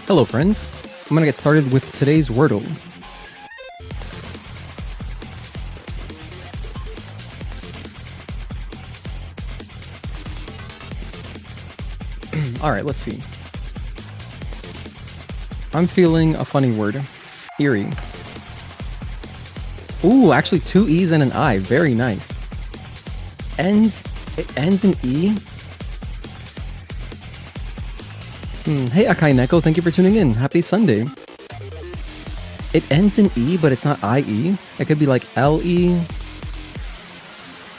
Hello friends, I'm gonna get started with today's Wordle. Alright, let's see. I'm feeling a funny word. Eerie. Ooh, actually 2 E's and an I. Very nice. It ends in E? Hey Akai Neko, thank you for tuning in. Happy Sunday. It ends in E, but it's not IE. It could be like LE.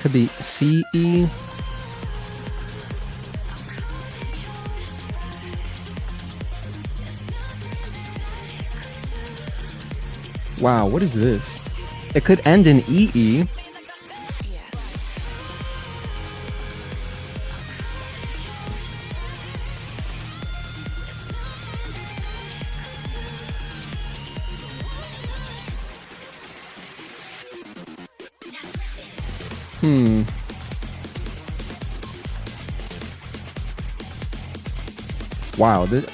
Could be CE. Wow, what is this? It could end in EE. Wow, this...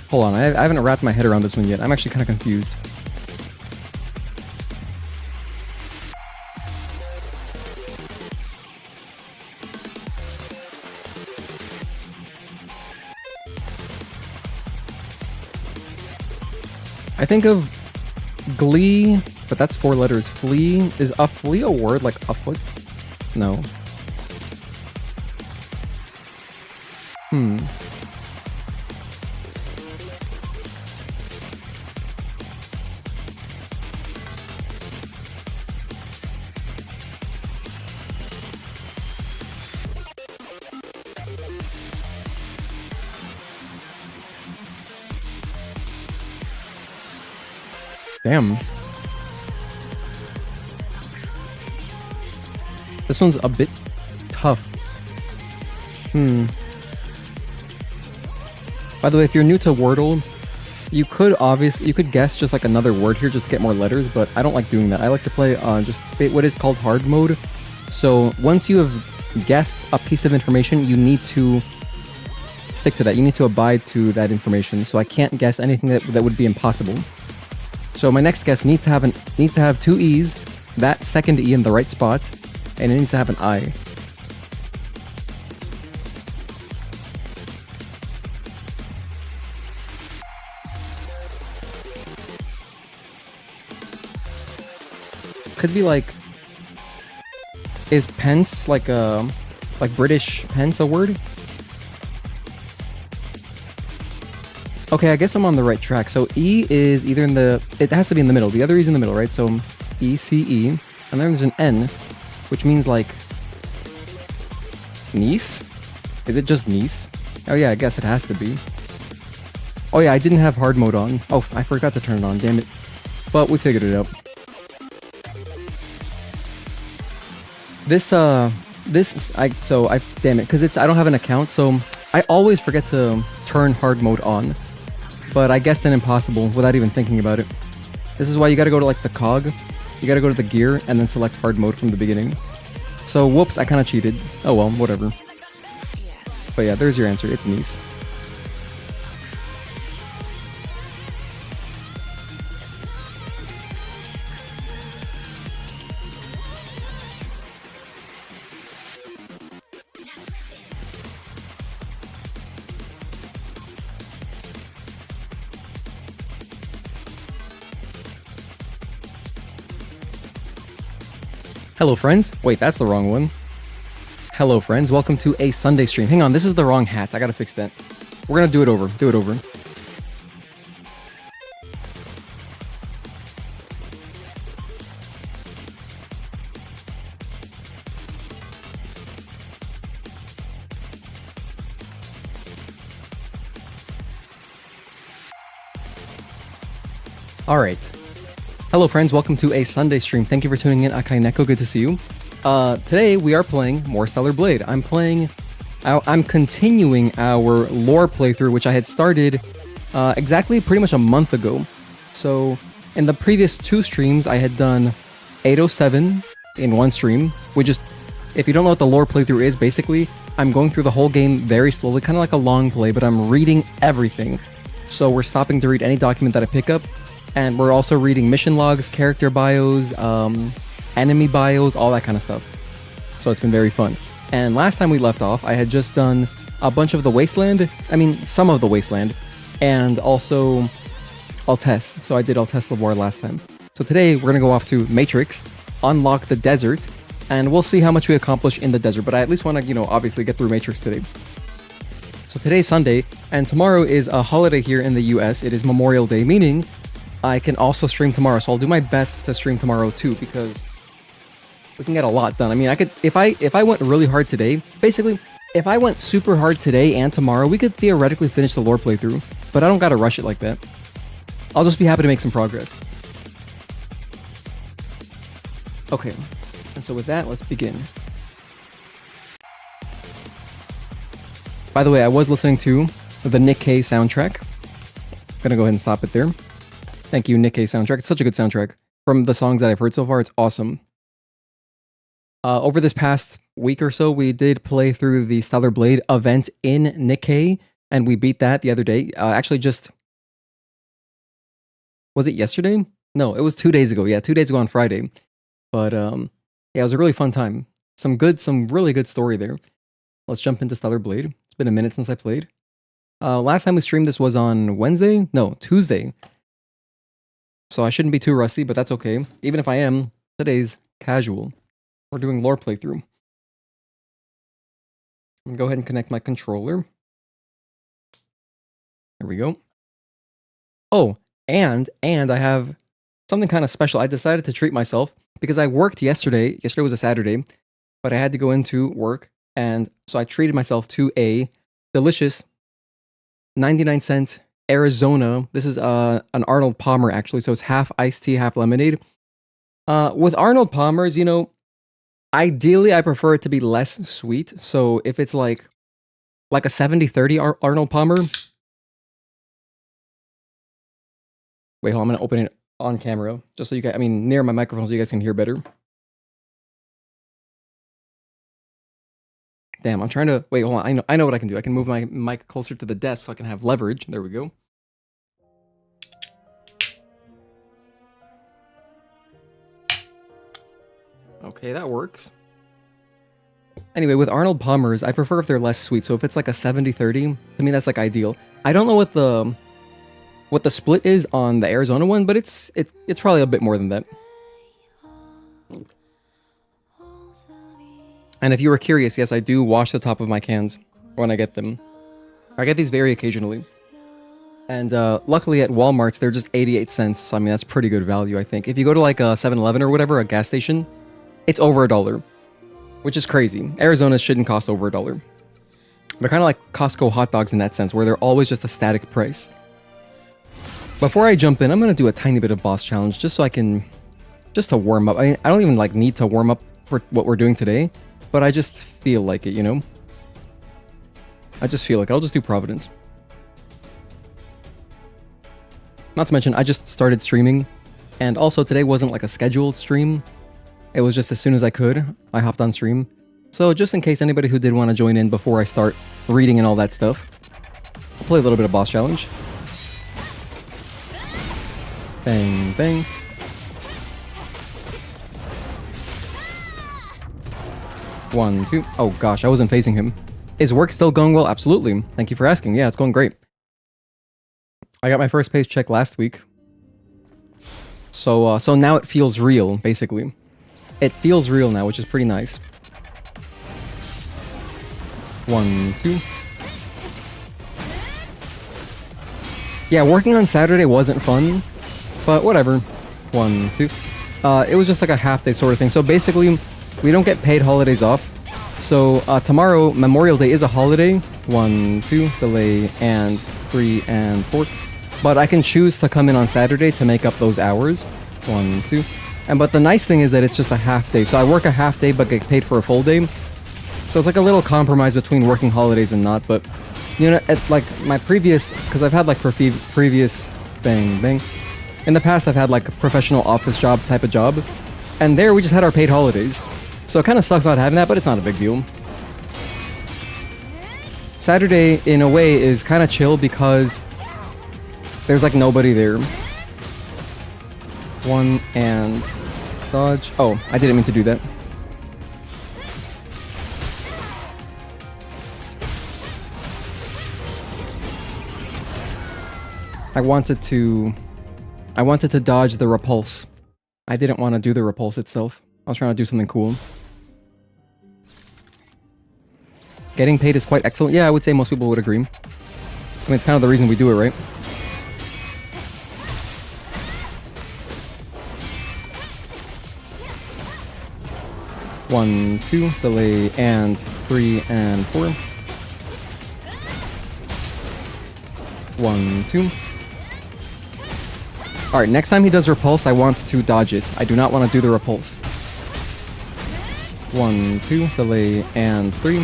Hold on, I haven't wrapped my head around this one yet. I'm actually kind of confused. I think of glee, but that's 4 letters. Flea. Is a flea a word like a foot? No. Damn. This one's a bit tough. By the way, if you're new to Wordle, you could guess just like another word here just to get more letters, but I don't like doing that. I like to play just what is called hard mode. So once you have guessed a piece of information, you need to stick to that. You need to abide to that information. So I can't guess anything that would be impossible. So my next guess needs to have 2 E's, that second E in the right spot, and it needs to have an I. Could be like, is pence like British pence a word? Okay, I guess I'm on the right track. So E is either it has to be in the middle. The other E is in the middle, right? So E, C, E. And then there's an N, which means like niece? Is it just niece? Oh yeah, I guess it has to be. Oh yeah, I didn't have hard mode on. Oh, I forgot to turn it on, damn it. But we figured it out. Damn it, because I don't have an account, so I always forget to turn hard mode on. But I guessed an impossible without even thinking about it. This is why you gotta go to like the cog, you gotta go to the gear, and then select hard mode from the beginning. So whoops, I kinda cheated. Oh well, whatever. But yeah, there's your answer, it's niece. Hello friends. Wait, that's the wrong one. Hello friends, welcome to a Sunday stream. Hang on, this is the wrong hat. I gotta fix that. We're gonna do it over. Do it over. Alright. Hello friends, welcome to a Sunday stream. Thank you for tuning in. Akai Neko, good to see you. Today we are playing more Stellar Blade. I'm continuing our lore playthrough, which I had started exactly pretty much a month ago. So in the previous 2 streams, I had done 807 in one stream, which is, if you don't know what the lore playthrough is, basically, I'm going through the whole game very slowly, kind of like a long play, but I'm reading everything. So we're stopping to read any document that I pick up, and we're also reading mission logs, character bios, enemy bios, all that kind of stuff. So it's been very fun. And last time we left off, I had just done a bunch of the Wasteland, some of the Wasteland, and also Altesse. So I did Altesse Levoire last time. So today we're gonna go off to Matrix, unlock the desert, and we'll see how much we accomplish in the desert. But I at least want to, obviously get through Matrix today. So today's Sunday, and tomorrow is a holiday here in the US. It is Memorial Day, meaning I can also stream tomorrow. So I'll do my best to stream tomorrow too, because we can get a lot done. I mean, I could, if I went really hard today, basically, if I went super hard today and tomorrow, we could theoretically finish the lore playthrough, but I don't gotta rush it like that. I'll just be happy to make some progress. Okay, and so with that, let's begin. By the way, I was listening to the Nick K soundtrack. I'm gonna go ahead and stop it there. Thank you, Nick K soundtrack. It's such a good soundtrack. From the songs that I've heard so far, it's awesome. Over this past week or so, we did play through the Stellar Blade event in Nick K, and we beat that the other day. Actually, was it yesterday? No, it was 2 days ago. Yeah, 2 days ago on Friday. But yeah, it was a really fun time. Some really good story there. Let's jump into Stellar Blade. It's been a minute since I played. Last time we streamed this was on Wednesday? No, Tuesday. So I shouldn't be too rusty, but that's okay. Even if I am, today's casual. We're doing lore playthrough. I'm gonna go ahead and connect my controller. There we go. Oh, and I have something kind of special. I decided to treat myself because I worked yesterday. Yesterday was a Saturday, but I had to go into work, and so I treated myself to a delicious 99-cent Arizona. This is an Arnold Palmer, actually, so it's half iced tea, half lemonade. With Arnold Palmers, ideally I prefer it to be less sweet. So if it's like a 70-30 Arnold Palmer. Wait, hold on, I'm gonna open it on camera just so you guys, near my microphone so you guys can hear better. Damn, I'm trying to, wait, hold on, I know what I can do. I can move my mic closer to the desk so I can have leverage. There we go. Okay, that works. Anyway, with Arnold Palmers, I prefer if they're less sweet. So if it's like a 70-30, to me that's like ideal. I don't know what the split is on the Arizona one, but it's probably a bit more than that. And if you were curious, yes, I do wash the top of my cans when I get them. I get these very occasionally. And luckily at Walmart, they're just 88 cents. So that's pretty good value, I think. If you go to like a 7-Eleven or whatever, a gas station, it's over $1, which is crazy. Arizona's shouldn't cost over $1. They're kind of like Costco hot dogs in that sense, where they're always just a static price. Before I jump in, I'm going to do a tiny bit of boss challenge just so I can, just to warm up. I don't even need to warm up for what we're doing today, but I just feel like it, I just feel like it. I'll just do Providence. Not to mention, I just started streaming, and also today wasn't like a scheduled stream. It was just as soon as I could, I hopped on stream. So just in case anybody who did want to join in before I start reading and all that stuff, I'll play a little bit of boss challenge. Bang, bang. One, two. Oh gosh, I wasn't facing him. Is work still going well? Absolutely. Thank you for asking. Yeah, it's going great. I got my first paycheck last week. So now it feels real, basically. It feels real now, which is pretty nice. 1, 2. Yeah, working on Saturday wasn't fun, but whatever. 1, 2. It was just like a half-day sort of thing. So basically, we don't get paid holidays off. So tomorrow, Memorial Day is a holiday. 1, 2, delay, and 3, and 4. But I can choose to come in on Saturday to make up those hours. 1, 2. But the nice thing is that it's just a half day. So I work a half day but get paid for a full day. So it's like a little compromise between working holidays and not. But, at like my previous, because I've had like previous, bang, bang. In the past, I've had like a professional office job type of job. And there we just had our paid holidays. So it kind of sucks not having that, but it's not a big deal. Saturday, in a way, is kind of chill because There's like nobody there. One and dodge. Oh, I didn't mean to do that. I wanted to dodge the repulse. I didn't want to do the repulse itself. I was trying to do something cool. Getting paid is quite excellent. Yeah, I would say most people would agree. I mean, it's kind of the reason we do it, right? One, two, delay, and 3 and 4. 1, 2. Alright, next time he does repulse, I want to dodge it. I do not want to do the repulse. 1, 2, delay, and 3.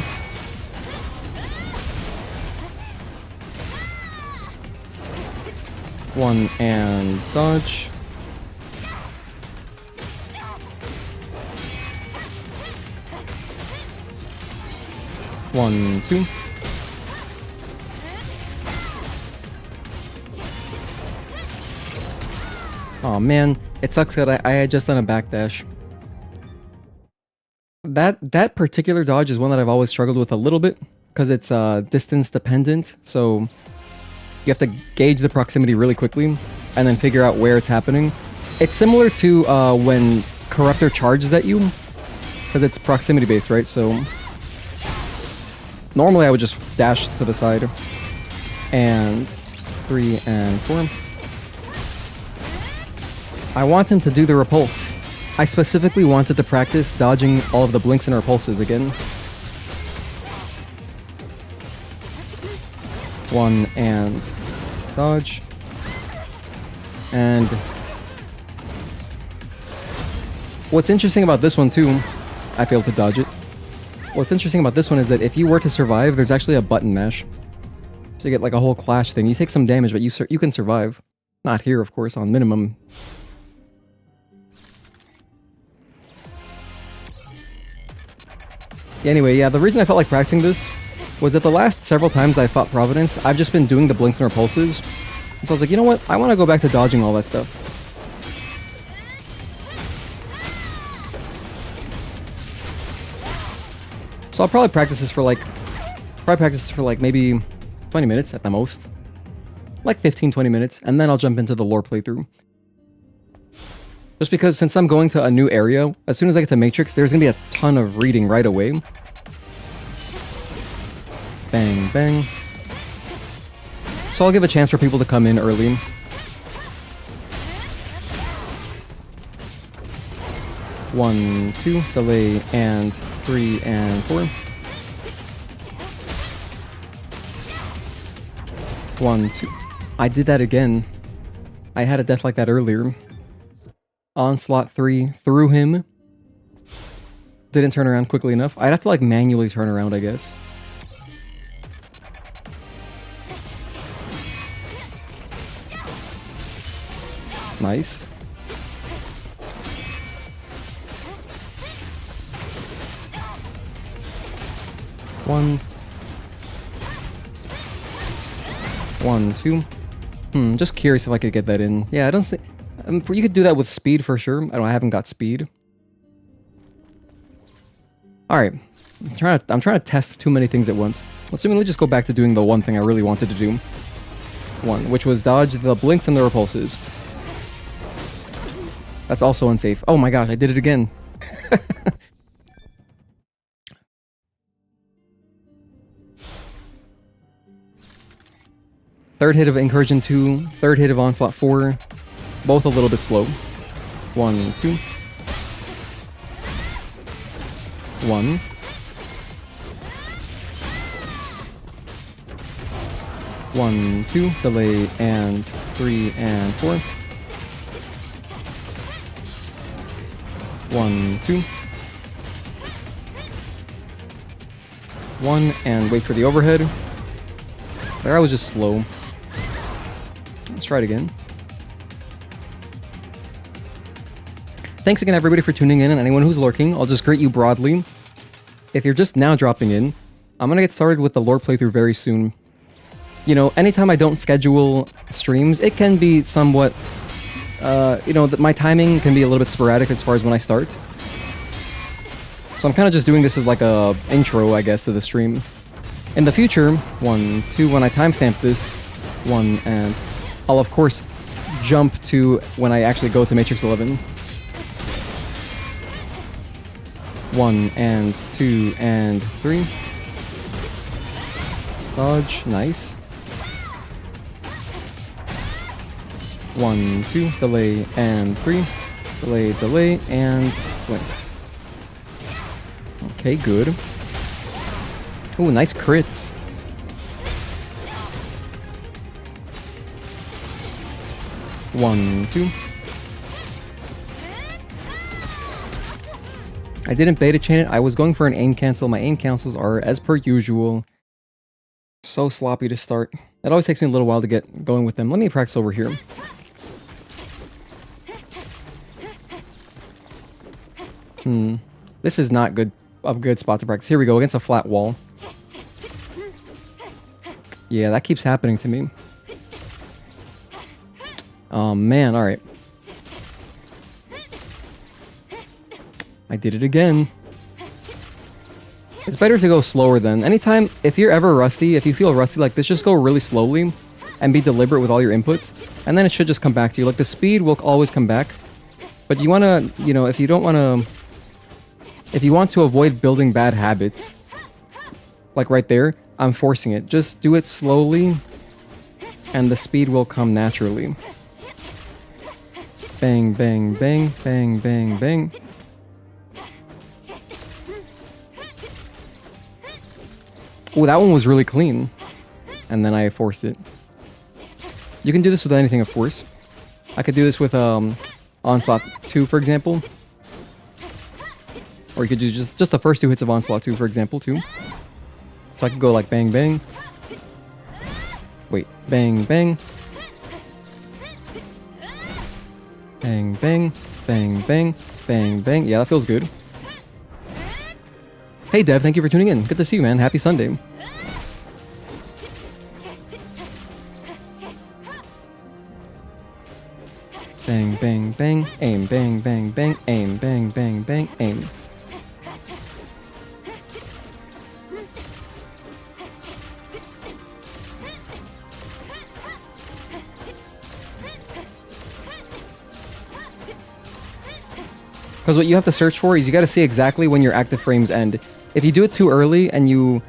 1 and dodge. One, two. Oh man, it sucks that I had just done a backdash. That particular dodge is one that I've always struggled with a little bit, because it's distance dependent, so you have to gauge the proximity really quickly, and then figure out where it's happening. It's similar to when Corruptor charges at you, because it's proximity based, right? So normally I would just dash to the side, and 3 and 4. I want him to do the repulse. I specifically wanted to practice dodging all of the blinks and repulses again. 1 and dodge. And what's interesting about this one too, I failed to dodge it. What's interesting about this one is that if you were to survive, there's actually a button mash. So you get like a whole clash thing. You take some damage, but you can survive. Not here, of course, on minimum. Anyway, yeah, the reason I felt like practicing this was that the last several times I fought Providence, I've just been doing the blinks and repulses. And so I was like, you know what? I want to go back to dodging all that stuff. So I'll probably practice this for like maybe 20 minutes at the most. Like 15-20 minutes, and then I'll jump into the lore playthrough. Just because since I'm going to a new area, as soon as I get to Matrix, there's gonna be a ton of reading right away. Bang, bang. So I'll give a chance for people to come in early. One, two, delay, and 3 and 4. 1, 2. I did that again. I had a death like that earlier. Onslaught 3 through him. Didn't turn around quickly enough. I'd have to like manually turn around, I guess. Nice. One, 2. Just curious if I could get that in. Yeah, I don't see. You could do that with speed for sure. I haven't got speed. Alright. I'm trying to test too many things at once. Let me just go back to doing the one thing I really wanted to do. Which was dodge the blinks and the repulses. That's also unsafe. Oh my gosh, I did it again. Third hit of Incursion 2, third hit of Onslaught 4. Both a little bit slow. 1, 2. 1. 1, 2, delay, and 3 and 4. 1, 2. 1, and wait for the overhead. There, I was just slow. Let's try it again. Thanks again, everybody, for tuning in, and anyone who's lurking. I'll just greet you broadly. If you're just now dropping in, I'm gonna get started with the lore playthrough very soon. you know, anytime I don't schedule streams, it can be somewhat, you know, my timing can be a little bit sporadic as far as when I start. So I'm kind of just doing this as like a intro, I guess, to the stream. In the future, 1, 2, when I timestamp this, 1, and I'll of course jump to when I actually go to Matrix 11. 1 and 2 and 3. Dodge, nice. 1, 2, delay, and 3. Delay, delay, and blink. Okay, good. Ooh, nice crits. One, 2. I didn't beta chain it. I was going for an aim cancel. My aim cancels are, as per usual, so sloppy to start. It always takes me a little while to get going with them. Let me practice over here. This is not good. A good spot to practice. Here we go, against a flat wall. Yeah, that keeps happening to me. Oh man, alright. I did it again. It's better to go slower then. Anytime, if you're ever rusty, if you feel rusty like this, just go really slowly and be deliberate with all your inputs, and then it should just come back to you. Like, the speed will always come back, but you want to, you know, if you don't want to, if you want to avoid building bad habits, like right there, I'm forcing it. Just do it slowly, and the speed will come naturally. Bang, bang, bang, bang, bang, bang. Oh, that one was really clean. And then I forced it. You can do this with anything, of course. I could do this with Onslaught 2, for example. Or you could do just the first 2 hits of Onslaught 2, for example, too. So I could go like bang, bang. Wait, bang, bang. Bang, bang, bang, bang, bang, bang. Yeah, that feels good. Hey, Dev, thank you for tuning in. Good to see you, man. Happy Sunday. Bang, bang, bang. Aim, bang, bang, bang. Aim, bang, bang, bang. Aim. Because what you have to search for is you got to see exactly when your active frames end. If you do it too early and you...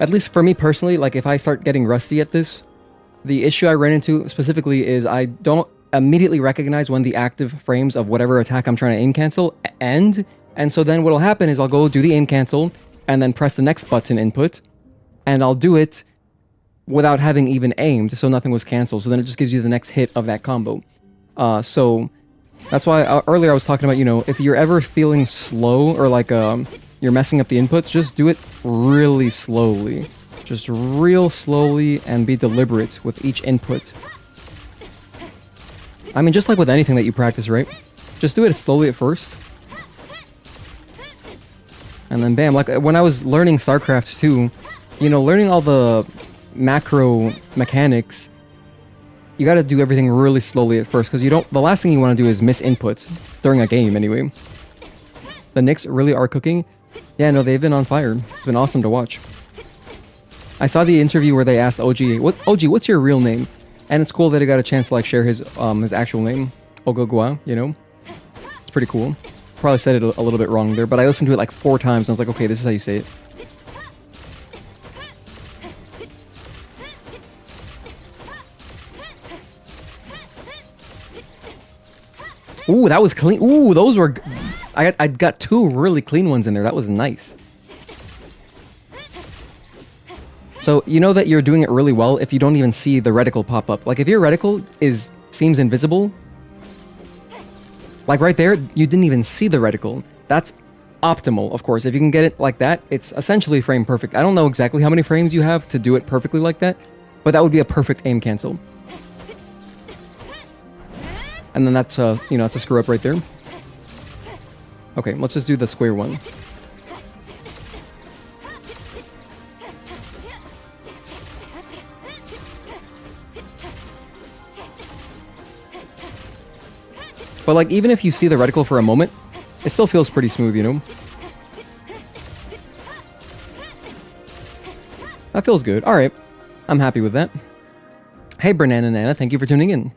At least for me personally, like if I start getting rusty at this, the issue I ran into specifically is I don't immediately recognize when the active frames of whatever attack I'm trying to aim cancel end. And so then what'll happen is I'll go do the aim cancel and then press the next button input, and I'll do it without having even aimed, so nothing was canceled. So then it just gives you the next hit of that combo. So... That's why earlier I was talking about, you know, if you're ever feeling slow or like you're messing up the inputs, just do it really slowly. Just real slowly and be deliberate with each input. I mean, just like with anything that you practice, right? Just do it slowly at first. And then bam, like when I was learning StarCraft 2, you know, learning all the macro mechanics, you gotta do everything really slowly at first, because you don't. The last thing you want to do is miss inputs during a game, anyway. The Knicks really are cooking. Yeah, no, they've been on fire. It's been awesome to watch. I saw the interview where they asked OG, what's your real name? And it's cool that he got a chance to like share his actual name, Ogogwa. You know, it's pretty cool. Probably said it a little bit wrong there, but I listened to it like 4 times, and I was like, okay, this is how you say it. Ooh, that was clean. Ooh, those were... I got 2 really clean ones in there. That was nice. So, you know that you're doing it really well if you don't even see the reticle pop up. Like, if your reticle seems invisible, like right there, you didn't even see the reticle. That's optimal, of course. If you can get it like that, it's essentially frame perfect. I don't know exactly how many frames you have to do it perfectly like that, but that would be a perfect aim cancel. And then that's, you know, it's a screw up right there. Okay, let's just do the square one. But like, even if you see the reticle for a moment, it still feels pretty smooth, you know? That feels good. Alright. I'm happy with that. Hey, Banana Nana, thank you for tuning in.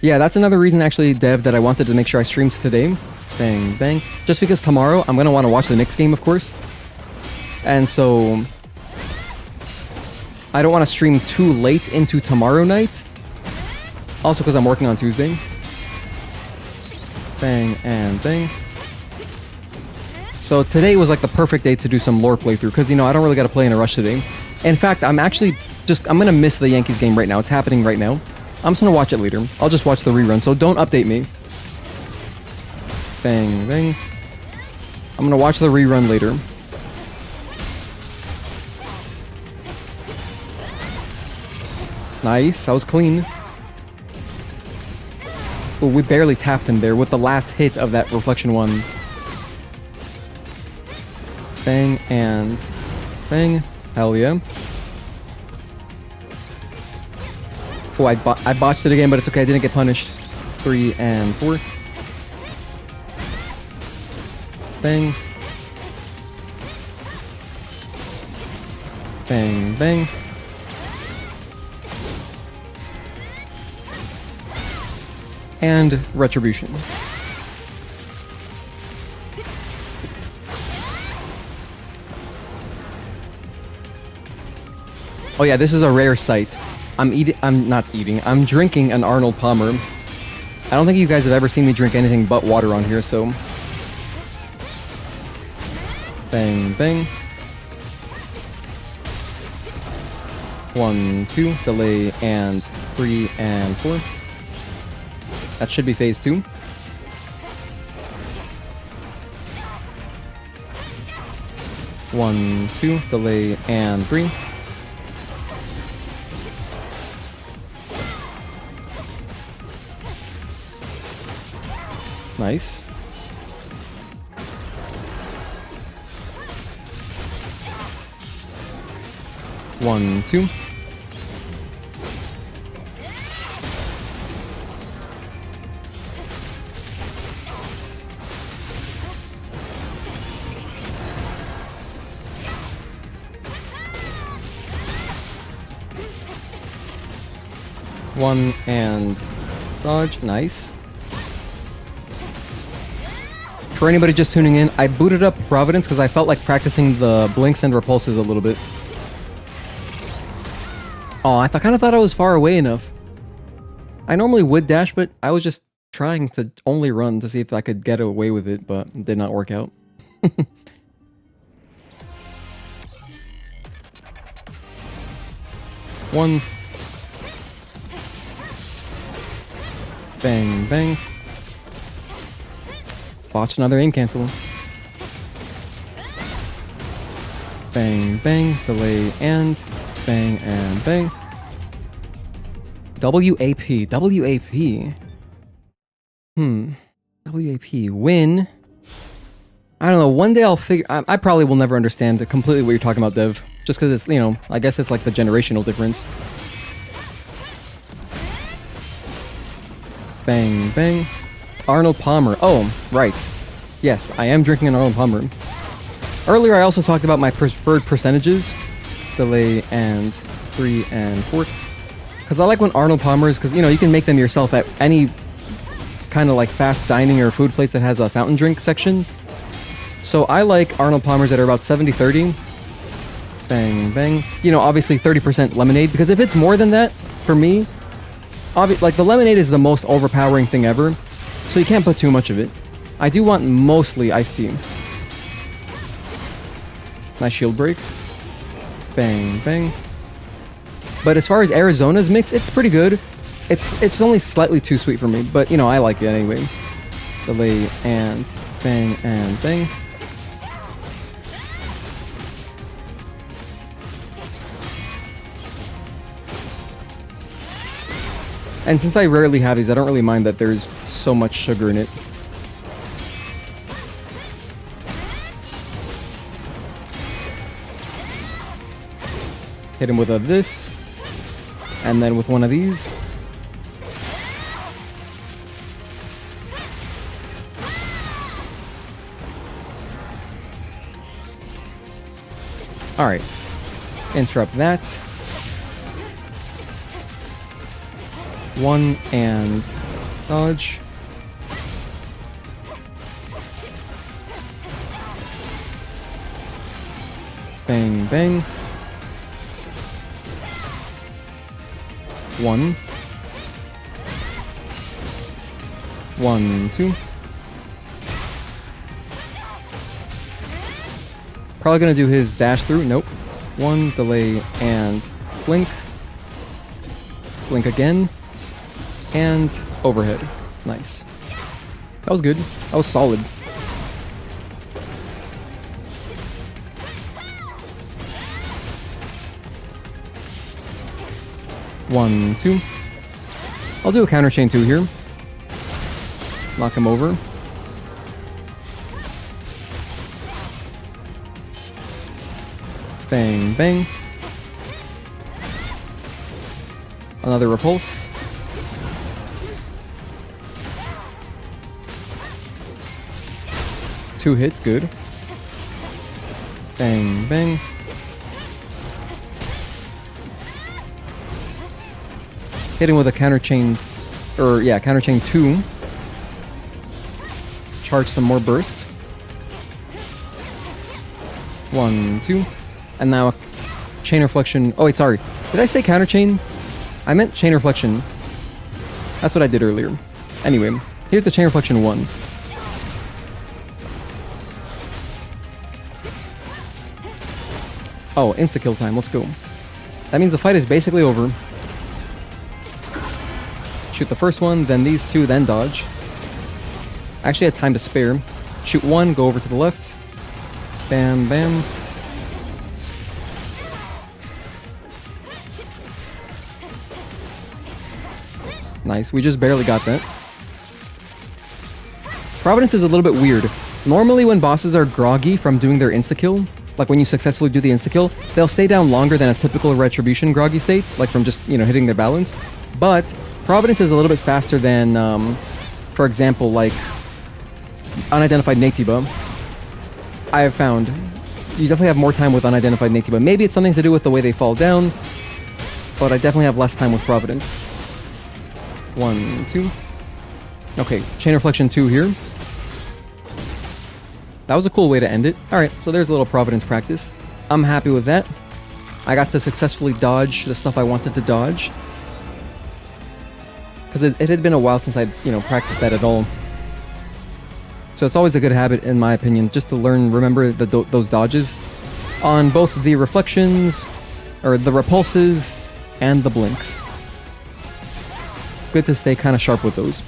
Yeah, that's another reason, actually, Dev, that I wanted to make sure I streamed today. Bang, bang. Just because tomorrow, I'm going to want to watch the Knicks game, of course. And so... I don't want to stream too late into tomorrow night. Also because I'm working on Tuesday. Bang and bang. So today was like the perfect day to do some lore playthrough. Because, you know, I don't really got to play in a rush today. In fact, I'm actually just... I'm going to miss the Yankees game right now. It's happening right now. I'm just going to watch it later. I'll just watch the rerun. So don't update me. Bang, bang. I'm going to watch the rerun later. Nice, that was clean. Ooh, we barely tapped him there with the last hit of that reflection one. Bang and bang. Hell yeah. Oh, I botched it again, but it's okay. I didn't get punished. 3 and 4. Bang. Bang, bang. And retribution. Oh yeah, this is a rare sight. I'm drinking an Arnold Palmer. I don't think you guys have ever seen me drink anything but water on here, so... Bang, bang. 1, 2, delay, and 3 and 4. That should be phase 2. One, 2, delay, and 3. Nice. One, 2. One and dodge. Nice. For anybody just tuning in, I booted up Providence because I felt like practicing the blinks and repulses a little bit. Oh, I kind of thought I was far away enough. I normally would dash, but I was just trying to only run to see if I could get away with it, but it did not work out. One. Bang, bang. Watch another aim cancel. Bang, bang, delay, and bang, and bang. WAP, WAP. WAP, win. I don't know, one day I'll figure... I probably will never understand completely what you're talking about, Dev. Just because it's, you know, I guess it's like the generational difference. Bang, bang. Arnold Palmer. Oh, right. Yes, I am drinking an Arnold Palmer. Earlier, I also talked about my preferred percentages. Delay and 3 and 4. Because I like when Arnold Palmers, because, you know, you can make them yourself at any kind of like fast dining or food place that has a fountain drink section. So I like Arnold Palmers that are about 70-30. Bang, bang. You know, obviously 30% lemonade, because if it's more than that, for me, like the lemonade is the most overpowering thing ever, so you can't put too much of it. I do want mostly iced tea. Nice shield break. Bang, bang. But as far as Arizona's mix, it's pretty good. It's only slightly too sweet for me, but you know, I like it anyway. Delay and bang and bang. And since I rarely have these, I don't really mind that there's so much sugar in it. Hit him with a this, and then with one of these. Alright. Interrupt that. 1 and dodge. Bang, bang. 1. 1, 2. Probably gonna do his dash through. Nope. 1, delay, and blink. Blink again. And overhead. Nice. That was good. That was solid. One, 2. I'll do a counter chain 2 here. Knock him over. Bang, bang. Another repulse. Two hits, good. Bang, bang. Hitting with a counter chain, or yeah, counter chain 2. Charge some more burst. 1, 2. And now a chain reflection. Oh wait, sorry. Did I say counter chain? I meant chain reflection. That's what I did earlier. Anyway, here's the chain reflection 1. Oh, insta-kill time. Let's go. That means the fight is basically over. Shoot the first one, then these two, then dodge. Actually had time to spare. Shoot one, go over to the left. Bam, bam. Nice, we just barely got that. Providence is a little bit weird. Normally when bosses are groggy from doing their insta-kill, like when you successfully do the insta-kill, they'll stay down longer than a typical Retribution groggy state, like from just, you know, hitting their balance. But Providence is a little bit faster than, for example, like Unidentified Natiba. I have found you definitely have more time with Unidentified Natiba. Maybe it's something to do with the way they fall down, but I definitely have less time with Providence. 1, 2. Okay, Chain Reflection 2 here. That was a cool way to end it. Alright, so there's a little Providence practice. I'm happy with that. I got to successfully dodge the stuff I wanted to dodge. Because it had been a while since I'd, you know, practiced that at all. So it's always a good habit, in my opinion, just to remember those dodges on both the reflections, or the repulses, and the blinks. Good to stay kind of sharp with those.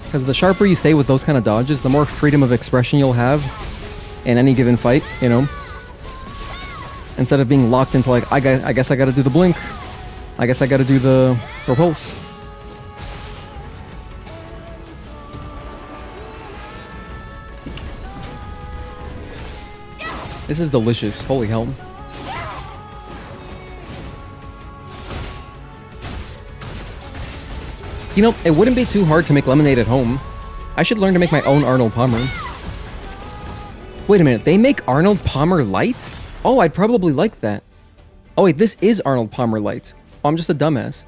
Because the sharper you stay with those kind of dodges, the more freedom of expression you'll have in any given fight, you know? Instead of being locked into like, I guess I gotta do the blink. I guess I gotta do the repulse. This is delicious. Holy hell. You know, it wouldn't be too hard to make lemonade at home. I should learn to make my own Arnold Palmer. Wait a minute, they make Arnold Palmer Light? Oh, I'd probably like that. Oh wait, this is Arnold Palmer Light. Oh, I'm just a dumbass.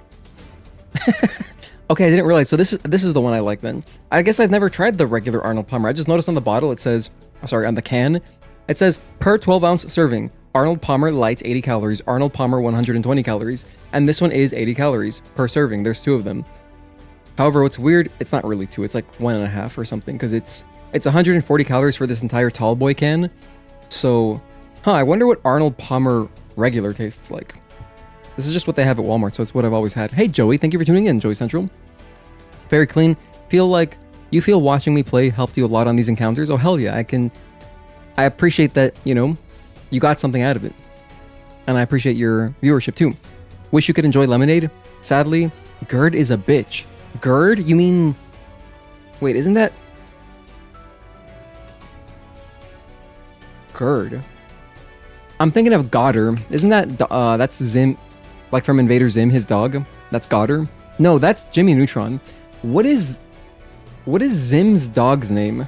Okay, I didn't realize. So this is the one I like then. I guess I've never tried the regular Arnold Palmer. I just noticed on the bottle it says, sorry, on the can, it says per 12-ounce serving, Arnold Palmer Light 80 calories, Arnold Palmer 120 calories, and this one is 80 calories per serving. There's 2 of them. However, what's weird, it's not really 2, it's like 1.5 or something, because it's 140 calories for this entire tall boy can. So, I wonder what Arnold Palmer regular tastes like. This is just what they have at Walmart, so it's what I've always had. Hey Joey, thank you for tuning in, Joey Central. Very clean. Feel like you feel watching me play helped you a lot on these encounters? Oh hell yeah, I appreciate that, you know, you got something out of it. And I appreciate your viewership too. Wish you could enjoy lemonade. Sadly, GERD is a bitch. GERD? You mean... Wait, isn't that... GERD? I'm thinking of Godder. Isn't that... that's Zim... Like from Invader Zim, his dog? That's Godder? No, that's Jimmy Neutron. What is Zim's dog's name?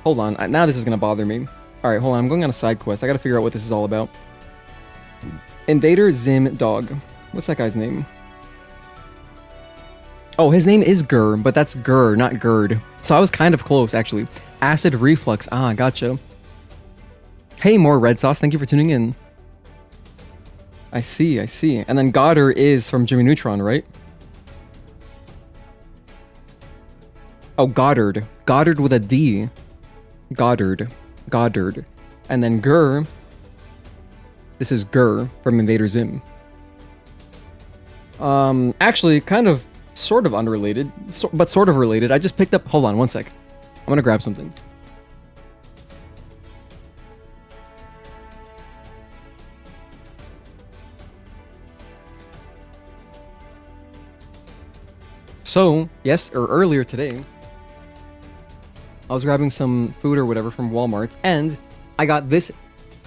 Hold on, now this is gonna bother me. Alright, hold on. I'm going on a side quest. I gotta figure out what this is all about. Invader Zim Dog. What's that guy's name? Oh, his name is Gur, but that's Gur, not Gerd. So I was kind of close, actually. Acid Reflux. Ah, gotcha. Hey, more Red Sauce. Thank you for tuning in. I see, I see. And then Goddard is from Jimmy Neutron, right? Oh, Goddard. Goddard with a D. Goddard. Goddard. And then Gur. This is Gur from Invader Zim. Actually, kind of, sort of unrelated, but sort of related. I just picked up... Hold on, one sec. I'm gonna grab something. So, yes, or earlier today, I was grabbing some food or whatever from Walmart, and I got this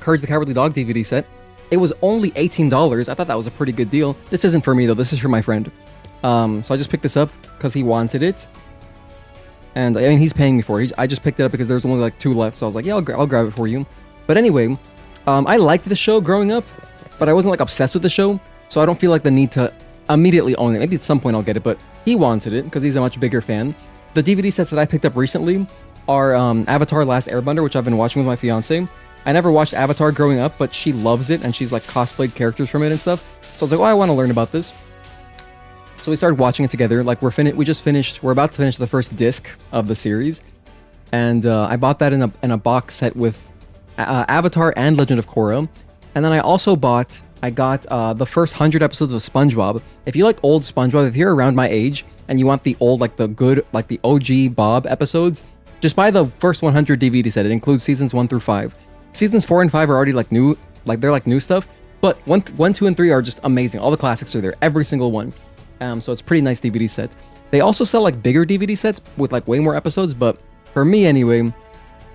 Courage the Cowardly Dog DVD set. It was only $18. I thought that was a pretty good deal. This isn't for me, though. This is for my friend. So I just picked this up because he wanted it. And, I mean, he's paying me for it. I just picked it up because there's only, like, 2 left, so I was like, yeah, I'll grab it for you. But anyway, I liked the show growing up, but I wasn't, like, obsessed with the show, so I don't feel like the need to immediately own it. Maybe at some point I'll get it, but he wanted it because he's a much bigger fan. The DVD sets that I picked up recently are Avatar Last Airbender, which I've been watching with my fiance. I never watched Avatar growing up, but she loves it, and she's like cosplayed characters from it and stuff. So I was like, oh, I want to learn about this. So we started watching it together. Like we're about to finish the first disc of the series, and I bought that in a box set with Avatar and Legend of Korra, and then I got the first 100 episodes of SpongeBob. If you like old SpongeBob, if you're around my age and you want the old, like the good, like the OG Bob episodes, just buy the first 100 DVD set. It includes seasons 1 through 5. Seasons 4 and 5 are already like new, like they're like new stuff, but 1, 2, and 3 are just amazing. All the classics are there, every single one. So it's a pretty nice DVD set. They also sell like bigger DVD sets with like way more episodes, but for me anyway,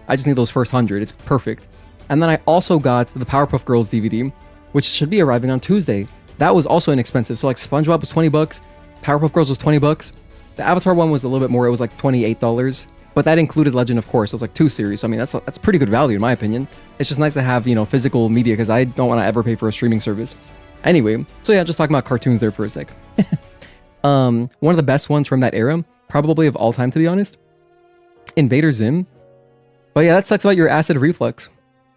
I just need those first 100. It's perfect. And then I also got the Powerpuff Girls DVD, which should be arriving on Tuesday. That was also inexpensive. So like SpongeBob was $20, Powerpuff Girls was $20. The Avatar one was a little bit more. It was like $28, but that included Legend of Korra. So it was like 2 series. So I mean, that's pretty good value in my opinion. It's just nice to have, you know, physical media because I don't want to ever pay for a streaming service. Anyway, so yeah, just talking about cartoons there for a sec. One of the best ones from that era, probably of all time to be honest, Invader Zim. But yeah, that sucks about your acid reflux.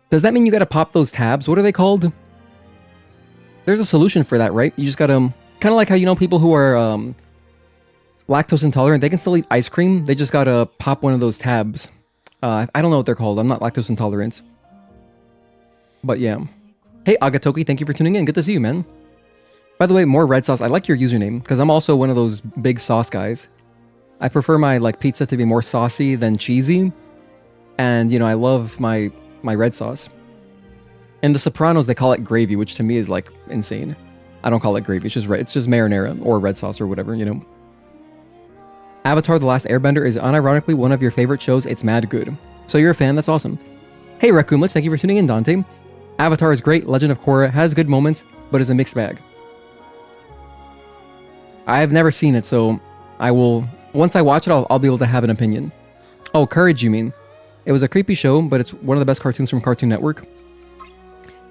Does that mean you gotta pop those tabs? What are they called? There's a solution for that, right? You just gotta, kind of like how, you know, people who are lactose intolerant, they can still eat ice cream. They just gotta pop one of those tabs. I don't know what they're called. I'm not lactose intolerant. But yeah. Hey, Agatoki, thank you for tuning in. Good to see you, man. By the way, more red sauce. I like your username, because I'm also one of those big sauce guys. I prefer my, like, pizza to be more saucy than cheesy. And, you know, I love my red sauce. In The Sopranos, they call it gravy, which to me is, like, insane. I don't call it gravy. It's just marinara or red sauce or whatever, you know. Avatar The Last Airbender is unironically one of your favorite shows. It's mad good. So you're a fan. That's awesome. Hey, Raccoonlets. Thank you for tuning in, Dante. Avatar is great. Legend of Korra has good moments, but is a mixed bag. I've never seen it, so I will... Once I watch it, I'll be able to have an opinion. Oh, Courage, you mean? It was a creepy show, but it's one of the best cartoons from Cartoon Network.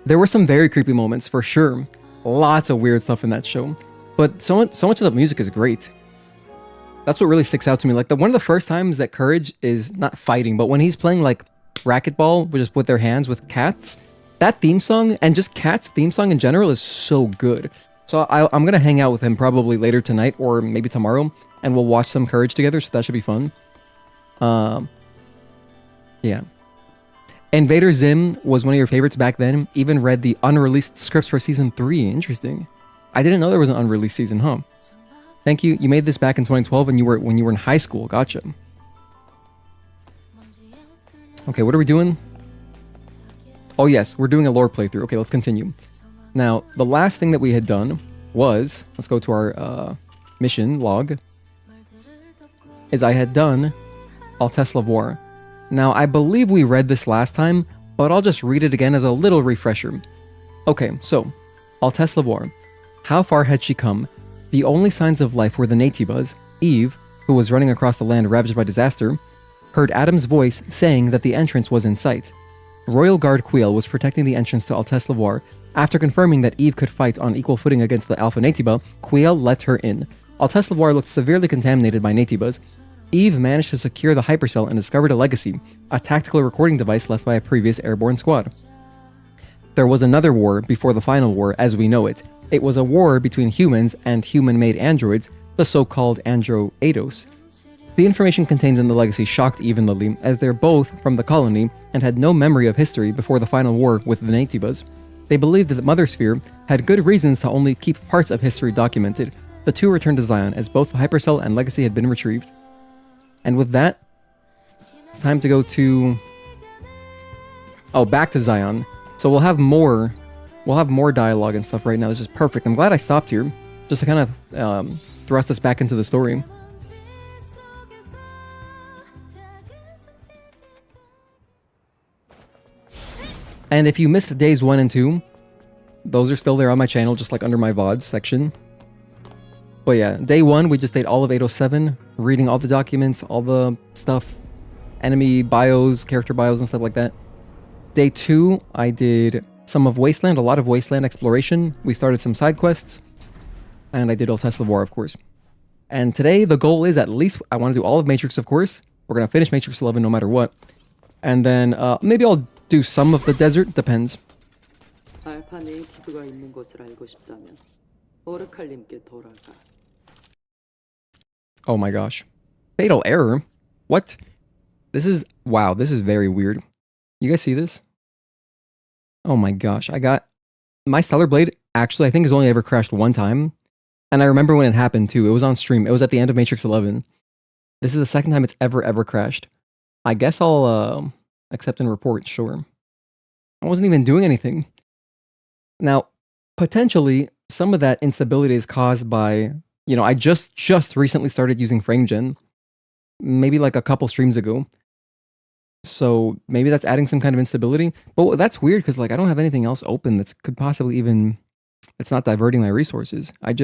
There were some very creepy moments, for sure. Lots of weird stuff in that show. But so much of the music is great. That's what really sticks out to me. Like, one of the first times that Courage is not fighting, but when he's playing, like, racquetball, just with their hands with cats, that theme song, and just Cat's theme song in general, is so good. So I'm going to hang out with him probably later tonight or maybe tomorrow, and we'll watch some Courage together, so that should be fun. Yeah. Invader Zim was one of your favorites back then. Even read the unreleased scripts for Season 3. Interesting. I didn't know there was an unreleased season, huh? Thank you. You made this back in 2012 when you were in high school. Gotcha. Okay, what are we doing? Oh yes, we're doing a lore playthrough. Okay, let's continue. Now, the last thing that we had done was, let's go to our mission log, is I had done Altesse Levoire. Now, I believe we read this last time, but I'll just read it again as a little refresher. Okay, so, Altesse Levoire. How far had she come? The only signs of life were the Natibas. Eve, who was running across the land ravaged by disaster, heard Adam's voice saying that the entrance was in sight. Royal Guard Quiel was protecting the entrance to Altesse Levoire. After confirming that Eve could fight on equal footing against the Alpha Natiba, Quiel let her in. Altesse Levoire looked severely contaminated by Natibas. Eve managed to secure the hypercell and discovered a legacy, a tactical recording device left by a previous airborne squad. There was another war before the final war as we know it. It was a war between humans and human-made androids, the so-called Andro Eidos. The information contained in the legacy shocked Eve and Lily, as they're both from the colony and had no memory of history before the final war with the Natibas. They believed that the Mother Sphere had good reasons to only keep parts of history documented. The two returned to Zion, as both the hypercell and legacy had been retrieved. And with that, it's time to go to... oh, back to Zion. So we'll have more dialogue and stuff right now. This is perfect. I'm glad I stopped here, just to kind of thrust us back into the story. And if you missed days 1 and 2, those are still there on my channel, just like under my VODs section. But yeah, day 1, we just did all of 807, reading all the documents, all the stuff, enemy bios, character bios, and stuff like that. Day 2, I did some of Wasteland, a lot of Wasteland exploration. We started some side quests, and I did Altesse Levoire, of course. And today, the goal is at least, I want to do all of Matrix, of course. We're going to finish Matrix 11 no matter what. And then maybe I'll do some of the desert, depends. Oh my gosh. Fatal error? What? This is... wow, this is very weird. You guys see this? Oh my gosh, I got... my Stellar Blade, actually, I think has only ever crashed one time. And I remember when it happened too. It was on stream. It was at the end of Matrix 11. This is the second time it's ever crashed. I guess I'll accept and report, sure. I wasn't even doing anything. Now, potentially, some of that instability is caused by, you know, I just recently started using FrameGen. Maybe like a couple streams ago. So maybe that's adding some kind of instability. But that's weird because like I don't have anything else open that could possibly even... it's not diverting my resources. I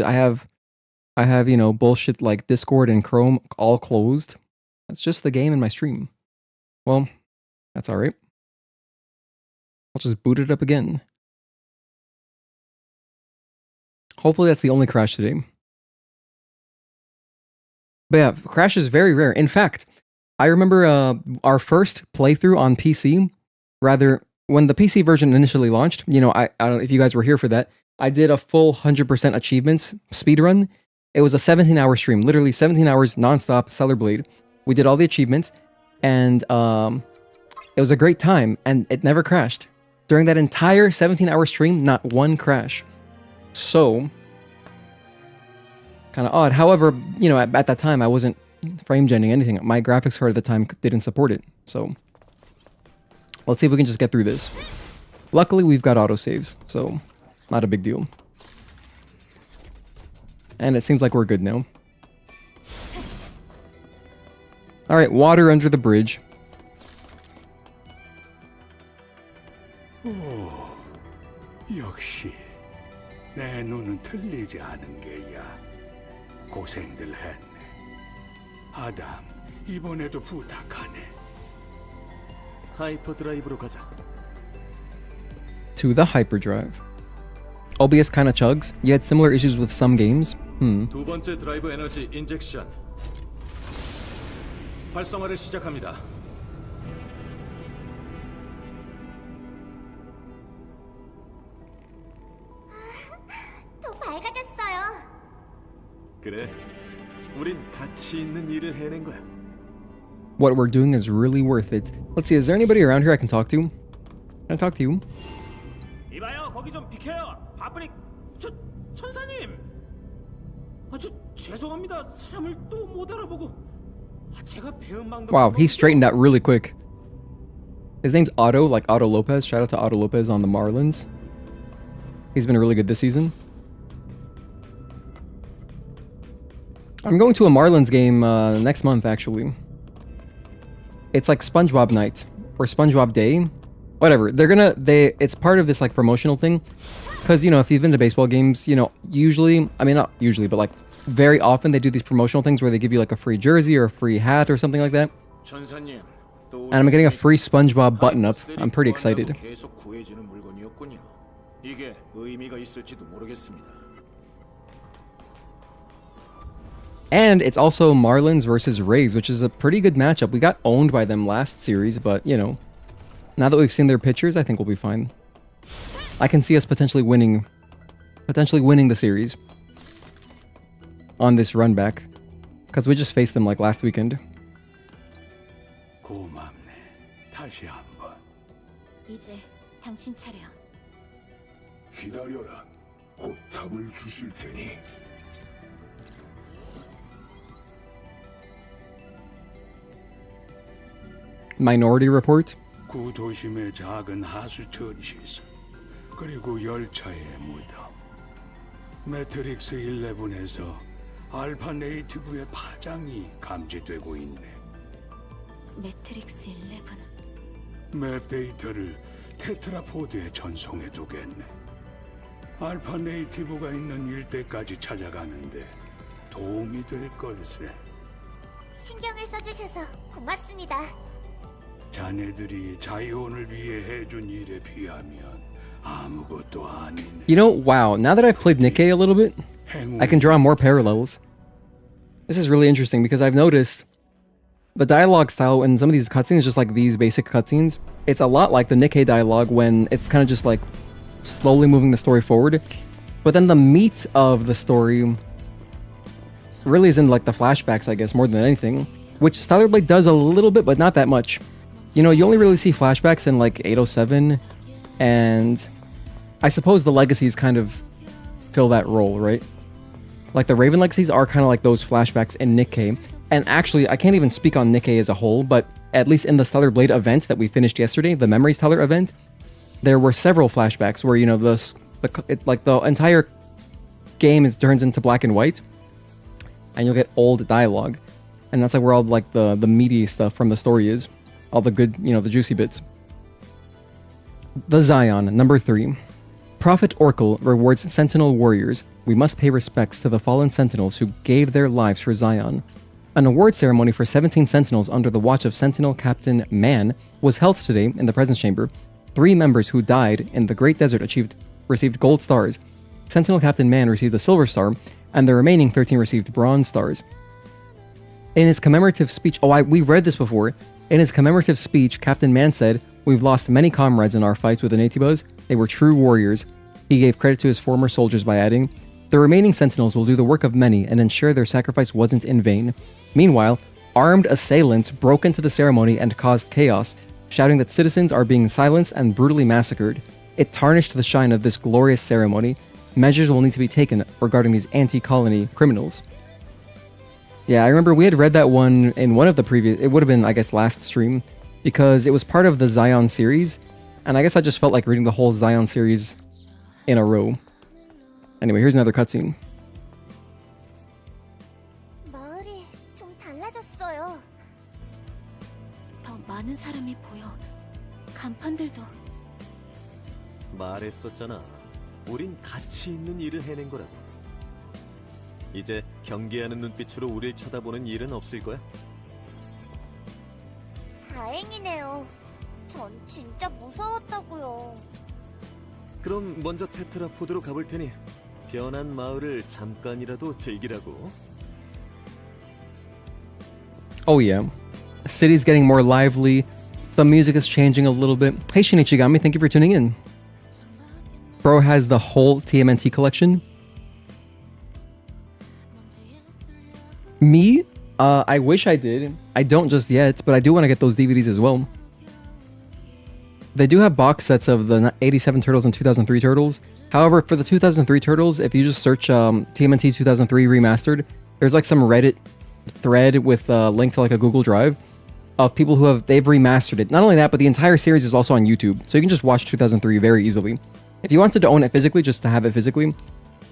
have, you know, bullshit like Discord and Chrome all closed. That's just the game in my stream. Well, that's alright. I'll just boot it up again. Hopefully that's the only crash today. But yeah, crash is very rare. In fact, I remember our first playthrough on PC, rather, when the PC version initially launched, you know, I don't know if you guys were here for that, I did a full 100% achievements speedrun. It was a 17-hour stream, literally 17 hours non-stop Stellar Blade. We did all the achievements, and it was a great time, and it never crashed. During that entire 17-hour stream, not one crash. So, kind of odd. However, you know, at that time, I wasn't frame-genning anything. My graphics card at the time didn't support it. So, let's see if we can just get through this. Luckily, we've got autosaves, so not a big deal. And it seems like we're good now. Alright, water under the bridge. 역시 내 눈은 틀리지 않은 게야. 고생들 했네. 아담, 이번에도 부탁하네. 하이퍼드라이브로 가자. To the hyperdrive. OBS kinda chugs. You had similar issues with some games. 두 번째 드라이브 에너지 인젝션. 활성화를 시작합니다. 더 밝아졌어요. 그래. 우린 가치 있는 일을 해낸 거야. What we're doing is really worth it. Let's see, is there anybody around here I can talk to? Can I talk to you? 이봐요, 거기 좀 비켜요. 바쁘니 천사님. 죄송합니다. 사람을 또 못 알아보고. 제가 배운 방법. Wow, he straightened out really quick. His name's Otto, like Otto Lopez. Shout out to Otto Lopez on the Marlins. He's been really good this season. I'm going to a Marlins game next month, actually. It's like SpongeBob night or SpongeBob day, whatever. It's part of this like promotional thing, because you know if you've been to baseball games, you know usually, I mean not usually, but like very often they do these promotional things where they give you like a free jersey or a free hat or something like that. 천사님, And I'm getting a free SpongeBob button-up. I'm pretty excited. 계속 구해지는 물건이었군요. 이게 의미가 있을지도 모르겠습니다. And it's also Marlins versus Rays, which is a pretty good matchup. We got owned by them last series, but, you know, now that we've seen their pitchers, I think we'll be fine. I can see us potentially winning the series on this run back, because we just faced them like last weekend. 고맙네. 다시 한번. 이제 당신 차례야. 기다려라. 곧 답을 주실 테니. Minority Report. 구도심의 작은 하수처리시설 그리고 열차의 무덤 매트릭스 11에서 알파 네이티브의 파장이 감지되고 있네. 매트릭스 11. 맵 데이터를 테트라포드에 전송해두겠네. 알파 네이티브가 있는 일대까지 찾아가는데 도움이 될 걸세. 신경을 써주셔서 고맙습니다. 자네들이 자이온을 위해 해준 일에 비하면 아무것도 아니네. You know, wow, now that I've played Nikkei a little bit, I can draw more parallels. This is really interesting because I've noticed the dialogue style in some of these cutscenes, just like these basic cutscenes, it's a lot like the Nikkei dialogue when it's kind of just like slowly moving the story forward. But then the meat of the story really is in like the flashbacks, I guess, more than anything, which Stellar Blade does a little bit, but not that much. You know, you only really see flashbacks in like 807, and I suppose the legacies kind of fill that role, right? Like the Raven legacies are kind of like those flashbacks in Nikkei. And actually, I can't even speak on Nikkei as a whole, but at least in the Stellar Blade event that we finished yesterday, the Memories Teller event, there were several flashbacks where, you know, like the entire game turns into black and white, and you'll get old dialogue. And that's like where all like the meaty stuff from the story is. All the good, you know, the juicy bits. The Zion, number 3. Prophet Oracle rewards Sentinel warriors. We must pay respects to the fallen Sentinels who gave their lives for Zion. An award ceremony for 17 Sentinels under the watch of Sentinel Captain Man was held today in the Presence Chamber. 3 members who died in the Great Desert received gold stars. Sentinel Captain Man received a silver star, and the remaining 13 received bronze stars. In his commemorative speech, we read this before. In his commemorative speech, Captain Man said, "We've lost many comrades in our fights with the Natibas. They were true warriors." He gave credit to his former soldiers by adding, "The remaining Sentinels will do the work of many and ensure their sacrifice wasn't in vain." Meanwhile, armed assailants broke into the ceremony and caused chaos, shouting that citizens are being silenced and brutally massacred. It tarnished the shine of this glorious ceremony. Measures will need to be taken regarding these anti-colony criminals. Yeah, I remember we had read that one in one of the previous... It would have been, I guess, last stream, because it was part of the Zion series, and I guess I just felt like reading the whole Zion series in a row. Anyway, here's another cutscene. 마을이 좀 달라졌어요. 더 많은 사람이 보여. 간판들도. 말했었잖아. 우린 가치 있는 일을 해낸 거라고. 이제 경계하는 눈빛으로 우릴 쳐다보는 일은 없을 거야. 다행이네요. 전 진짜 무서웠다고요. 그럼 먼저 테트라포드로 가볼 테니 변한 마을을 잠깐이라도 즐기라고. Oh yeah. The city's getting more lively. The music is changing a little bit. Hey Shinichigami, thank you for tuning in. Bro has the whole TMNT collection. Me? I wish I did. I don't just yet, but I do want to get those DVDs as well. They do have box sets of the 87 Turtles and 2003 Turtles. However, for the 2003 Turtles, if you just search TMNT 2003 Remastered, there's like some Reddit thread with a link to like a Google Drive of people who they've remastered it. Not only that, but the entire series is also on YouTube, so you can just watch 2003 very easily. If you wanted to own it physically, just to have it physically,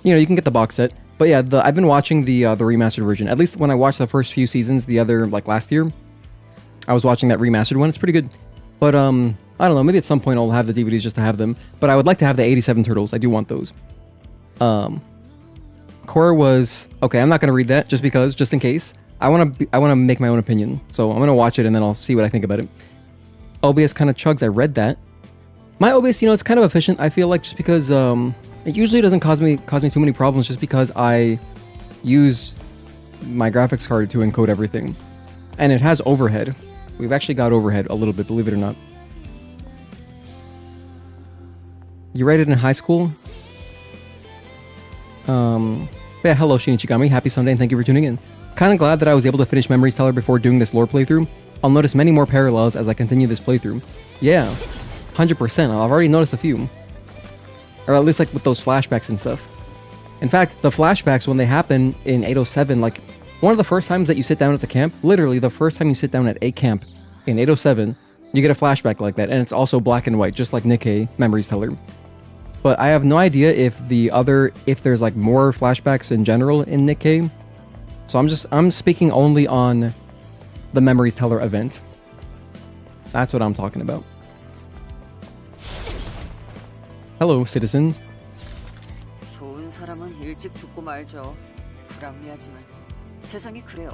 you know, you can get the box set. But yeah, I've been watching the remastered version. At least when I watched the first few seasons, like last year, I was watching that remastered one. It's pretty good. But I don't know. Maybe at some point I'll have the DVDs just to have them. But I would like to have the 87 Turtles. I do want those. Korra was okay. I'm not gonna read that just in case. I wanna make my own opinion. So I'm gonna watch it and then I'll see what I think about it. OBS kind of chugs. I read that. My OBS, you know, it's kind of efficient. I feel like just because it usually doesn't cause me too many problems, just because I use my graphics card to encode everything, and it has overhead. We've actually got overhead a little bit, believe it or not. You read it in high school? Yeah, hello Shinichigami, happy Sunday and thank you for tuning in. Kinda glad that I was able to finish Memories Teller before doing this lore playthrough. I'll notice many more parallels as I continue this playthrough. Yeah, 100%, I've already noticed a few. Or at least like with those flashbacks and stuff. In fact, the flashbacks when they happen in 807, like one of the first times that you sit down at the camp, literally the first time you sit down at a camp in 807, you get a flashback like that, and it's also black and white, just like Nikkei Memories Teller. But I have no idea if there's like more flashbacks in general in Nikkei. So I'm speaking only on the Memories Teller event. That's what I'm talking about. Hello, citizen. 좋은 사람은 일찍 죽고 말죠. 불합리하지만 세상이 그래요.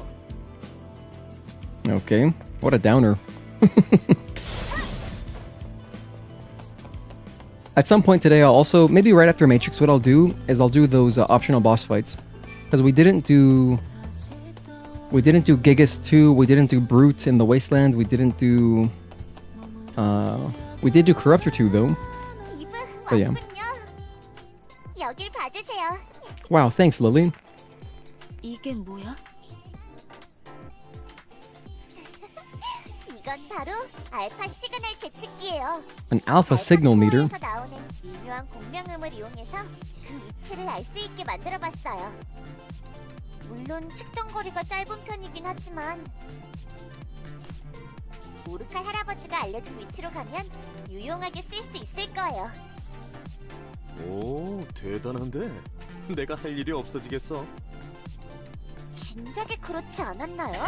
Okay, what a downer. At some point today, I'll also, maybe right after Matrix, what I'll do is I'll do those optional boss fights. Because we didn't do Gigas 2, we didn't do Brute in the Wasteland, we didn't do... we did do Corruptor 2 though. But yeah. 여길 봐주세요. Wow, thanks Lily. 이게 뭐야? 이건 바로 알파 시그널 계측기예요. An alpha signal meter. 에서 나오는 미묘한 공명음을 이용해서 그 위치를 알 수 있게 만들어봤어요. 물론 측정 거리가 짧은 편이긴 하지만 오르칼 할아버지가 알려준 위치로 가면 유용하게 쓸 수 있을 거예요. 오, 대단한데? 내가 할 일이 없어지겠어. 진작에 그렇지 않았나요?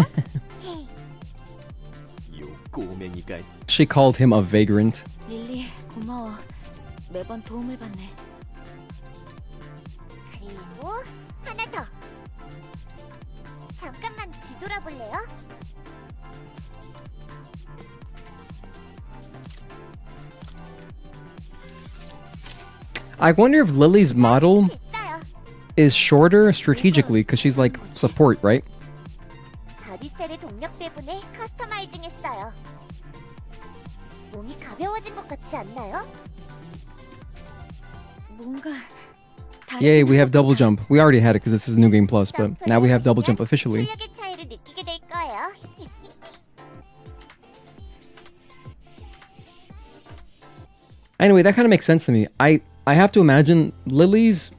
요 꼬맹이가. She called him a vagrant. 릴리, 고마워. 매번 도움을 받네. 그리고 하나 더. 잠깐만 뒤돌아볼래요? I wonder if Lily's model 됐어요. is shorter strategically because she's like support, right? 바디셀의 동력 때문에 커스터마이징했어요. 몸이 가벼워진 것 같지 않나요? 뭔가 Yay, we have double jump. We already had it because this is New Game Plus, but now we have double jump officially. 출력의 차이를 느끼게 될 거예요. Anyway, that kind of makes sense to me. I have to imagine Lily's,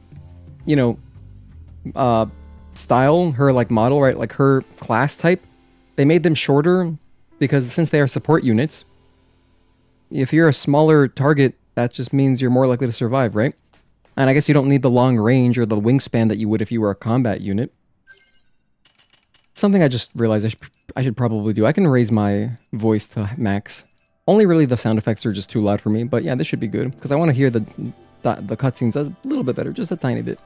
you know, style, her like model, right? Like her class type, they made them shorter because since they are support units, if you're a smaller target, that just means you're more likely to survive, right? And I guess you don't need the long range or the wingspan that you would if you were a combat unit. Something I just realized I should probably do. I can raise my voice to max. Only really the sound effects are just too loud for me, but yeah, this should be good because I want to hear the cutscenes a little bit better, just a tiny bit.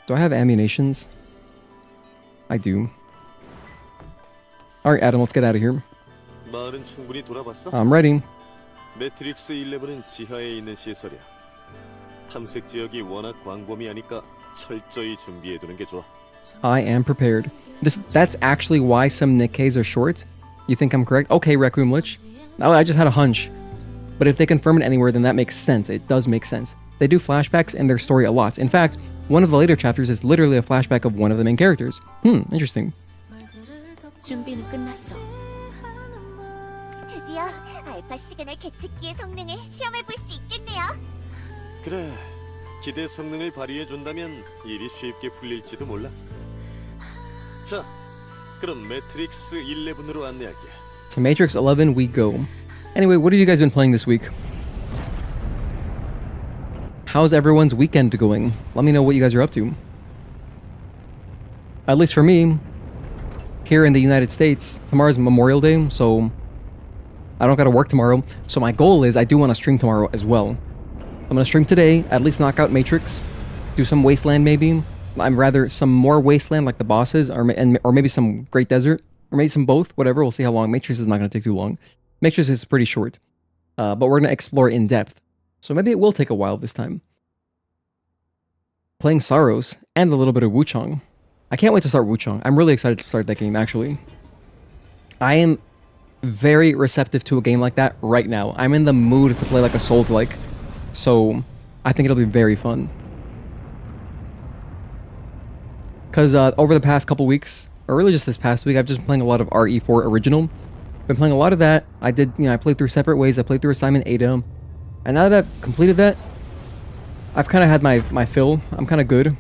Do I have ammunitions? I do. Alright, Adam, let's get out of here. 마을은 충분히 돌아봤어? I'm ready. 매트릭스 11은 지하에 있는 시설이야. 탐색 지역이 워낙 광범위하니까 철저히 준비해두는 게 좋아. I am prepared. That's actually why some Nikkeis are short? You think I'm correct? Okay, Requiem Lich. Oh, I just had a hunch. But if they confirm it anywhere, then that makes sense. It does make sense. They do flashbacks in their story a lot. In fact, one of the later chapters is literally a flashback of one of the main characters. Interesting. 준비는 끝났어. 드디어 알파 시그널 계측기의 성능을 시험해 볼 수 있겠네요. 그래, 기대 성능을 발휘해준다면 일이 쉽게 풀릴지도 몰라. 자, 그럼 매트릭스 11으로 안내할게. To Matrix 11 we go. Anyway, what have you guys been playing this week? How's everyone's weekend going? Let me know what you guys are up to. At least for me, here in the United States, tomorrow's Memorial Day, so I don't gotta work tomorrow. So my goal is I do want to stream tomorrow as well. I'm gonna stream today, at least knock out Matrix, do some Wasteland maybe. I'm rather some more Wasteland like the bosses, or maybe some Great Desert, or maybe some both, whatever. We'll see how long. Matrix is not gonna take too long. Matrix is pretty short, but we're going to explore in depth. So maybe it will take a while this time. Playing Saros and a little bit of Wuchang. I can't wait to start Wuchang. I'm really excited to start that game, actually. I am very receptive to a game like that right now. I'm in the mood to play like a Souls-like. So I think it'll be very fun. Because over the past couple weeks, or really just this past week, I've just been playing a lot of RE4 Original. Been playing a lot of that. I played through Separate Ways. I played through Assignment Ada. And now that I've completed that, I've kind of had my fill. I'm kind of good.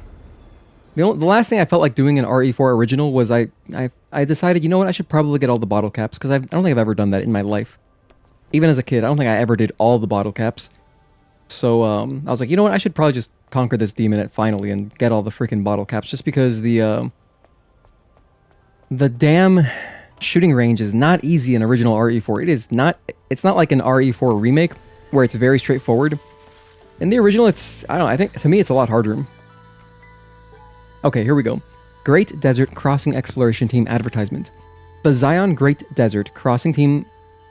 The last thing I felt like doing in RE4 Original was I decided, you know what, I should probably get all the bottle caps, because I don't think I've ever done that in my life. Even as a kid, I don't think I ever did all the bottle caps. So I was like, you know what, I should probably just conquer this demon finally and get all the freaking bottle caps, just because the damn shooting range is not easy in original RE4. It's not like an RE4 remake where it's very straightforward. In the original, I think to me it's a lot harder. Okay, here we go. Great Desert Crossing Exploration Team advertisement. The Zion Great Desert Crossing Team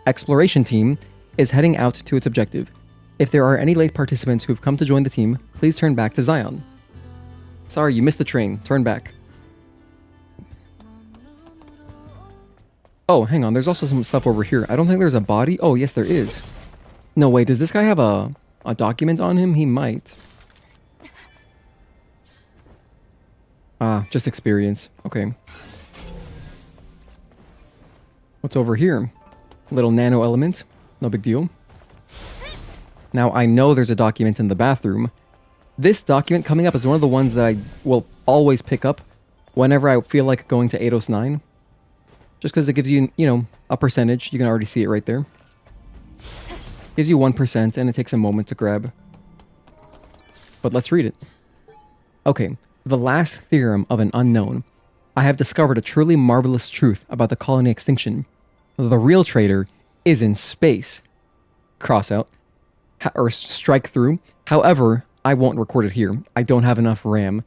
Exploration Team is heading out to its objective. If there are any late participants who have come to join the team, please turn back to Zion. Sorry, you missed the train. Turn back. Oh, hang on. There's also some stuff over here. I don't think there's a body. Oh, yes, there is. No, wait. Does this guy have a document on him? He might. Ah, just experience. Okay. What's over here? Little nano element. No big deal. Now, I know there's a document in the bathroom. This document coming up is one of the ones that I will always pick up whenever I feel like going to 809. Just because it gives you, a percentage. You can already see it right there. Gives you 1%, and it takes a moment to grab. But let's read it. Okay. The last theorem of an unknown. I have discovered a truly marvelous truth about the colony extinction. The real traitor is in space. Cross out. Or strike through. However, I won't record it here. I don't have enough RAM.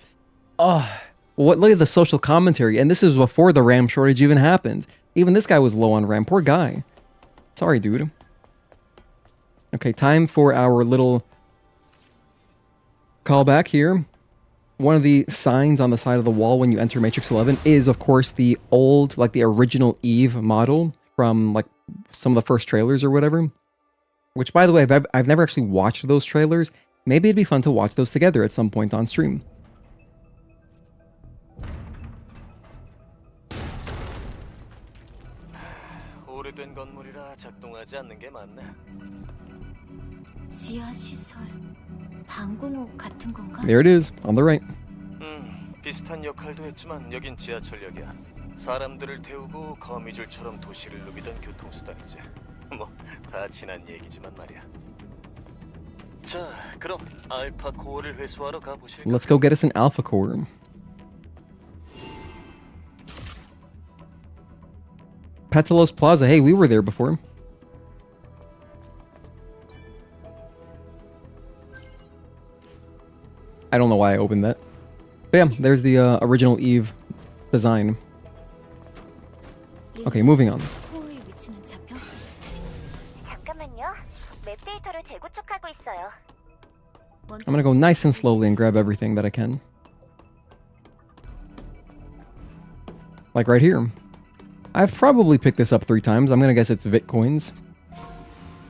Look at the social commentary. And this is before the RAM shortage even happened. Even this guy was low on RAM. Poor guy. Sorry, dude. Okay, time for our little callback here. One of the signs on the side of the wall when you enter Matrix 11 is, of course, the old, like the original Eve model from like some of the first trailers or whatever. Which, by the way, I've never actually watched those trailers. Maybe it'd be fun to watch those together at some point on stream. 오래된 건물이라 작동하지 않는 게 많네. 지하 시설, 방공호 같은 건가? There it is, on the right. 비슷한 역할도 했지만 여긴 지하철역이야. 사람들을 태우고 거미줄처럼 도시를 누비던 교통수단이지. 뭐 다 지난 얘기지만 말이야. 자, 그럼 알파 코어를 회수하러 가보실까? Let's go get us an alpha core. Petalos Plaza. Hey, we were there before. I don't know why I opened that. But yeah, there's the original Eve design. Okay, moving on. 코어의 위치는 잡혀? 잠깐만요. 맵 데이터를 재구축하고 있어요. I'm gonna go nice and slowly and grab everything that I can. Like right here. I've probably picked this up 3 times. I'm gonna guess it's Vitcoins.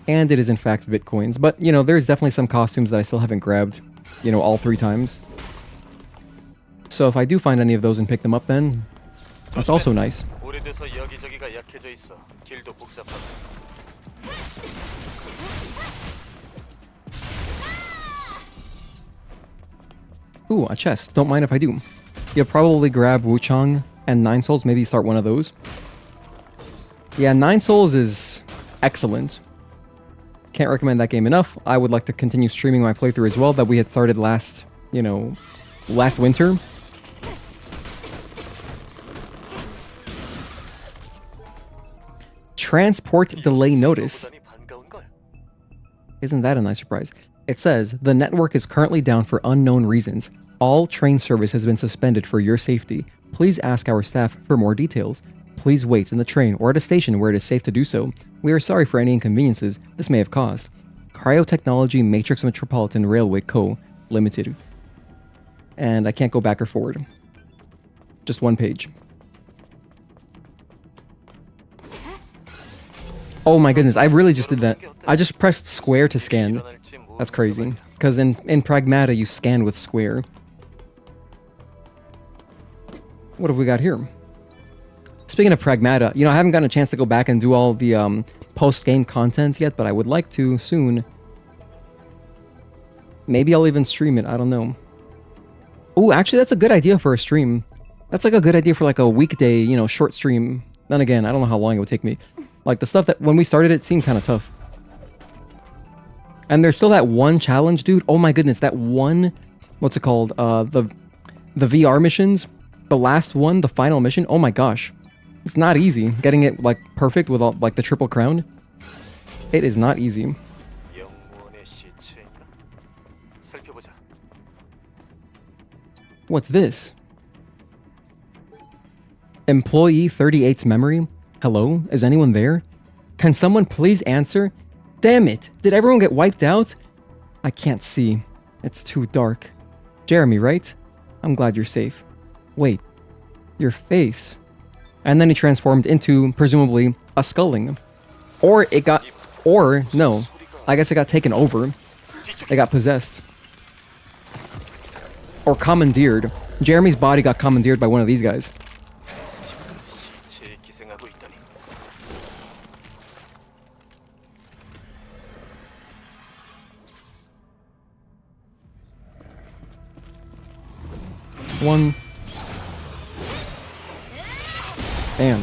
And it is in fact Vitcoins. But, there's definitely some costumes that I still haven't grabbed, all 3 times. So if I do find any of those and pick them up then, that's also nice. 오래돼서 여기저기가 약해져 있어. 길도 복잡하고. Ooh, a chest. Don't mind if I do. You'll probably grab Wuchang and 9 Souls. Maybe start one of those. Yeah, 9 Souls is excellent. Can't recommend that game enough. I would like to continue streaming my playthrough as well that we had started last winter. Transport delay notice. Isn't that a nice surprise? It says, the network is currently down for unknown reasons. All train service has been suspended for your safety. Please ask our staff for more details. Please wait in the train or at a station where it is safe to do so. We are sorry for any inconveniences this may have caused. Cryotechnology Matrix Metropolitan Railway Co. Limited. And I can't go back or forward. Just one page. Oh my goodness, I really just did that. I just pressed square to scan. That's crazy. Because in Pragmata, you scan with square. What have we got here? Speaking of Pragmata, you know, I haven't gotten a chance to go back and do all the post-game content yet, but I would like to soon. Maybe I'll even stream it, I don't know. Oh, actually, that's a good idea for a stream. That's like a good idea for like a weekday, you know, short stream. Then again, I don't know how long it would take me. Like the stuff that when we started it seemed kind of tough. And there's still that one challenge, dude. Oh my goodness, that one, what's it called? The VR missions. The last one, the final mission. Oh my gosh. It's not easy getting it like perfect with all, like the triple crown. It is not easy. What's this? Employee 38's memory? Hello? Is anyone there? Can someone please answer? Damn it! Did everyone get wiped out? I can't see. It's too dark. Jeremy, right? I'm glad you're safe. Wait. Your face. And then he transformed into, presumably, a sculling. Or it got... Or, no. I guess it got taken over. It got possessed. Or commandeered. Jeremy's body got commandeered by one of these guys. One. Damn.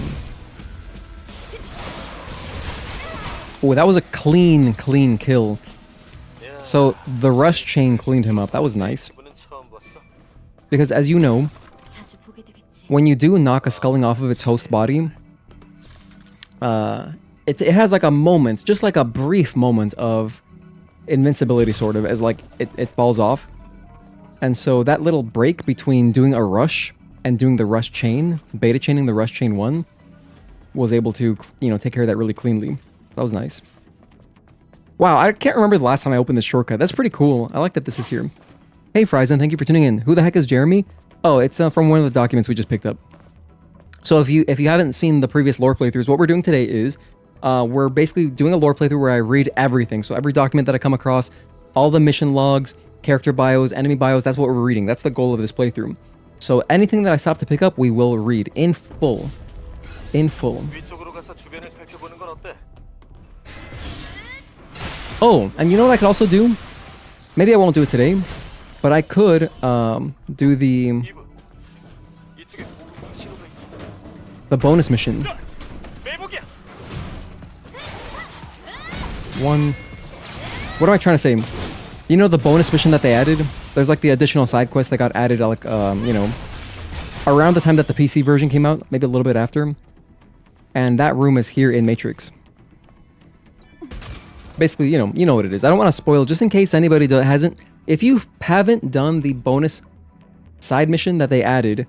Oh, that was a clean kill. So the rush chain cleaned him up. That was nice. Because as you know, when you do knock a sculling off of its host body, it has like a moment, just like a brief moment of invincibility sort of, as like it falls off. And so that little break between doing a rush and doing the rush chain, beta chaining the rush chain 1, was able to, you know, take care of that really cleanly. That was nice. Wow, I can't remember the last time I opened this shortcut. That's pretty cool. I like that this is here. Hey Frizen, thank you for tuning in. Who the heck is Jeremy? Oh, it's from one of the documents we just picked up. So if you haven't seen the previous lore playthroughs, what we're doing today is we're basically doing a lore playthrough where I read everything. So every document that I come across, all the mission logs, character bios, enemy bios, that's what we're reading. That's the goal of this playthrough. So anything that I stop to pick up, we will read in full. In full. Oh, and you know what I could also do? Maybe I won't do it today, but I could do the bonus mission. One. What am I trying to say? You know the bonus mission that they added? There's like the additional side quest that got added, like you know, around the time that the PC version came out, maybe a little bit after. And that room is here in Matrix. Basically, you know what it is. I don't want to spoil, just in case anybody hasn't. If you haven't done the bonus side mission that they added,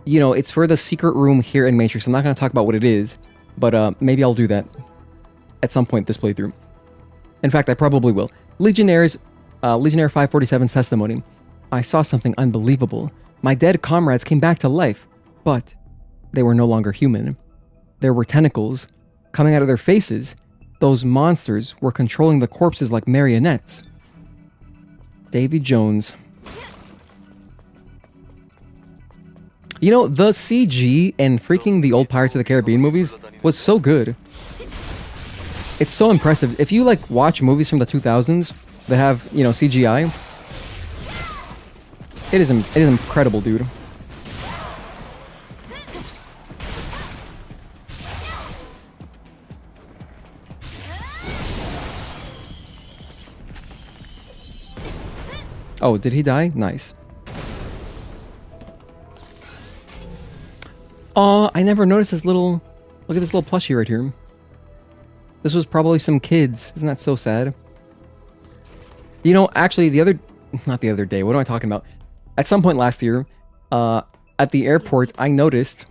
you know, it's for the secret room here in Matrix. I'm not going to talk about what it is, but maybe I'll do that at some point this playthrough. In fact, I probably will. Legionnaire 547's testimony. I saw something unbelievable. My dead comrades came back to life, but they were no longer human. There were tentacles coming out of their faces. Those monsters were controlling the corpses like marionettes. Davy Jones. You know, the CG in freaking the old Pirates of the Caribbean movies was so good. It's so impressive. If you like watch movies from the 2000s that have, you know, CGI, it is incredible, dude. Oh, did he die? Nice. Aw, I never noticed this little... Look at this little plushie right here. This was probably some kids. Isn't that so sad? You know, actually, not the other day. What am I talking about? At some point last year, at the airport, I noticed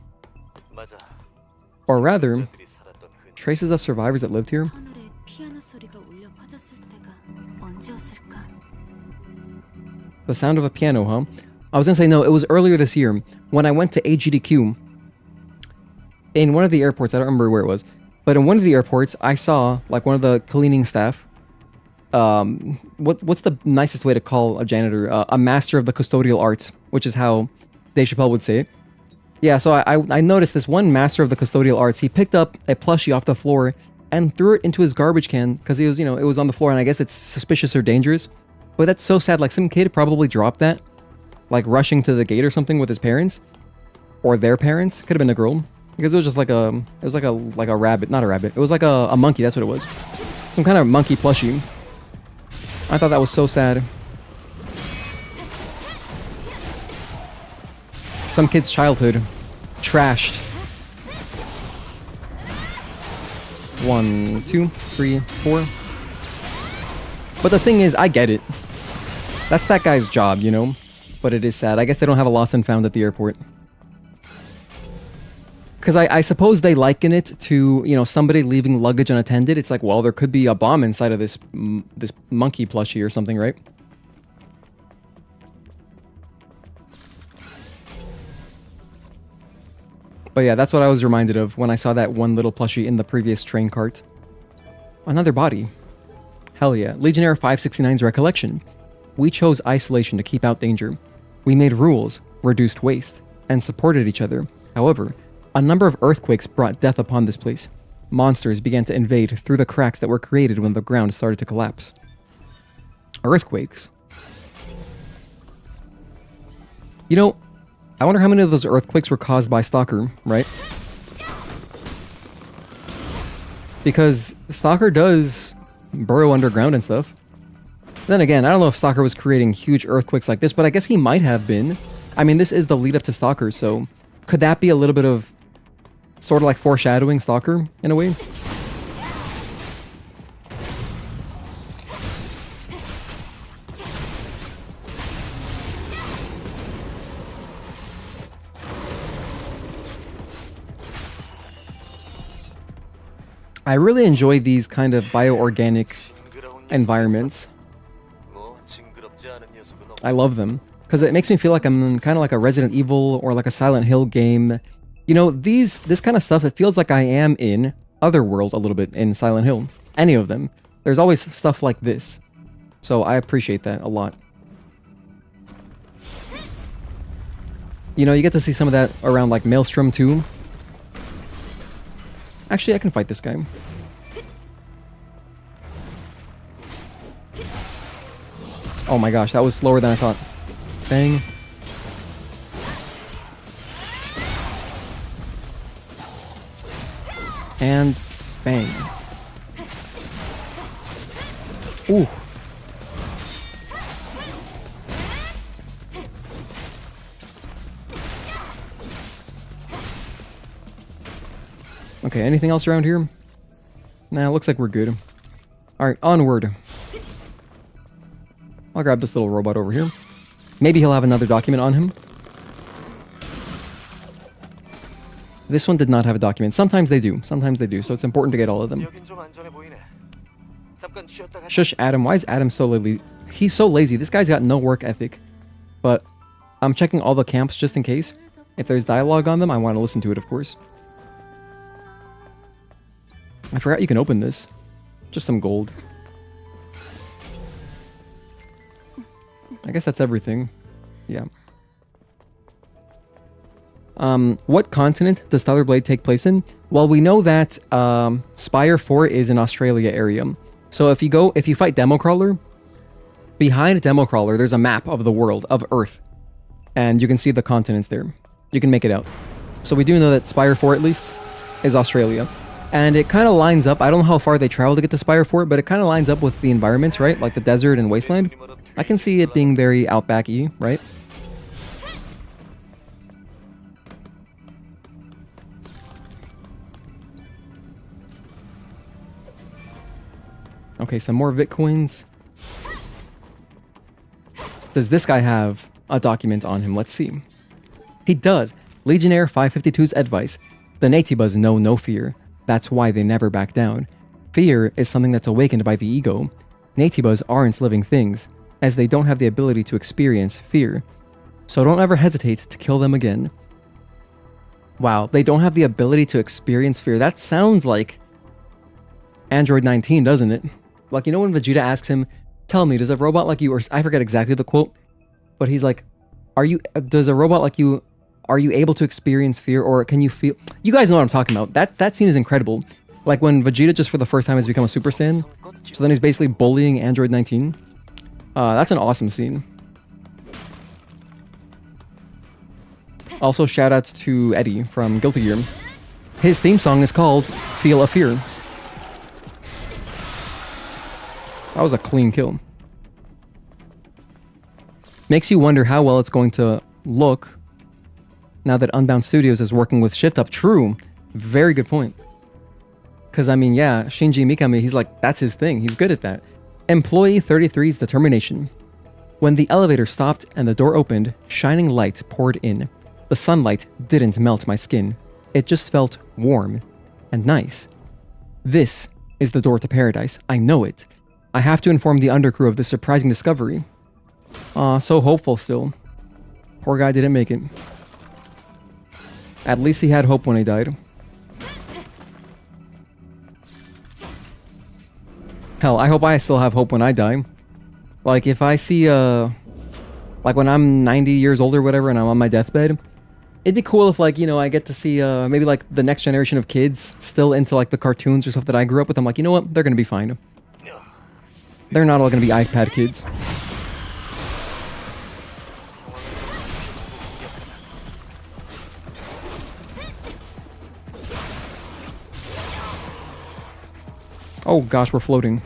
Or rather, 생존자들이 살았던 흔적. traces of survivors that lived here. 하늘에 피아노 소리가 울려 퍼졌을 때가 언제였을까? The sound of a piano, huh? I was gonna say no, it was earlier this year when I went to AGDQ in one of the airports. I don't remember where it was, but in one of the airports, I saw like one of the cleaning staff. What's the nicest way to call a janitor? A master of the custodial arts, which is how Dave Chappelle would say it. Yeah, so I noticed this one master of the custodial arts. He picked up a plushie off the floor and threw it into his garbage can because he was, it was on the floor, and I guess it's suspicious or dangerous. But that's so sad. Like some kid probably dropped that, like rushing to the gate or something with his parents, or their parents. Could have been a girl because it was just like a rabbit, not a rabbit. It was like a monkey. That's what it was. Some kind of monkey plushie. I thought that was so sad. Some kid's childhood trashed. 1, 2, 3, 4. But the thing is, I get it. That's that guy's job, But it is sad. I guess they don't have a lost and found at the airport. Because I suppose they liken it to, somebody leaving luggage unattended. It's like, well, there could be a bomb inside of this monkey plushie or something, right? But yeah, that's what I was reminded of when I saw that one little plushie in the previous train cart. Another body. Hell yeah. Legionnaire 569's recollection. We chose isolation to keep out danger. We made rules, reduced waste, and supported each other. However, a number of earthquakes brought death upon this place. Monsters began to invade through the cracks that were created when the ground started to collapse. Earthquakes. I wonder how many of those earthquakes were caused by Stalker, right? Because Stalker does burrow underground and stuff. Then again, I don't know if Stalker was creating huge earthquakes like this, but I guess he might have been. I mean, this is the lead up to Stalker, so could that be a little bit of sort of like foreshadowing Stalker in a way? I really enjoy these kind of bioorganic environments. 뭐 징그럽지 않은 녀석은 없어. I love them because it makes me feel like I'm kind of like a Resident Evil or like a Silent Hill game. This kind of stuff, it feels like I am in Otherworld a little bit in Silent Hill. Any of them. There's always stuff like this. So I appreciate that a lot. You get to see some of that around like Maelstrom too. Actually, I can fight this guy. Oh my gosh, that was slower than I thought. Bang. And bang. Ooh. Okay, anything else around here? Nah, looks like we're good. Alright, onward. I'll grab this little robot over here. Maybe he'll have another document on him. This one did not have a document. Sometimes they do. Sometimes they do. So it's important to get all of them. 여긴 좀 안전해 보이네. 잠깐 쉬었다 가자. Shush, Adam. Why is Adam so lazy? He's so lazy. This guy's got no work ethic. But I'm checking all the camps just in case. If there's dialogue on them, I want to listen to it, of course. I forgot you can open this. Just some gold. I guess that's everything. Yeah. What continent does Stellar Blade take place in? Well, we know that Spire 4 is in Australia area. So if you fight Democrawler, behind Democrawler, there's a map of the world, of Earth. And you can see the continents there. You can make it out. So we do know that Spire 4, at least, is Australia. And it kind of lines up. I don't know how far they travel to get to Spire 4, but it kind of lines up with the environments, right? Like the desert and wasteland. I can see it being very outback-y, right? Okay, some more Bitcoins. Does this guy have a document on him? Let's see. He does. Legionnaire 552's advice. The Natibas know no fear. That's why they never back down. Fear is something that's awakened by the ego. Natibas aren't living things, as they don't have the ability to experience fear. So don't ever hesitate to kill them again. Wow, they don't have the ability to experience fear. That sounds like Android 19, doesn't it? Like, you know when Vegeta asks him, tell me, does a robot like you, or I forget exactly the quote, but he's like, does a robot like you, are you able to experience fear, or can you feel? You guys know what I'm talking about. That scene is incredible. Like when Vegeta just for the first time has become a Super Saiyan, so then he's basically bullying Android 19. That's an awesome scene. Also, shoutouts to Eddie from Guilty Gear. His theme song is called Feel a Fear. That was a clean kill. Makes you wonder how well it's going to look now that Unbound Studios is working with Shift Up. True. Very good point. Because, I mean, yeah, Shinji Mikami, he's like, that's his thing. He's good at that. Employee 33's determination. When the elevator stopped and the door opened, shining light poured in. The sunlight didn't melt my skin. It just felt warm and nice. This is the door to paradise. I know it. I have to inform the undercrew of this surprising discovery. So hopeful still. Poor guy didn't make it. At least he had hope when he died. Hell, I hope I still have hope when I die. Like, if I see, like when I'm 90 years old or whatever and I'm on my deathbed, it'd be cool if, like, you know, I get to see, maybe, like, the next generation of kids still into, like, the cartoons or stuff that I grew up with. I'm like, you know what? They're gonna be fine. They're not all gonna be iPad kids. Oh gosh, we're floating.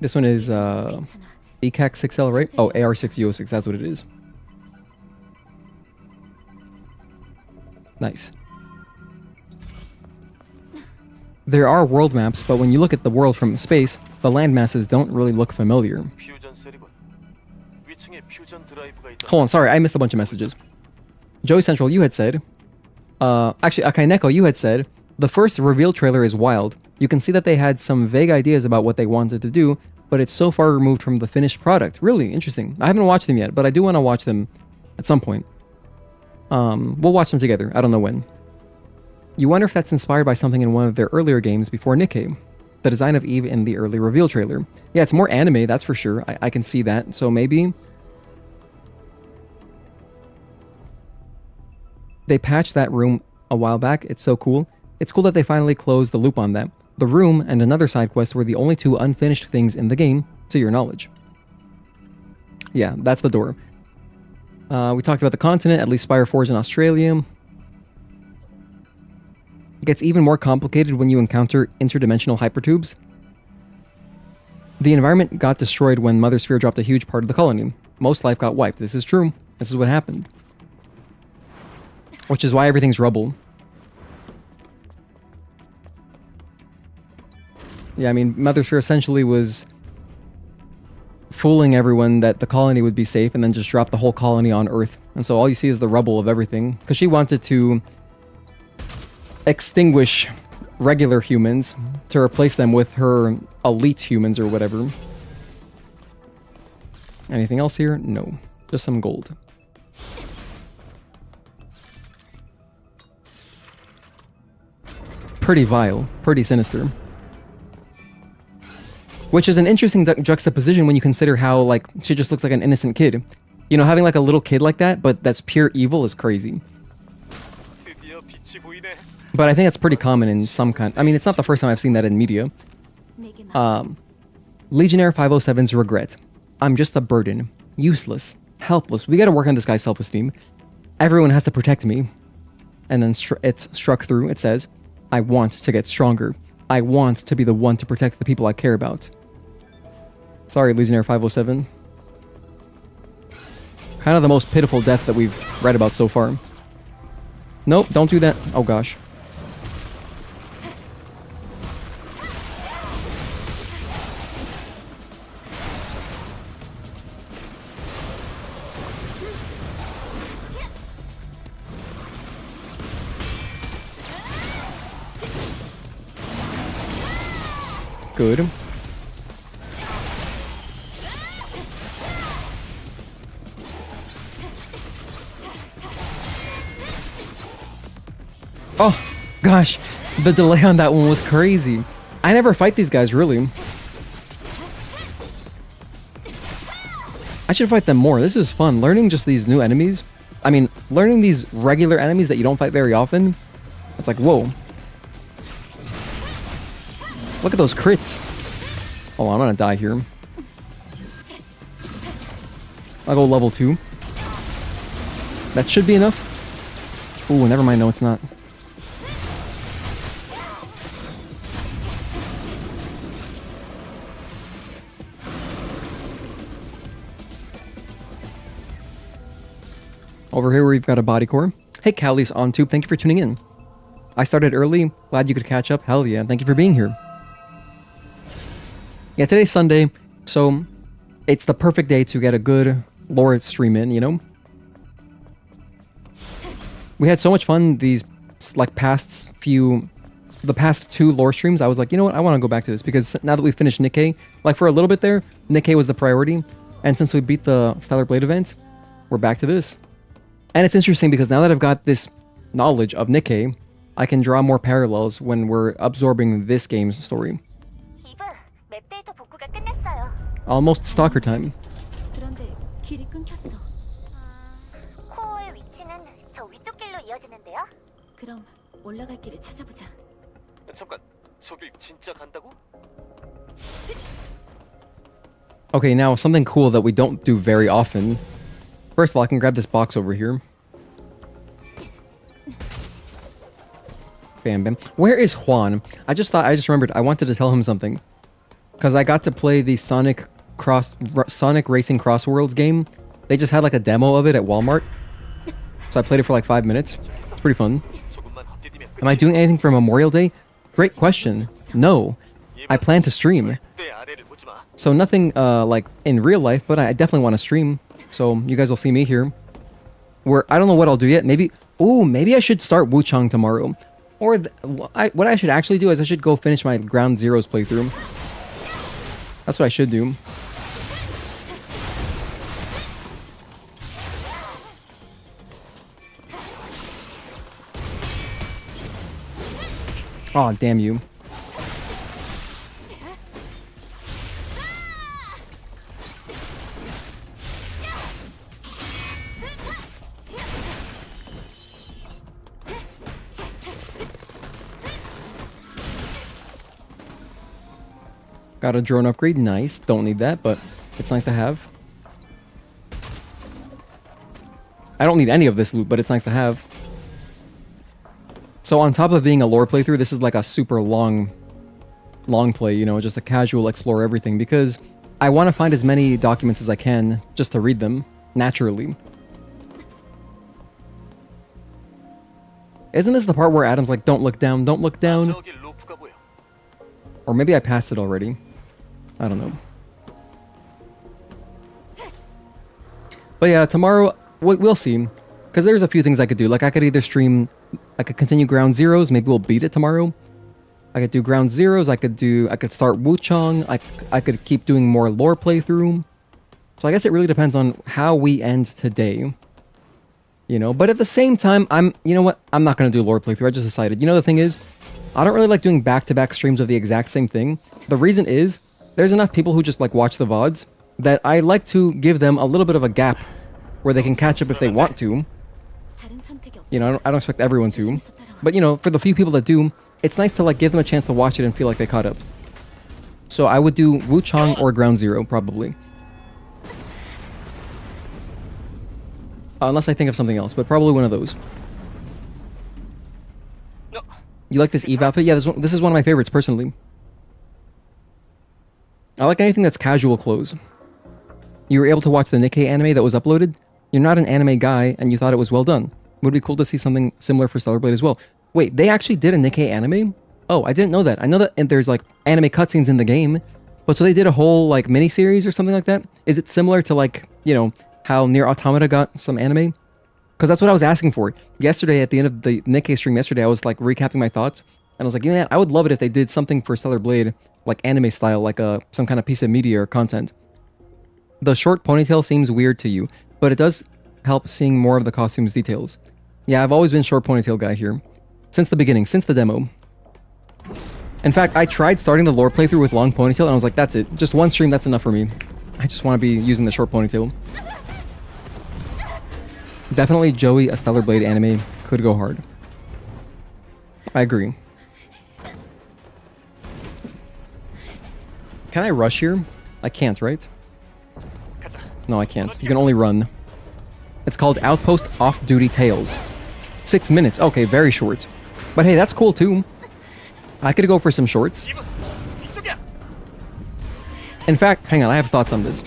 This one is ECAC 6L, right? Oh, AR6UO6, that's what it is. Nice. There are world maps, but when you look at the world from space, the land masses don't really look familiar. Hold on, sorry, I missed a bunch of messages. Joey Central, you had said... actually, Akaineko, you had said, the first reveal trailer is wild. You can see that they had some vague ideas about what they wanted to do, but it's so far removed from the finished product. Really interesting. I haven't watched them yet, but I do want to watch them at some point. We'll watch them together. I don't know when. You wonder if that's inspired by something in one of their earlier games before Nikkei. The design of Eve in the early reveal trailer. Yeah, it's more anime, that's for sure. I can see that. So maybe... They patched that room a while back. It's so cool. It's cool that they finally closed the loop on that. The room and another side quest were the only two unfinished things in the game, to your knowledge. Yeah, that's the door. We talked about the continent, at least Spire 4 is in Australia. It gets even more complicated when you encounter interdimensional hypertubes. The environment got destroyed when Mother Sphere dropped a huge part of the colony. Most life got wiped. This is true. This is what happened. Which is why everything's rubble. Yeah, I mean, Mother Sphere essentially was fooling everyone that the colony would be safe and then just drop the whole colony on Earth. And so all you see is the rubble of everything. Because she wanted to extinguish regular humans to replace them with her elite humans or whatever. Anything else here? No. Just some gold. Pretty vile. Pretty sinister. Which is an interesting juxtaposition when you consider how, like, she just looks like an innocent kid. You know, having, like, a little kid like that, but that's pure evil is crazy. But I think that's pretty common in some kind... I mean, it's not the first time I've seen that in media. Legionnaire 507's regret. I'm just a burden. Useless. Helpless. We gotta work on this guy's self-esteem. Everyone has to protect me. And then it's struck through. It says, I want to get stronger. I want to be the one to protect the people I care about. Sorry, Legionnaire 507. Kind of the most pitiful death that we've read about so far. Nope, don't do that. Oh gosh. good. Oh, gosh. The delay on that one was crazy. I never fight these guys, really. I should fight them more. This is fun. Learning just these new enemies. I mean, learning these regular enemies that you don't fight very often. It's like, whoa. Look at those crits. Oh, I'm gonna die here. I'll go level 2. That should be enough. Ooh, never mind. No, it's not. Over here we've got a body core. Hey, Callie's on tube. Thank you for tuning in. I started early. Glad you could catch up. Hell yeah. Thank you for being here. Yeah, today's Sunday, so it's the perfect day to get a good lore stream in, you know? We had so much fun these, like, the past 2 lore streams. I was like, you know what? I want to go back to this because now that we finished Nikkei, like, for a little bit there, Nikkei was the priority. And since we beat the Stellar Blade event, we're back to this. And it's interesting because now that I've got this knowledge of Nikkei, I can draw more parallels when we're absorbing this game's story. 이브, 맵 데이터 복구가 끝났어요. Almost Stalker time. 그런데 길이 끊겼어. 코어의 위치는 저 위쪽 길로 이어지는데요. 그럼 올라갈 길을 찾아보자. 잠깐, 저길 진짜 간다고? Okay, now something cool that we don't do very often. First of all, I can grab this box over here. Bam, bam. Where is Juan? I just remembered I wanted to tell him something. Because I got to play the Sonic Racing Cross Worlds game. They just had like a demo of it at Walmart. So I played it for like 5 minutes. It's pretty fun. Am I doing anything for Memorial Day? Great question. No. I plan to stream. So nothing like in real life, but I definitely want to stream. So you guys will see me here. I don't know what I'll do yet. Maybe I should start Wuchang tomorrow. Or what I should actually do is I should go finish my Ground Zeroes playthrough. That's what I should do. Aw, damn you. Got a drone upgrade, nice. Don't need that, but it's nice to have. I don't need any of this loot, but it's nice to have. So on top of being a lore playthrough, this is like a super long play, you know, just a casual explore everything, because I want to find as many documents as I can just to read them naturally. Isn't this the part where Adam's like, don't look down, don't look down? Or maybe I passed it already. I don't know. But yeah, tomorrow, we'll see. Because there's a few things I could do. Like, I could either stream... I could continue Ground Zeroes. Maybe we'll beat it tomorrow. I could do Ground Zeroes. I could start Wuchang. I could keep doing more lore playthrough. So I guess it really depends on how we end today. You know? But at the same time, you know what? I'm not going to do lore playthrough. I just decided. You know, the thing is, I don't really like doing back-to-back streams of the exact same thing. The reason is, there's enough people who just like watch the VODs that I like to give them a little bit of a gap where they can catch up if they want to. You know, I don't expect everyone to. But, you know, for the few people that do, it's nice to like give them a chance to watch it and feel like they caught up. So I would do Wuchang or Ground Zero, probably. Unless I think of something else, but probably one of those. You like this Eve outfit? Yeah, this is one of my favorites, personally. I like anything that's casual clothes. You were able to watch the Nikkei anime that was uploaded? You're not an anime guy, and you thought it was well done. Would be cool to see something similar for Stellar Blade as well. Wait, they actually did a Nikkei anime? Oh, I didn't know that. I know that there's like anime cutscenes in the game, but so they did a whole like mini-series or something like that? Is it similar to like, you know, how Nier Automata got some anime? Because that's what I was asking for. Yesterday, at the end of the Nikkei stream yesterday, I was like recapping my thoughts, and I was like, yeah, I would love it if they did something for Stellar Blade like anime style, like some kind of piece of media or content. The short ponytail seems weird to you, but it does help seeing more of the costume's details. Yeah, I've always been short ponytail guy here. Since the beginning, since the demo. In fact, I tried starting the lore playthrough with long ponytail and I was like, that's it. Just one stream, that's enough for me. I just want to be using the short ponytail. Definitely Joey, a Stellar Blade anime, could go hard. I agree. Can I rush here? I can't, right? No, I can't. You can only run. It's called Outpost Off-Duty Tales. 6 minutes. Okay, very short. But hey, that's cool too. I could go for some shorts. In fact, hang on, I have thoughts on this.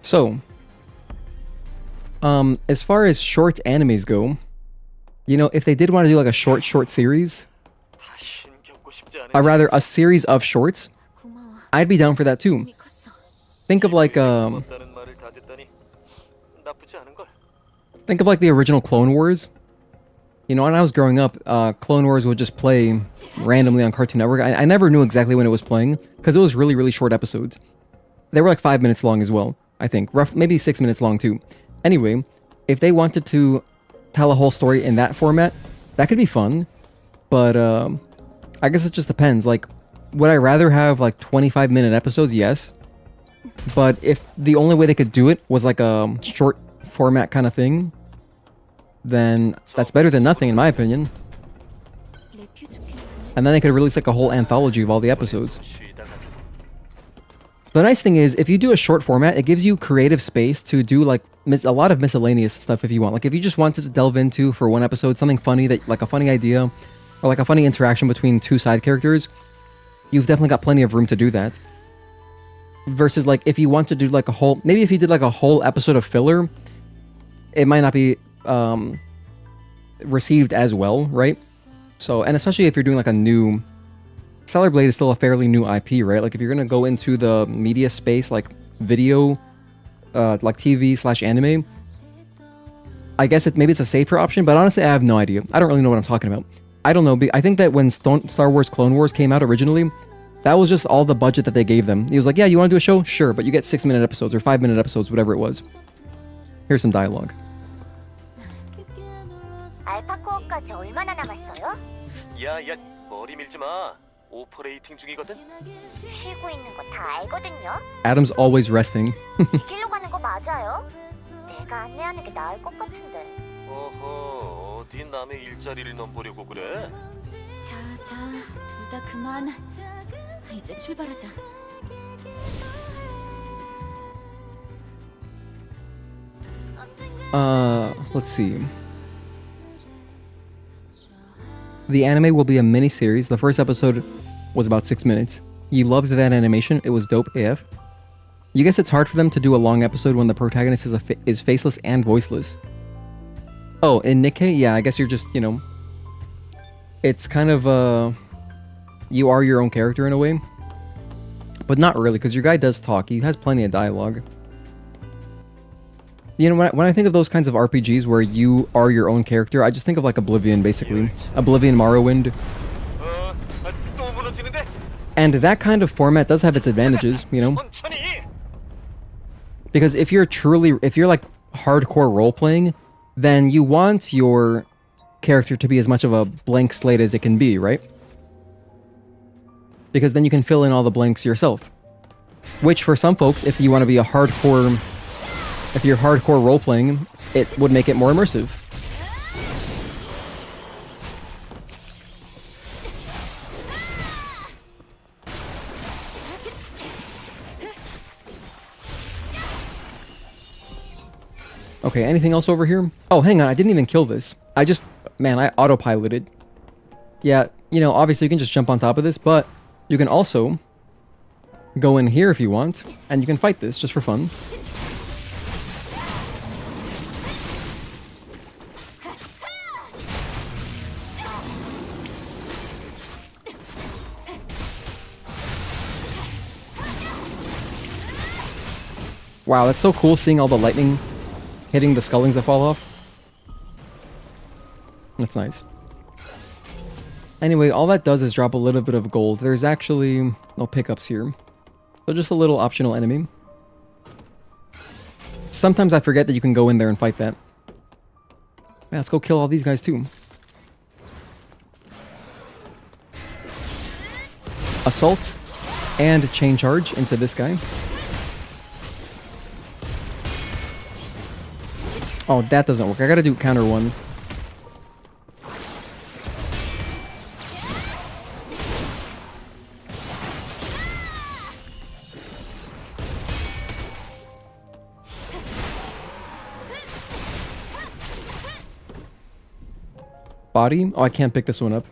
So, as far as short animes go, you know, if they did want to do like a short series, or rather a series of shorts, 고마워. I'd be down for that too. 이미 컸어. Think of like the original Clone Wars. You know, when I was growing up, Clone Wars would just play randomly on Cartoon Network. I never knew exactly when it was playing because it was really, really short episodes. They were like 5 minutes long as well, I think. Maybe 6 minutes long too. Anyway, if they wanted to tell a whole story in that format, that could be fun. But I guess it just depends. Like, would I rather have like 25-minute episodes? Yes. But if the only way they could do it was like a short format kind of thing, then that's better than nothing in my opinion. 레퓨즈 캠프는 And then they could release like a whole anthology of all the episodes. The nice thing is, if you do a short format, it gives you creative space to do like a lot of miscellaneous stuff if you want. Like if you just wanted to delve into for one episode something funny, that like a funny idea or like a funny interaction between two side characters, you've definitely got plenty of room to do that. Versus like if you want to do like a whole, maybe if you did like a whole episode of filler, it might not be received as well, right? So, and especially if you're doing like a new, Stellar Blade is still a fairly new IP, right? Like if you're gonna go into the media space, like video, like TV/anime, I guess maybe it's a safer option, but honestly, I have no idea. I don't really know what I'm talking about. I don't know. I think that when Star Wars Clone Wars came out originally, that was just all the budget that they gave them. He was like, yeah, you want to do a show? Sure, but you get 6-minute episodes or 5-minute episodes, whatever it was. Here's some dialogue. 알파 코어까지 얼마나 남았어요? 야야 머리 밀지 마. 오퍼레이팅 중이거든. 쉬고 있는 거 다 알거든요. Adam's always resting. 이 길로 가는 거 맞아요? 내가 안내하는 게 나을 것 같은데. 어허 어디 남의 일자리를 넘보려고 그래? 자, 둘 다 그만. 이제 출발하자. Let's see. The anime will be a mini-series. The first episode was about 6 minutes. You loved that animation. It was dope AF. You guess it's hard for them to do a long episode when the protagonist is faceless and voiceless. Oh, in Nikkei? Yeah, I guess you're just, you know... It's kind of, you are your own character in a way. But not really, because your guy does talk. He has plenty of dialogue. You know, when I think of those kinds of RPGs where you are your own character, I just think of like Oblivion, basically. Oblivion, Morrowind. 또 무너지는데? And that kind of format does have its advantages, you know? 천천히. Because if you're like hardcore role-playing, then you want your character to be as much of a blank slate as it can be, right? Because then you can fill in all the blanks yourself. Which for some folks, if you want to be if you're hardcore role-playing, it would make it more immersive. Okay, anything else over here? Oh, hang on, I didn't even kill this. I autopiloted. Yeah, you know, obviously you can just jump on top of this, but you can also go in here if you want, and you can fight this just for fun. Wow, that's so cool seeing all the lightning hitting the skullings that fall off. That's nice. Anyway, all that does is drop a little bit of gold. There's actually no pickups here. So just a little optional enemy. Sometimes I forget that you can go in there and fight that. Yeah, let's go kill all these guys too. Assault and chain charge into this guy. Oh, that doesn't work. I gotta do counter one. Body? Oh, I can't pick this one up.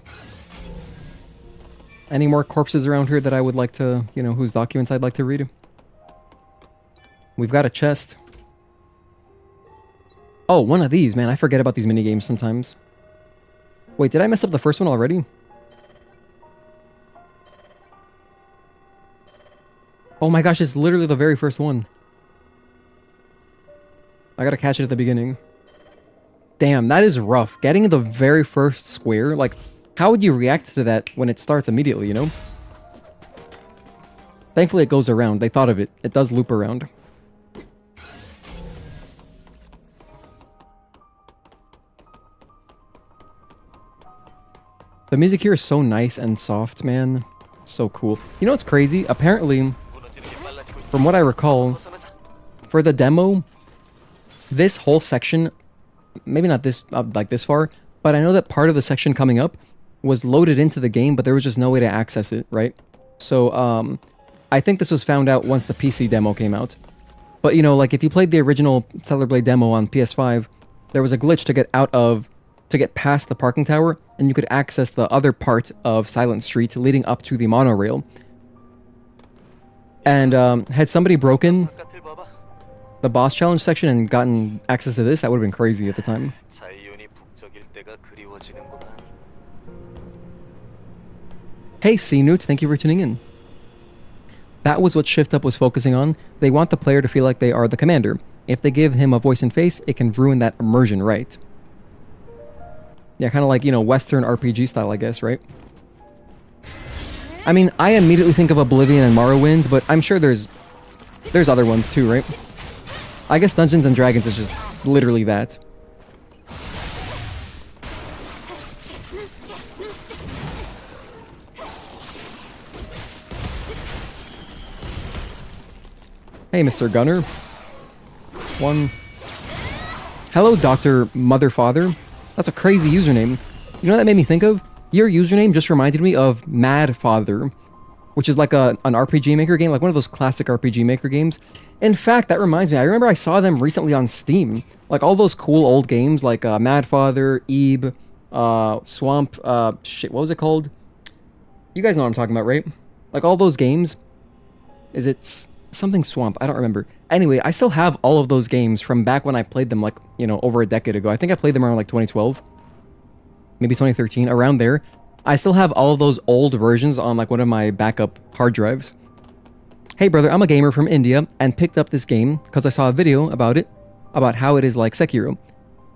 Any more corpses around here that I would like to, you know, whose documents I'd like to read? We've got a chest. Oh, one of these, man. I forget about these minigames sometimes. Wait, did I mess up the first one already? Oh my gosh, it's literally the very first one. I gotta catch it at the beginning. Damn, that is rough. Getting the very first square, like, how would you react to that when it starts immediately, you know? Thankfully it goes around. They thought of it. It does loop around. The music here is so nice and soft, man. So cool. You know what's crazy? Apparently, from what I recall, for the demo, this whole section, maybe not this like this far, but I know that part of the section coming up was loaded into the game, but there was just no way to access it, right? So, I think this was found out once the PC demo came out. But, you know, like, if you played the original Stellar Blade demo on PS5, there was a glitch to get past the parking tower, and you could access the other part of Silent Street leading up to the monorail. And, had somebody broken the boss challenge section and gotten access to this, that would have been crazy at the time. Hey C-Newt, thank you for tuning in. That was what Shift Up was focusing on. They want the player to feel like they are the commander. If they give him a voice and face, it can ruin that immersion, right? Yeah, kind of like, you know, Western RPG style, I guess, right? I mean, I immediately think of Oblivion and Morrowind, but I'm sure there's other ones too, right? I guess Dungeons and Dragons is just literally that. Hey, Mr. Gunner. One. Hello, Dr. Motherfather. That's a crazy username. You know what that made me think of? Your username just reminded me of Mad Father, which is like an RPG Maker game, like one of those classic RPG Maker games. In fact, that reminds me, I remember I saw them recently on Steam. Like all those cool old games like Mad Father, Ebe, Swamp, shit, what was it called? You guys know what I'm talking about, right? Like all those games. Is it something Swamp? I don't remember. Anyway, I still have all of those games from back when I played them, like, you know, over a decade ago. I think I played them around like 2012. Maybe 2013, around there. I still have all of those old versions on like one of my backup hard drives. Hey brother, I'm a gamer from India and picked up this game because I saw a video about it, about how it is like Sekiro.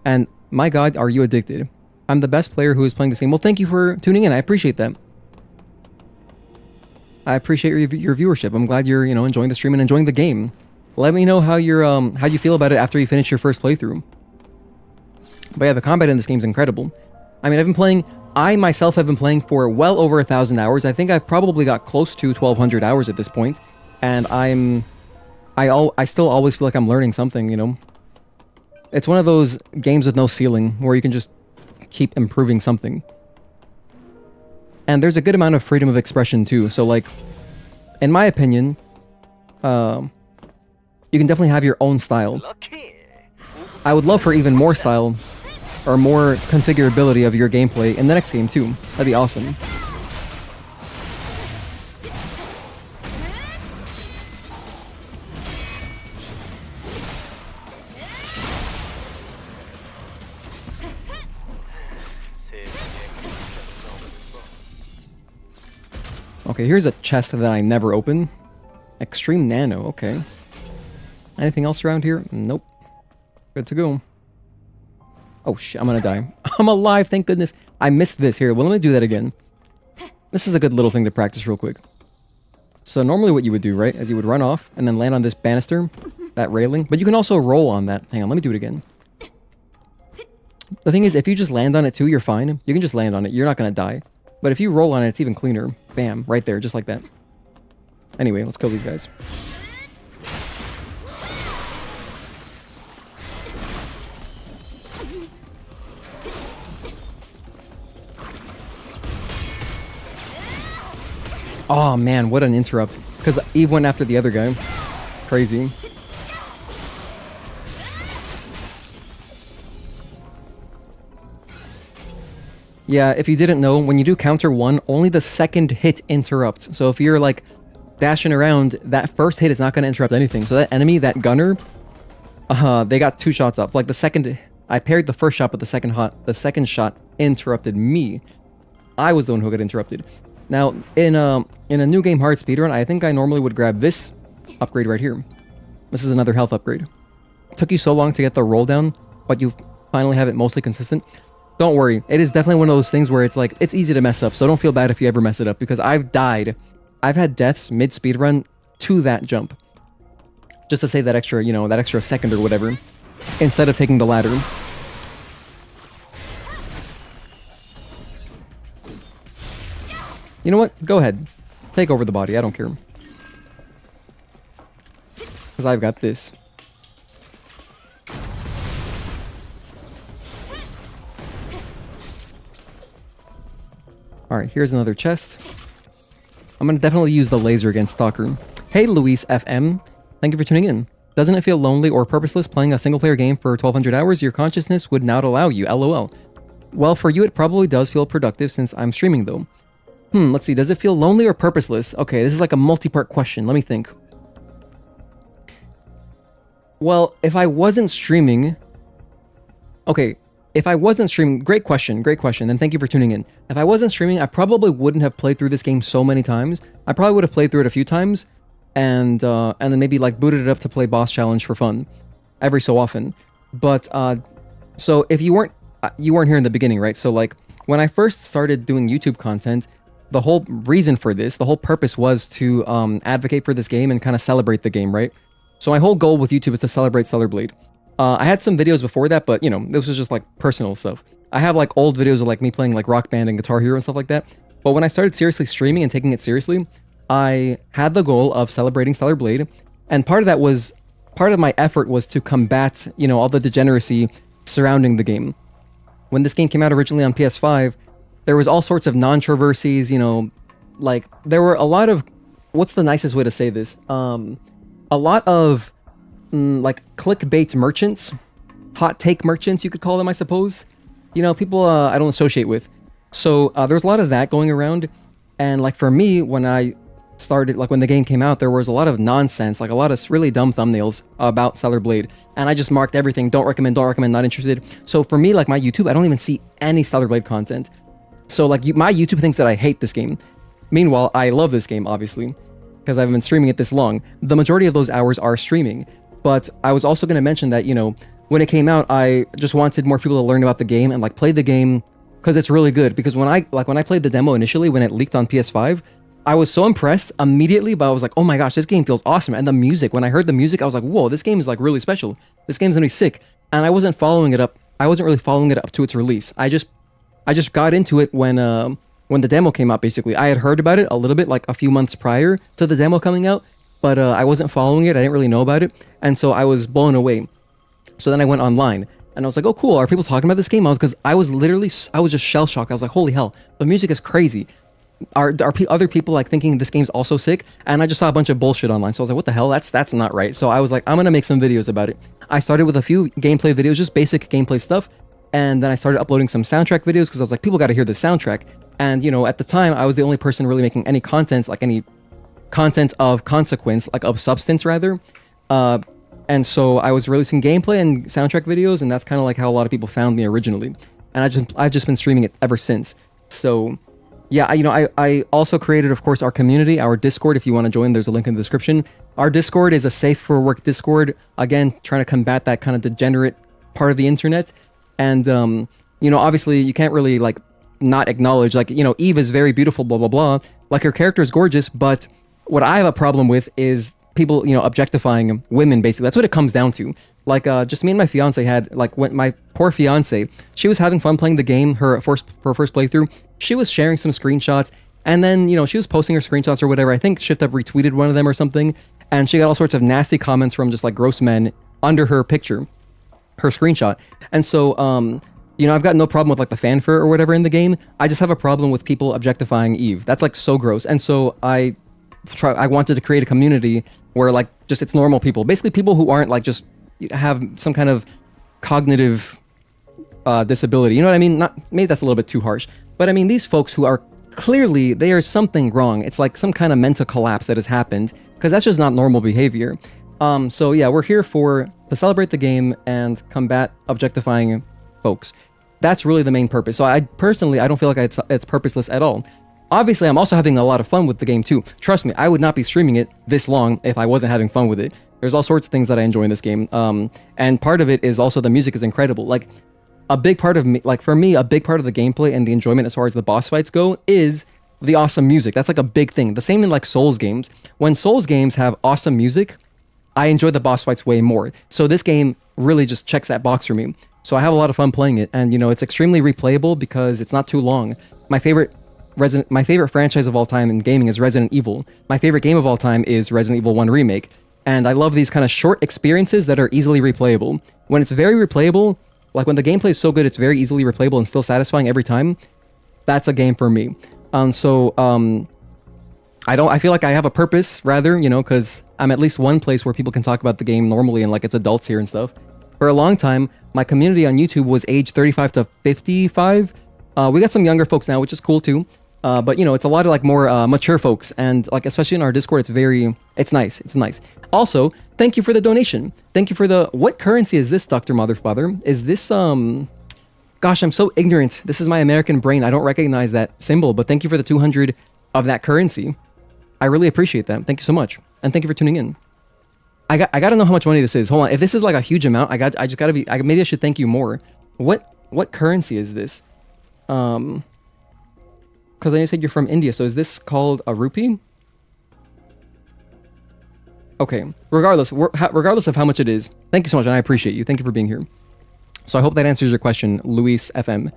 And my god, are you addicted. I'm the best player who is playing this game. Well, thank you for tuning in. I appreciate that. I appreciate your viewership. I'm glad you're, you know, enjoying the stream and enjoying the game. Let me know how you feel about it after you finish your first playthrough. But yeah, the combat in this game is incredible. I mean, I myself have been playing for well over 1,000 hours. I think I've probably got close to 1,200 hours at this point, and I still always feel like I'm learning something, you know? It's one of those games with no ceiling, where you can just keep improving something. And there's a good amount of freedom of expression too, so like, in my opinion, you can definitely have your own style. I would love for even more style, or more configurability of your gameplay in the next game too. That'd be awesome. Okay, here's a chest that I never open. Extreme Nano, okay. Anything else around here? Nope. Good to go. Oh shit, I'm gonna die. I'm alive, thank goodness. I missed this here. Well, let me do that again. This is a good little thing to practice real quick. So normally what you would do, right, is you would run off and then land on this banister, that railing. But you can also roll on that. Hang on, let me do it again. The thing is, if you just land on it too, you're fine. You can just land on it. You're not gonna die. But if you roll on it, it's even cleaner. Bam, right there, just like that. Anyway, let's kill these guys. Oh man, what an interrupt. Because Eve went after the other guy. Crazy. Yeah, if you didn't know, when you do counter 1, only the second hit interrupts. So if you're like dashing around, that first hit is not going to interrupt anything. So that enemy, that gunner, they got 2 shots off. Like the second, I parried the first shot, but the second shot interrupted me. I was the one who got interrupted. Now, in a new game hard speedrun, I think I normally would grab this upgrade right here. This is another health upgrade. Took you so long to get the roll down, but you finally have it mostly consistent. Don't worry, it is definitely one of those things where it's like, it's easy to mess up, so don't feel bad if you ever mess it up, because I've died. I've had deaths mid-speedrun to that jump. Just to save that extra, you know, that extra second or whatever, instead of taking the ladder. You know what? Go ahead. Take over the body, I don't care. Because I've got this. Alright, here's another chest. I'm gonna definitely use the laser against Stalker. Hey Luis FM, thank you for tuning in. Doesn't it feel lonely or purposeless playing a single player game for 1200 hours? Your consciousness would not allow you, lol. Well, for you it probably does feel productive since I'm streaming though. Let's see, does it feel lonely or purposeless? Okay, this is like a multi-part question, let me think. Well, if I wasn't streaming... Okay, if I wasn't streaming... Great question, then thank you for tuning in. If I wasn't streaming, I probably wouldn't have played through this game so many times. I probably would have played through it a few times, and then maybe like booted it up to play boss challenge for fun, every so often. But, so if you weren't here in the beginning, right? So like, when I first started doing YouTube content, the whole reason for this, the whole purpose was to advocate for this game and kind of celebrate the game, right? So my whole goal with YouTube is to celebrate Stellar Blade. I had some videos before that, but you know, this was just like personal stuff. I have like old videos of like me playing like Rock Band and Guitar Hero and stuff like that. But when I started seriously streaming and taking it seriously, I had the goal of celebrating Stellar Blade. And part of my effort was to combat, you know, all the degeneracy surrounding the game. When this game came out originally on PS5, there was all sorts of non-traverses, you know, like there were a lot of, what's the nicest way to say this? A lot of like clickbait merchants, hot take merchants, you could call them, I suppose. You know, people I don't associate with. So there's a lot of that going around. And like for me, when I started, like when the game came out, there was a lot of nonsense, like a lot of really dumb thumbnails about Stellar Blade. And I just marked everything, don't recommend, not interested. So for me, like my YouTube, I don't even see any Stellar Blade content. So like my YouTube thinks that I hate this game. Meanwhile, I love this game, obviously, because I've been streaming it this long. The majority of those hours are streaming. But I was also going to mention that, you know, when it came out, I just wanted more people to learn about the game and like play the game because it's really good. Because when I played the demo initially, when it leaked on PS5, I was so impressed immediately, but I was like, oh my gosh, this game feels awesome. And the music, when I heard the music, I was like, whoa, this game is like really special. This game's gonna be sick. And I wasn't following it up. I wasn't really following it up to its release. I just got into it when the demo came out, basically. I had heard about it a little bit, like a few months prior to the demo coming out, but I wasn't following it. I didn't really know about it. And so I was blown away. So then I went online and I was like, oh cool, are people talking about this game? I was just shell shocked. I was like, holy hell, the music is crazy. Are other people like thinking this game's also sick? And I just saw a bunch of bullshit online. So I was like, what the hell? That's not right. So I was like, I'm gonna make some videos about it. I started with a few gameplay videos, just basic gameplay stuff. And then I started uploading some soundtrack videos because I was like, people got to hear the soundtrack. And you know, at the time, I was the only person really making any content, like any content of consequence, like of substance rather. And so I was releasing gameplay and soundtrack videos, and that's kind of like how a lot of people found me originally. And I've just been streaming it ever since. So Yeah, I also created, of course, our community, our Discord. If you want to join, there's a link in the description. Our Discord is a safe for work Discord. Again, trying to combat that kind of degenerate part of the internet. And, obviously you can't really like not acknowledge, like, Eve is very beautiful, blah, blah, blah. Like her character is gorgeous, but what I have a problem with is people, objectifying women, basically. That's what it comes down to. Like, just me and my fiance had, like, when my poor fiance, she was having fun playing the game, her first playthrough. She was sharing some screenshots, and then, she was posting her screenshots or whatever. I think Shift Up retweeted one of them or something, and she got all sorts of nasty comments from just, like, gross men under her picture, her screenshot. And so, I've got no problem with, like, the fanfare or whatever in the game. I just have a problem with people objectifying Eve. That's, like, so gross. And so I wanted to create a community where, like, just it's normal people. Basically people who aren't, like, just have some kind of cognitive disability. You know what I mean? Maybe that's a little bit too harsh. But I mean, these folks who are clearly, there's something wrong. It's like some kind of mental collapse that has happened, because that's just not normal behavior. So yeah, we're here to celebrate the game and combat objectifying folks. That's really the main purpose. So I personally, I don't feel like it's purposeless at all. Obviously, I'm also having a lot of fun with the game too. Trust me, I would not be streaming it this long if I wasn't having fun with it. There's all sorts of things that I enjoy in this game. And part of it is also the music is incredible. Like, a big part of me, like for me, a big part of the gameplay and the enjoyment as far as the boss fights go is the awesome music. That's like a big thing. The same in like Souls games. When Souls games have awesome music, I enjoy the boss fights way more. So this game really just checks that box for me. So I have a lot of fun playing it, and it's extremely replayable because it's not too long. My favorite franchise of all time in gaming is Resident Evil. My favorite game of all time is Resident Evil 1 Remake. And I love these kind of short experiences that are easily replayable. When it's very replayable, like when the gameplay is so good, it's very easily replayable and still satisfying every time. That's a game for me. I feel like I have a purpose, rather, because I'm at least one place where people can talk about the game normally and like it's adults here and stuff. For a long time, my community on YouTube was age 35 to 55. We got some younger folks now, which is cool too. But it's a lot of like more mature folks, and like especially in our Discord, it's nice. It's nice. Also, thank you for the donation. Thank you for what currency is this, Dr. Motherfather? Is this gosh, I'm so ignorant. This is my American brain. I don't recognize that symbol, but thank you for the 200 of that currency. I really appreciate that. Thank you so much, and thank you for tuning in. I got to know how much money this is. Hold on. If this is like a huge amount, maybe I should thank you more. What currency is this? Because then you said you're from India, so is this called a rupee? Okay, regardless of how much it is, thank you so much, and I appreciate you. Thank you for being here. So I hope that answers your question, Luis FM.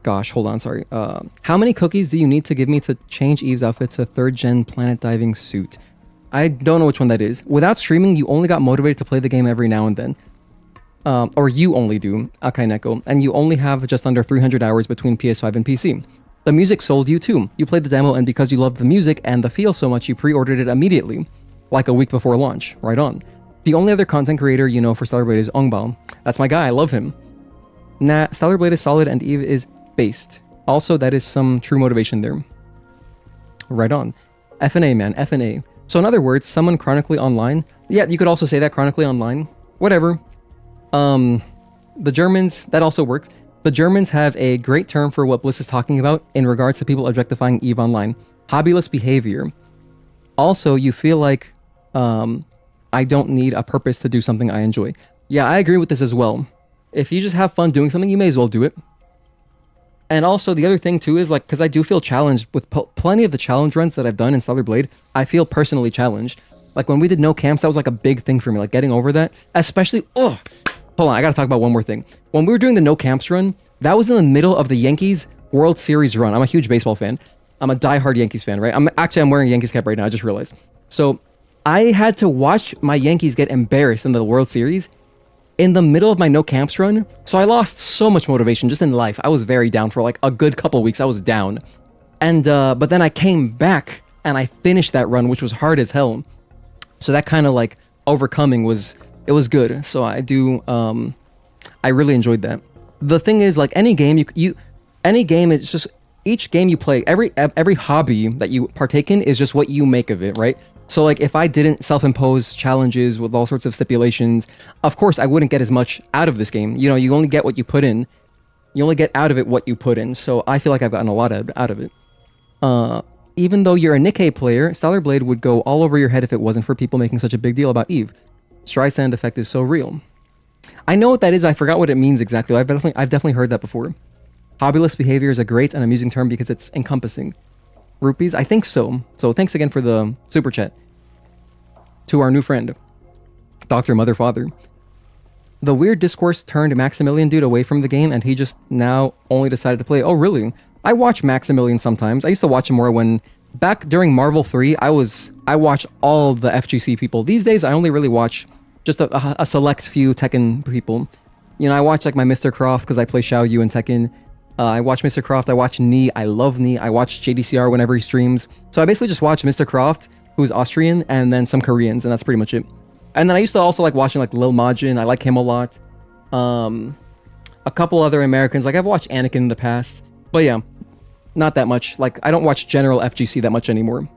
Gosh, hold on, sorry. How many cookies do you need to give me to change Eve's outfit to 3rd gen planet diving suit? I don't know which one that is. Without streaming, you only got motivated to play the game every now and then. Or you only do, Akai Neko, and you only have just under 300 hours between PS5 and PC. The music sold you too. You played the demo, and because you loved the music and the feel so much, you pre-ordered it immediately, like a week before launch. Right on. The only other content creator you know for Stellar Blade is Ongbao. That's my guy, I love him. Nah, Stellar Blade is solid and Eve is based. Also, that is some true motivation there. Right on. FNA, man, FNA. So in other words, someone chronically online. Yeah, you could also say that, chronically online. Whatever. The Germans, that also works. The Germans have a great term for what Bliss is talking about in regards to people objectifying Eve online. Hobbyless behavior. Also, you feel like, I don't need a purpose to do something I enjoy. Yeah, I agree with this as well. If you just have fun doing something, you may as well do it. And also, the other thing too is like, because I do feel challenged with plenty of the challenge runs that I've done in Stellar Blade, I feel personally challenged. Like when we did no camps, that was like a big thing for me, like getting over that. Especially, hold on, I gotta talk about one more thing. When we were doing the no camps run, that was in the middle of the Yankees World Series run. I'm a huge baseball fan. I'm a diehard Yankees fan, right? I'm wearing a Yankees cap right now, I just realized. So I had to watch my Yankees get embarrassed in the World Series in the middle of my no camps run. So I lost so much motivation just in life. I was very down for like a good couple weeks. I was down. And, but then I came back and I finished that run, which was hard as hell. So that kind of like overcoming was good. So I really enjoyed that. The thing is, like any game, any game, it's just, each game you play, every hobby that you partake in is just what you make of it, right? So like if I didn't self-impose challenges with all sorts of stipulations, of course I wouldn't get as much out of this game. You only get what you put in. You only get out of it what you put in. So I feel like I've gotten a lot out of it. Even though you're a Nikkei player, Stellar Blade would go all over your head if it wasn't for people making such a big deal about Eve. Streisand effect is so real. I know what that is. I forgot what it means exactly. I've definitely heard that before. Hobbyless behavior is a great and amusing term because it's encompassing. Rupees? I think so. So thanks again for the super chat. To our new friend, Dr. Mother Father. The weird discourse turned Maximilian dude away from the game, and he just now only decided to play. Oh, really? I watch Maximilian sometimes. I used to watch him more when back during Marvel 3. I watched all the FGC people. These days, I only really watch just a select few Tekken people. You know, I watch like my Mr. Croft because I play Xiao Yu in Tekken. I watch Mr. Croft. I watch Knee. I love Knee. I watch JDCR whenever he streams. So I basically just watch Mr. Croft, who's Austrian, and then some Koreans, and that's pretty much it. And then I used to also like watching like Lil Majin. I like him a lot. A couple other Americans. Like I've watched Anakin in the past. But yeah, not that much. Like I don't watch general FGC that much anymore.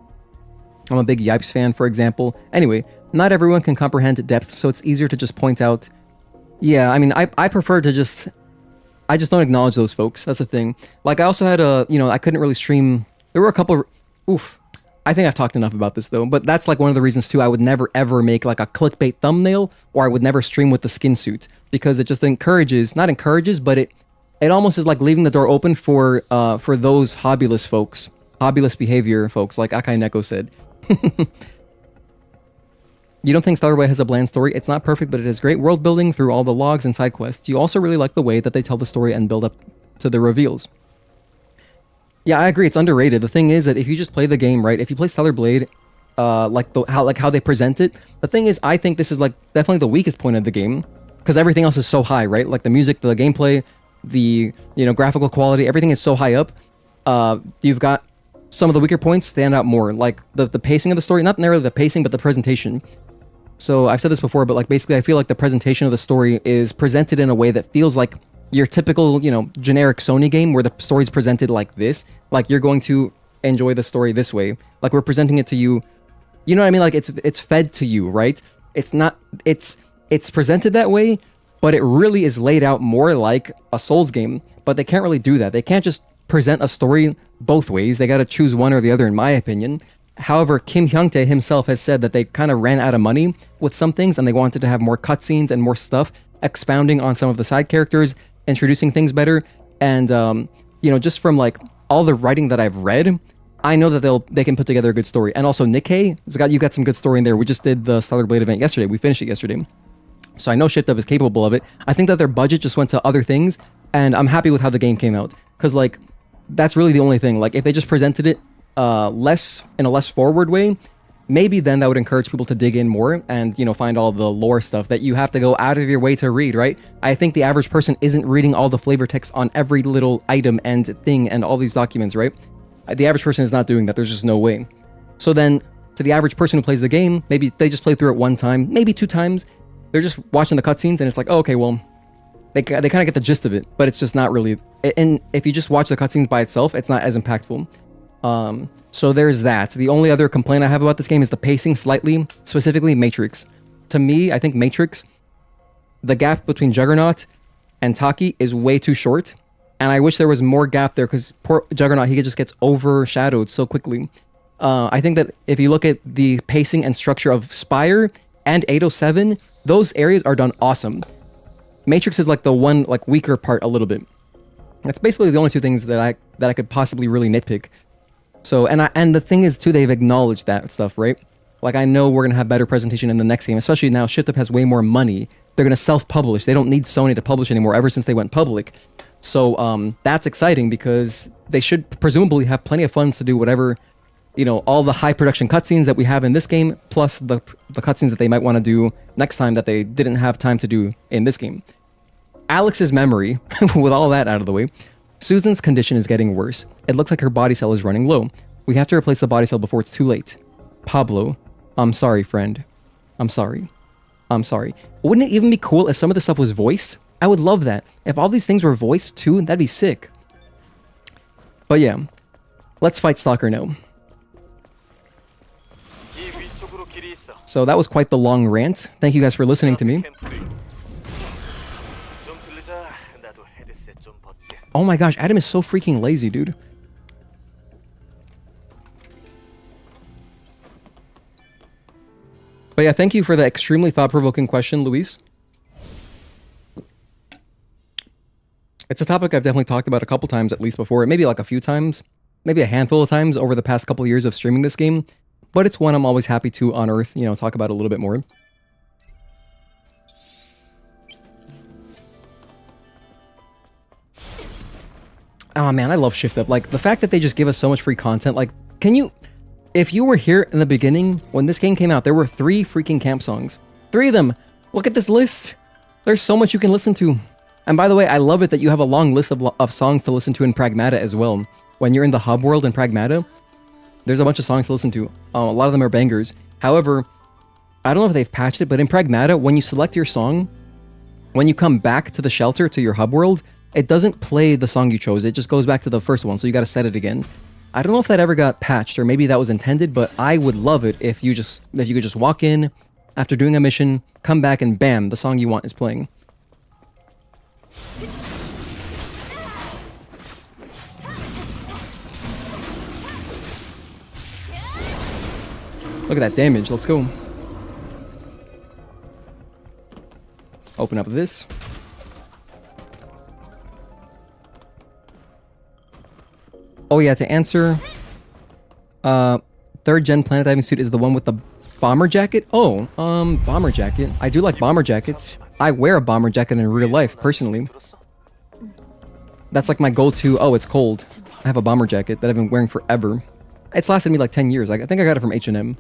I'm a big Yipes fan, for example. Anyway, not everyone can comprehend depth, so it's easier to just point out. Yeah, I mean, I prefer to just... I just don't acknowledge those folks. That's the thing. Like I also had I couldn't really stream... There were a couple... Oof. I think I've talked enough about this though, but that's like one of the reasons too I would never ever make like a clickbait thumbnail, or I would never stream with the skin suit, because it just encourages, not encourages, but it almost is like leaving the door open for those hobbyless folks, hobbyless behavior folks, like Akai Neko said. You don't think Stellar Blade has a bland story? It's not perfect, but it is great world building through all the logs and side quests. You also really like the way that they tell the story and build up to the reveals. Yeah, I agree. It's underrated. The thing is that if you just play the game, right? If you play Stellar Blade, how they present it. The thing is, I think this is like definitely the weakest point of the game, because everything else is so high, right? Like the music, the gameplay, the graphical quality, everything is so high up. You've got some of the weaker points stand out more, like the pacing of the story. Not necessarily the pacing, but the presentation. So I've said this before, but like basically, I feel like the presentation of the story is presented in a way that feels like your typical, generic Sony game where the story's presented like this. Like you're going to enjoy the story this way. Like we're presenting it to you. You know what I mean? Like it's fed to you, right? It's not, it's presented that way, but it really is laid out more like a Souls game. But they can't really do that. They can't just present a story both ways. They got to choose one or the other, in my opinion. However, Kim Hyung-tae himself has said that they kind of ran out of money with some things, and they wanted to have more cutscenes and more stuff expounding on some of the side characters, introducing things better. And just from like all the writing that I've read, I know that they can put together a good story. And also Nikkei, you got some good story in there. We just did the Stellar Blade event yesterday. We finished it yesterday. So I know Shift Up is capable of it. I think that their budget just went to other things, and I'm happy with how the game came out. Because like that's really the only thing. Like if they just presented it in a less forward way, maybe then that would encourage people to dig in more and, find all the lore stuff that you have to go out of your way to read, right? I think the average person isn't reading all the flavor text on every little item and thing and all these documents, right? The average person is not doing that. There's just no way. So then, to the average person who plays the game, maybe they just play through it one time, maybe two times. They're just watching the cutscenes and it's like, oh, okay, well, they kind of get the gist of it, but it's just not really... And if you just watch the cutscenes by itself, it's not as impactful. So there's that. The only other complaint I have about this game is the pacing slightly, specifically Matrix. To me, I think Matrix, the gap between Juggernaut and Taki is way too short, and I wish there was more gap there, because poor Juggernaut, he just gets overshadowed so quickly. I think that if you look at the pacing and structure of Spire and 807, those areas are done awesome. Matrix is like the one weaker part a little bit. That's basically the only two things that I could possibly really nitpick. So, and the thing is too, they've acknowledged that stuff, right? Like I know we're gonna have better presentation in the next game, especially now Shift Up has way more money. They're gonna self-publish. They don't need Sony to publish anymore ever since they went public. So that's exciting, because they should presumably have plenty of funds to do whatever, all the high production cutscenes that we have in this game, plus the cutscenes that they might want to do next time that they didn't have time to do in this game. Alex's memory, with all that out of the way, Susan's condition is getting worse. It looks like her body cell is running low. We have to replace the body cell before it's too late. Pablo, I'm sorry, friend. I'm sorry. Wouldn't it even be cool if some of the stuff was voiced? I would love that. If all these things were voiced too, that'd be sick. But yeah, let's fight Stalker now. So that was quite the long rant. Thank you guys for listening to me. 좀 들리자. 나도 헤드셋 좀 벗게. Oh my gosh, Adam is so freaking lazy, dude. But yeah, thank you for the extremely thought-provoking question, Luis. It's a topic I've definitely talked about a couple times at least before, maybe like a few times, maybe a handful of times over the past couple of years of streaming this game, but it's one I'm always happy to unearth, you know, talk about a little bit more. Oh man, I love Shift Up. Like, the fact that they just give us so much free content, like, can you... If you were here in the beginning, when this game came out, there were 3 freaking camp songs. 3 of them! Look at this list! There's so much you can listen to. And by the way, I love it that you have a long list of songs to listen to in Pragmata as well. When you're in the hub world in Pragmata, there's a bunch of songs to listen to. A lot of them are bangers. However, I don't know if they've patched it, but in Pragmata, when you select your song, when you come back to the shelter, to your hub world, it doesn't play the song you chose. It just goes back to the first one, so you gotta set it again. I don't know if that ever got patched, or maybe that was intended, but I would love it if you could just walk in after doing a mission, come back, and bam, the song you want is playing. Look at that damage, let's go. Open up this. Oh yeah, to answer, 3rd gen planet diving suit is the one with the bomber jacket? Oh, bomber jacket. I do like bomber jackets. I wear a bomber jacket in real life, personally. That's like my go-to, oh, it's cold. I have a bomber jacket that I've been wearing forever. It's lasted me like 10 years. I think I got it from H&M.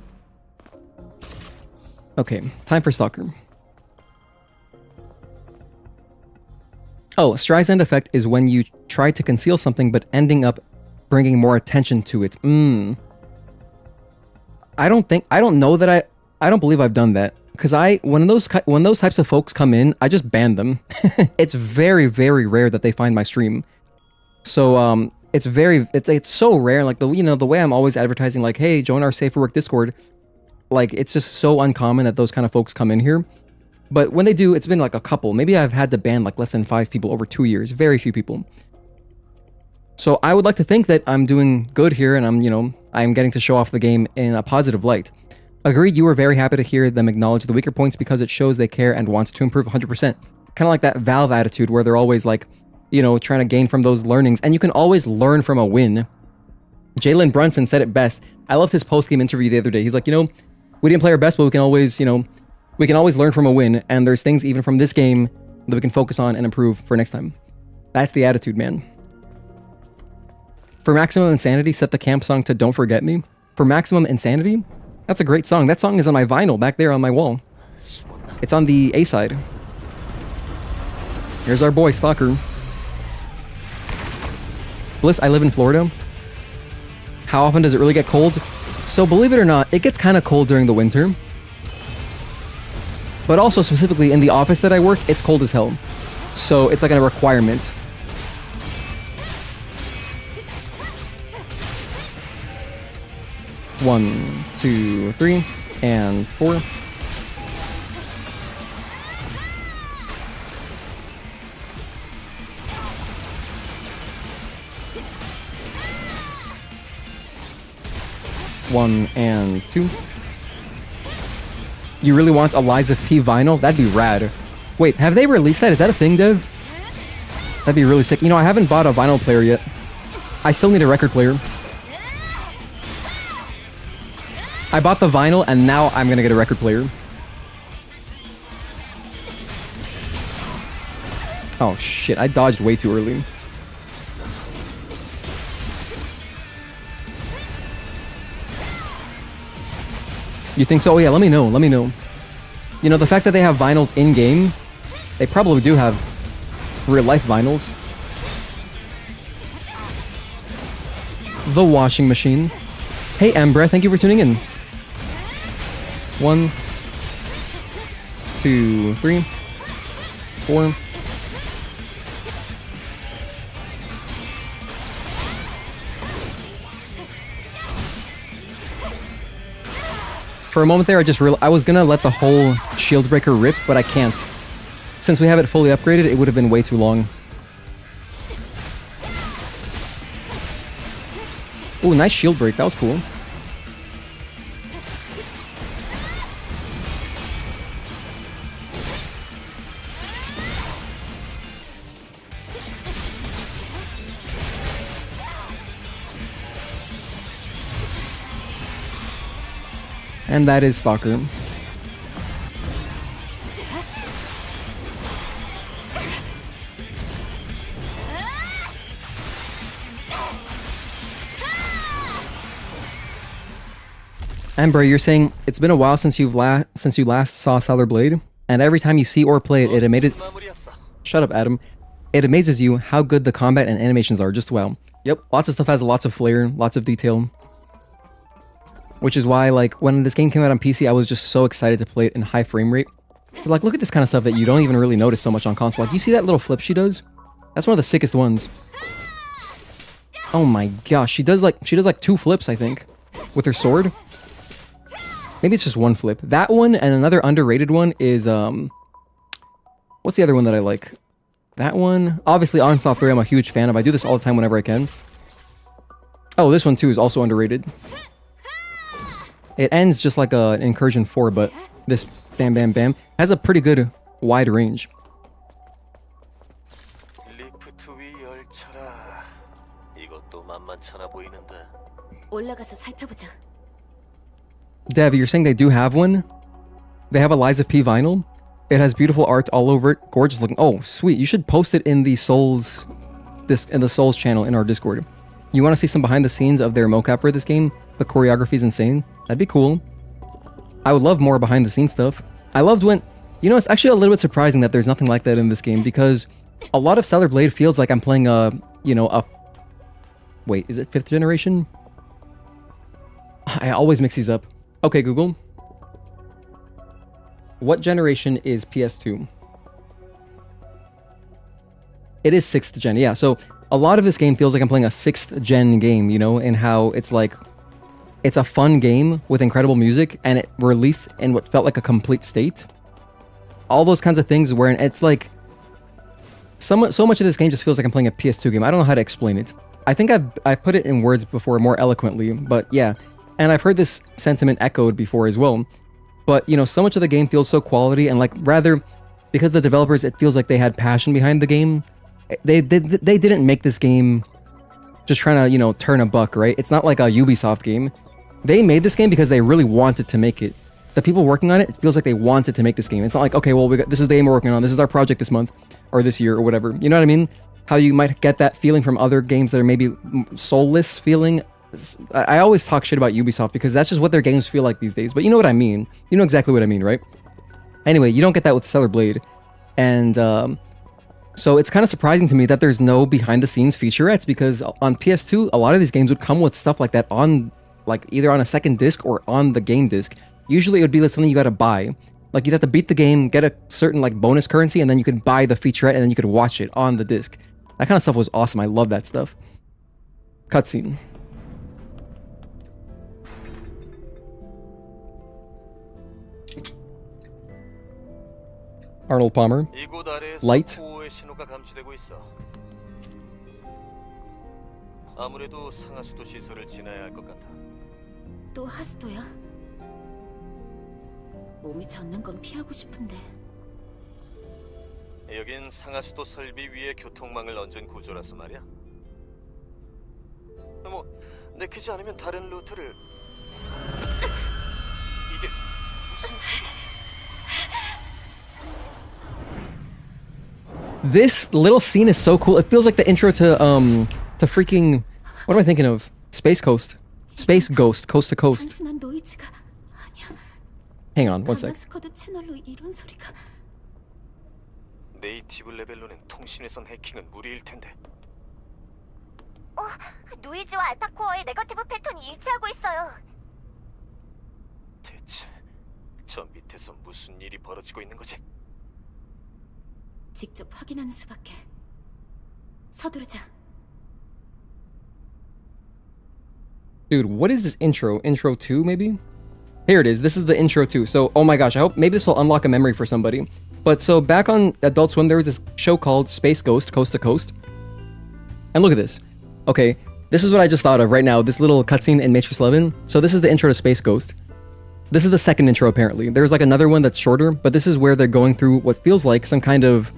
Okay, time for Stalker. Oh, Streisand effect is when you try to conceal something but ending up bringing more attention to it. I don't believe I've done that. Because when those types of folks come in, I just ban them. It's very, very rare that they find my stream. So, it's so rare, like, the way I'm always advertising, like, hey, join our Safe for Work Discord, like, it's just so uncommon that those kind of folks come in here. But when they do, it's been like a couple. Maybe I've had to ban like less than 5 people over 2 years. Very few people. So I would like to think that I'm doing good here and I'm getting to show off the game in a positive light. Agreed, you were very happy to hear them acknowledge the weaker points because it shows they care and wants to improve 100%. Kind of like that Valve attitude where they're always like, trying to gain from those learnings. And you can always learn from a win. Jalen Brunson said it best. I loved his post-game interview the other day. He's like, we didn't play our best, but we can always, we can always learn from a win. And there's things even from this game that we can focus on and improve for next time. That's the attitude, man. For Maximum Insanity, set the camp song to Don't Forget Me. For Maximum Insanity? That's a great song. That song is on my vinyl back there on my wall. It's on the A side. Here's our boy, Stalker. Bliss, I live in Florida. How often does it really get cold? So believe it or not, it gets kind of cold during the winter. But also specifically in the office that I work, it's cold as hell. So it's like a requirement. One, 2, 3, and 4. One and 2. You really want Eliza P vinyl? That'd be rad. Wait, have they released that? Is that a thing, Dev? That'd be really sick. I haven't bought a vinyl player yet. I still need a record player. I bought the vinyl, and now I'm gonna get a record player. Oh shit, I dodged way too early. You think so? Oh yeah, let me know, let me know. The fact that they have vinyls in-game, they probably do have real-life vinyls. The washing machine. Hey Embra, thank you for tuning in. 1, 2, 3, 4. For a moment there, I was gonna let the whole shield breaker rip, but I can't. Since we have it fully upgraded, it would have been way too long. Ooh, nice shield break. That was cool. And that is Stalker. Amber, you're saying it's been a while since you last saw Stellar Blade, and every time you see or play it, Shut up, Adam. It amazes you how good the combat and animations are. Just wow. Yep, lots of stuff has lots of flair, lots of detail. Which is why, like, when this game came out on PC, I was just so excited to play it in high frame rate. Like, look at this kind of stuff that you don't even really notice so much on console. Like, you see that little flip she does? That's one of the sickest ones. Oh my gosh, she does like 2 flips, I think, with her sword. Maybe it's just 1 flip. That one and another underrated one is what's the other one that I like? That one, obviously Onslaught 3 I'm a huge fan of. I do this all the time whenever I can. Oh, this one too is also underrated. It ends just like an Incursion 4, but this bam bam bam has a pretty good wide range. 올라가서 살펴보자. Dev, you're saying they do have one? They have a Lies of P vinyl? It has beautiful art all over it, gorgeous looking. Oh, sweet. You should post it in the Souls channel in our Discord. You want to see some behind the scenes of their mocap for this game? The choreography is insane. That'd be cool. I would love more behind the scenes stuff. I loved when... You know, it's actually a little bit surprising that there's nothing like that in this game, because a lot of Stellar Blade feels like I'm playing a... Wait, is it 5th generation? I always mix these up. Okay, Google. What generation is PS2? It is 6th gen, yeah. So a lot of this game feels like I'm playing a 6th gen game, you know, and how it's like... It's a fun game with incredible music, and it released in what felt like a complete state. All those kinds of things where it's like... So much of this game just feels like I'm playing a PS2 game. I don't know how to explain it. I think I've put it in words before more eloquently, but yeah. And I've heard this sentiment echoed before as well. But, you know, so much of the game feels so quality, and like, rather, because the developers, it feels like they had passion behind the game. They didn't make this game just trying to, you know, turn a buck, right? It's not like a Ubisoft game. They made this game because they really wanted to make it. The people working on it, it feels like they wanted to make this game. It's not like, okay, well, this is the game we're working on. This is our project this month, or this year, or whatever. You know what I mean? How you might get that feeling from other games that are maybe soulless feeling. I always talk shit about Ubisoft because that's just what their games feel like these days. But you know what I mean. You know exactly what I mean, right? Anyway, you don't get that with Stellar Blade. And so it's kind of surprising to me that there's no behind-the-scenes featurettes, because on PS2, a lot of these games would come with stuff like that on, like, either on a second disc or on the game disc. Usually it would be like something you gotta buy. Like, you'd have to beat the game, get a certain, like, bonus currency, and then you could buy the featurette, and then you could watch it on the disc. That kind of stuff was awesome. I love that stuff. Cutscene. Arnold Palmer. Light. 아무래도 상하수도 시설을 지나야 할 것 같아. 또 하수도야? 몸이 젖는 건 피하고 싶은데. 여긴 상하수도 설비 위에 교통망을 얹은 구조라서 말이야. 뭐 내키지 않으면 다른 루트를. 이게 무슨 소리야? This little scene is so cool. It feels like the intro to freaking, what am I thinking of? Space Ghost, Coast to Coast. 단순한 노이즈가 아니야. Hang on, one sec. 가마스쿼드 채널로 이런 소리가. 네이티브 레벨로는 통신회선 해킹은 무리일 텐데. 노이즈와 알파코어의 네거티브 패턴이 일치하고 있어요. 대체 저 밑에서 무슨 일이 벌어지고 있는 거지? 직접 확인하는 수밖에. 서두르자. Dude, what is this intro? Intro 2, maybe? Here it is. This is the intro 2. So, oh my gosh, I hope maybe this will unlock a memory for somebody. But so back on Adult Swim, there was this show called Space Ghost, Coast to Coast. And look at this. Okay, This is what I just thought of right now, this little cutscene in Matrix 11. So this is the intro to Space Ghost. This is the second intro, apparently. There's like another one that's shorter, but this is where they're going through what feels like some kind of...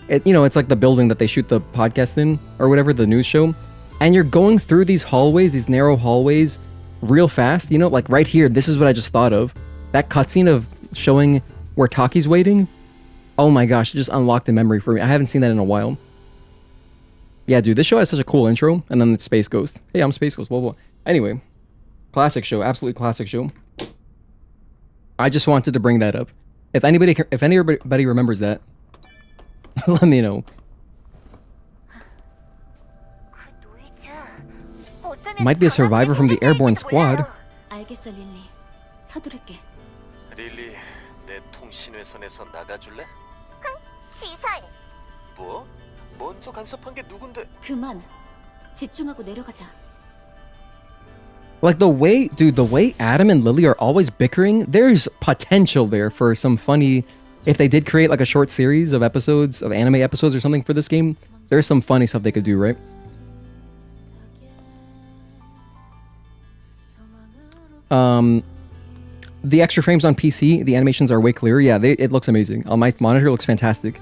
it's like the building that they shoot the podcast in, or whatever, the news show. And you're going through these hallways, these narrow hallways, real fast. Like right here, this is what I just thought of. That cutscene of showing where Taki's waiting. Oh my gosh, it just unlocked a memory for me. I haven't seen that in a while. Yeah, dude, this show has such a cool intro, and then it's Space Ghost. Hey, I'm Space Ghost, blah, blah. Anyway, classic show, absolutely classic show. I just wanted to bring that up. If anybody remembers that, let me know. Might be a survivor from the airborne squad. 알겠어, 릴리. 서두를게. 릴리, 내 통신회선에서 나가줄래? 치사해. 뭐? 먼저 간섭한 게 누군데? 그만. 집중하고 내려가자. Like the way Adam and Lily are always bickering, there's potential there for some funny... If they did create like a short series of episodes, of anime episodes or something for this game, there's some funny stuff they could do, right? The extra frames on PC, the animations are way clearer. Yeah, it looks amazing. On my monitor, it looks fantastic.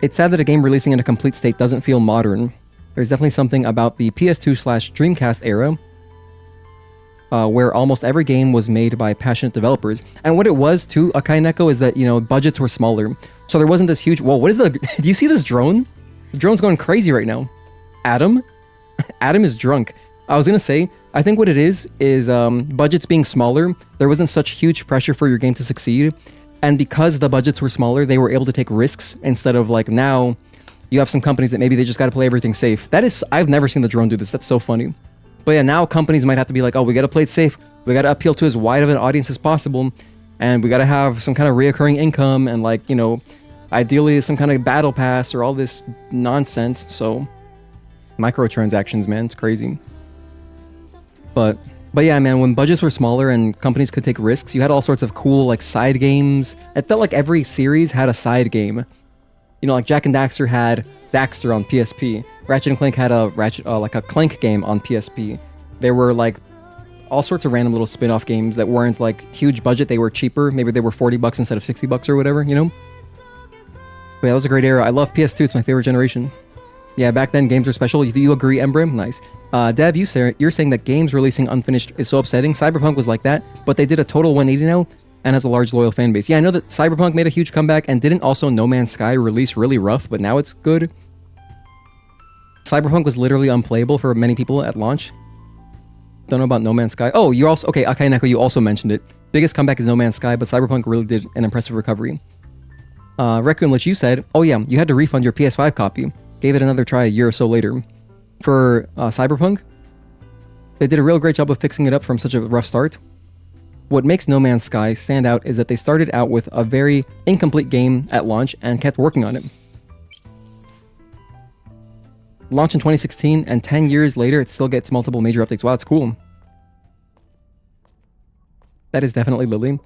It's sad that a game releasing in a complete state doesn't feel modern. There's definitely something about the PS2/Dreamcast era where almost every game was made by passionate developers. And what it was too, Akai Neko, is that, budgets were smaller. So there wasn't this huge... Whoa, what is the... Do you see this drone? The drone's going crazy right now. Adam? Adam is drunk. I was gonna say, I think what it is budgets being smaller, there wasn't such huge pressure for your game to succeed. And because the budgets were smaller, they were able to take risks instead of like now, you have some companies that maybe they just gotta play everything safe. I've never seen the drone do this. That's so funny. But yeah, now companies might have to be like, oh, we gotta play it safe. We gotta appeal to as wide of an audience as possible. And we gotta have some kind of reoccurring income and like, ideally some kind of battle pass or all this nonsense. So microtransactions, man, it's crazy. But yeah, man, when budgets were smaller and companies could take risks, you had all sorts of cool like side games. It felt like every series had a side game. Like Jak and Daxter had Daxter on PSP. Ratchet and Clank had a Clank game on PSP. There were like all sorts of random little spin-off games that weren't like huge budget. They were cheaper. Maybe they were $40 instead of $60 or whatever, But yeah, that was a great era. I love PS2. It's my favorite generation. Yeah, back then games were special. You agree, Embrim? Nice. Dev, you're saying that games releasing unfinished is so upsetting. Cyberpunk was like that, but they did a total 180 now and has a large loyal fan base. Yeah, I know that Cyberpunk made a huge comeback and didn't also No Man's Sky release really rough, but now it's good. Cyberpunk was literally unplayable for many people at launch. Don't know about No Man's Sky. Oh, you also... Okay, Akai Neko, you also mentioned it. Biggest comeback is No Man's Sky, but Cyberpunk really did an impressive recovery. Raccoon, which you said, oh yeah, you had to refund your PS5 copy. Gave it another try a year or so later. For Cyberpunk, they did a real great job of fixing it up from such a rough start. What makes No Man's Sky stand out is that they started out with a very incomplete game at launch and kept working on it. Launched in 2016, and 10 years later, it still gets multiple major updates. Wow, that's cool. That is definitely Lily.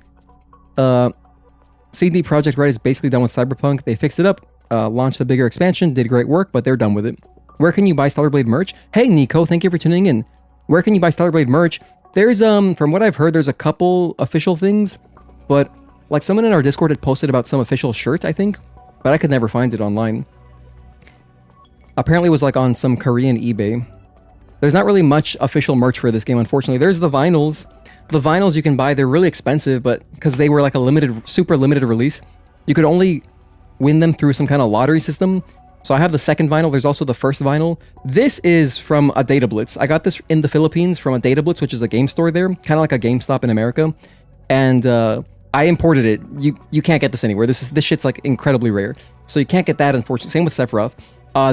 CD Projekt Red is basically done with Cyberpunk. They fixed it up, launched a bigger expansion, did great work, but they're done with it. Where can you buy Stellar Blade merch? Hey, Nico, thank you for tuning in. Where can you buy Stellar Blade merch? There's, from what I've heard, there's a couple official things, but, like, someone in our Discord had posted about some official shirt, I think, but I could never find it online. Apparently it was, like, on some Korean eBay. There's not really much official merch for this game, unfortunately. There's the vinyls. The vinyls you can buy, they're really expensive, but because they were, like, a super limited release, you could only win them through some kind of lottery system. So I have the second vinyl. There's also the first vinyl. This is from a Data Blitz. I got this in the Philippines from a Data Blitz, which is a game store there, kind of like a GameStop in America. And I imported it. You can't get this anywhere. This shit's like incredibly rare. So you can't get that, unfortunately. Same with Sephiroth.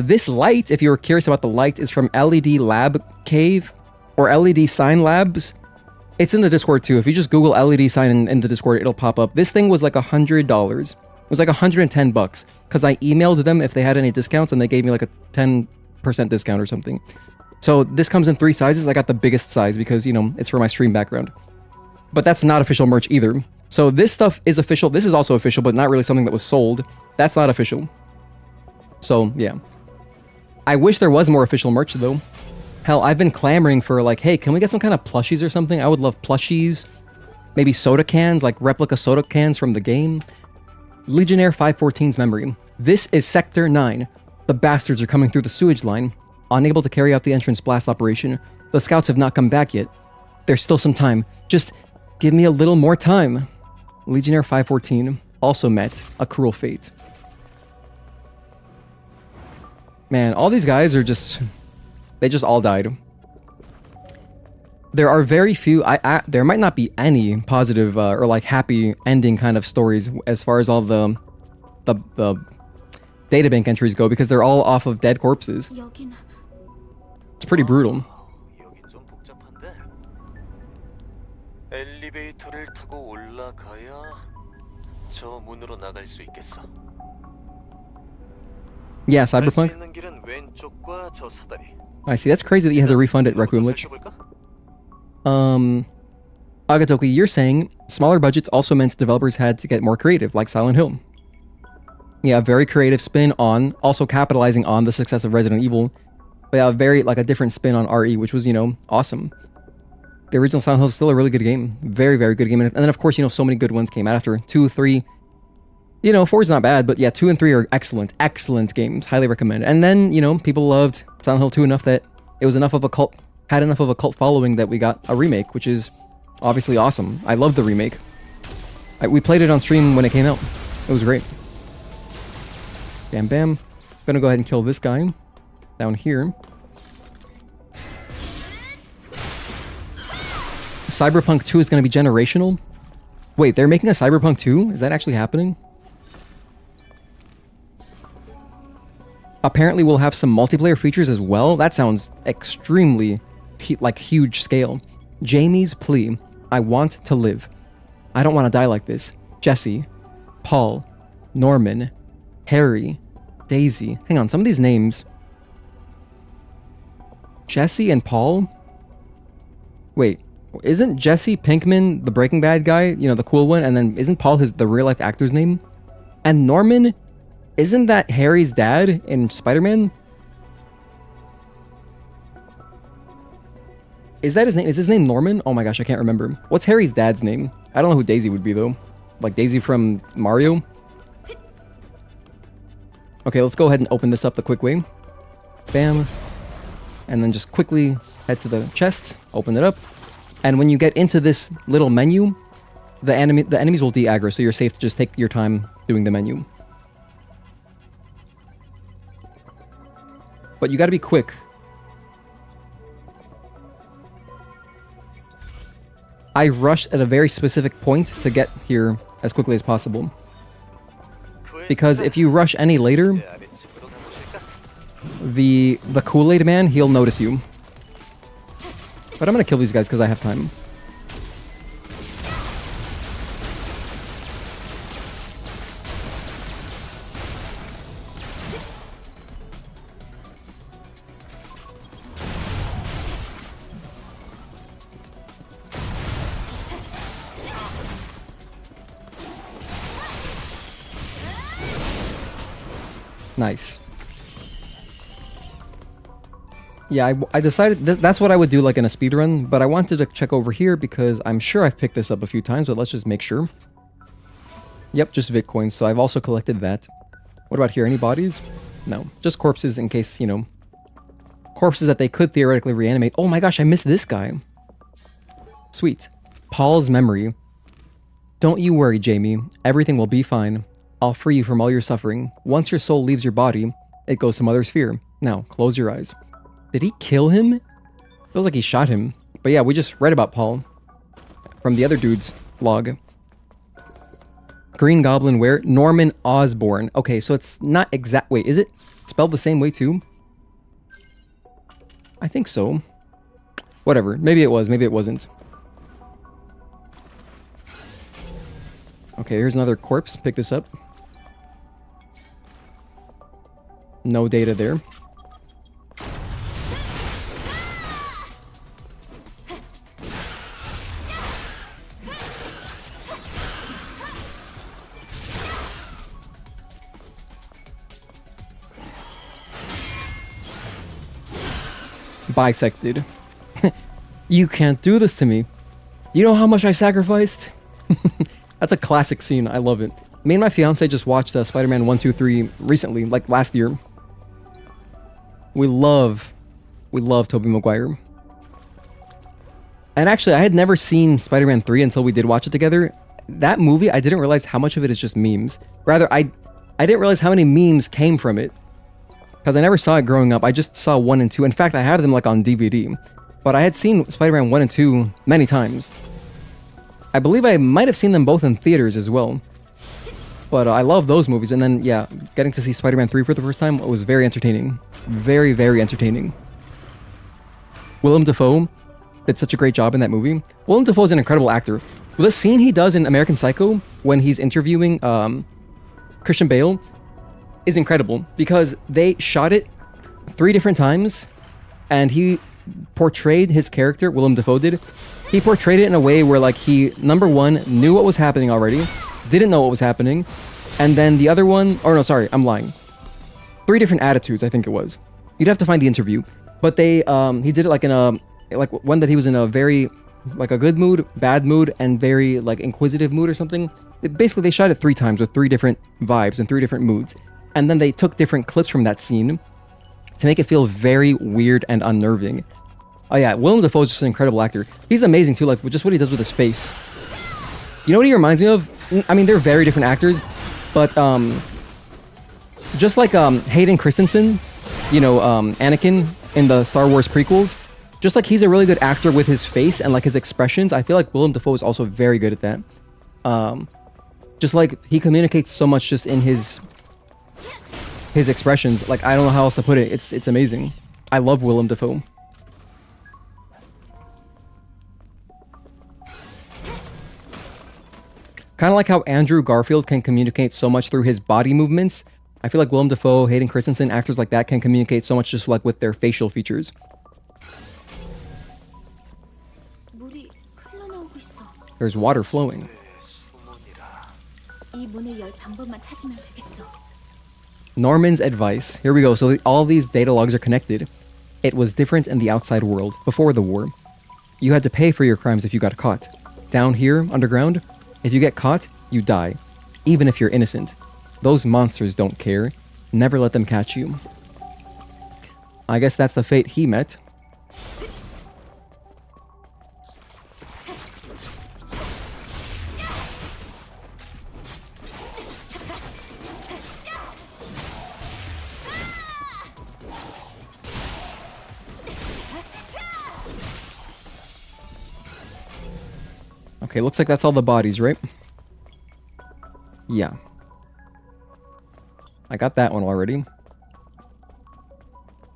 This light, if you were curious about the light, is from LED Lab Cave or LED Sign Labs. It's in the Discord too. If you just Google LED Sign in the Discord, it'll pop up. This thing was like $100. It was like $110 because I emailed them if they had any discounts and they gave me like a 10% discount or something. So this comes in 3 sizes. I got the biggest size because, it's for my stream background. But that's not official merch either. So this stuff is official. This is also official, but not really something that was sold. That's not official. So, yeah. I wish there was more official merch though. Hell, I've been clamoring for like, hey, can we get some kind of plushies or something? I would love plushies. Maybe soda cans, like replica soda cans from the game. Legionnaire 514's memory. This is Sector 9. The bastards are coming through the sewage line. Unable to carry out the entrance blast operation. The scouts have not come back yet. There's still some time. Just give me a little more time. Legionnaire 514 also met a cruel fate. Man, all these guys are just... They just all died. There are very few... there might not be any positive or like happy ending kind of stories as far as all the databank entries go, because they're all off of dead corpses. 여기는 It's pretty brutal. 여긴 좀 복잡한데. 엘리베이터를 타고 올라가야 저 문으로 나갈 수 있겠어. Yeah, 갈 수 Cyberpunk. 있는 길은 왼쪽과 저 사다리. I see. That's crazy that you had to refund it, Requiem Lich. 살펴볼까? Agatoki, you're saying smaller budgets also meant developers had to get more creative, like Silent Hill. Yeah, very creative spin on, also capitalizing on the success of Resident Evil. But yeah, very, like, a different spin on RE, which was, you know, awesome. The original Silent Hill is still a really good game. Very, very good game. And then, of course, you know, so many good ones came out after. 2, 3... You know, 4 is not bad, but yeah, 2 and 3 are excellent, excellent games. Highly recommend. And then, you know, people loved Silent Hill 2 enough that it was enough of a cult, had enough of a cult following that we got a remake, which is obviously awesome. I love the remake. We played it on stream when it came out. It was great. Bam, bam. Gonna go ahead and kill this guy down here. Cyberpunk 2 is gonna be generational? Wait, they're making a Cyberpunk 2? Is that actually happening? Apparently we'll have some multiplayer features as well. That sounds extremely, like, huge scale. Jamie's plea. I want to live. I don't want to die like this. Jesse. Paul. Norman. Harry. Daisy. Hang on, some of these names. Jesse and Paul? Wait, isn't Jesse Pinkman the Breaking Bad guy? You know, the cool one? And then isn't Paul the real-life actor's name? And Norman... Isn't that Harry's dad in Spider-Man? Is that his name? Is his name Norman? Oh my gosh, I can't remember. What's Harry's dad's name? I don't know who Daisy would be, though. Like Daisy from Mario? Okay, let's go ahead and open this up the quick way. Bam. And then just quickly head to the chest, open it up. And when you get into this little menu, the enemies will de-aggro, so you're safe to just take your time doing the menu. But you gotta be quick. I rushed at a very specific point to get here as quickly as possible. Because if you rush any later, the Kool-Aid man, he'll notice you. But I'm gonna kill these guys because I have time. Nice. Yeah, I decided that's what I would do like in a speedrun, but I wanted to check over here because I'm sure I've picked this up a few times, but let's just make sure. Yep, just Bitcoins, so I've also collected that. What about here? Any bodies? No, just corpses in case, you know, corpses that they could theoretically reanimate. Oh my gosh, I missed this guy. Sweet. Paul's memory. Don't you worry, Jamie. Everything will be fine. I'll free you from all your suffering. Once your soul leaves your body, it goes to Mother Sphere. Now, close your eyes. Did he kill him? Feels like he shot him. But yeah, we just read about Paul from the other dude's log. Green Goblin where? Norman Osborn. Okay, so it's not exact... Wait, is it spelled the same way too? I think so. Whatever. Maybe it was. Maybe it wasn't. Okay, here's another corpse. Pick this up. No data there. bisected. You can't do this to me. You know how much I sacrificed? That's a classic scene. I love it. Me and my fiance just watched Spider-Man 1, 2, 3 recently, like last year. We love Tobey Maguire. And actually, I had never seen Spider-Man 3 until we did watch it together. That movie, I didn't realize how much of it is just memes. Rather, I didn't realize how many memes came from it. Because I never saw it growing up. I just saw 1 and 2. In fact, I have them like on DVD. But I had seen Spider-Man 1 and 2 many times. I believe I might have seen them both in theaters as well. But I love those movies. And then, yeah, getting to see Spider-Man 3 for the first time was very entertaining. Very, very entertaining. Willem Dafoe did such a great job in that movie. Willem Dafoe is an incredible actor. The scene he does in American Psycho when he's interviewing Christian Bale is incredible because they shot it 3 different times and he portrayed his character, Willem Dafoe did. He portrayed it in a way where like he, number one, knew what was happening already, didn't know what was happening, and then the other one, or no, sorry, I'm lying. 3 different attitudes, I think it was. You'd have to find the interview. But they, he did it like in a, like one that he was in a very, like a good mood, bad mood, and very like inquisitive mood or something. Basically, they shot it 3 times with 3 different vibes and 3 different moods. And then they took different clips from that scene to make it feel very weird and unnerving. Oh yeah, Willem Dafoe is just an incredible actor. He's amazing too, like just what he does with his face. You know what he reminds me of? I mean, they're very different actors, but just like Hayden Christensen, you know, Anakin in the Star Wars prequels, just like he's a really good actor with his face and like his expressions, I feel like Willem Dafoe is also very good at that. Just like he communicates so much just in his expressions. Like I don't know how else to put it. It's amazing. I love Willem Dafoe. Kind of like how Andrew Garfield can communicate so much through his body movements. I feel like Willem Dafoe, Hayden Christensen, actors like that can communicate so much just like with their facial features. 물이 흘러나오고 있어. There's water flowing. 이 문을 열 방법만 찾으면 되겠어. Norman's advice. Here we go. So all these data logs are connected. It was different in the outside world before the war. You had to pay for your crimes if you got caught. Down here, underground, if you get caught, you die. Even if you're innocent. Those monsters don't care. Never let them catch you. I guess that's the fate he met. Okay, looks like that's all the bodies, right? Yeah. I got that one already.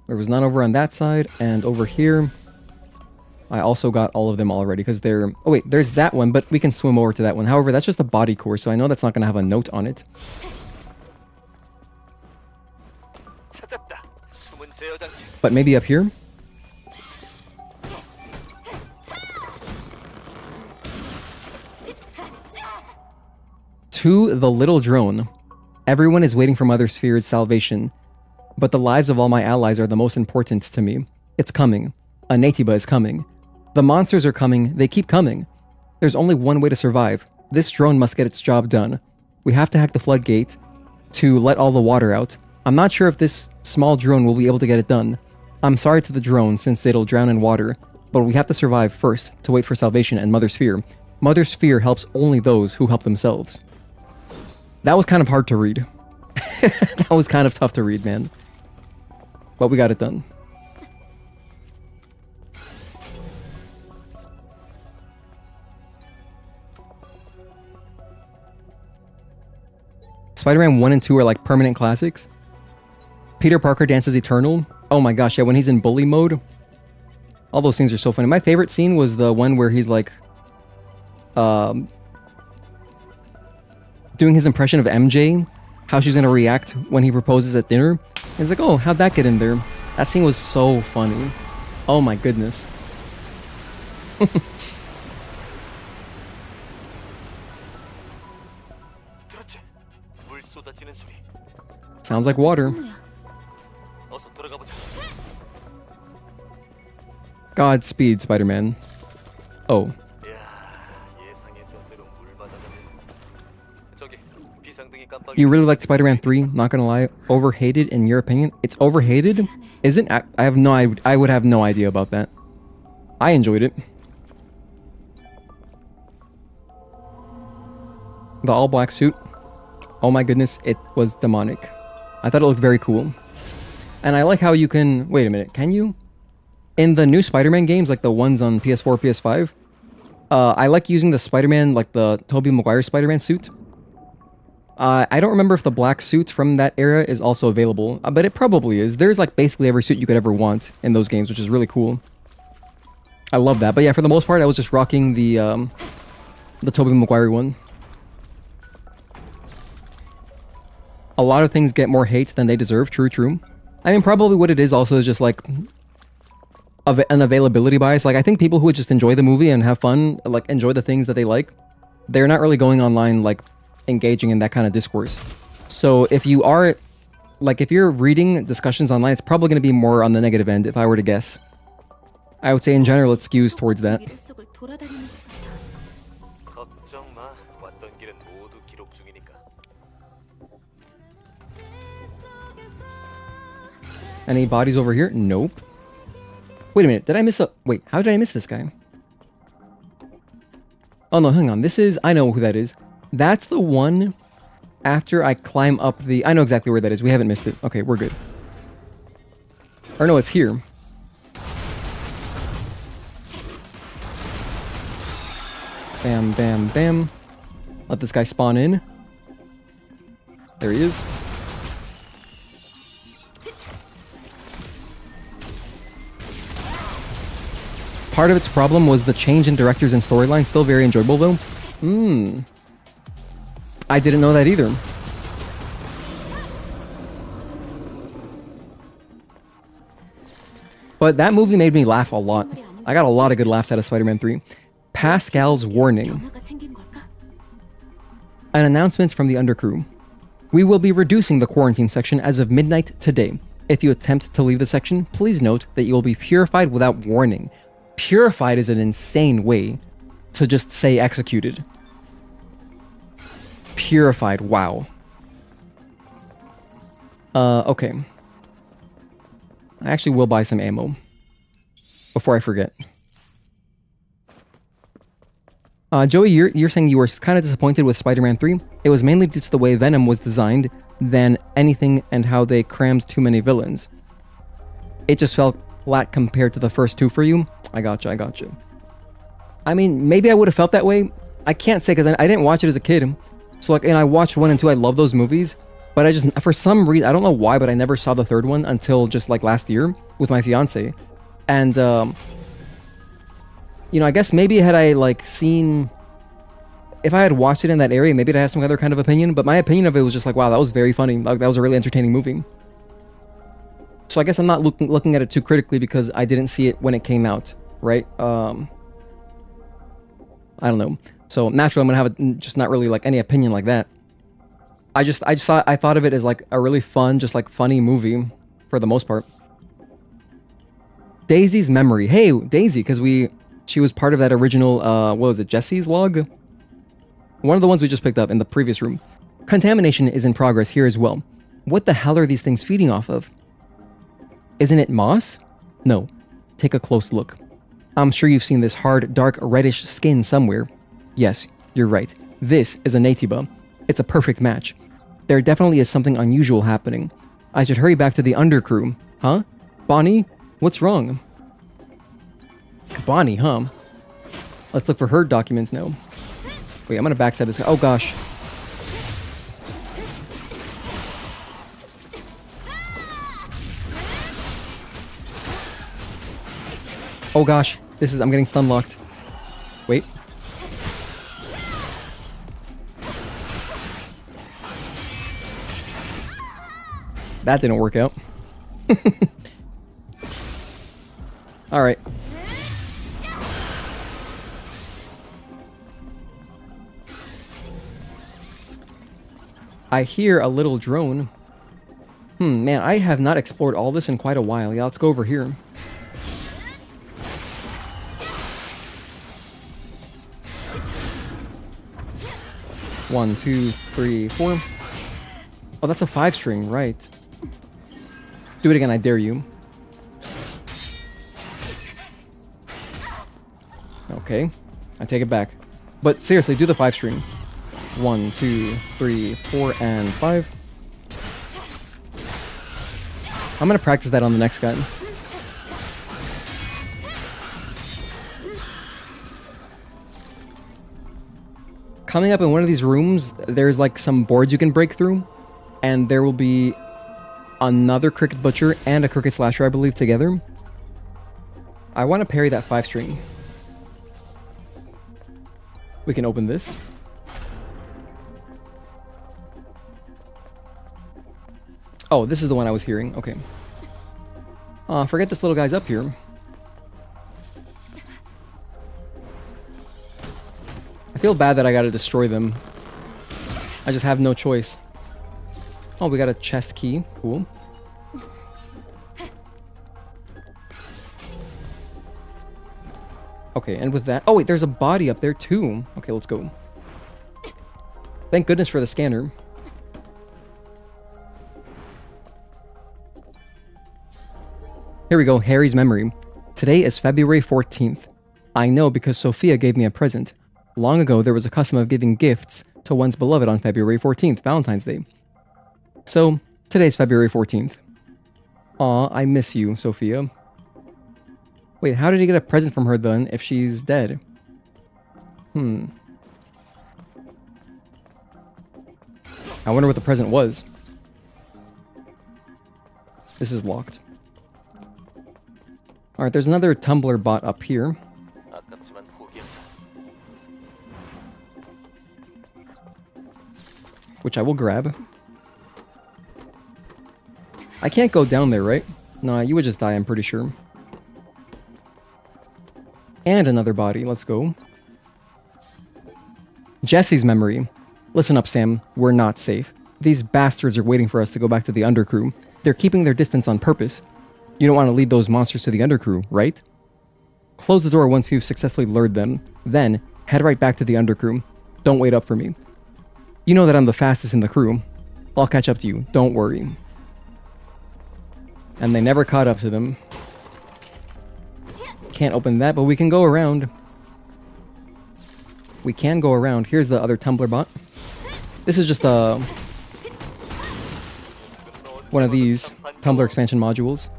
There was none over on that side, and over here, I also got all of them already, because they're... Oh wait, there's that one, but we can swim over to that one. However, that's just a body core, so I know that's not going to have a note on it. But maybe up here? To the little drone. Everyone is waiting for Mother Sphere's salvation, but the lives of all my allies are the most important to me. It's coming. A Natiba is coming. The monsters are coming. They keep coming. There's only one way to survive. This drone must get its job done. We have to hack the floodgate to let all the water out. I'm not sure if this small drone will be able to get it done. I'm sorry to the drone since it'll drown in water, but we have to survive first to wait for salvation and Mother Sphere. Mother Sphere helps only those who help themselves. That was kind of hard to read. That was kind of tough to read, man. But we got it done. Spider-Man 1 and 2 are like permanent classics. Peter Parker Dances Eternal. Oh my gosh, yeah, when he's in bully mode. All those scenes are so funny. My favorite scene was the one where he's like... doing his impression of MJ, how she's gonna react when he proposes at dinner. He's like, oh, how'd that get in there? That scene was so funny. Oh my goodness. 어, Sounds like water. Godspeed, Spider-Man. Oh. 야, 예상했던 대로 물바다가 저기 비상등이 깜빡이. You really liked Spider-Man 3, not gonna lie. Overhated in your opinion? It's overhated? Isn't I have no I would have no idea about that. I enjoyed it. The all black suit. Oh my goodness, it was demonic. I thought it looked very cool. And I like how you can wait a minute, can you? In the new Spider-Man games, like the ones on PS4, PS5, I like using the Spider-Man, like the Tobey Maguire Spider-Man suit. I don't remember if the black suit from that era is also available, but it probably is. There's like basically every suit you could ever want in those games, which is really cool. I love that. But yeah, for the most part, I was just rocking the Tobey Maguire one. A lot of things get more hate than they deserve. True, true. I mean, probably what it is also is just like an availability bias. Like, I think people who would just enjoy the movie and have fun, like enjoy the things that they like, they're not really going online like engaging in that kind of discourse. So if you are, like, if you're reading discussions online, it's probably going to be more on the negative end, if I were to guess. I would say in general it skews towards that. 미래 속을 돌아다니는 것 같아. 걱정 마. 왔던 길은 모두 기록 중이니까. Any bodies over here? Nope. Wait a minute, did I miss a... Wait, how did I miss this guy? Oh no, hang on, this is... I know who that is. That's the one after I climb up the... I know exactly where that is, we haven't missed it. Okay, we're good. Or no, it's here. Bam, bam, bam. Let this guy spawn in. There he is. Part of its problem was the change in directors and storyline. Still very enjoyable though. I didn't know that either. But that movie made me laugh a lot. I got a lot of good laughs out of Spider-Man 3. Pascal's warning. 변화가 생긴 걸까? An announcement from the undercrew. We will be reducing the quarantine section as of midnight today. If you attempt to leave the section, please note that you will be purified without warning. Purified is an insane way to just say executed. Purified, wow. Okay. I actually will buy some ammo before I forget. Joey, you're saying you were kind of disappointed with Spider-Man 3. It was mainly due to the way Venom was designed than anything and how they crammed too many villains. It just felt flat compared to the first two for you. I gotcha. I mean, maybe I would have felt that way. I can't say because I didn't watch it as a kid. So like, and I watched 1 and 2. I love those movies. But I just, for some reason, I don't know why, but I never saw the third one until just like last year with my fiance. And, you know, I guess maybe had I like seen, if I had watched it in that area, maybe I'd have some other kind of opinion. But my opinion of it was just like, wow, that was very funny. Like, that was a really entertaining movie. So I guess I'm not looking at it too critically because I didn't see it when it came out, right? I don't know. So naturally, I'm gonna have just not really like any opinion like that. I thought of it as like a really fun, just like funny movie for the most part. Daisy's memory. Hey, Daisy, because she was part of that original, what was it, Jesse's log? One of the ones we just picked up in the previous room. Contamination is in progress here as well. What the hell are these things feeding off of? Isn't it moss? No. Take a close look. I'm sure you've seen this hard, dark, reddish skin somewhere. Yes, you're right. This is a Natiba. It's a perfect match. There definitely is something unusual happening. I should hurry back to the undercrew. Huh? Bonnie? What's wrong? Bonnie, huh? Let's look for her documents now. Wait, I'm gonna backstab this guy. Oh gosh. Oh gosh. I'm getting stun locked. Wait. That didn't work out. Alright. I hear a little drone. Man, I have not explored all this in quite a while. Yeah, let's go over here. 1, 2, 3, 4. Oh, that's a 5 string, right. Do it again, I dare you. Okay, I take it back. But seriously, do the 5 string. 1, 2, 3, 4, and 5. I'm gonna practice that on the next guy. Coming up in one of these rooms, there's like some boards you can break through, and there will be another Cricket Butcher and a Cricket Slasher, I believe, together. I want to parry that 5 string. We can open this. Oh, this is the one I was hearing. Okay. Forget this little guy's up here. I feel bad that I gotta destroy them. I just have no choice. Oh, we got a chest key. Cool. Okay, and with that... Oh, wait, there's a body up there, too. Okay, let's go. Thank goodness for the scanner. Here we go, Harry's memory. Today is February 14th. I know because Sophia gave me a present. Long ago, there was a custom of giving gifts to one's beloved on February 14th, Valentine's Day. So, today's February 14th. Aw, I miss you, Sophia. Wait, how did he get a present from her then if she's dead? I wonder what the present was. This is locked. Alright, there's another Tumblr bot up here. 아깝지만 포기했다. Which I will grab. I can't go down there, right? Nah, you would just die, I'm pretty sure. And another body, let's go. Jesse's memory. Listen up, Sam, we're not safe. These bastards are waiting for us to go back to the undercrew. They're keeping their distance on purpose. You don't want to lead those monsters to the undercrew, right? Close the door once you've successfully lured them. Then, head right back to the undercrew. Don't wait up for me. You know that I'm the fastest in the crew. I'll catch up to you, don't worry. And they never caught up to them. Can't open that, but we can go around. We can go around. Here's the other Tumblr bot. This is just one of these Tumblr expansion modules.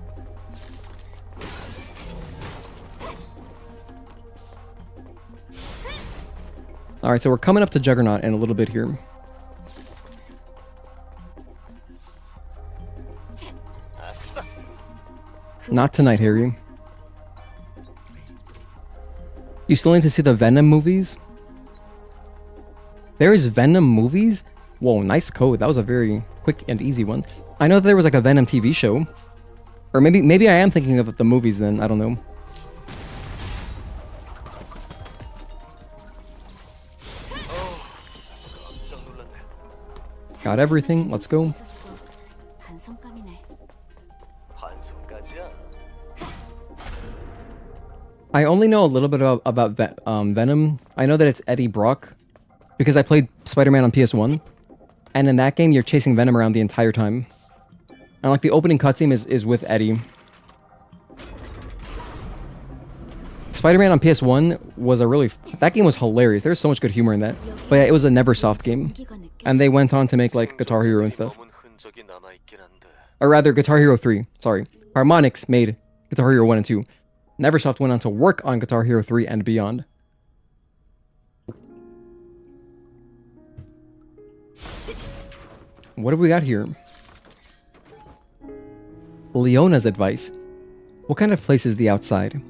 Alright, so we're coming up to Juggernaut in a little bit here. Not tonight, Harry. You still need to see the Venom movies? There is Venom movies? Whoa, nice code. That was a very quick and easy one. I know that there was like a Venom TV show. Or maybe I am thinking of the movies then. I don't know. Got everything. Let's go. 반성감이네. 반송까지야. I only know a little bit about Venom. I know that it's Eddie Brock because I played Spider-Man on PS1, and in that game you're chasing Venom around the entire time. And like the opening cutscene is with Eddie. Spider-Man on PS1 was that game was hilarious. There's so much good humor in that. But yeah, it was a Neversoft game, and they went on to make like Guitar Hero and stuff. 머문 흔적이 남아있긴 한데. Or rather, Guitar Hero 3. Sorry, Harmonix made Guitar Hero 1 and 2. Neversoft went on to work on Guitar Hero 3 and beyond. What have we got here? Leona's advice. What kind of place is the outside?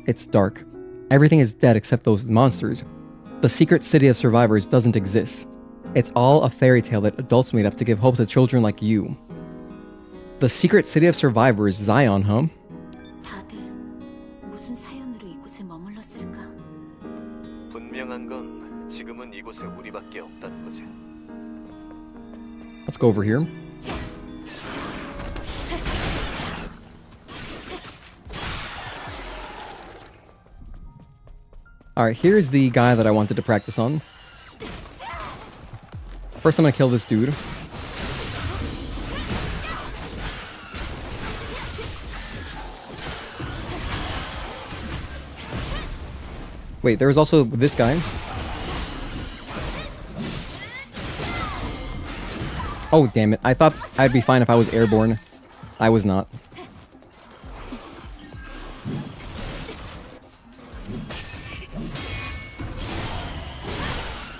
It's dark. Everything is dead except those monsters. The secret city of survivors doesn't exist. It's all a fairy tale that adults made up to give hope to children like you. The secret city of survivors, Zion, huh? 다들 무슨 사연으로 이곳에 머물렀을까? 분명한 건 지금은 이곳에 우리밖에 없다는 거지. Let's go over here. Alright, here's the guy that I wanted to practice on. First, I'm gonna kill this dude. Wait, there was also this guy. Oh, damn it. I thought I'd be fine if I was airborne. I was not.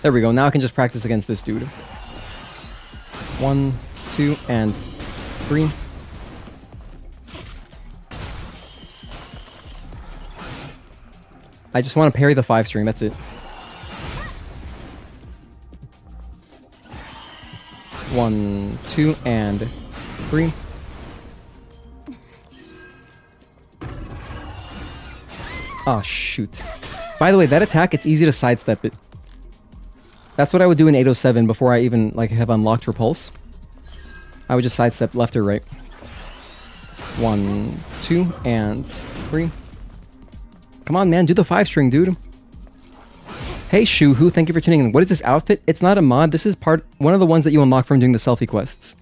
There we go. Now I can just practice against this dude. 1, 2, and 3. I just want to parry the 5-string, that's it. 1, 2, and 3. Oh, shoot. By the way, that attack, it's easy to sidestep it. That's what I would do in 807 before I even like have unlocked Repulse. I would just sidestep left or right. 1, 2, and 3. Come on, man, do the 5-string, dude. Hey, Shuhu, thank you for tuning in. What is this outfit? It's not a mod. This is one of the ones that you unlock from doing the selfie quests.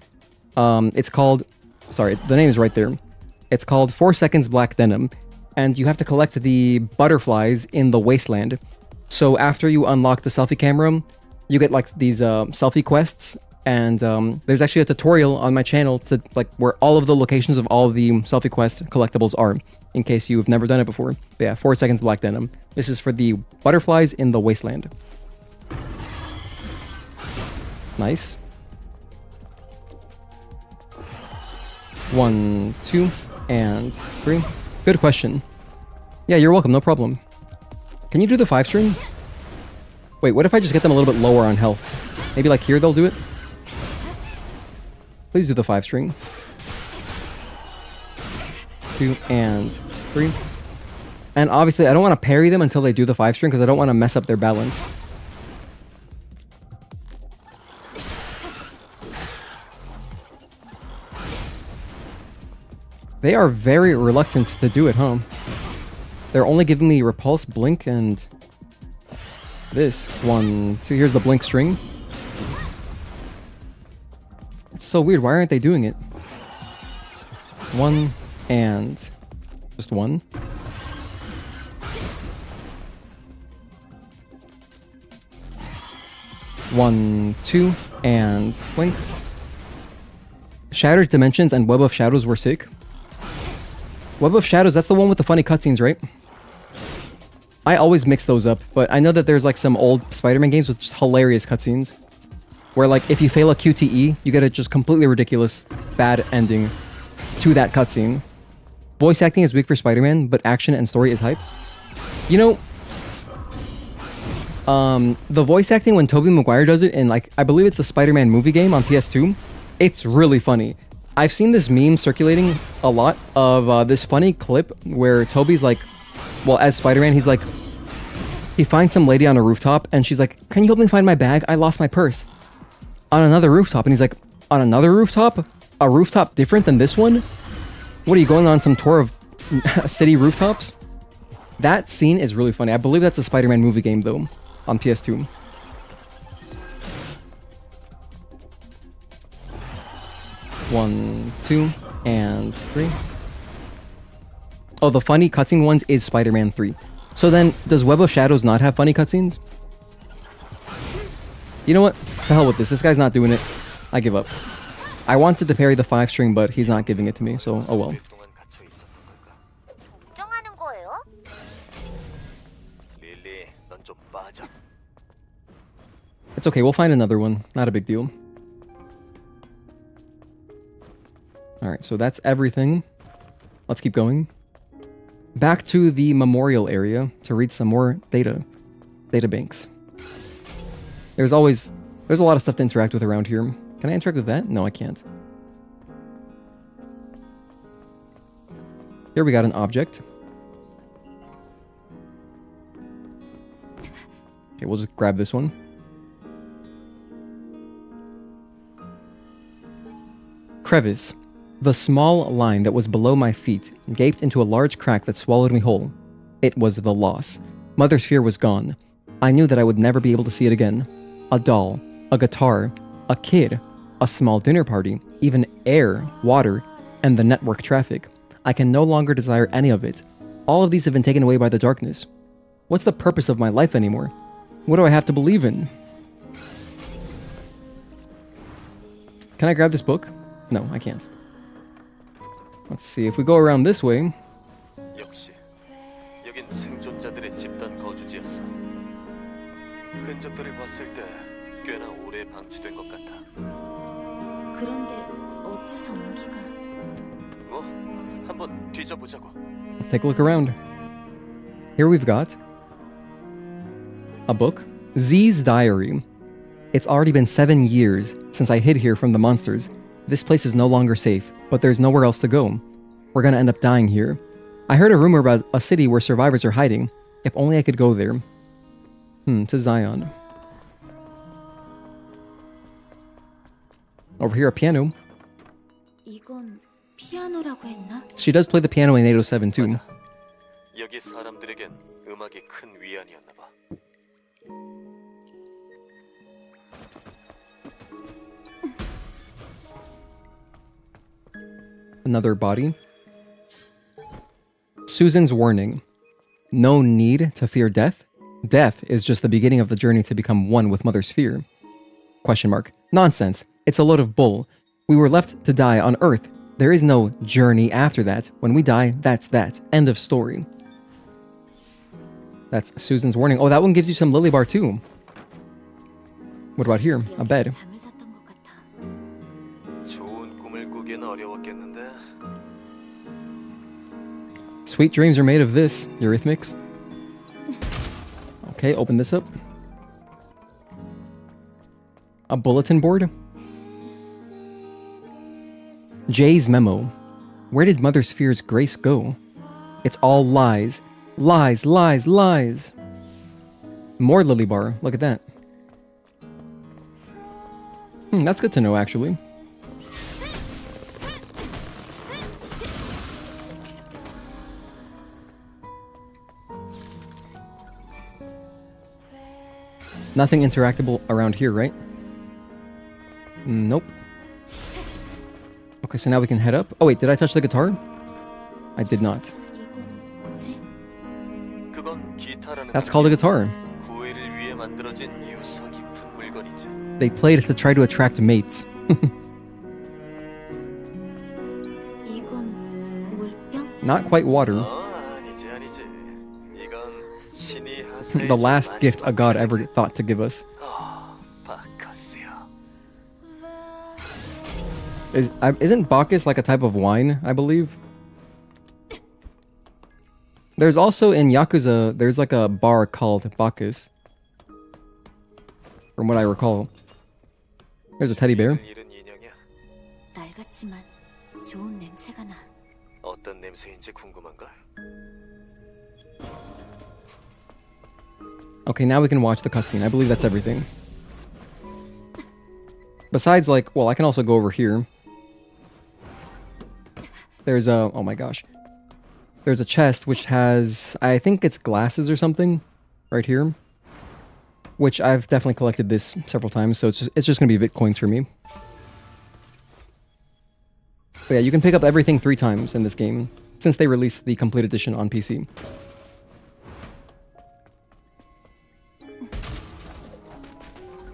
It's called... Sorry, the name is right there. It's called 4 Seconds Black Denim. And you have to collect the butterflies in the wasteland. So after you unlock the selfie camera, you get like these selfie quests. And there's actually a tutorial on my channel to like where all of the locations of all of the selfie quest collectibles are, in case you've never done it before. But yeah, 4 Seconds Black Denim. This is for the butterflies in the wasteland. Nice. 1, 2, and 3. Good question. Yeah, you're welcome, no problem. Can you do the 5-string? Wait, what if I just get them a little bit lower on health? Maybe like here they'll do it? Please do the 5-string. 2 and 3. And obviously, I don't want to parry them until they do the 5-string because I don't want to mess up their balance. They are very reluctant to do it, huh? They're only giving me Repulse, Blink, and this. 1, 2. Here's the Blink string. It's so weird. Why aren't they doing it? 1 and just 1. 1, 2, and Blink. Shattered Dimensions and Web of Shadows were sick. Web of Shadows, that's the one with the funny cutscenes, right? I always mix those up, but I know that there's like some old Spider-Man games with just hilarious cutscenes. Where like, if you fail a QTE, you get a just completely ridiculous, bad ending to that cutscene. Voice acting is weak for Spider-Man, but action and story is hype. You know, the voice acting when Tobey Maguire does it in like, I believe it's the Spider-Man movie game on PS2, it's really funny. I've seen this meme circulating a lot of this funny clip where Tobey's like, well, as Spider-Man, he's like, he finds some lady on a rooftop and she's like, can you help me find my bag? I lost my purse. On another rooftop. And he's like, on another rooftop? A rooftop different than this one? What are you going on some tour of city rooftops? That scene is really funny. I believe that's a Spider-Man movie game though, on PS2. One, 2, and 3. Oh, the funny cutscene ones is Spider-Man 3. So then, does Web of Shadows not have funny cutscenes? You know what? To hell with this. This guy's not doing it. I give up. I wanted to parry the 5-string, but he's not giving it to me, so oh well. 걱정하는 거예요? 릴리, 넌 좀 빠져. It's okay, we'll find another one. Not a big deal. Alright, so that's everything. Let's keep going. Back to the memorial area to read some more data. Data banks. There's a lot of stuff to interact with around here. Can I interact with that? No, I can't. Here we got an object. Okay, we'll just grab this one. Crevice. The small line that was below my feet gaped into a large crack that swallowed me whole. It was the loss. Mother's fear was gone. I knew that I would never be able to see it again. A doll, a guitar, a kid, a small dinner party, even air, water, and the network traffic. I can no longer desire any of it. All of these have been taken away by the darkness. What's the purpose of my life anymore? What do I have to believe in? Can I grab this book? No, I can't. Let's see, if we go around this way... 역시 여긴 생존자들의 집단 거주지였어. 흔적들을 봤을 때 꽤나 오래 방치된 것 같아. 그런데 어째서 온기가? 뭐 한번 뒤져보자고. Let's take a look around. Here we've got a book, Z's Diary. It's already been 7 years since I hid here from the monsters. This place is no longer safe, but there's nowhere else to go. We're gonna end up dying here. I heard a rumor about a city where survivors are hiding. If only I could go there. To Zion. Over here, a piano. 이건 피아노라고 했나? She does play the piano in 807 too. 맞아. 여기 사람들에겐 음악이 큰 위안이었나 봐. Another body. Susan's warning. No need to fear death. Death is just the beginning of the journey to become one with Mother's fear. Question mark. Nonsense. It's a load of bull. We were left to die on Earth. There is no journey after that. When we die, that's that. End of story. That's Susan's warning. Oh, that one gives you some Levoire too. What about here? A bed. 여기서 잠을 잤던 것 같아. 좋은 꿈을 꾸기는 어려웠겠는데. Sweet dreams are made of this. Eurythmics. Okay, open this up. A bulletin board. Jay's memo. Where did Mother Sphere's grace go? It's all lies. Lies, lies, lies. More Lily Bar. Look at that. That's good to know, actually. Nothing interactable around here, right? Nope. Okay, so now we can head up. Oh wait, did I touch the guitar? I did not. 이건 뭐지? 그건 기타라는 That's called a guitar. 구애를 위해 만들어진 유서 깊은 물건이지. They played it to try to attract mates. 이건 물병? Not quite water. 아니지. 이건 신이 하세의 The last gift a god ever thought to give us. 바카스야. Isn't Bacchus like a type of wine, I believe? There's also in Yakuza, there's like a bar called Bacchus. From what I recall. There's a teddy bear. 잃은 인형이야. 낡았지만 좋은 냄새가 나. 어떤 냄새인지 궁금한걸? Okay, now we can watch the cutscene. I believe that's everything. Besides, like, well, I can also go over here. There's a, oh my gosh. There's a chest which has, I think it's glasses or something, right here. Which I've definitely collected this several times, so it's just gonna be Bitcoins for me. But yeah, you can pick up everything 3 times in this game, since they released the complete edition on PC.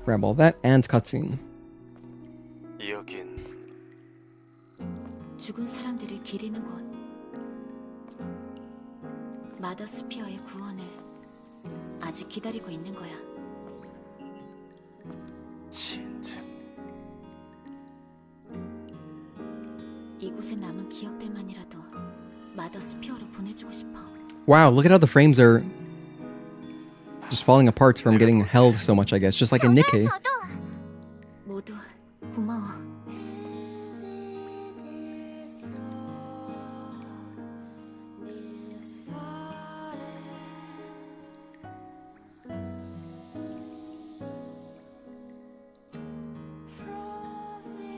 Grab all that, and cutscene. 여긴 죽은 사람들을 기리는 곳. 마더스피어의 구원을 아직 기다리고 있는 거야. 진짜 이곳에 남은 기억들만이라도 마더스피어로 보내주고 싶어. Wow, look at how the frames are just falling apart from getting held so much, I guess. Just like in Nikkei. 저도 모두 고마워.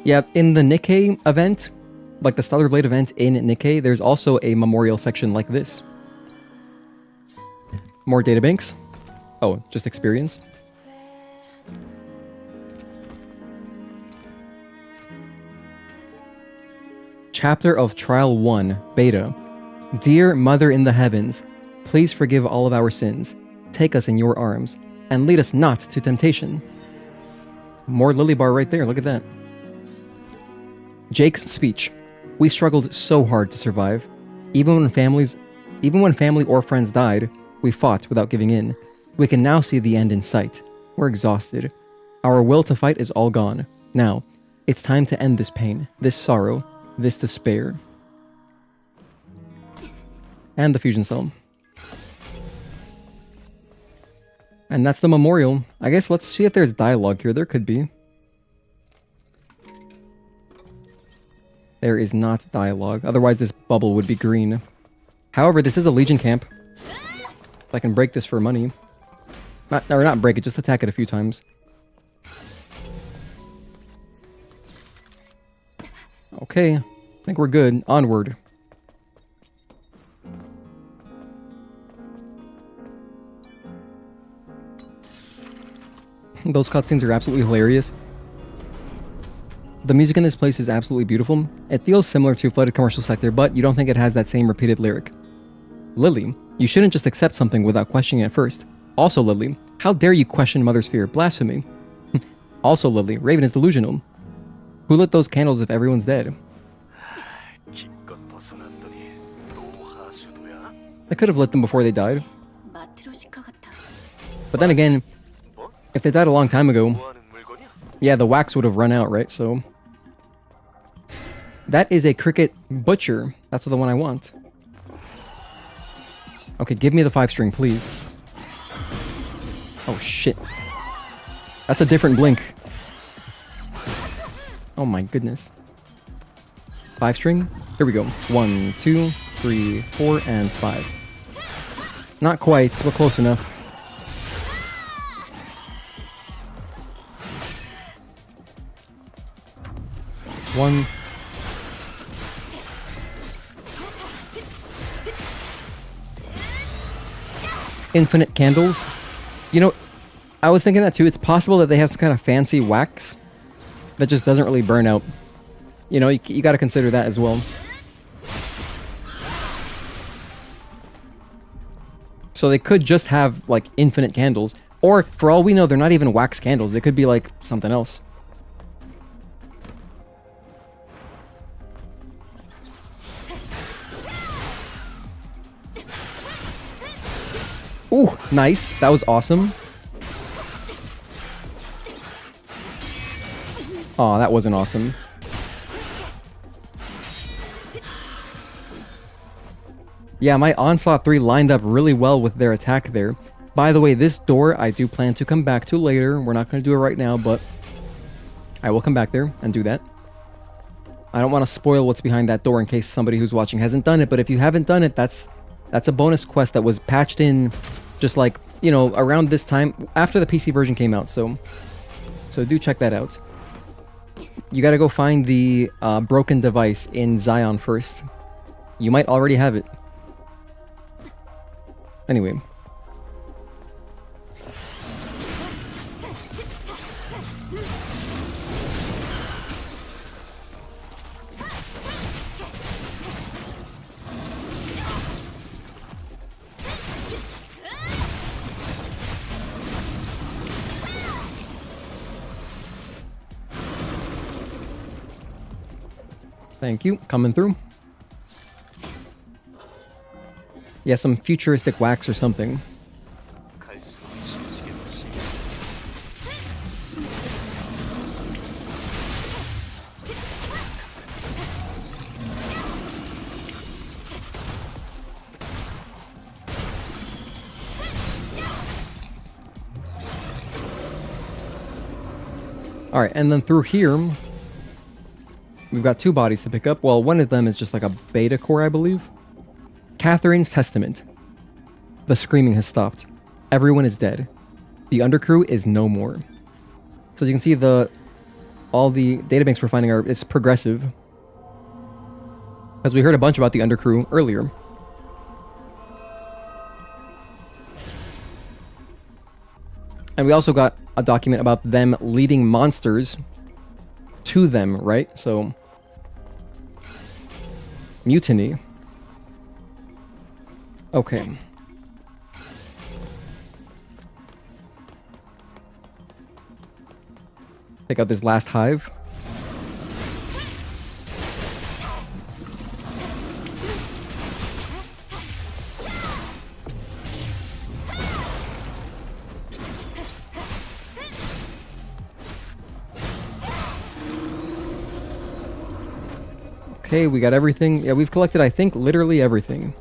Yeah, in the Nikkei event, like the Stellar Blade event in Nikkei, there's also a memorial section like this. More databanks. Oh, just experience. Chapter of Trial 1, Beta. Dear Mother in the Heavens, please forgive all of our sins. Take us in your arms, and lead us not to temptation. More Lily Bar right there, look at that. Jake's speech. We struggled so hard to survive. Even when family or friends died, we fought without giving in. We can now see the end in sight. We're exhausted. Our will to fight is all gone. Now, it's time to end this pain, this sorrow, this despair. And the fusion cell. And that's the memorial. I guess let's see if there's dialogue here. There could be. There is not dialogue. Otherwise, this bubble would be green. However, this is a Legion camp. If I can break this for money. Not break it, just attack it a few times. Okay, I think we're good. Onward. Those cutscenes are absolutely hilarious. The music in this place is absolutely beautiful. It feels similar to Flooded Commercial Sector, but you don't think it has that same repeated lyric. Lily, you shouldn't just accept something without questioning it first. Also, Lily, how dare you question Mother's fear? Blasphemy. Also, Lily, Raven is delusional. Who lit those candles if everyone's dead? They could have lit them before they died. But then again, if they died a long time ago, yeah, the wax would have run out, right? So that is a cricket butcher. That's the one I want. Okay, give me the 5-string, please. Oh, shit. That's a different blink. Oh my goodness. 5-string? Here we go. 1, 2, 3, 4, and 5. Not quite, but close enough. One. Infinite candles. You know, I was thinking that too. It's possible that they have some kind of fancy wax that just doesn't really burn out. You know, you got to consider that as well. So they could just have like infinite candles, or for all we know, they're not even wax candles. They could be like something else. Ooh, nice. That was awesome. Aw, that wasn't awesome. Yeah, my Onslaught 3 lined up really well with their attack there. By the way, this door I do plan to come back to later. We're not going to do it right now, but I will come back there and do that. I don't want to spoil what's behind that door in case somebody who's watching hasn't done it, but if you haven't done it, that's a bonus quest that was patched in just like, you know, around this time after the PC version came out, so do check that out. You gotta go find the broken device in Zion first. You might already have it. Anyway. Thank you. Coming through. Yeah, some futuristic wax or something. Alright, and then through here, we've got 2 bodies to pick up. Well, one of them is just like a beta core, I believe. Catherine's Testament. The screaming has stopped. Everyone is dead. The undercrew is no more. So as you can see, all the databanks we're finding is progressive. As we heard a bunch about the undercrew earlier. And we also got a document about them leading monsters to them, right? So Mutiny. Okay. Take out this last hive. Okay, we got everything. Yeah, we've collected, I think, literally everything.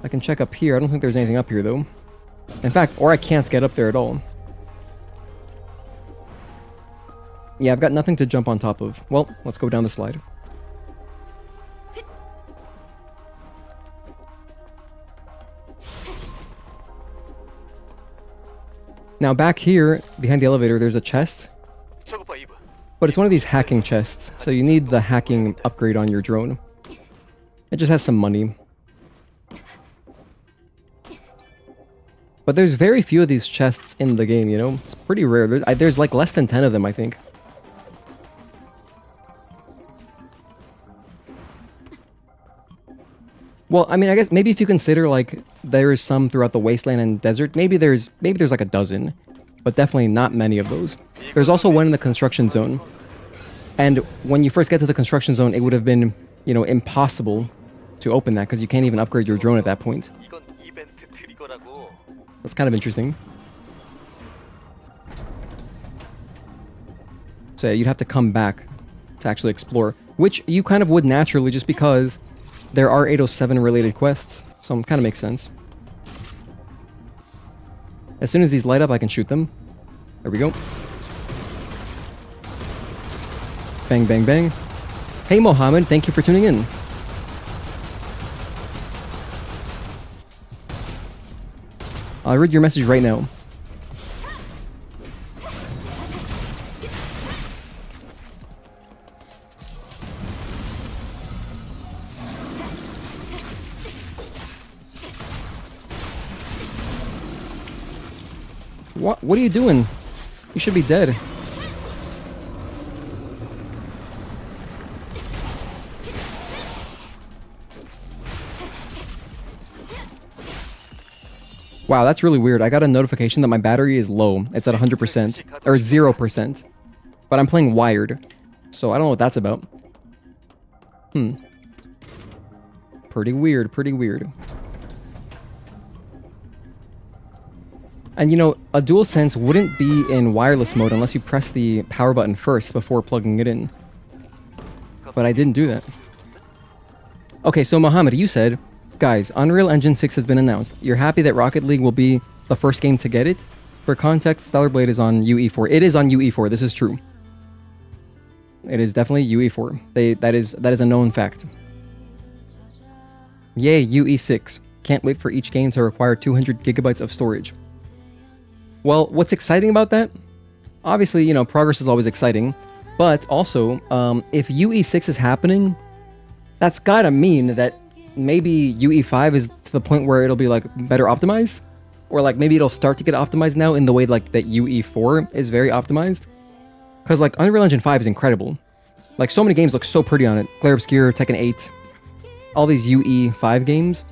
I can check up here. I don't think there's anything up here, though. In fact, or I can't get up there at all. Yeah, I've got nothing to jump on top of. Well, let's go down the slide. Now back here, behind the elevator, there's a chest. 저것 봐, 이브. But it's one of these hacking chests, so you need the hacking upgrade on your drone. It just has some money. But there's very few of these chests in the game, you know? It's pretty rare. There's like less than 10 of them, I think. Well, I mean, I guess maybe if you consider like there's some throughout the wasteland and desert, maybe there's like a dozen, but definitely not many of those. There's also one in the construction zone. And when you first get to the construction zone, it would have been, you know, impossible to open that because you can't even upgrade your drone at that point. 이건 이벤트 트리거라고. That's kind of interesting. So yeah, you'd have to come back to actually explore, which you kind of would naturally just because there are 807 related quests, so it kind of makes sense. As soon as these light up, I can shoot them. There we go. Bang, bang, bang. Hey, Mohammed, thank you for tuning in. I'll read your message right now. What are you doing? You should be dead. Wow, that's really weird. I got a notification that my battery is low. It's at 100%, or 0%. But I'm playing wired, so I don't know what that's about. Pretty weird, pretty weird. And you know, a DualSense wouldn't be in wireless mode unless you press the power button first before plugging it in. But I didn't do that. Okay, so Mohammed, you said, guys, Unreal Engine 6 has been announced. You're happy that Rocket League will be the first game to get it? For context, Stellar Blade is on UE4. It is on UE4, this is true. It is definitely UE4. That is a known fact. Yay, UE6. Can't wait for each game to require 200 gigabytes of storage. Well, what's exciting about that? Obviously, you know, progress is always exciting. But also, if UE6 is happening, that's gotta mean that maybe UE5 is to the point where it'll be like better optimized, or like maybe it'll start to get optimized now in the way like that UE4 is very optimized. Because like Unreal Engine 5 is incredible. Like so many games look so pretty on it. Glare Obscure, Tekken 8, all these UE5 games.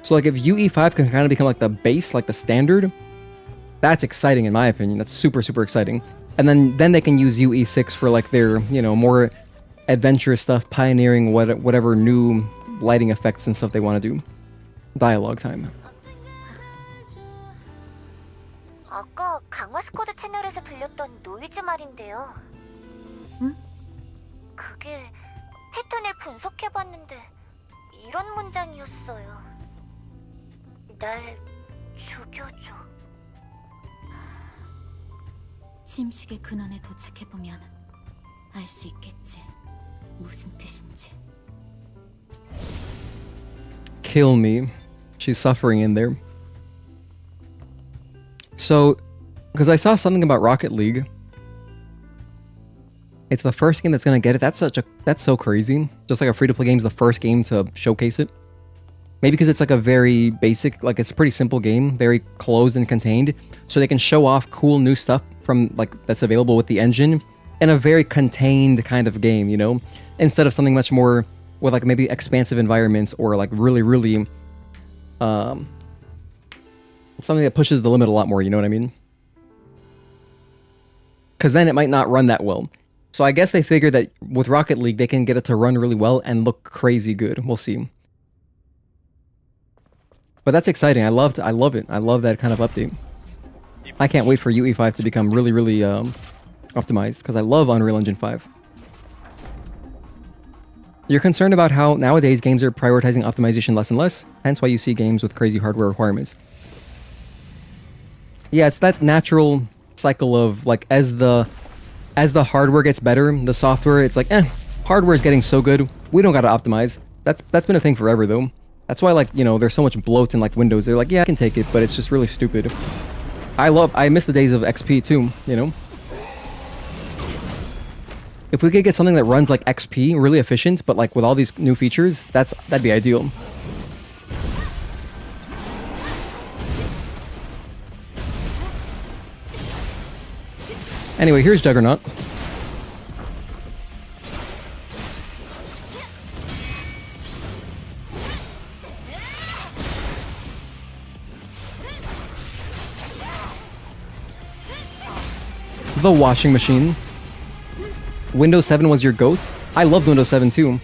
So like if UE5 can kind of become like the base, like the standard, that's exciting in my opinion. That's super, super exciting. And then they can use UE6 for like their, you know, more adventurous stuff, pioneering whatever new lighting effects and stuff they want to do. Dialogue time. 아까 강화 스쿼드 채널에서 들렸던 노이즈 말인데요. 응? 그게 패턴을 분석해봤는데 이런 문장이었어요. 날 죽여줘. 침식의 근원에 도착해보면 알 수 있겠지. 무슨 뜻인지. Kill me. She's suffering in there. So, because I saw something about Rocket League. It's the first game that's gonna get it. That's so crazy. Just like a free-to-play game is the first game to showcase it. Maybe because it's like a very basic, like it's a pretty simple game, very closed and contained, so they can show off cool new stuff from like that's available with the engine in a very contained kind of game, you know, instead of something much more with like maybe expansive environments or like really something that pushes the limit a lot more, you know what I mean? Because then it might not run that well. So I guess they figured that with Rocket League, they can get it to run really well and look crazy good. We'll see. But that's exciting. I love it. I love that kind of update. I can't wait for UE5 to become really optimized because I love Unreal Engine 5. You're concerned about how nowadays games are prioritizing optimization less and less, hence why you see games with crazy hardware requirements. Yeah, it's that natural cycle of like as the hardware gets better, the software, it's like, hardware is getting so good, we don't gotta optimize. That's been a thing forever though. That's why, like, you know, there's so much bloat in like Windows. They're like, yeah, I can take it, but it's just really stupid. I miss the days of XP too, you know? If we could get something that runs like XP, really efficient, but like with all these new features, that'd be ideal. Anyway, here's Juggernaut. The washing machine. Windows 7 was your GOAT? I loved Windows 7 too.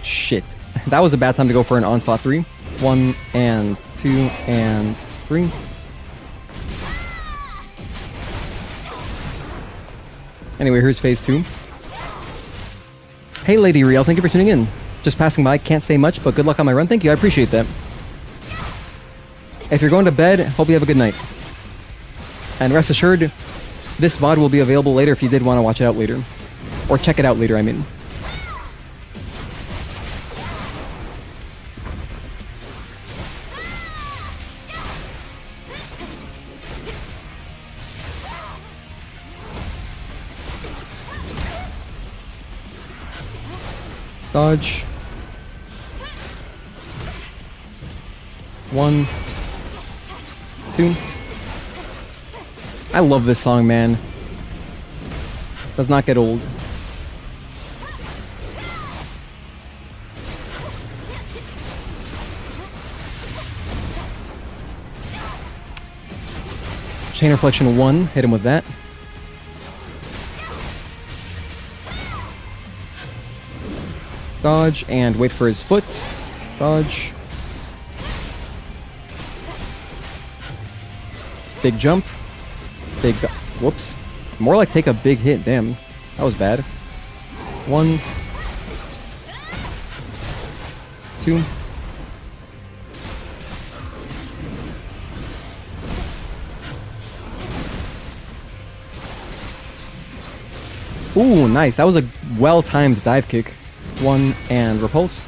Shit. That was a bad time to go for an Onslaught 3. 1 and 2 and 3. Anyway, here's phase 2. Hey Lady Riel, thank you for tuning in. Just passing by, can't say much, but good luck on my run. Thank you, I appreciate that. If you're going to bed, hope you have a good night. And rest assured, this VOD will be available later if you did want to watch it out later. Or check it out later, I mean. Dodge. 1, 2. I love this song, man. Does not get old. Chain Reflection 1, hit him with that. Dodge and wait for his foot. Dodge. Big jump. Big... Whoops. More like take a big hit. Damn. That was bad. 1. 2. Ooh, nice. That was a well-timed dive kick. 1 and repulse.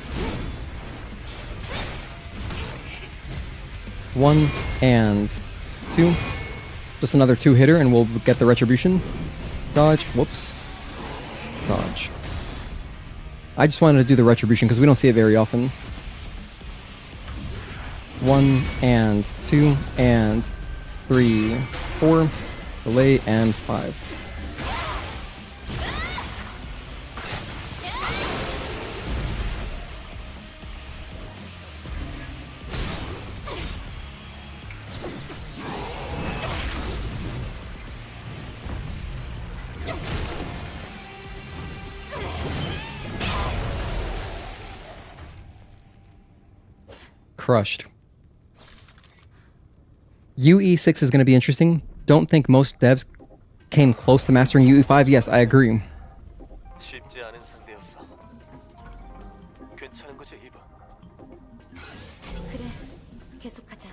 1 and 2. Just another 2-hitter and we'll get the retribution. Dodge. Whoops. Dodge. I just wanted to do the retribution because we don't see it very often. 1 and 2 and 3, 4. Delay and 5. Crushed. UE6 is going to be interesting. Don't think most devs came close to mastering UE5. Yes, I agree. 쉽지 않은 상대였어. 괜찮은 거지, 이봐. 그래, 계속하자.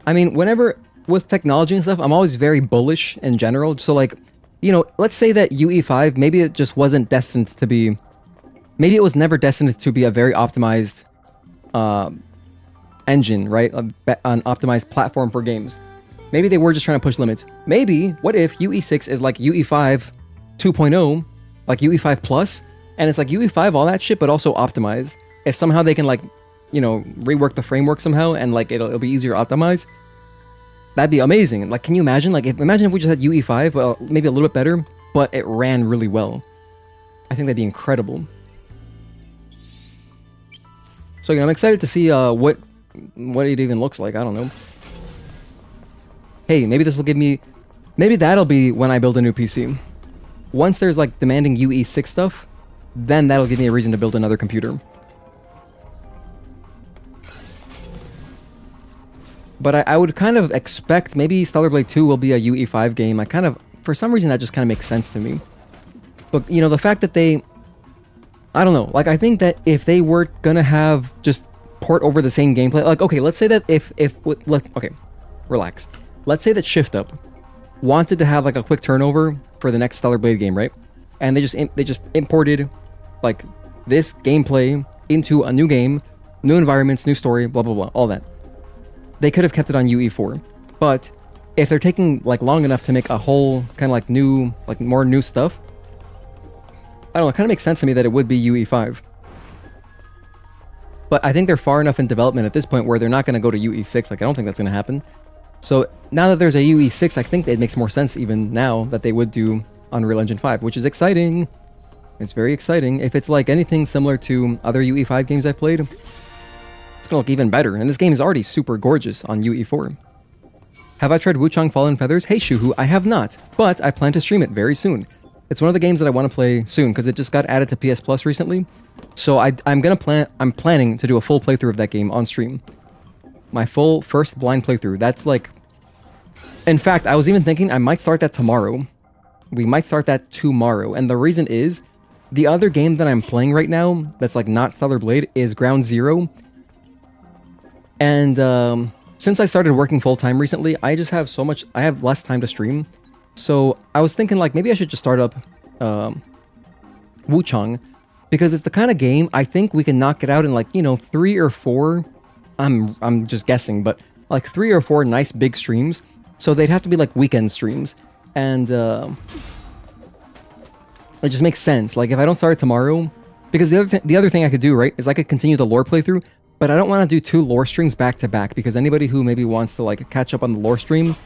I mean, whenever with technology and stuff, I'm always very bullish in general. So like, you know, let's say that UE5, maybe it just wasn't destined to be, maybe it was never destined to be a very optimized engine, right? An optimized platform for games. Maybe they were just trying to push limits. Maybe, what if UE6 is like UE5 2.0, like UE5 Plus, and it's like UE5, all that shit, but also optimized. If somehow they can like, you know, rework the framework somehow and like it'll be easier to optimize. That'd be amazing. Like, can you imagine? Like, imagine if we just had UE5, well, maybe a little bit better, but it ran really well. I think that'd be incredible. So, I'm excited to see what it even looks like. I don't know. Hey, maybe this will give me... Maybe that'll be when I build a new PC. Once there's, like, demanding UE6 stuff, then that'll give me a reason to build another computer. But I would kind of expect maybe Stellar Blade 2 will be a UE5 game. For some reason, that just kind of makes sense to me. But, the fact that they... I don't know. Like, I think that if they were gonna have just port over the same gameplay... Like, okay, let's say that okay, relax. Let's say that Shift Up wanted to have, like, a quick turnover for the next Stellar Blade game, right? And they just imported, like, this gameplay into a new game, new environments, new story, blah, blah, blah, all that. They could have kept it on UE4. But if they're taking, like, long enough to make a whole kind of, like, new, like, more new stuff, I don't know, it kind of makes sense to me that it would be UE5. But I think they're far enough in development at this point where they're not going to go to UE6. Like, I don't think that's going to happen. So now that there's a UE6, I think it makes more sense even now that they would do Unreal Engine 5, which is exciting. It's very exciting. If it's like anything similar to other UE5 games I've played, it's going to look even better. And this game is already super gorgeous on UE4. Have I tried Wuchang Fallen Feathers? Hey Shuhu, I have not, but I plan to stream it very soon. It's one of the games that I want to play soon because it just got added to PS Plus recently. So I'm planning to do a full playthrough of that game on stream. My full first blind playthrough. That's like... In fact, I was even thinking I might start that tomorrow. We might start that tomorrow. And the reason is, the other game that I'm playing right now, that's like not Stellar Blade, is Ground Zero. And since I started working full-time recently, I just have I have less time to stream. So I was thinking like maybe I should just start up Wuchang, because it's the kind of game I think we can knock it out in like, 3 or 4... I'm just guessing, but like 3 or 4 nice big streams. So they'd have to be like weekend streams. And it just makes sense. Like if I don't start it tomorrow, because the other thing I could do, right, is I could continue the lore playthrough, but I don't want to do 2 lore streams back to back, because anybody who maybe wants to like catch up on the lore stream,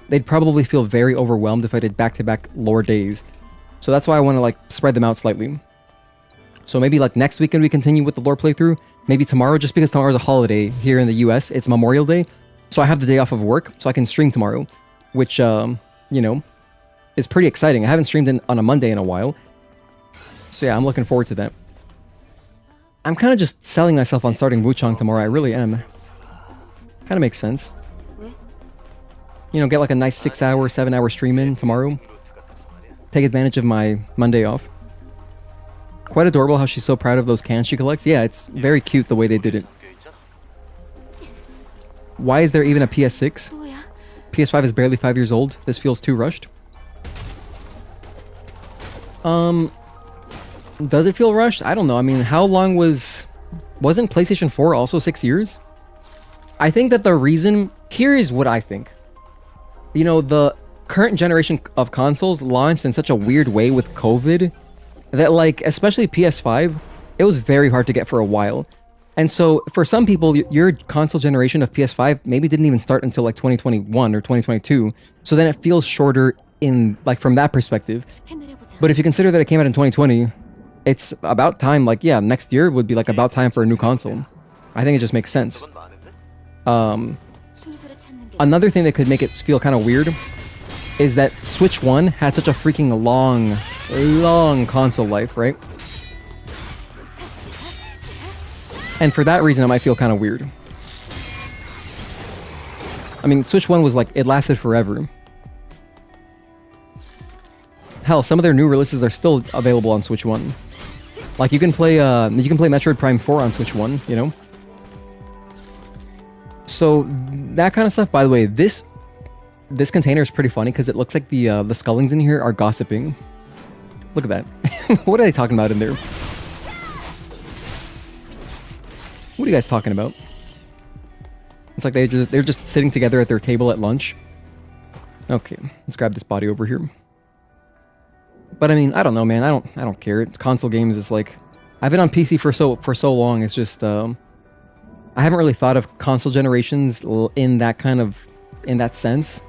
they'd probably feel very overwhelmed if I did back to back lore days. So that's why I want to like spread them out slightly. So maybe like next weekend we continue with the lore playthrough. Maybe tomorrow, just because tomorrow's a holiday here in the US. It's Memorial Day. So I have the day off of work, so I can stream tomorrow. Which, is pretty exciting. I haven't streamed on a Monday in a while. So yeah, I'm looking forward to that. I'm kind of just selling myself on starting Wuchang tomorrow. I really am. Kind of makes sense. Get like a nice 6-hour, 7-hour stream in tomorrow. Take advantage of my Monday off. Quite adorable how she's so proud of those cans she collects. Yeah, it's very cute the way they did it. Why is there even a PS6? PS5 is barely 5 years old. This feels too rushed. Does it feel rushed? I don't know. I mean, how long wasn't PlayStation 4 also 6 years? I think that the reason... Here is what I think. The current generation of consoles launched in such a weird way with COVID that, like, especially PS5, it was very hard to get for a while. And so, for some people, your console generation of PS5 maybe didn't even start until, like, 2021 or 2022. So then it feels shorter in, like, from that perspective. But if you consider that it came out in 2020, it's about time, like, yeah, next year would be, like, about time for a new console. I think it just makes sense. Another thing that could make it feel kind of weird is that Switch 1 had such a freaking long console life, right? And for that reason, it might feel kind of weird. I mean, Switch 1 was like, it lasted forever. Hell, some of their new releases are still available on Switch 1. Like, you can play Metroid Prime 4 on Switch 1, So, that kind of stuff. By the way, this container is pretty funny because it looks like the Skullings in here are gossiping. Look at that. What are they talking about in there? What are you guys talking about? It's like they're just sitting together at their table at lunch. Okay, let's grab this body over here. But I mean, I don't know, man. I don't care. It's console games. It's like I've been on PC for so long. It's just I haven't really thought of console generations in that kind of in that sense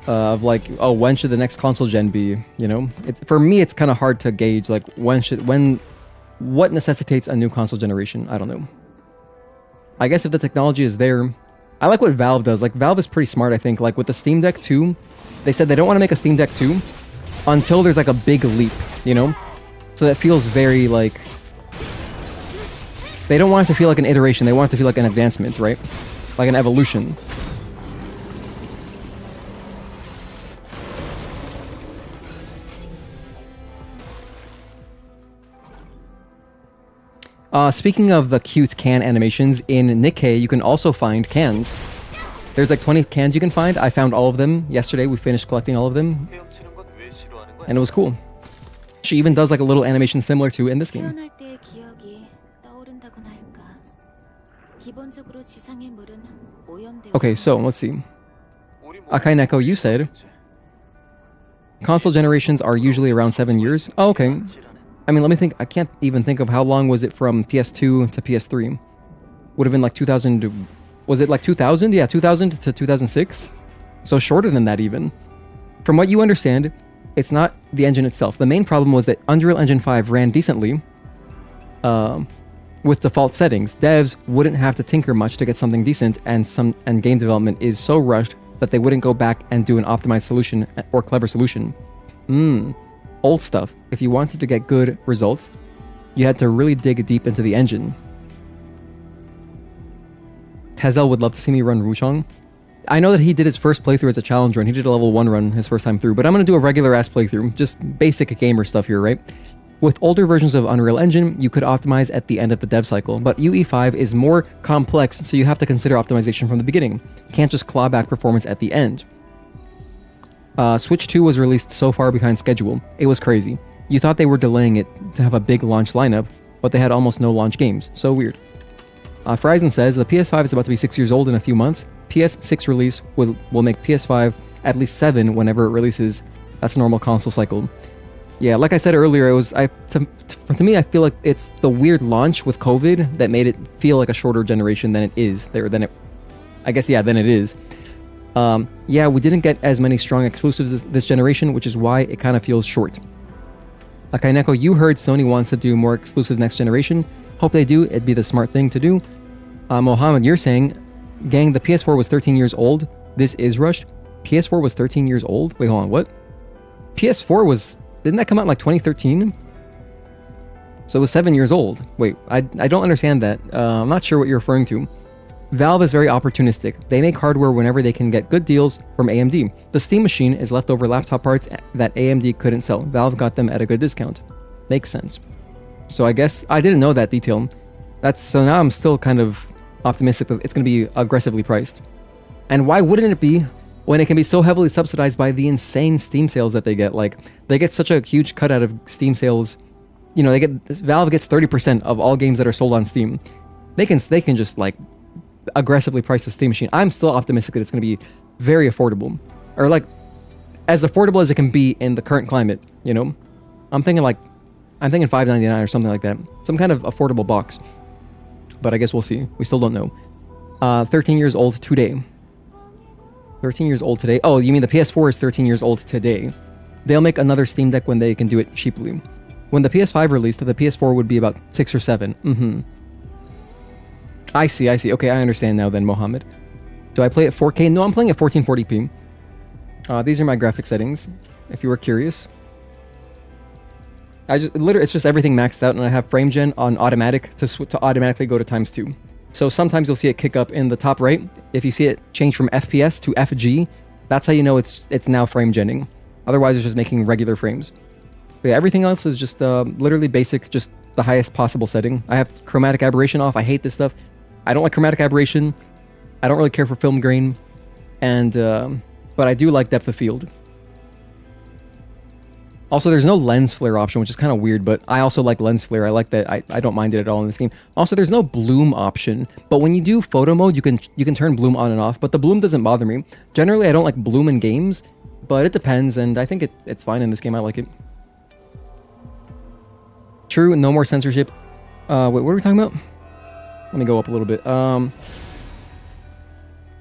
of like, oh, when should the next console gen be? You know, for me, it's kind of hard to gauge like what necessitates a new console generation. I don't know. I guess if the technology is there, I like what Valve does. Like Valve is pretty smart, I think. Like with the Steam Deck 2, they said they don't want to make a Steam Deck 2 until there's like a big leap, you know? So that feels very like, they don't want it to feel like an iteration. They want it to feel like an advancement, right? Like an evolution. Speaking of the cute can animations, in Nikkei, you can also find cans. There's like 20 cans you can find. I found all of them yesterday. We finished collecting all of them. And it was cool. She even does like a little animation similar to in this game. 태어날 때의 기억이 떠오른다고나 할까. 기본적으로 지상의 물은 오염되어 Okay, so let's see. Akaineko, you said console generations are usually around 7 years. Oh, okay. I mean, let me think. I can't even think of how long was it from PS2 to PS3. Would have been like 2000. Was it like 2000? Yeah, 2000 to 2006. So shorter than that even. From what you understand, it's not the engine itself. The main problem was that Unreal Engine 5 ran decently with default settings. Devs wouldn't have to tinker much to get something decent, and game development is so rushed that they wouldn't go back and do an optimized solution or clever solution. Old stuff. If you wanted to get good results, you had to really dig deep into the engine. Tezel would love to see me run Wuchang. I know that he did his first playthrough as a challenge run. He did a level 1 run his first time through, but I'm going to do a regular ass playthrough. Just basic gamer stuff here, right? With older versions of Unreal Engine, you could optimize at the end of the dev cycle, but UE5 is more complex, so you have to consider optimization from the beginning. You can't just claw back performance at the end. Switch 2 was released so far behind schedule. It was crazy. You thought they were delaying it to have a big launch lineup, but they had almost no launch games. So weird. Verizon says the PS5 is about to be 6 years old in a few months. PS6 release will make PS5 at least 7 whenever it releases. That's a normal console cycle. Yeah, like I said earlier, it was to me I feel like it's the weird launch with COVID that made it feel like a shorter generation than it is. Than it is. Yeah, we didn't get as many strong exclusives this generation, which is why it kind of feels short. Akaineko, you heard Sony wants to do more exclusive next generation. Hope they do. It'd be the smart thing to do. Mohammed, you're saying, gang, the PS4 was 13 years old. This is rushed. PS4 was 13 years old? Wait, hold on, what? PS4 didn't that come out in like 2013? So it was 7 years old. Wait, I don't understand that. I'm not sure what you're referring to. Valve is very opportunistic. They make hardware whenever they can get good deals from AMD. The Steam Machine is leftover laptop parts that AMD couldn't sell. Valve got them at a good discount. Makes sense. So I guess I didn't know that detail. So now I'm still kind of optimistic that it's going to be aggressively priced. And why wouldn't it be when it can be so heavily subsidized by the insane Steam sales that they get? Like, they get such a huge cut out of Steam sales. You know, Valve gets 30% of all games that are sold on Steam. They can just like aggressively price the Steam Machine. I'm still optimistic that it's going to be very affordable, or like as affordable as it can be in the current climate. You know, I'm thinking $5.99 or something like that, some kind of affordable box. But I guess we'll see. We still don't know. 13 years old today. 13 years old today. Oh, you mean the PS4 is 13 years old today? They'll make another Steam Deck when they can do it cheaply. When the PS5 released, the PS4 would be about 6 or 7. I see. Okay, I understand now then, Mohammed. Do I play at 4K? No, I'm playing at 1440p. These are my graphic settings, if you were curious. It's just everything maxed out, and I have frame gen on automatic to automatically go to ×2. So sometimes you'll see it kick up in the top right. If you see it change from FPS to FG, that's how you know it's now frame genning. Otherwise, it's just making regular frames. But yeah, everything else is just literally basic, just the highest possible setting. I have chromatic aberration off. I hate this stuff. I don't like chromatic aberration. I don't really care for film grain, and but I do like depth of field. Also, there's no lens flare option, which is kind of weird, but I also like lens flare. I like that. I don't mind it at all in this game. Also, there's no bloom option, but when you do photo mode, you can turn bloom on and off, but the bloom doesn't bother me. Generally, I don't like bloom in games, but it depends, and I think it's fine in this game. I like it. True, no more censorship. Wait, what are we talking about? Let me go up a little bit.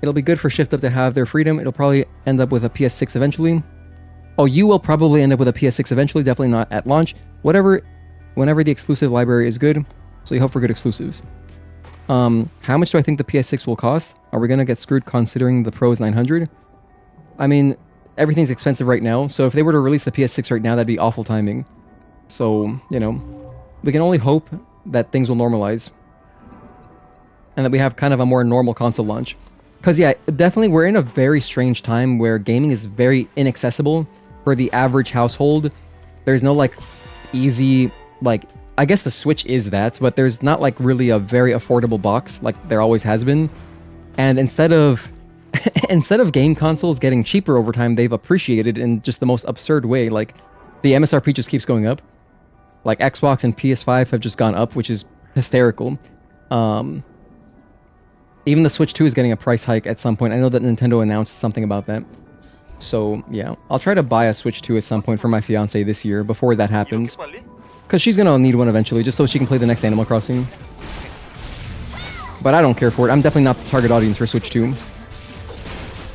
It'll be good for Shift Up to have their freedom. It'll probably end up with a PS6 eventually. Oh, you will probably end up with a PS6 eventually, definitely not at launch. Whenever the exclusive library is good, so you hope for good exclusives. How much do I think the PS6 will cost? Are we gonna get screwed considering the Pro is 900? I mean, everything's expensive right now, so if they were to release the PS6 right now, that'd be awful timing. So, you know, we can only hope that things will normalize. And that we have kind of a more normal console launch. Because, yeah, definitely we're in a very strange time where gaming is very inaccessible for the average household. There's no, like, easy, like, I guess the Switch is that, but there's not, like, really a very affordable box like there always has been. And instead of game consoles getting cheaper over time, they've appreciated in just the most absurd way. Like, the MSRP just keeps going up. Like, Xbox and PS5 have just gone up, which is hysterical. Even the Switch 2 is getting a price hike at some point. I know that Nintendo announced something about that. So, yeah. I'll try to buy a Switch 2 at some point for my fiancé this year, before that happens. Because she's gonna need one eventually, just so she can play the next Animal Crossing. But I don't care for it. I'm definitely not the target audience for Switch 2.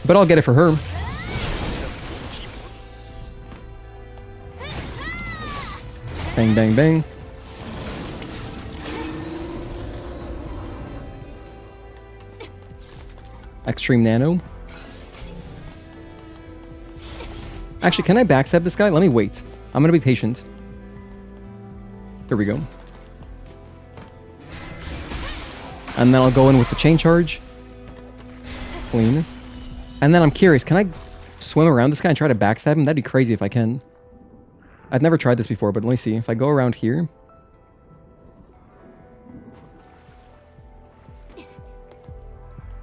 But I'll get it for her. Bang, bang, bang. Extreme Nano. Actually, can I backstab this guy? Let me wait. I'm gonna be patient. There we go. And then I'll go in with the chain charge. Clean. And then I'm curious, can I swim around this guy and try to backstab him? That'd be crazy if I can. I've never tried this before, but let me see. If I go around here...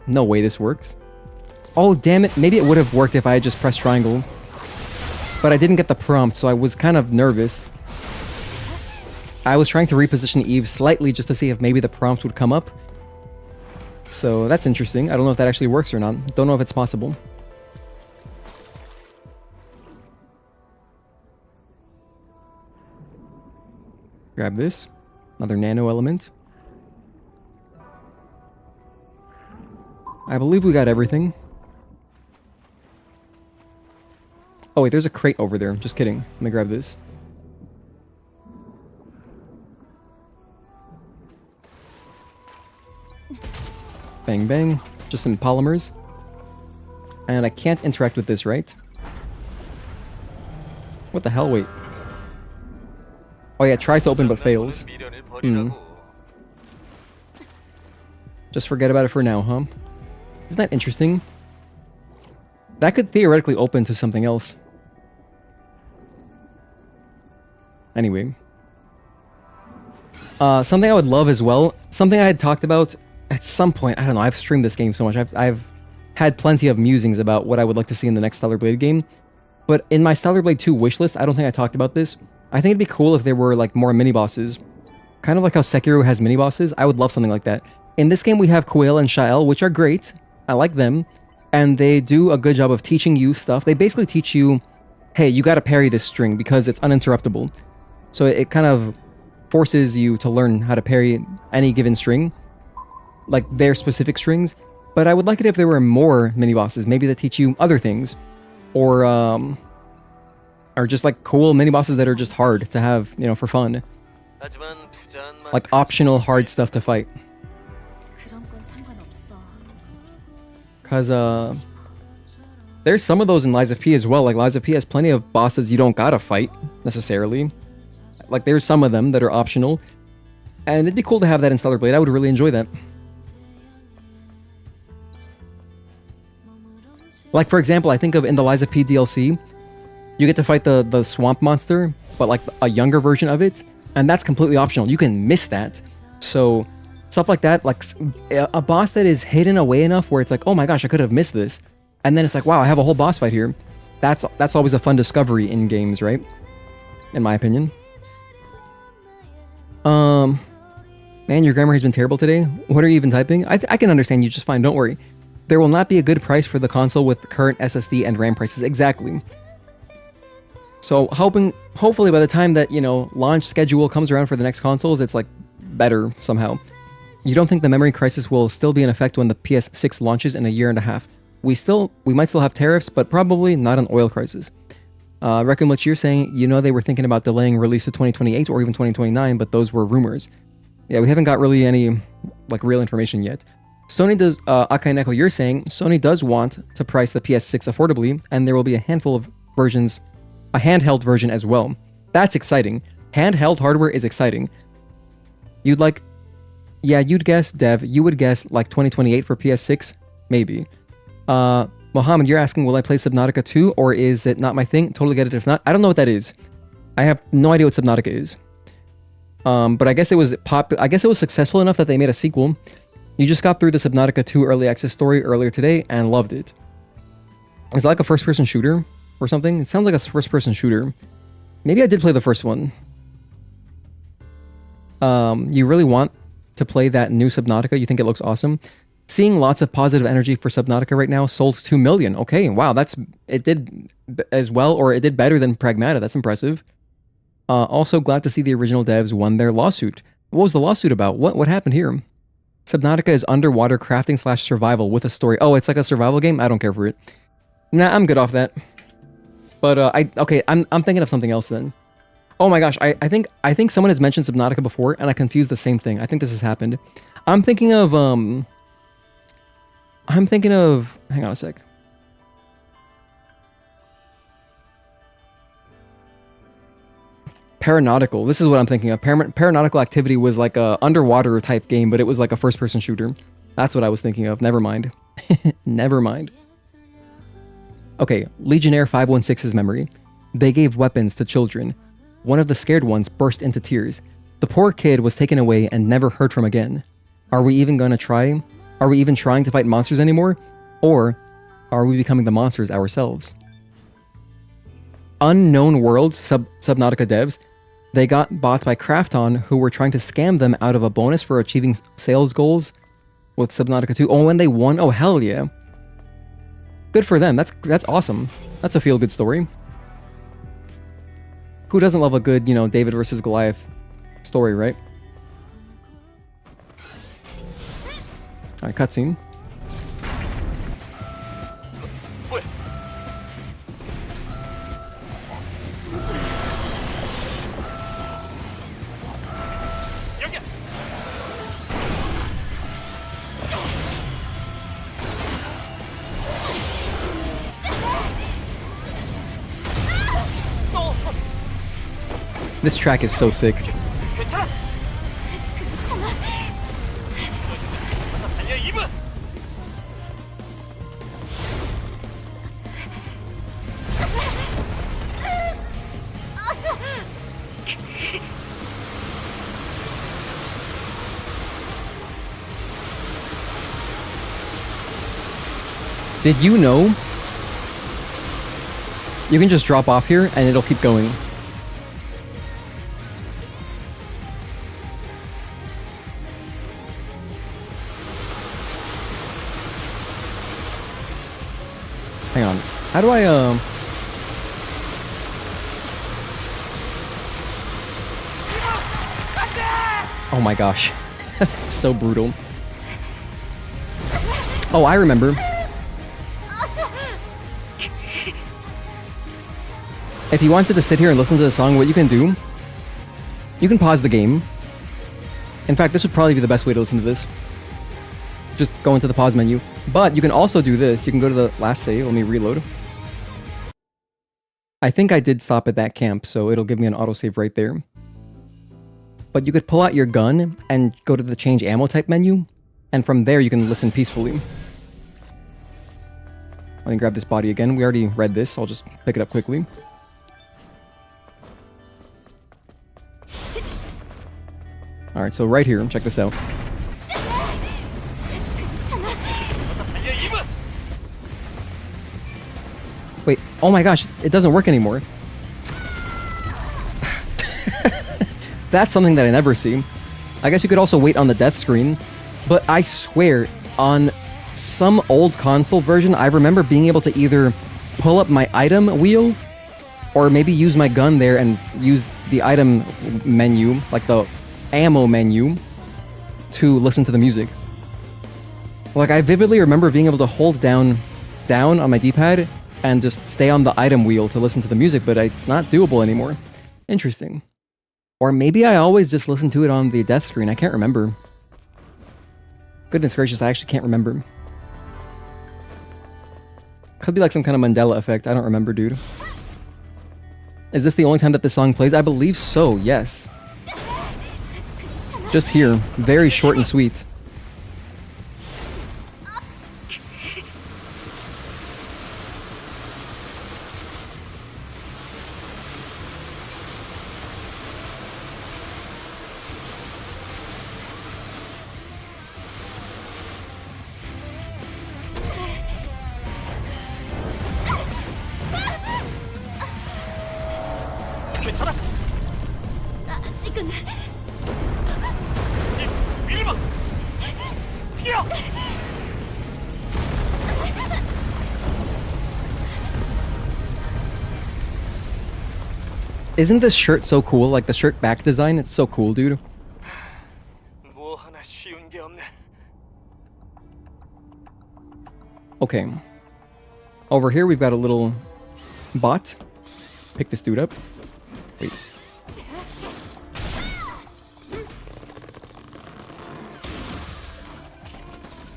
No way this works. Oh, damn it. Maybe it would have worked if I had just pressed triangle. But I didn't get the prompt, so I was kind of nervous. I was trying to reposition Eve slightly just to see if maybe the prompt would come up. So that's interesting. I don't know if that actually works or not. Don't know if it's possible. Grab this. Another nano element. I believe we got everything. Oh wait, there's a crate over there. Just kidding. Let me grab this. Bang bang. Just some polymers. And I can't interact with this, right? What the hell? Wait. Oh yeah, it tries to open but fails. Just forget about it for now, huh? Isn't that interesting? That could theoretically open to something else. Anyway. Something I would love as well, something I had talked about at some point, I don't know, I've streamed this game so much, I've had plenty of musings about what I would like to see in the next Stellar Blade game, but in my Stellar Blade 2 wishlist, I don't think I talked about this. I think it'd be cool if there were like more mini-bosses. Kind of like how Sekiro has mini-bosses, I would love something like that. In this game we have Quail and Shael, which are great, I like them, and they do a good job of teaching you stuff. They basically teach you, hey, you gotta parry this string because it's uninterruptible. So it kind of forces you to learn how to parry any given string, like their specific strings. But I would like it if there were more mini-bosses, maybe that teach you other things, or just like cool mini-bosses that are just hard to have, you know, for fun. Like optional hard stuff to fight. Because, there's some of those in Lies of P as well. Like, Lies of P has plenty of bosses you don't gotta fight, necessarily. Like, there's some of them that are optional. And it'd be cool to have that in Stellar Blade. I would really enjoy that. Like, for example, I think of in the Lies of P DLC, you get to fight the swamp monster, but like a younger version of it. And that's completely optional. You can miss that. So... stuff like that, like a boss that is hidden away enough where it's like, oh my gosh, I could have missed this. And then it's like, wow, I have a whole boss fight here. That's always a fun discovery in games, right? In my opinion. Man, your grammar has been terrible today. What are you even typing? I can understand you just fine, don't worry. There will not be a good price for the console with the current SSD and RAM prices, exactly. So hopefully by the time that, you know, launch schedule comes around for the next consoles, it's like better somehow. You don't think the memory crisis will still be in effect when the PS6 launches in a year and a half? We might still have tariffs, but probably not an oil crisis. Reckon what you're saying, they were thinking about delaying release to 2028 or even 2029, but those were rumors. Yeah, we haven't got really any, real information yet. Sony does, Akaineko, you're saying, Sony does want to price the PS6 affordably, and there will be a handful of versions, a handheld version as well. That's exciting. Handheld hardware is exciting. You'd guess, Dev, you would guess 2028 for PS6? Maybe. Mohammed, you're asking, will I play Subnautica 2, or is it not my thing? Totally get it if not. I don't know what that is. I have no idea what Subnautica is. But I guess it was successful enough that they made a sequel. You just got through the Subnautica 2 early access story earlier today and loved it. Is it like a first-person shooter or something? It sounds like a first-person shooter. Maybe I did play the first one. You really want to play that new Subnautica? You think it looks awesome? Seeing lots of positive energy for Subnautica right now. Sold 2 million. Okay, wow, it did as well, or it did better than Pragmata. That's impressive. Also glad to see the original devs won their lawsuit. What was the lawsuit about? What happened here? Subnautica is underwater crafting / survival with a story. Oh, it's like a survival game? I don't care for it. Nah, I'm good off that. But I'm thinking of something else then. Oh my gosh, I think someone has mentioned Subnautica before and I confused the same thing. I think this has happened. I'm thinking of hang on a sec. Paranautical. This is what I'm thinking of. Paranautical Activity was like a underwater type game, but it was like a first-person shooter. That's what I was thinking of. Never mind. Never mind. Okay, Legionnaire 516's memory. They gave weapons to children. One of the scared ones burst into tears. The poor kid was taken away and never heard from again. Are we even trying to fight monsters anymore? Or are we becoming the monsters ourselves? Unknown Worlds Subnautica devs. They got bought by Krafton, who were trying to scam them out of a bonus for achieving sales goals with Subnautica 2. Oh, and they won? Oh, hell yeah. Good for them. That's awesome. That's a feel-good story. Who doesn't love a good, David versus Goliath story, right? Alright, cutscene. This track is so sick. Did you know you can just drop off here and it'll keep going? Hang on. How do I, Oh my gosh. So brutal. Oh, I remember. If you wanted to sit here and listen to the song, what you can do, you can pause the game. In fact, this would probably be the best way to listen to this. Just go into the pause menu. But you can also do this. You can go to the last save. Let me reload. I think I did stop at that camp, so it'll give me an autosave right there. But you could pull out your gun and go to the change ammo type menu, and from there you can listen peacefully. Let me grab this body again. We already read this, so I'll just pick it up quickly. Alright, so right here, check this out. Wait, oh my gosh, it doesn't work anymore. That's something that I never see. I guess you could also wait on the death screen, but I swear, on some old console version, I remember being able to either pull up my item wheel, or maybe use my gun there and use the item menu, like the ammo menu, to listen to the music. Like, I vividly remember being able to hold down on my D-pad and just stay on the item wheel to listen to the music, but it's not doable anymore. Interesting. Or maybe I always just listened to it on the death screen. I can't remember. Goodness gracious, I actually can't remember. Could be like some kind of Mandela effect. I don't remember, dude. Is this the only time that this song plays? I believe so, yes. Just here. Very short and sweet. 괜찮아? 아직은 밀마! 뛰어! Isn't this shirt so cool? Like the shirt back design? It's so cool, dude. 뭐 하나 쉬운 게 없네. Okay. Over here, we've got a little bot. Pick this dude up. Wait.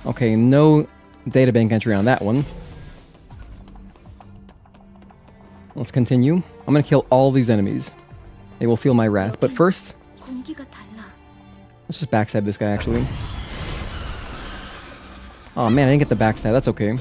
Okay, no databank entry on that one. Let's continue. I'm gonna kill all these enemies. They will feel my wrath. But first, 공기가 달라. let's just backstab this guy, actually. Oh man, I didn't get the backstab. That's okay.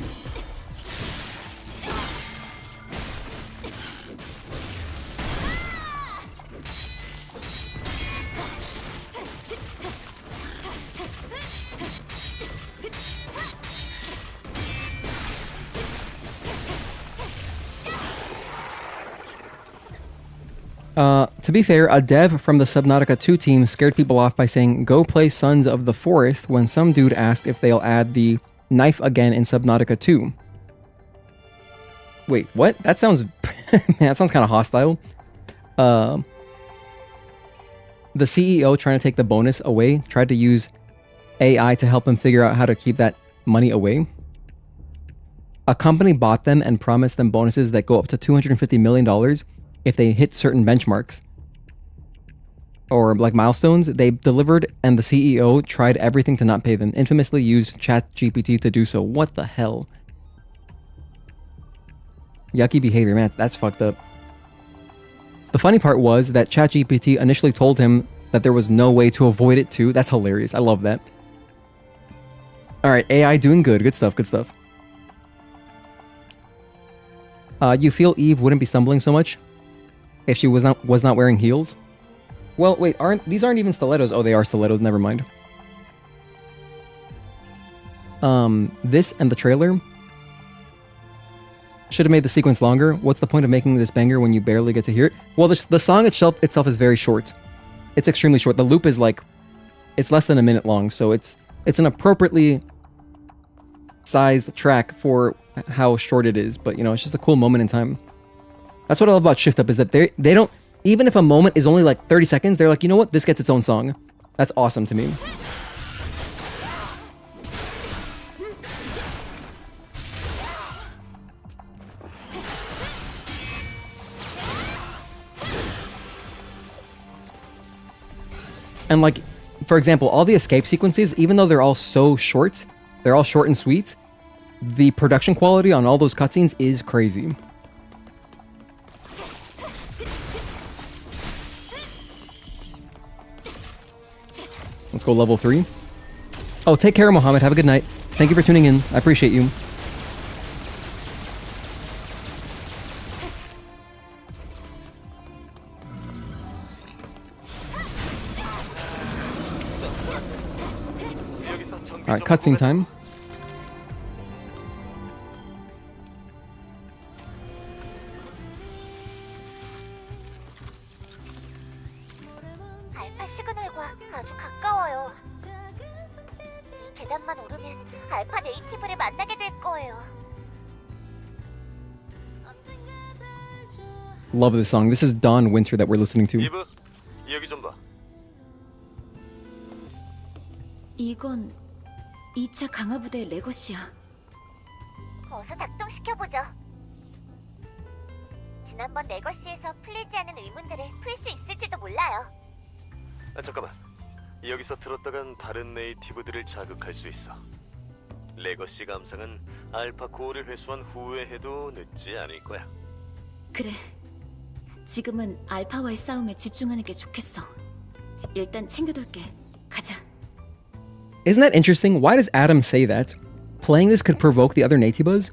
To be fair, a dev from the Subnautica 2 team scared people off by saying, "Go play Sons of the Forest," when some dude asked if they'll add the knife again in Subnautica 2. Wait, what? That sounds... man, that sounds kind of hostile. The CEO trying to take the bonus away tried to use AI to help him figure out how to keep that money away. A company bought them and promised them bonuses that go up to $250 million if they hit certain benchmarks. Or like milestones. They delivered and the CEO tried everything to not pay them, infamously used ChatGPT to do so. What the hell? Yucky behavior, man, that's fucked up. The funny part was that ChatGPT initially told him that there was no way to avoid it too. That's hilarious. I love that. Alright, AI doing good. Good stuff, good stuff. You feel Eve wouldn't be stumbling so much if she was not wearing heels? Well, wait, these aren't even stilettos. Oh, they are stilettos, never mind. This and the trailer should have made the sequence longer. What's the point of making this banger when you barely get to hear it? Well, the song itself is very short. It's extremely short. The loop is like, it's less than a minute long, so it's an appropriately sized track for how short it is, but you know, it's just a cool moment in time. That's what I love about Shift Up, is that they don't, even if a moment is only like 30 seconds, they're like, you know what, this gets its own song. That's awesome to me. And like, for example, all the escape sequences, even though they're all so short, they're all short and sweet, the production quality on all those cutscenes is crazy. Let's go level 3. Oh, take care, Mohammed. Have a good night. Thank you for tuning in. I appreciate you. Alright, cutscene time. 알파 시그널과 아주 가까워요. 이 계단만 오르면 알파 네이티브를 만나게 될 거예요. Love this song. This is Dawn Winter that we're listening to. 이브, 여기 좀 봐. 이건 2차 강화부대 레거시야. 어서 작동시켜보죠. 지난번 레거시에서 풀리지 않은 의문들을 풀 수 있을지도 몰라요. 아, 잠깐만. 여기서 들었다간 다른 네이티브들을 자극할 수 있어. 레거시 감상은 알파 고를 회수한 후에 해도 늦지 않을 거야. 그래. 지금은 알파와의 싸움에 집중하는 게 좋겠어. 일단 챙겨둘게. 가자. Isn't that interesting? Why does Adam say that? Playing this could provoke the other Natibas?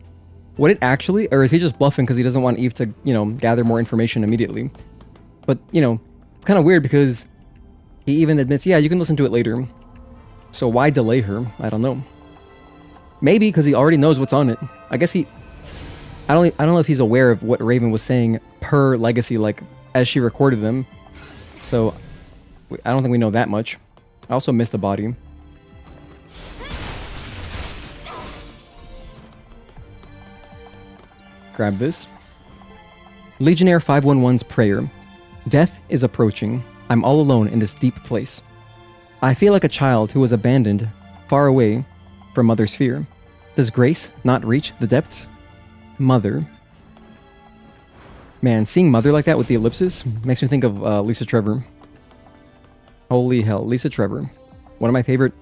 Would it actually, or is he just bluffing because he doesn't want Eve to, gather more information immediately? But, it's kind of weird because he even admits, yeah, you can listen to it later. So why delay her? I don't know. Maybe because he already knows what's on it. I guess I don't know if he's aware of what Raven was saying per legacy, like, as she recorded them. So, I don't think we know that much. I also missed the body. Grab this. Legionnaire 511's prayer. Death is approaching. I'm all alone in this deep place. I feel like a child who was abandoned, far away from Mother's fear. Does grace not reach the depths? Mother. Man, seeing Mother like that with the ellipsis makes me think of Lisa Trevor. Holy hell, Lisa Trevor. One of my favorite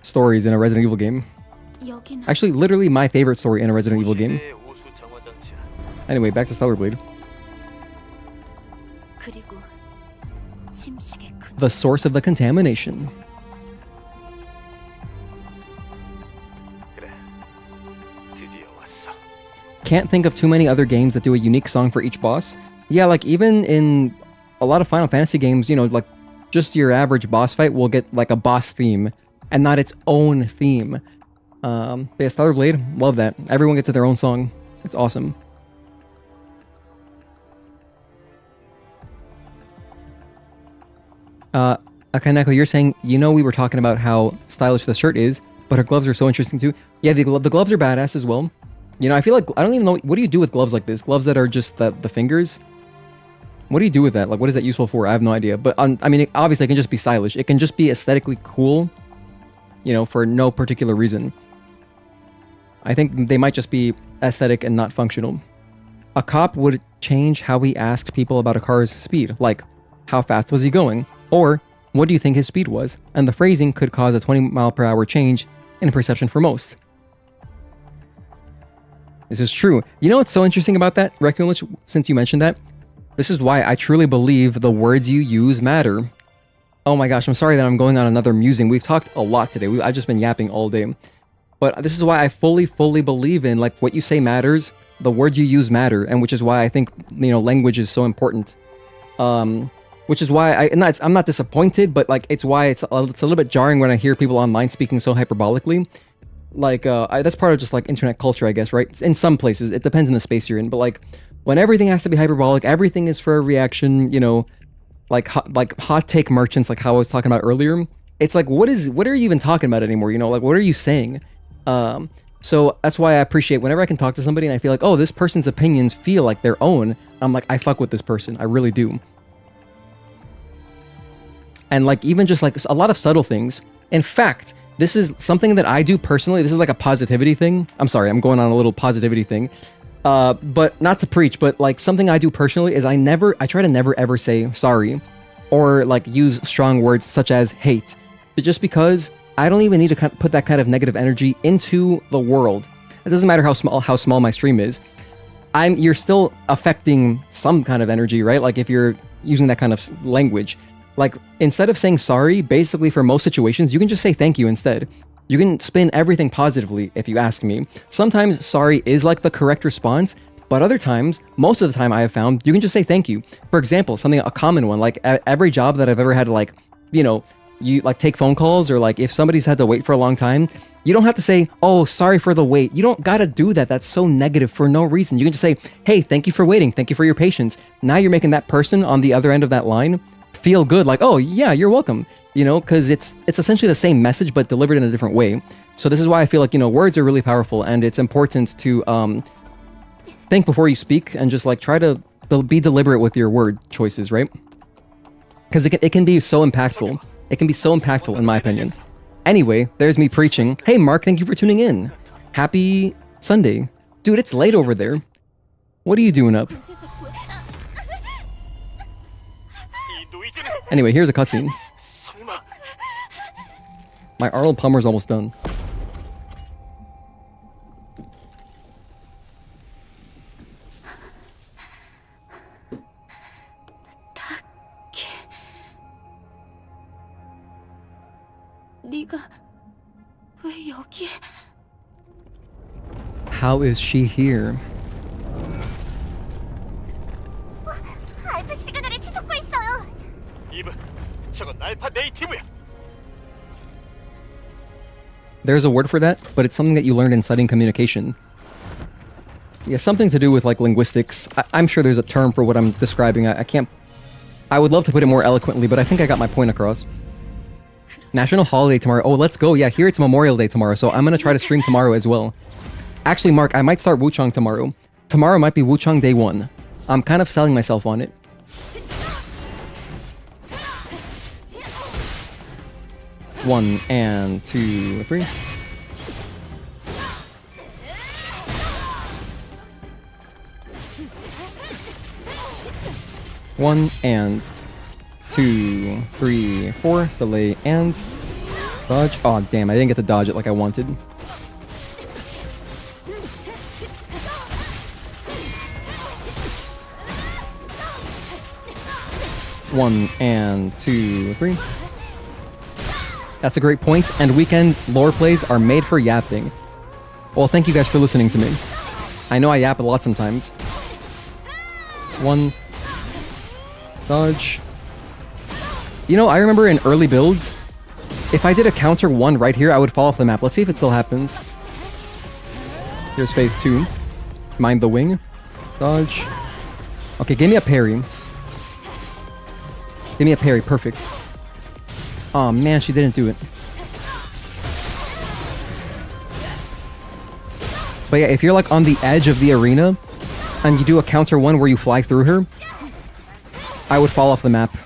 stories in a Resident Evil game. 여기는 Actually, literally my favorite story in a Resident Evil game. 도시의 오수 정화 장치야. Anyway, back to Stellar Blade. 그리고 침식의 근. The source of the contamination. 그래. 드디어 왔어. Can't think of too many other games that do a unique song for each boss. Yeah, like even in a lot of Final Fantasy games, like just your average boss fight will get like a boss theme and not its own theme. Yeah, Stellar Blade, love that. Everyone gets their own song. It's awesome. Akaneko, you're saying, we were talking about how stylish the shirt is, but her gloves are so interesting too. Yeah, the gloves are badass as well. I feel like, I don't even know, what do you do with gloves like this? Gloves that are just the fingers? What do you do with that? Like, what is that useful for? I have no idea. But, obviously it can just be stylish. It can just be aesthetically cool, for no particular reason. I think they might just be aesthetic and not functional. A cop would change how he asked people about a car's speed, like, how fast was he going? Or, what do you think his speed was? And the phrasing could cause a 20-mile-per-hour change in perception for most. This is true. You know what's so interesting about that, Reculich, since you mentioned that? This is why I truly believe the words you use matter. Oh my gosh, I'm sorry that I'm going on another musing. We've talked a lot today. I've just been yapping all day. But this is why I fully believe in, like, what you say matters, the words you use matter, and which is why I think, language is so important. Which is why I'm not disappointed, but, like, it's why it's a little bit jarring when I hear people online speaking so hyperbolically. Like, that's part of just, like, internet culture, I guess, right? In some places, it depends on the space you're in, but, like, when everything has to be hyperbolic, everything is for a reaction, like hot take merchants, like how I was talking about earlier. It's like, what are you even talking about anymore? Like, what are you saying? So that's why I appreciate whenever I can talk to somebody and I feel like, oh, this person's opinions feel like their own. I'm like, I fuck with this person. I really do. And like, even just like a lot of subtle things. In fact, this is something that I do personally. This is like a positivity thing. I'm sorry, I'm going on a little positivity thing. But not to preach, but like something I do personally is I try to never ever say sorry or like use strong words such as hate. But just because I don't even need to put that kind of negative energy into the world. It doesn't matter how small my stream is. You're still affecting some kind of energy, right? Like if you're using that kind of language. Like instead of saying sorry, basically for most situations, you can just say thank you instead. You can spin everything positively if you ask me. Sometimes sorry is like the correct response, but other times, most of the time I have found, you can just say thank you. For example, a common one, like every job that I've ever had to like, you like take phone calls or like if somebody's had to wait for a long time, you don't have to say, oh, sorry for the wait. You don't gotta do that. That's so negative for no reason. You can just say, hey, thank you for waiting. Thank you for your patience. Now you're making that person on the other end of that line feel good. Like, oh yeah, you're welcome. Because it's essentially the same message, but delivered in a different way. So this is why I feel like, words are really powerful and it's important to think before you speak and just like try to be deliberate with your word choices, right? Because it can be so impactful. It can be so impactful, in my opinion. Anyway, there's me preaching. Hey, Mark, thank you for tuning in. Happy Sunday. Dude, it's late over there. What are you doing up? 근처에서 구해. 이 노이즈는 Anyway, here's a cutscene. 설마 My Arnold Palmer's almost done. 네가 왜 여기에? How is she here? 알파 시그널에 치솟고 있어요. 이브, 저건 알파 네이티브야. There's a word for that, but it's something that you learned in studying communication. Yeah, something to do with like linguistics. I'm sure there's a term for what I'm describing. I can't. I would love to put it more eloquently, but I think I got my point across. National holiday tomorrow. Oh, let's go. Yeah, here it's Memorial Day tomorrow, so I'm gonna try to stream tomorrow as well. Actually, Mark, I might start Wuchang tomorrow. Tomorrow might be Wuchang Day 1. I'm kind of selling myself on it. One and two, three. One and two, three, four. Delay and dodge. Oh, damn, I didn't get to dodge it like I wanted. One and two, three. That's a great point, and weekend lore plays are made for yapping. Well, thank you guys for listening to me. I know I yap a lot sometimes. One. Dodge. You know, I remember in early builds, if I did a counter 1 right here, I would fall off the map. Let's see if it still happens. Here's phase 2. Mind the wing. Dodge. Okay, give me a parry. Give me a parry, perfect. Oh man, she didn't do it. But yeah, if you're like on the edge of the arena, and you do a counter 1 where you fly through her, I would fall off the map.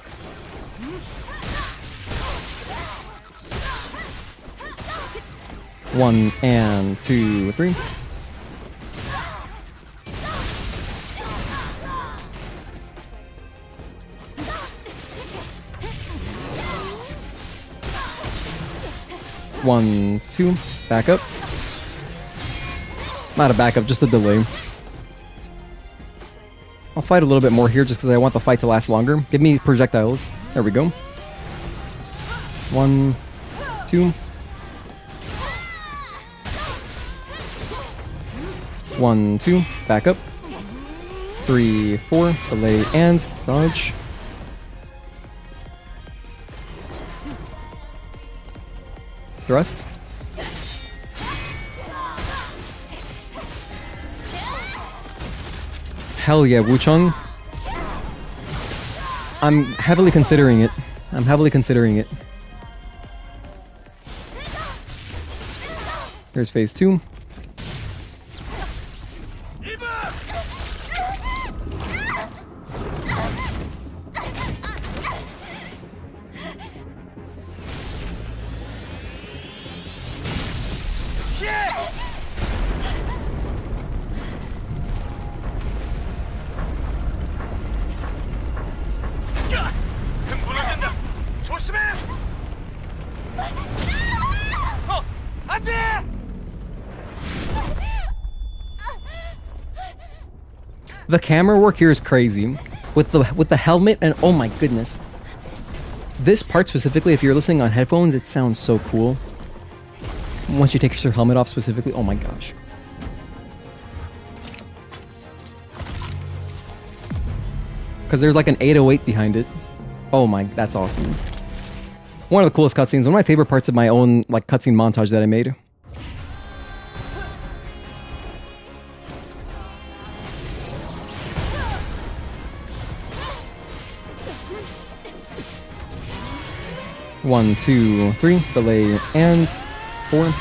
One and two, three. One, two, back up. Not a backup, just a delay. I'll fight a little bit more here just because I want the fight to last longer. Give me projectiles. There we go. One, two. One, two, back up. Three, four, delay and dodge. Thrust. Hell yeah, Wuchang. I'm heavily considering it. I'm heavily considering it. Here's phase 2. 무너진다. 조심해. 안 돼. The camera work here is crazy. With the helmet and oh my goodness. This part specifically, if you're listening on headphones, it sounds so cool. Once you take your helmet off specifically, oh my gosh. Because there's like an 808 behind it. Oh my, that's awesome. One of the coolest cutscenes. One of my favorite parts of my own like cutscene montage that I made. One, two, three, delay and 4.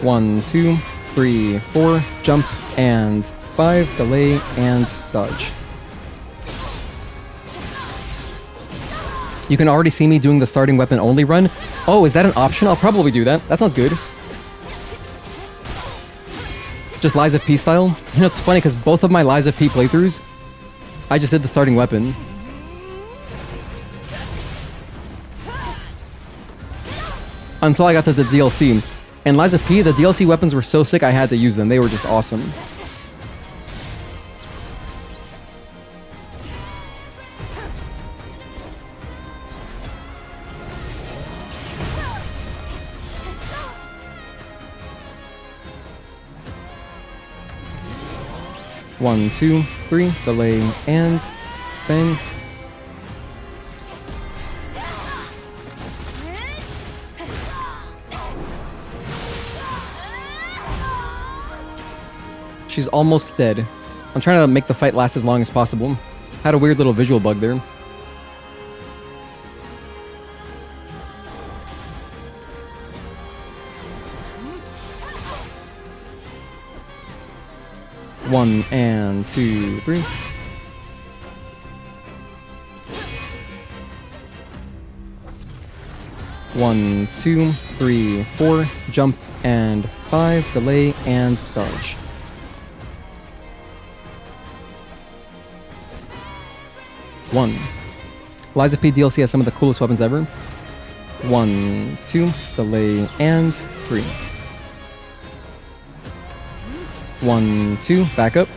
1, 2, 3, 4, jump, and 5, delay, and dodge. You can already see me doing the starting weapon only run. Oh, is that an option? I'll probably do that. That sounds good. Just Lies of P style. You know, it's funny because both of my Lies of P playthroughs, I just did the starting weapon. Until I got to the DLC. And Lies of P, the DLC weapons were so sick I had to use them. They were just awesome. One, 2, 3, delay, and bang. She's almost dead. I'm trying to make the fight last as long as possible. Had a weird little visual bug there. One and 2, 3. One, 2, 3, 4, jump, and 5, delay, and dodge. One. Lies of P DLC has some of the coolest weapons ever. 1, 2, delay, and 3. 1, 2, back up.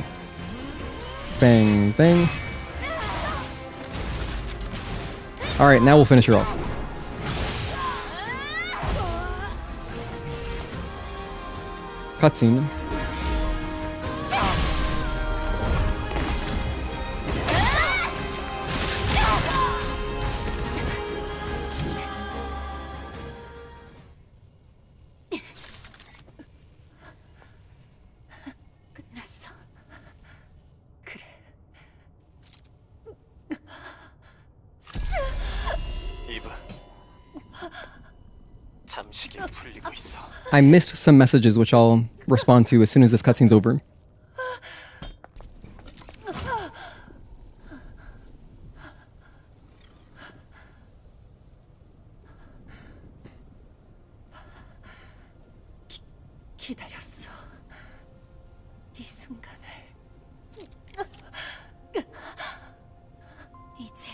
Bang, bang. Alright, now we'll finish her off. Cutscene. 끝났어. 그래. 이봐. 잠시게 풀리고 있어. I missed some messages which I'll respond to as soon as this cutscene's over. 기다렸어. 이 순간을. 이제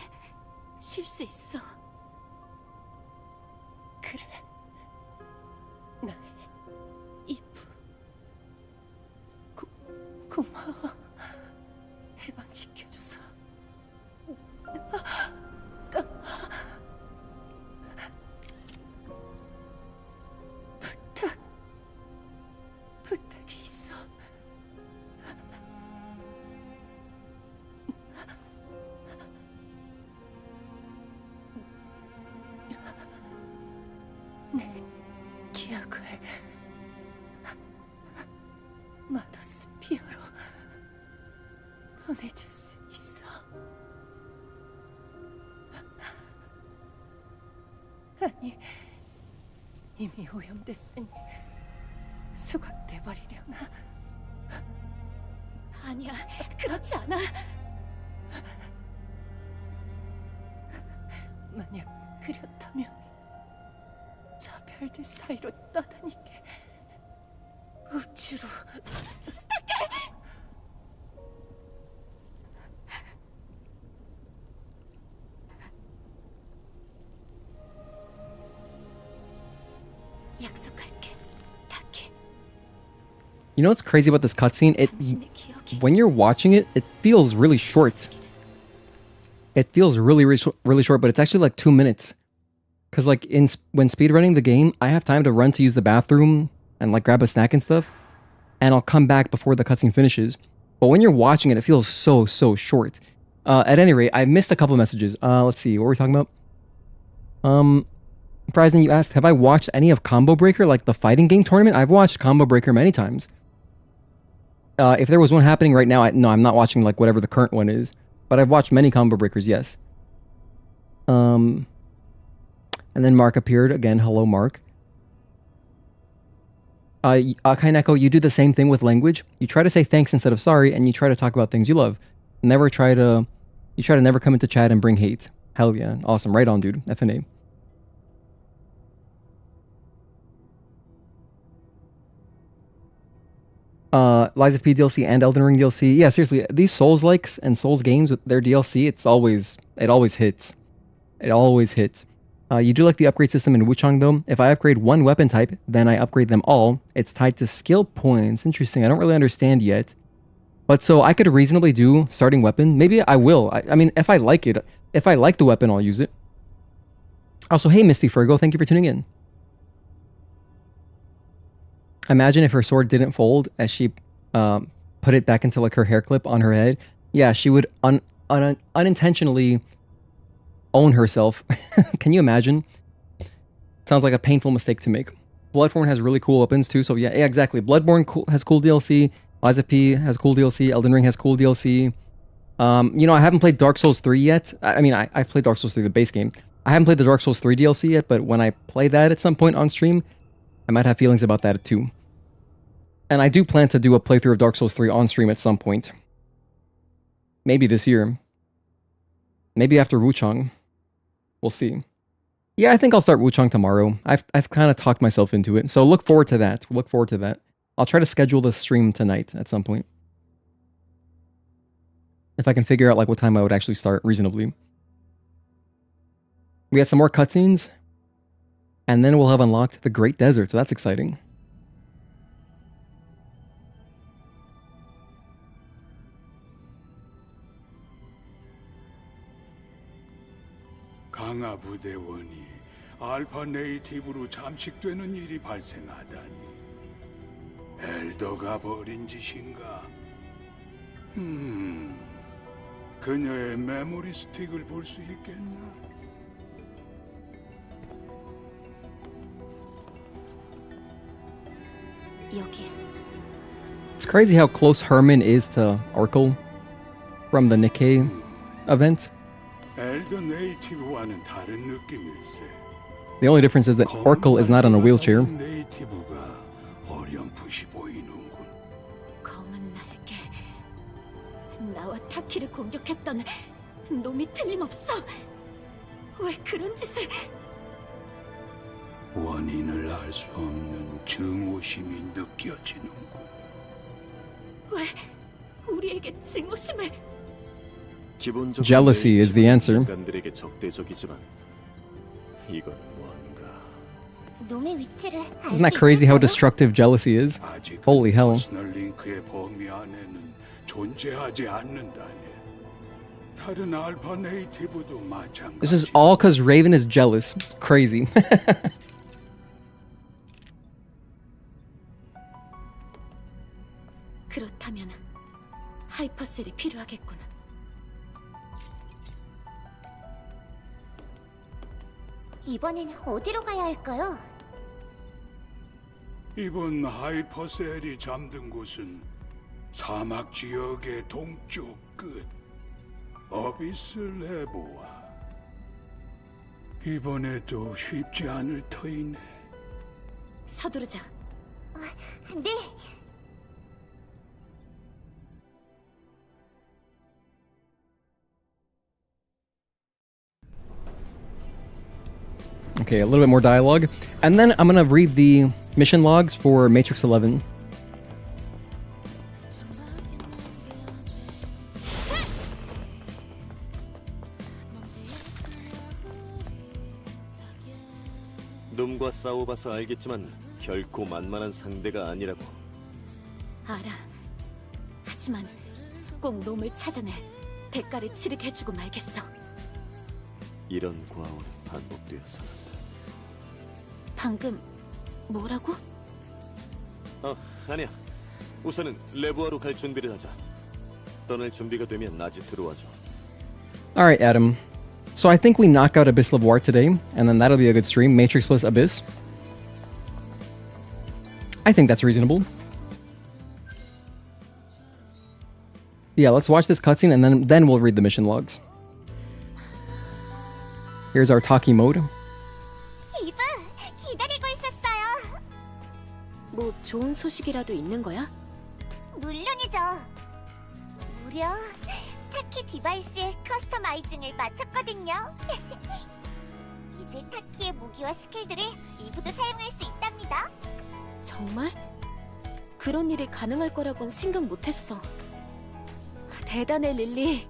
쉴 수 있어. 그래. 나의 이브. 고마워. 해방시켜줘서. 부탁이 있어. 내 기억을 마더스피어로 보내줄 수 있어. 아니, 이미 오염됐으니 수각돼버리려나? 아니야, 그렇지 않아. 만약 그렇다면 저 별들 사이로 떠다니게 우주로. 약속할게, 타케. You know what's crazy about this cutscene? 당신의 기억이 When you're watching it, it feels really short. It feels really short, but it's actually like 2 minutes. Cause like when speedrunning the game, I have time to run to use the bathroom and like grab a snack and stuff, and I'll come back before the cutscene finishes. But when you're watching it, it feels so short. At any rate, I missed a couple messages. Let's see, what were we talking about? Frizen, you asked, have I watched any of Combo Breaker, like the fighting game tournament? I've watched Combo Breaker many times. If there was one happening right now, no, I'm not watching like whatever the current one is. But I've watched many Combo Breakers, yes. And then Mark appeared again. Hello, Mark. Kaineko, you do the same thing with language. You try to say thanks instead of sorry, and you try to talk about things you love. You try to never come into chat and bring hate. Hell yeah. Awesome. Right on, dude. FNA. Lies of P DLC and Elden Ring DLC. Yeah, seriously, these Souls likes and Souls games with their DLC, it always hits. It always hits. You do like the upgrade system in Wuchang though. If I upgrade one weapon type, then I upgrade them all. It's tied to skill points. Interesting. I don't really understand yet. But so I could reasonably do starting weapon. Maybe I will. I mean, if I like it, if I like the weapon, I'll use it. Also, hey Misty Fergo, thank you for tuning in. Imagine if her sword didn't fold as she put it back into like her hair clip on her head. Yeah, she would unintentionally own herself. Can you imagine? Sounds like a painful mistake to make. Bloodborne has really cool weapons too, so yeah, exactly. Bloodborne has cool DLC. Lies of P has cool DLC. Elden Ring has cool DLC. You know, I haven't played Dark Souls 3 yet. I mean, I've played Dark Souls 3, the base game. I haven't played the Dark Souls 3 DLC yet, but when I play that at some point on stream, I might have feelings about that too. And I do plan to do a playthrough of Dark Souls 3 on stream at some point. Maybe this year. Maybe after Wuchang. We'll see. Yeah, I think I'll start Wuchang tomorrow. I've kind of talked myself into it. So look forward to that. Look forward to that. I'll try to schedule the stream tonight at some point. If I can figure out like what time I would actually start reasonably. We got some more cutscenes. And then we'll have unlocked the Great Desert. So that's exciting. 강화 부대원이 알파 네이티브로 잠식되는 일이 발생하다니. 엘더가 벌인 짓인가? 그녀의 메모리 스틱을 볼 수 있겠나? 여기. It's crazy how close Herman is to Oracle from the Nikkei event. 엘더 네이티브와는 다른 느낌일세. The only difference is that Oracle is not on a wheelchair. 네이티브가 어렴풋이 보이는군. 검은 날개. 나와 타키를 공격했던 놈이 틀림없어. 왜 그런 짓을? 원인을 알 수 없는 증오심이 느껴지는군. 왜 우리에게 증오심을? Jealousy is the answer. 인간들에게 적대적이지만 이건 뭔가. 놈의 위치를 알 Isn't 수 that crazy how 있을까요? destructive jealousy is? 아직 Holy hell. 퍼스널 링크의 범위 안에는 존재하지 않는다네. 다른 알파 네이티브도 마찬가지. This is all because Raven is jealous. It's crazy. 그렇다면 하이퍼셀이 필요하겠군. 이번엔 어디로 가야 할까요? 이번 하이퍼셀이 잠든 곳은 사막 지역의 동쪽 끝 어비스 레보아. 이번에도 쉽지 않을 터이네. 서두르자. 네. Okay, a little bit more dialogue. And then I'm gonna read the mission logs for Matrix 11. 놈과 싸워봐서 알겠지만 결코 만만한 상대가 아니라고. 알아. 하지만 꼭 놈을 찾아내 대가를 치르게 해주고 말겠어. 이런 과오는 반복되어서는. 방금 뭐라고? 아니야. 우선은 레보아로 갈 준비를 하자. 떠날 준비가 되면 낮에 들어와줘. Alright, Adam. So I think we knock out Abyss Levoire today, and then that'll be a good stream. Matrix plus Abyss. I think that's reasonable. Yeah, let's watch this cutscene, and then we'll read the mission logs. Here's our talkie mode. 이브, 기다리고 있었어요. 뭐 좋은 소식이라도 있는 거야? 물론이죠. 무려 타키 디바이스의 커스터마이징을 마쳤거든요. 이제 타키의 무기와 스킬들을 이브도 사용할 수 있답니다. 정말? 그런 일이 가능할 거라곤 생각 못했어. 대단해, 릴리.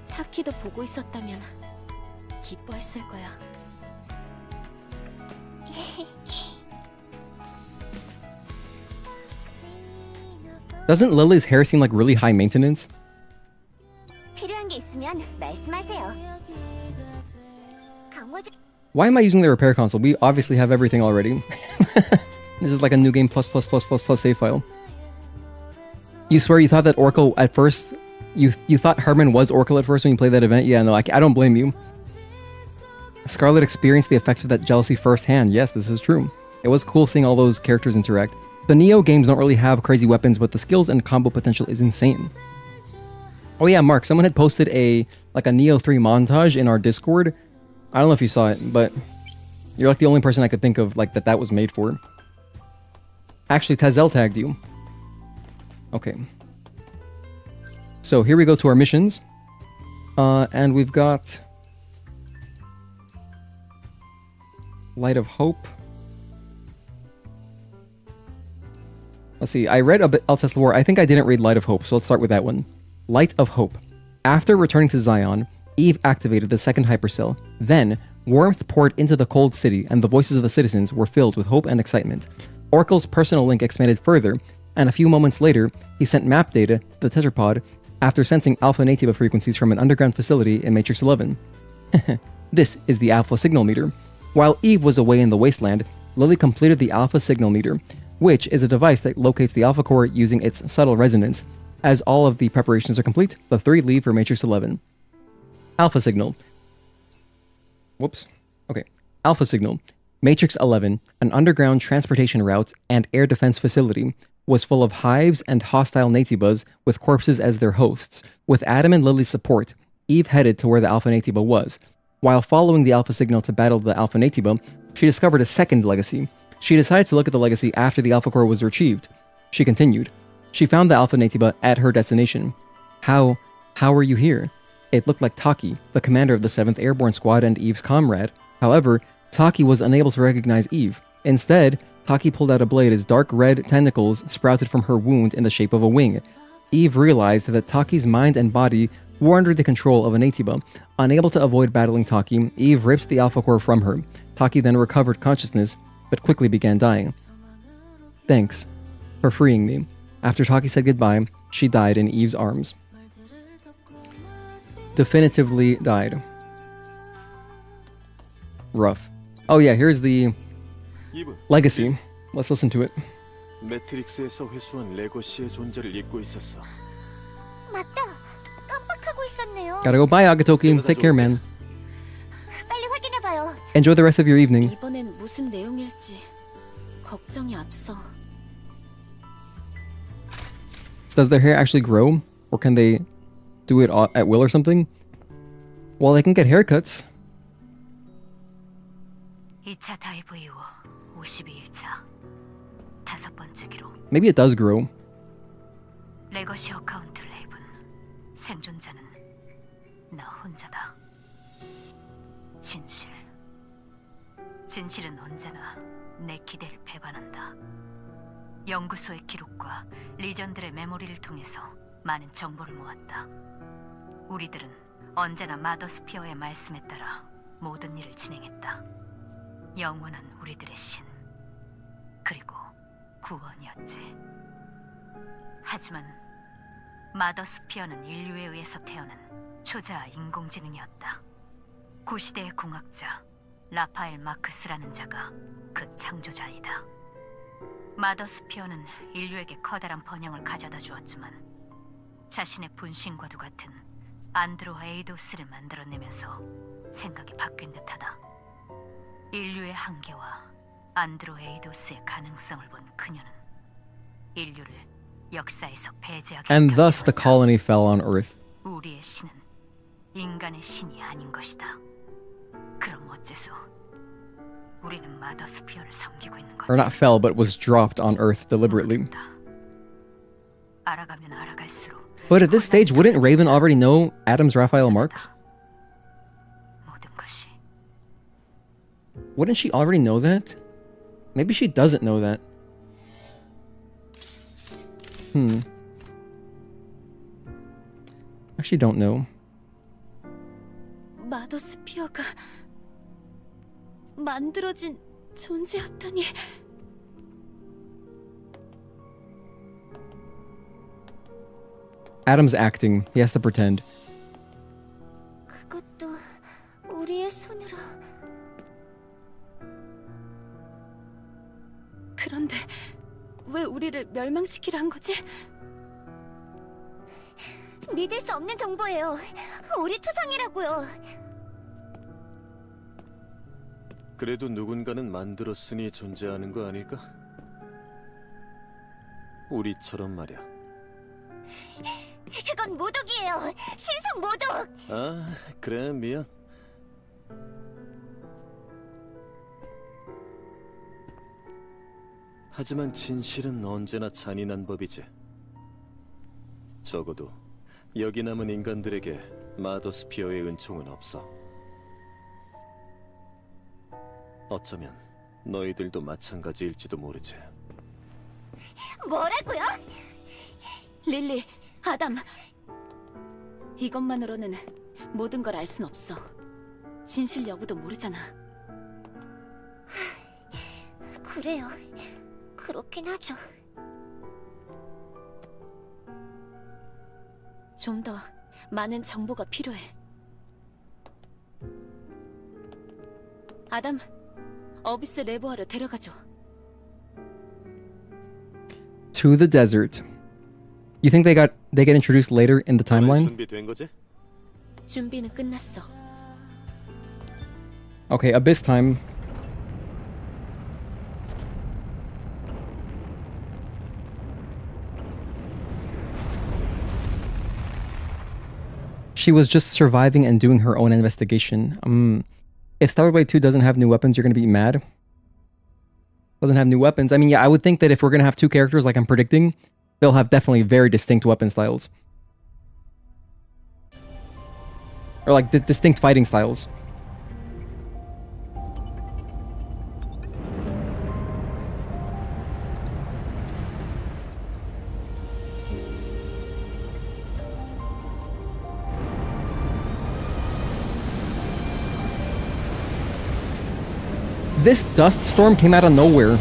타키도 보고 있었다면 기뻐했을 거야. Doesn't Lily's hair seem like really high maintenance? 필요한 게 있으면 말씀하세요. 강화주 Why am I using the repair console? We obviously have everything already. This is like a new game plus save file. You swear you thought that Oracle at first? You thought Herman was Oracle at first when you played that event? Yeah, no, I don't blame you. Scarlet experienced the effects of that jealousy firsthand. Yes, this is true. It was cool seeing all those characters interact. The Neo games don't really have crazy weapons, but the skills and combo potential is insane. Oh yeah, Mark, someone had posted a Neo 3 montage in our Discord. I don't know if you saw it, but you're like the only person I could think of like that was made for. Actually, Tazel tagged you. Okay. So here we go to our missions. And we've got Light of Hope. Let's see, I read a bit Altes Levoire. I think I didn't read Light of Hope, so let's start with that one. Light of Hope. After returning to Zion, Eve activated the second hypercell. Then, warmth poured into the cold city, and the voices of the citizens were filled with hope and excitement. Oracle's personal link expanded further, and a few moments later, he sent map data to the tetrapod after sensing alpha nativa frequencies from an underground facility in Matrix 11. This is the alpha signal meter. While Eve was away in the wasteland, Lily completed the alpha signal meter, which is a device that locates the alpha core using its subtle resonance. As all of the preparations are complete, the three leave for Matrix 11. Alpha signal. Whoops. Okay. Alpha signal. Matrix 11, an underground transportation route and air defense facility, was full of hives and hostile Natibas with corpses as their hosts. With Adam and Lily's support, Eve headed to where the Alpha Natiba was. While following the Alpha signal to battle the Alpha Natiba, she discovered a second legacy. She decided to look at the legacy after the Alpha Core was retrieved. She continued. She found the Alpha Natiba at her destination. How are you here? It looked like Taki, the commander of the 7th Airborne Squad and Eve's comrade. However, Taki was unable to recognize Eve. Instead, Taki pulled out a blade as dark red tentacles sprouted from her wound in the shape of a wing. Eve realized that Taki's mind and body were under the control of a Natiba. Unable to avoid battling Taki, Eve ripped the Alpha Core from her. Taki then recovered consciousness, but quickly began dying. Thanks for freeing me. After Taki said goodbye, she died in Eve's arms. Definitively died. Rough. Oh yeah, here's the legacy. Let's listen to it. 매트릭스에서 회수한 레거시의 존재를 잊고 있었어. 맞다. 깜빡하고 있었네요. Gotta go. Bye, Agatoki. Take care, man. 빨리 확인해봐요. Enjoy the rest of your evening. 이번엔 무슨 내용일지 걱정이 앞서. Does their hair actually grow? Or can they do it at will or something? Well, they can get haircuts. 2차 다이브 이후 52일차 다섯 번째 기록. Maybe it does grow. 레거시 어카운트 레이븐. 생존자는 나 혼자다. 진실은 언제나 내 기대를 배반한다. 연구소의 기록과 리전들의 메모리를 통해서 많은 정보를 모았다. 우리들은 언제나 마더스피어의 말씀에 따라 모든 일을 진행했다. 영원한 우리들의 신, 그리고 구원이었지. 하지만 마더스피어는 인류에 의해서 태어난 초자아 인공지능이었다. 구시대의 공학자 라파엘 마크스라는 자가 그 창조자이다. 마더스피어는 인류에게 커다란 번영을 가져다 주었지만 자신의 분신과도 같은 안드로에이도스를 만들어내면서 생각이 바뀐 듯하다. 인류의 한계와 안드로에이도스의 가능성을 본 그녀는 인류를 역사에서 배제하기 And thus the colony fell on Earth. 우리의 신은 인간의 신이 아닌 것이다. 그럼 어째서 우리는 마더 스피어를 섬기고 있는 거지. Or not fell, but was dropped on Earth deliberately. 모른다. 알아가면 알아갈수록 But at this stage, wouldn't Raven already know Adam's Raphael marks? 모든 것이 Wouldn't she already know that? Maybe she doesn't know that. Actually don't know. 마더 스피어가 만들어진 존재였다니. Adam's acting. He has to pretend. 그것도 우리의 손으로. 그런데 왜 우리를 멸망시키려 한 거지? 믿을 수 없는 정보예요. 우리 투성이라고요. 그래도 누군가는 만들었으니 존재하는 거 아닐까? 우리처럼 말이야. 그건 모독이에요. 신성 모독. 아, 그래 미안. 하지만 진실은 언제나 잔인한 법이지. 적어도 여기 남은 인간들에게 마더 스피어의 은총은 없어. 어쩌면 너희들도 마찬가지일지도 모르지. 뭐라고요? 릴리, 아담. 이것만으로는 모든 걸 알 순 없어. 진실 여부도 모르잖아. 그래요. 그렇긴 하죠. 좀 더 많은 정보가 필요해. 아담, 어비스 레보아로 데려가줘. To the desert. You think they get introduced later in the timeline? 준비된 거지? 준비는 끝났어. Okay, Abyss time. She was just surviving and doing her own investigation. If Star Wars Blade 2 doesn't have new weapons, you're gonna be mad. Doesn't have new weapons. I mean, yeah, I would think that if we're gonna have two characters like I'm predicting, they'll have definitely very distinct weapon styles. Or like distinct fighting styles. This dust storm came out of nowhere.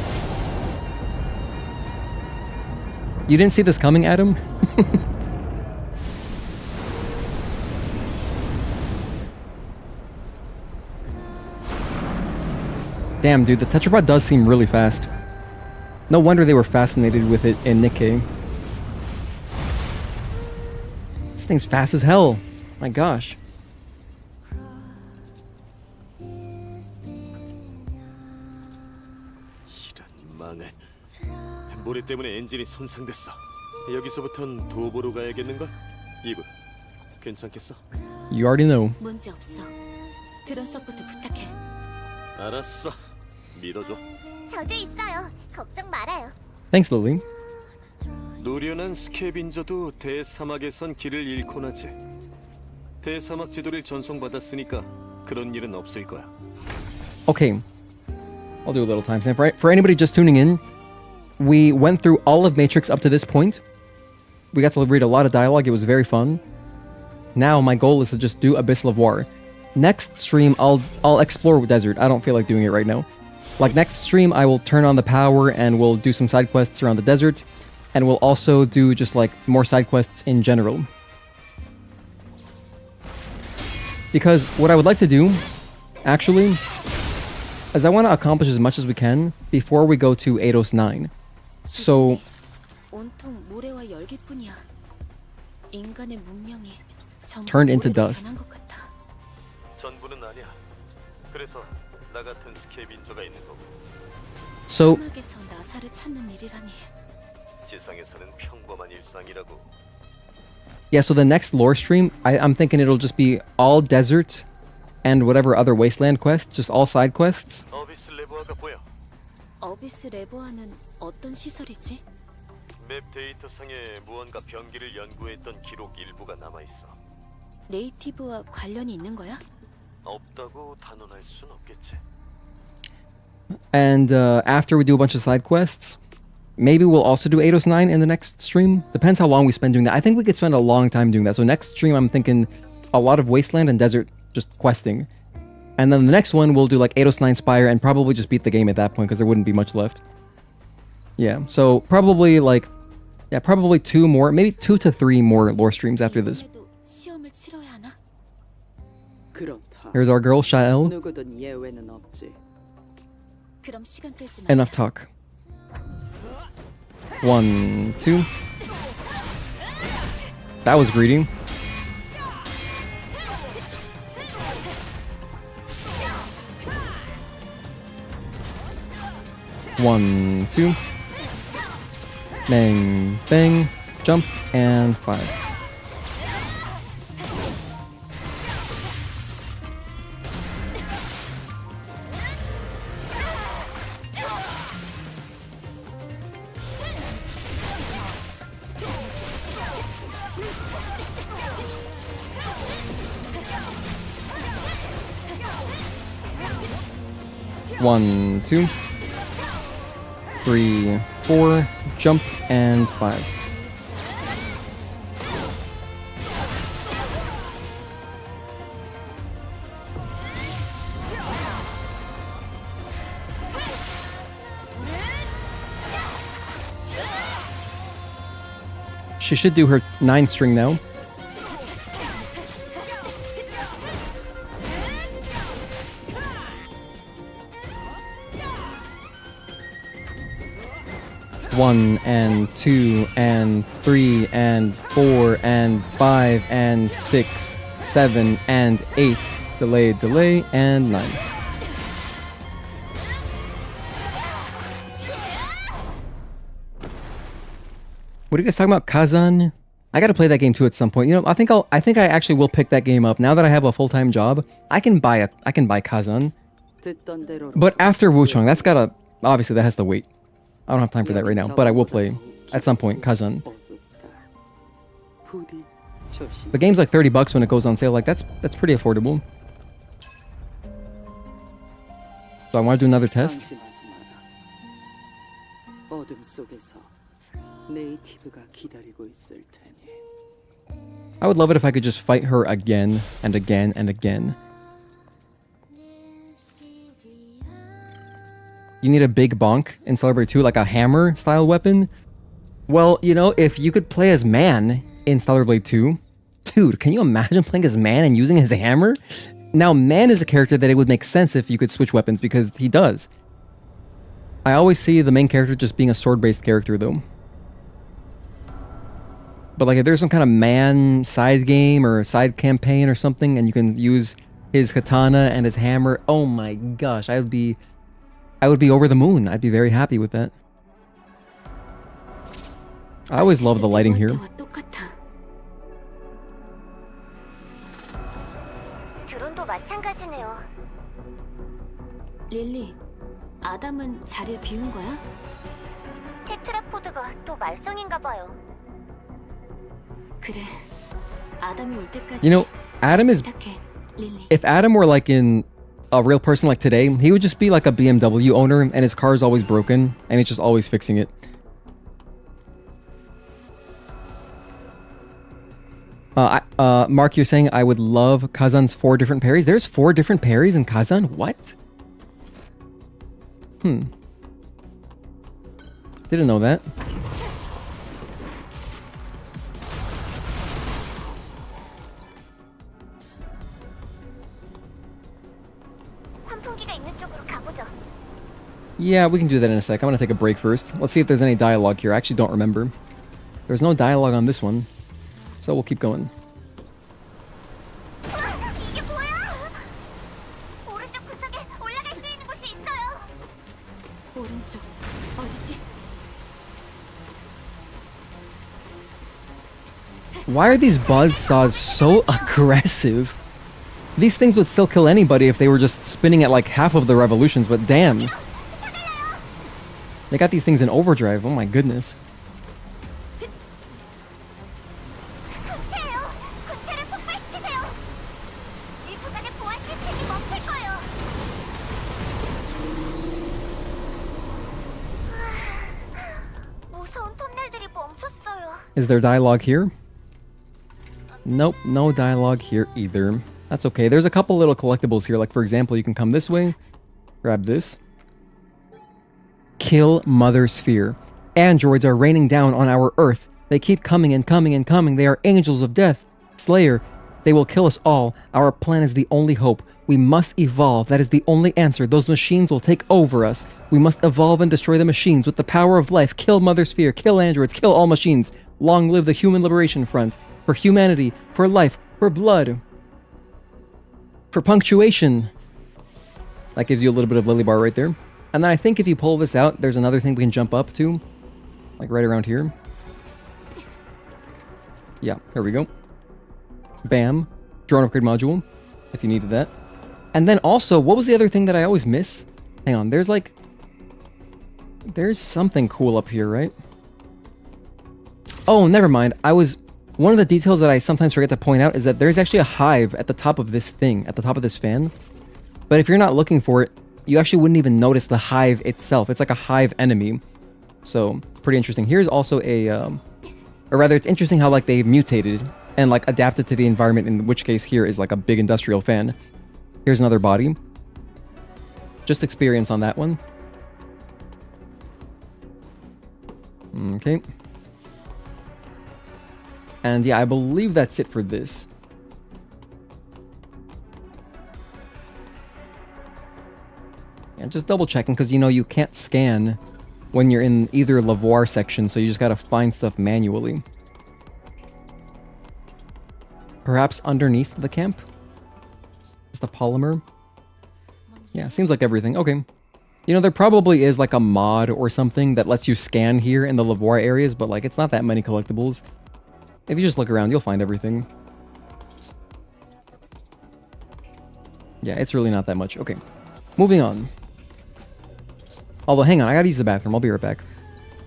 You didn't see this coming, Adam? Damn, dude, the tetrapod does seem really fast. No wonder they were fascinated with it in Nikkei. This thing's fast as hell. My gosh. 이런 망할. 모래 때문에 엔진이 손상됐어. 여기서부턴 도보로 가야겠는걸? 이브, 괜찮겠어? You already know. 문제 없어. 드론 서포트 부탁해. 알았어. 믿어줘. 저도 있어요. 걱정 말아요. Thanks, Lily. 노련한 스캐빈저도 대사막에선 길을 잃곤 하지. 대사막 지도를 전송받았으니까 그런 일은 없을 거야. Okay. I'll do a little timestamp. For anybody just tuning in, we went through all of Matrix up to this point. We got to read a lot of dialogue. It was very fun. Now my goal is to just do Abyss Levoire. Next stream, I'll explore desert. I don't feel like doing it right now. Like next stream, I will turn on the power and we'll do some side quests around the desert, and we'll also do just like more side quests in general. Because what I would like to do, actually, is I want to accomplish as much as we can before we go to Eidos 9. So 온통 모래와 열기뿐이야. 인간의 문명이 전부 Turned into 모래로 dust. 변한 것 같아. 전부는 아니야. 그래서 나 같은 스캐빈저가 있는 거고. So 사막에서 나사를 찾는 일이라니. 지상에서는 평범한 일상이라고. yeah, so the next lore stream, I'm thinking it'll just be all desert and whatever other wasteland quests, just all side quests. 어비스 레보아가 데이터가 보여. 어비스 레보아는 어떤 시설이지? 맵 데이터상에 무언가 병기를 연구했던 기록 일부가 남아있어. 네이티브와 관련이 있는 거야? 없다고 단언할 순 없겠지. And after we do a bunch of side quests, maybe we'll also do 809 in the next stream. Depends how long we spend doing that. I think we could spend a long time doing that. So next stream, I'm thinking a lot of wasteland and desert just questing. And then the next one, we'll do like 809 Spire and probably just beat the game at that point because there wouldn't be much left. Yeah, so probably like, yeah, probably 2 more, maybe 2 to 3 more lore streams after this. 이번에도 시험을 치러야 하나? 그렇다. Here's our girl, Shael. 누구든 예외는 없지. 그럼 시간 끌지 말자. Enough talk. 1, 2. That was greedy. One, 2. Bang, bang, jump, and 5. One, 2, 3, 4, jump, and 5. She should do her 9 string now. One and 2 and 3 and 4 and 5 and 6, 7 and 8. Delay, delay, and 9. What are you guys talking about? Kazan? I gotta play that game too at some point. You know, I think I actually will pick that game up. Now that I have a full-time job, I can buy Kazan. 듣던 대로. But after Wuchang, that's gotta, obviously that has to wait. I don't have time for that right now, but I will play at some point Kazan. 부디 조심. The game's like $30 when it goes on sale. Like that's pretty affordable. So I want to do another test. 방심하지 마라. 어둠 속에서 네이티브가 기다리고 있을 테니. I would love it if I could just fight her again and again and again. You need a big bonk in Celebrate 2, like a hammer style weapon? Well, you know, if you could play as Man in Celebrate 2, dude, can you imagine playing as Man and using his hammer? Now, Man is a character that it would make sense if you could switch weapons because he does. I always see the main character just being a sword-based character though. But like if there's some kind of Man side game or side campaign or something and you can use his katana and his hammer, oh my gosh, I would be over the moon. I'd be very happy with that. I always love the lighting here. 드론도 마찬가지네요. 릴리, 아담은 자리를 비운 거야? 테트라포드가 또 말썽인가 봐요. 그래. 아담이 올 때까지. You know, Adam is... 부탁해, 릴리. If Adam were like in a real person like today, he would just be like a BMW owner and his car is always broken and he's just always fixing it. Mark, you're saying I would love Kazan's 4 different parries? There's 4 different parries in Kazan? What? Didn't know that. 환풍기가 있는 쪽으로 가보죠. Yeah, we can do that in a sec. I'm gonna take a break first. Let's see if there's any dialogue here. I actually don't remember. There's no dialogue on this one. So we'll keep going. 이게 뭐야? 오른쪽 구석에 올라갈 수 있는 곳이 있어요. 오른쪽 어디지? Why are these buzzsaws so aggressive? These things would still kill anybody if they were just spinning at like half of the revolutions, but damn. They got these things in overdrive. Oh my goodness. 군체예요. 군체를 폭발시키세요. 이 구간의 보안 시스템이 멈출 거예요. 무서운 톱날들이 멈췄어요. Is there dialogue here? Nope, no dialogue here either. That's okay. There's a couple little collectibles here. Like, for example, you can come this way, grab this. Kill Mother Sphere. Androids are raining down on our Earth. They keep coming and coming and coming. They are angels of death. Slayer, they will kill us all. Our plan is the only hope. We must evolve. That is the only answer. Those machines will take over us. We must evolve and destroy the machines with the power of life. Kill Mother Sphere. Kill androids. Kill all machines. Long live the Human Liberation Front. For humanity. For life. For blood. For punctuation. That gives you a little bit of Lily Bar right there. And then I think if you pull this out, there's another thing we can jump up to. Like right around here. Yeah, here we go. Bam. Drone upgrade module. If you needed that. And then also, what was the other thing that I always miss? Hang on, there's like... There's something cool up here, right? Oh, never mind. One of the details that I sometimes forget to point out is that there's actually a hive at the top of this thing, at the top of this fan. But if you're not looking for it, you actually wouldn't even notice the hive itself. It's like a hive enemy. So, it's pretty interesting. Here's also a... or rather, it's interesting how like they've mutated and like adapted to the environment, in which case here is like a big industrial fan. Here's another body. Just experience on that one. Okay. And yeah, I believe that's it for this. Yeah, just double checking, because you know you can't scan when you're in either Levoire section, so you just gotta find stuff manually. Perhaps underneath the camp? Is the polymer? Yeah, seems like everything. Okay. You know, there probably is like a mod or something that lets you scan here in the Levoire areas, but like it's not that many collectibles. If you just look around, you'll find everything. Yeah, it's really not that much. Okay. Moving on. Although, hang on, I gotta use the bathroom. I'll be right back.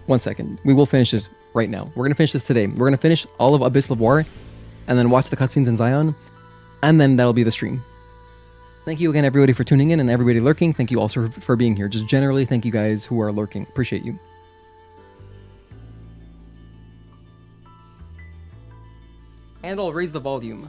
1 second. We will finish this right now. We're gonna finish this today. We're gonna finish all of Abyss Levoire, and then watch the cutscenes in Zion, and then that'll be the stream. Thank you again, everybody, for tuning in, and everybody lurking. Thank you also for being here. Just generally, thank you guys who are lurking. Appreciate you. And I'll raise the volume.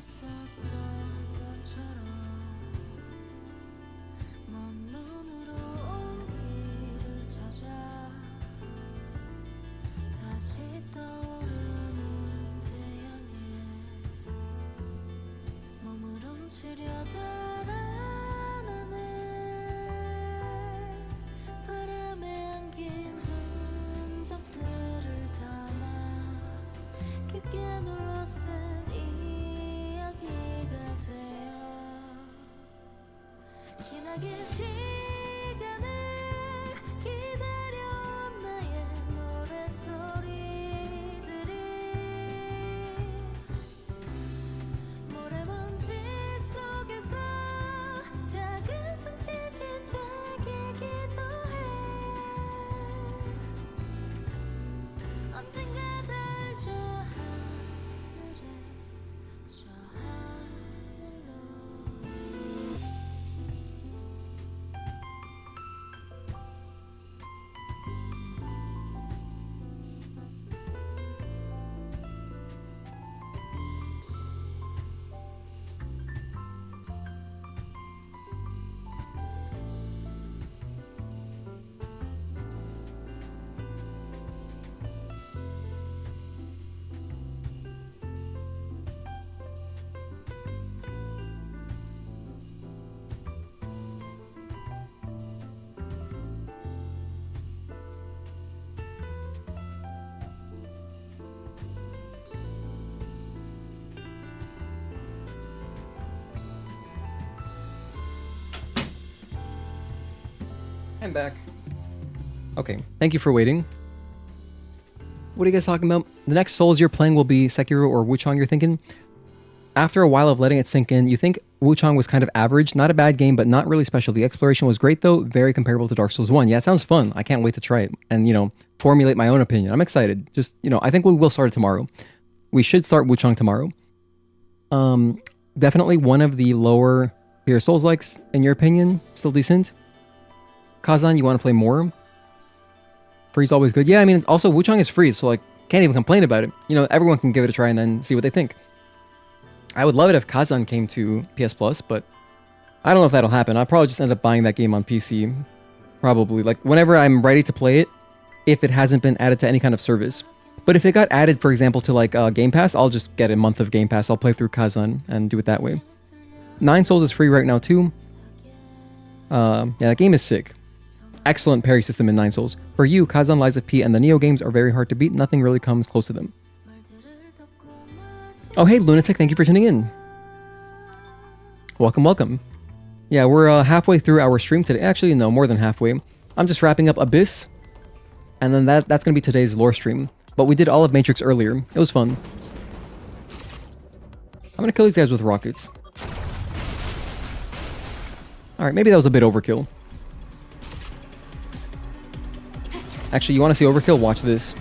I'm back. Okay, thank you for waiting. What are you guys talking about? The next Souls you're playing will be Sekiro or Wuchang, you're thinking? After a while of letting it sink in, you think Wuchang was kind of average. Not a bad game, but not really special. The exploration was great though, very comparable to Dark Souls 1. Yeah, it sounds fun. I can't wait to try it and, you know, formulate my own opinion. I'm excited. Just, you know, I think we will start it tomorrow. We should start Wuchang tomorrow. Definitely one of the lower tier Souls-likes, in your opinion. Still decent. Kazan, you want to play more? Free's always good. Yeah, I mean, also Wuchang is free, so like, can't even complain about it. You know, everyone can give it a try and then see what they think. I would love it if Kazan came to PS Plus, but I don't know if that'll happen. I'll probably just end up buying that game on PC. Probably. Like, whenever I'm ready to play it, if it hasn't been added to any kind of service. But if it got added, for example, to like Game Pass, I'll just get a month of Game Pass. I'll play through Kazan and do it that way. 9 Souls is free right now too. Yeah, that game is sick. Excellent parry system in 9 Souls. For you, Kazan, Lies of P, and the Neo games are very hard to beat. Nothing really comes close to them. Oh, hey, Lunatic, thank you for tuning in. Welcome, welcome. Yeah, we're halfway through our stream today. Actually, no, more than halfway. I'm just wrapping up Abyss, and then that's going to be today's lore stream. But we did all of Matrix earlier. It was fun. I'm going to kill these guys with rockets. Alright, maybe that was a bit overkill. Actually, you want to see overkill? Watch this.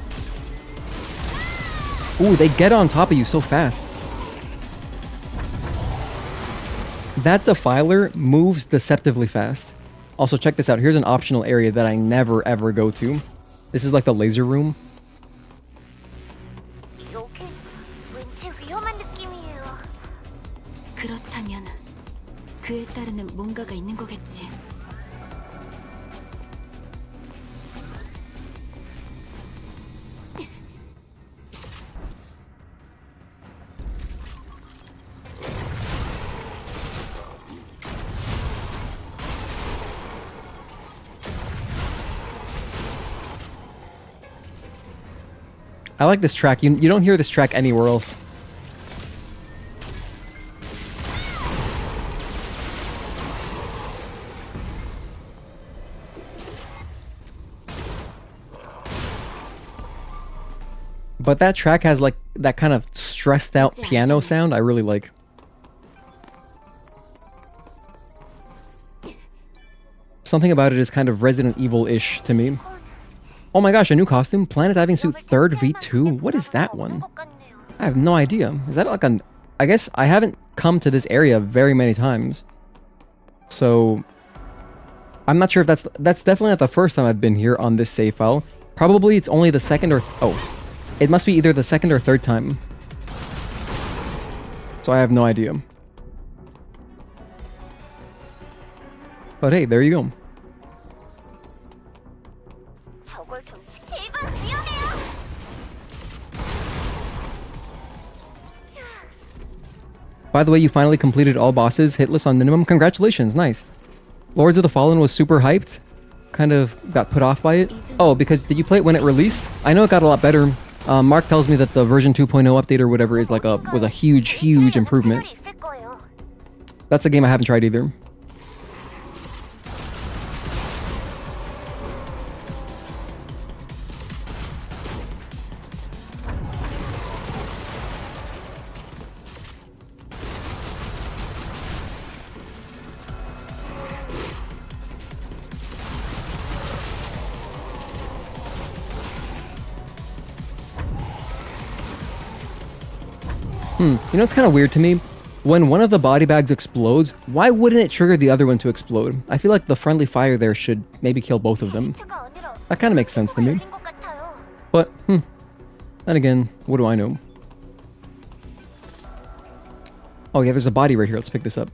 Ooh, they get on top of you so fast. That Defiler moves deceptively fast. Also, check this out. Here's an optional area that I never ever go to. This is like the laser room. 여기 왠지 위험한 느낌이에요. 그렇다면 그에 따르는 뭔가가 있는 거겠지. I like this track. You don't hear this track anywhere else. But that track has like that kind of stressed out piano sound I really like. Something about it is kind of Resident Evil-ish to me. Oh my gosh, a new costume? Planet Diving Suit 3rd V2? What is that one? I have no idea. Is that like a... I guess I haven't come to this area very many times. So... I'm not sure if that's definitely not the first time I've been here on this save file. Probably it's only the second or... Oh. It must be either the second or third time. So I have no idea. But hey, there you go. By the way, you finally completed all bosses, hitless on minimum. Congratulations, nice. Lords of the Fallen was super hyped. Kind of got put off by it. Oh, because did you play it when it released? I know it got a lot better. Mark tells me that the version 2.0 update or whatever is like was a huge improvement. That's a game I haven't tried either. You know, it's kind of weird to me. When one of the body bags explodes, why wouldn't it trigger the other one to explode? I feel like the friendly fire there should maybe kill both of them. That kind of makes sense to me. But, then again, what do I know? Oh yeah, there's a body right here. Let's pick this up.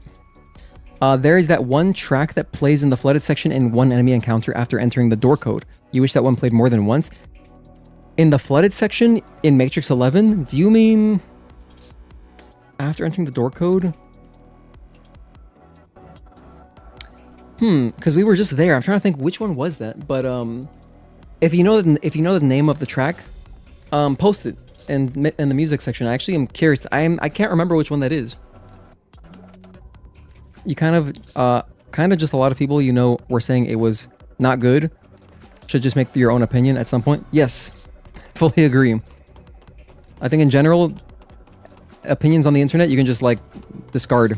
There is that one track that plays in the flooded section in one enemy encounter after entering the door code. You wish that one played more than once? In the flooded section in Matrix 11? Do you mean... after entering the door code? Because we were just there. I'm trying to think which one was that. But if you know the name of the track, post it in the music section. I actually am curious. I can't remember which one that is. You kind of just a lot of people you know were saying it was not good. Should just make your own opinion at some point. Yes, fully agree. I think in general, opinions on the internet you can just like discard.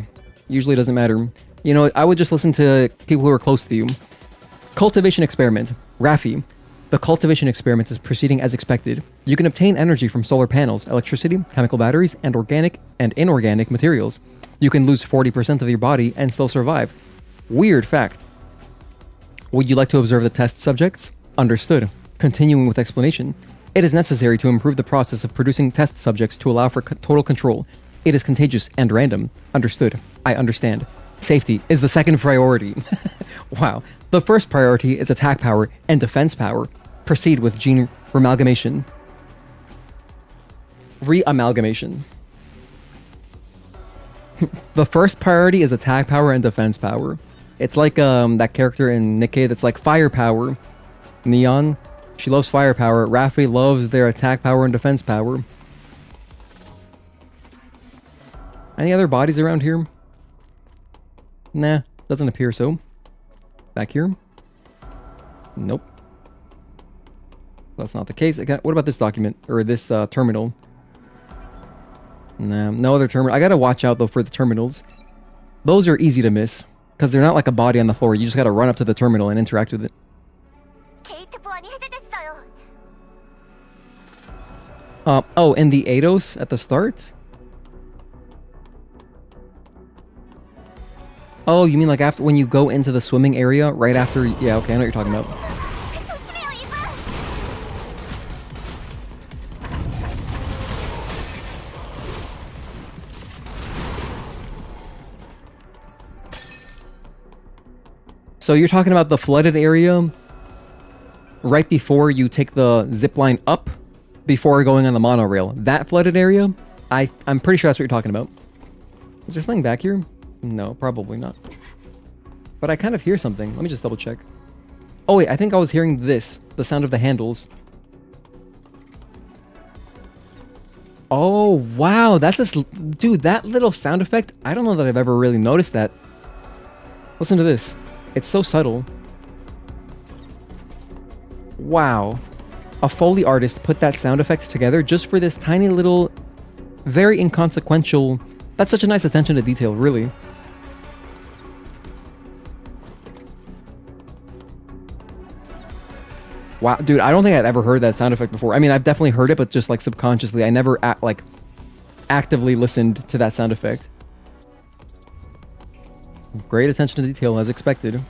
Usually doesn't matter. You know, I would just listen to people who are close to you. Cultivation experiment. Raffi. The cultivation experiment is proceeding as expected. You can obtain energy from solar panels, electricity, chemical batteries, and organic and inorganic materials. You can lose 40% of your body and still survive. Weird fact. Would you like to observe the test subjects? Understood. Continuing with explanation. It is necessary to improve the process of producing test subjects to allow for total control. It is contagious and random. Understood. I understand. Safety is the second priority. Wow. The first priority is attack power and defense power. Proceed with gene reamalgamation. Reamalgamation. The first priority is attack power and defense power. It's like that character in Nikkei that's like firepower. Neon. She loves firepower. Raffi loves their attack power and defense power. Any other bodies around here? Nah, doesn't appear so. Back here? Nope. That's not the case. Again, what about this document? Or this terminal? Nah, no other terminal. I gotta watch out though for the terminals. Those are easy to miss. Because they're not like a body on the floor. You just gotta run up to the terminal and interact with it. Oh, and the Eidos at the start? Oh, you mean like after when you go into the swimming area right after? Yeah, okay, I know what you're talking about. So you're talking about the flooded area right before you take the zip line up before going on the monorail. That flooded area? I'm pretty sure that's what you're talking about. Is there something back here? No, probably not. But I kind of hear something. Let me just double check. Oh wait, I think I was hearing this. The sound of the handles. Oh, wow. That's just... Dude, that little sound effect, I don't know that I've ever really noticed that. Listen to this. It's so subtle. Wow. A Foley artist put that sound effect together just for this tiny little, very inconsequential... That's such a nice attention to detail, really. Wow, dude, I don't think I've ever heard that sound effect before. I mean, I've definitely heard it, but just like subconsciously. I never actively listened to that sound effect. Great attention to detail as expected.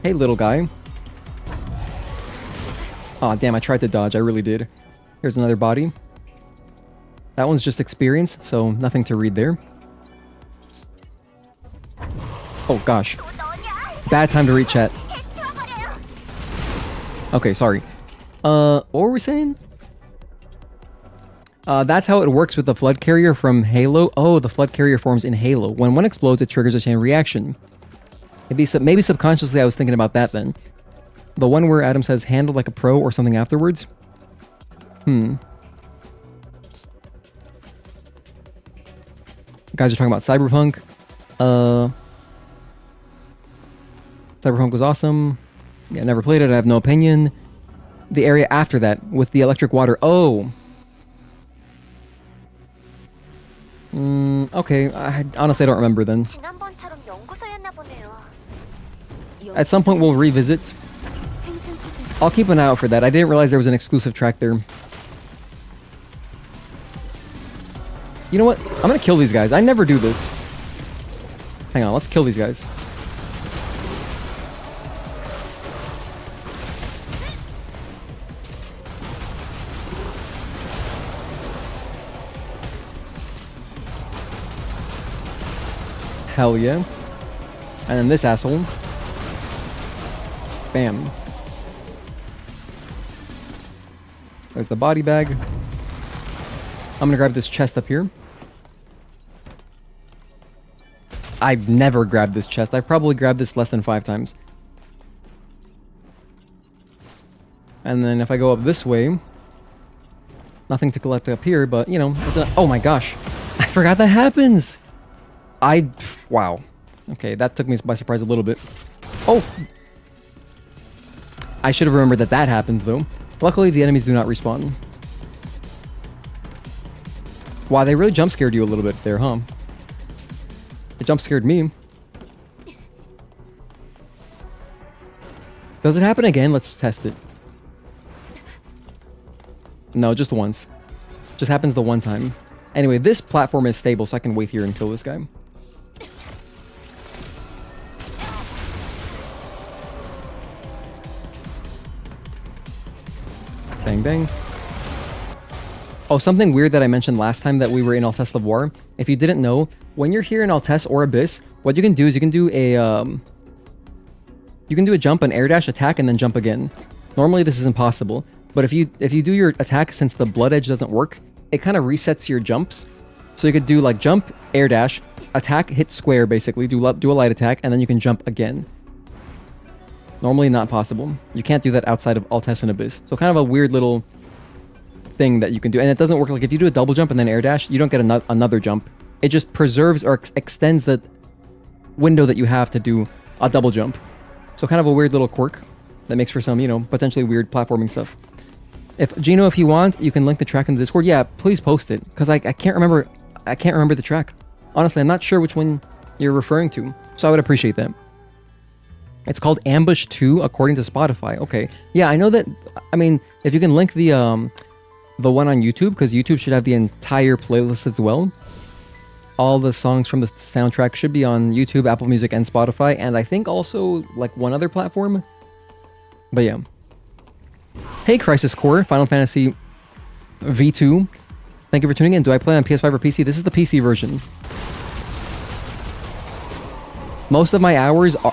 Hey, little guy. Aw, damn, I tried to dodge. I really did. Here's another body. That one's just experience, so nothing to read there. Oh, gosh. Bad time to read chat. Okay, sorry. What were we saying? That's how it works with the flood carrier from Halo. Oh, the flood carrier forms in Halo. When one explodes, it triggers a chain reaction. Maybe subconsciously I was thinking about that then. The one where Adam says, handle like a pro or something afterwards? Guys are talking about Cyberpunk. Cyberpunk was awesome. Yeah, never played it. I have no opinion. The area after that with the electric water. Oh. Okay. Honestly, I don't remember then. At some point, we'll revisit. I'll keep an eye out for that. I didn't realize there was an exclusive track there. You know what? I'm gonna kill these guys. I never do this. Hang on, let's kill these guys. Hell yeah. And then this asshole. Bam. There's the body bag. I'm gonna grab this chest up here. I've never grabbed this chest. I've probably grabbed this less than 5 times. And then if I go up this way, nothing to collect up here, but you know, it's a... Oh my gosh. I forgot that happens. Wow. Okay, that took me by surprise a little bit. Oh! I should have remembered that that happens, though. Luckily, the enemies do not respawn. Wow, they really jump scared you a little bit there, huh? It jump scared me. Does it happen again? Let's test it. No, just once. Just happens the one time. Anyway, this platform is stable, so I can wait here and kill this guy. Bang, bang. Oh, something weird that I mentioned last time that we were in Altesse Levoire. If you didn't know, when you're here in Altesse or Abyss, what you can do is you can do a jump, an air dash, attack, and then jump again. Normally this is impossible, but if you do your attack, since the blood edge doesn't work, it kind of resets your jumps. So you could do like jump, air dash, attack, hit square basically, do a light attack, and then you can jump again. Normally not possible. You can't do that outside of Altesse and Abyss. So kind of a weird little thing that you can do. And it doesn't work like if you do a double jump and then air dash, you don't get another jump. It just preserves or extends the window that you have to do a double jump. So kind of a weird little quirk that makes for some, you know, potentially weird platforming stuff. If Gino, if you want, you can link the track in the Discord. Yeah, please post it, because I can't remember the track. Honestly, I'm not sure which one you're referring to, so I would appreciate that. It's called Ambush 2 according to Spotify. Okay. Yeah, I know that. I mean, if you can link the one on YouTube, because YouTube should have the entire playlist as well. All the songs from the soundtrack should be on YouTube, Apple Music, and Spotify, and I think also like one other platform. But yeah. Hey, Crisis Core, Final Fantasy V2. Thank you for tuning in. Do I play on PS5 or PC? This is the PC version. Most of my hours are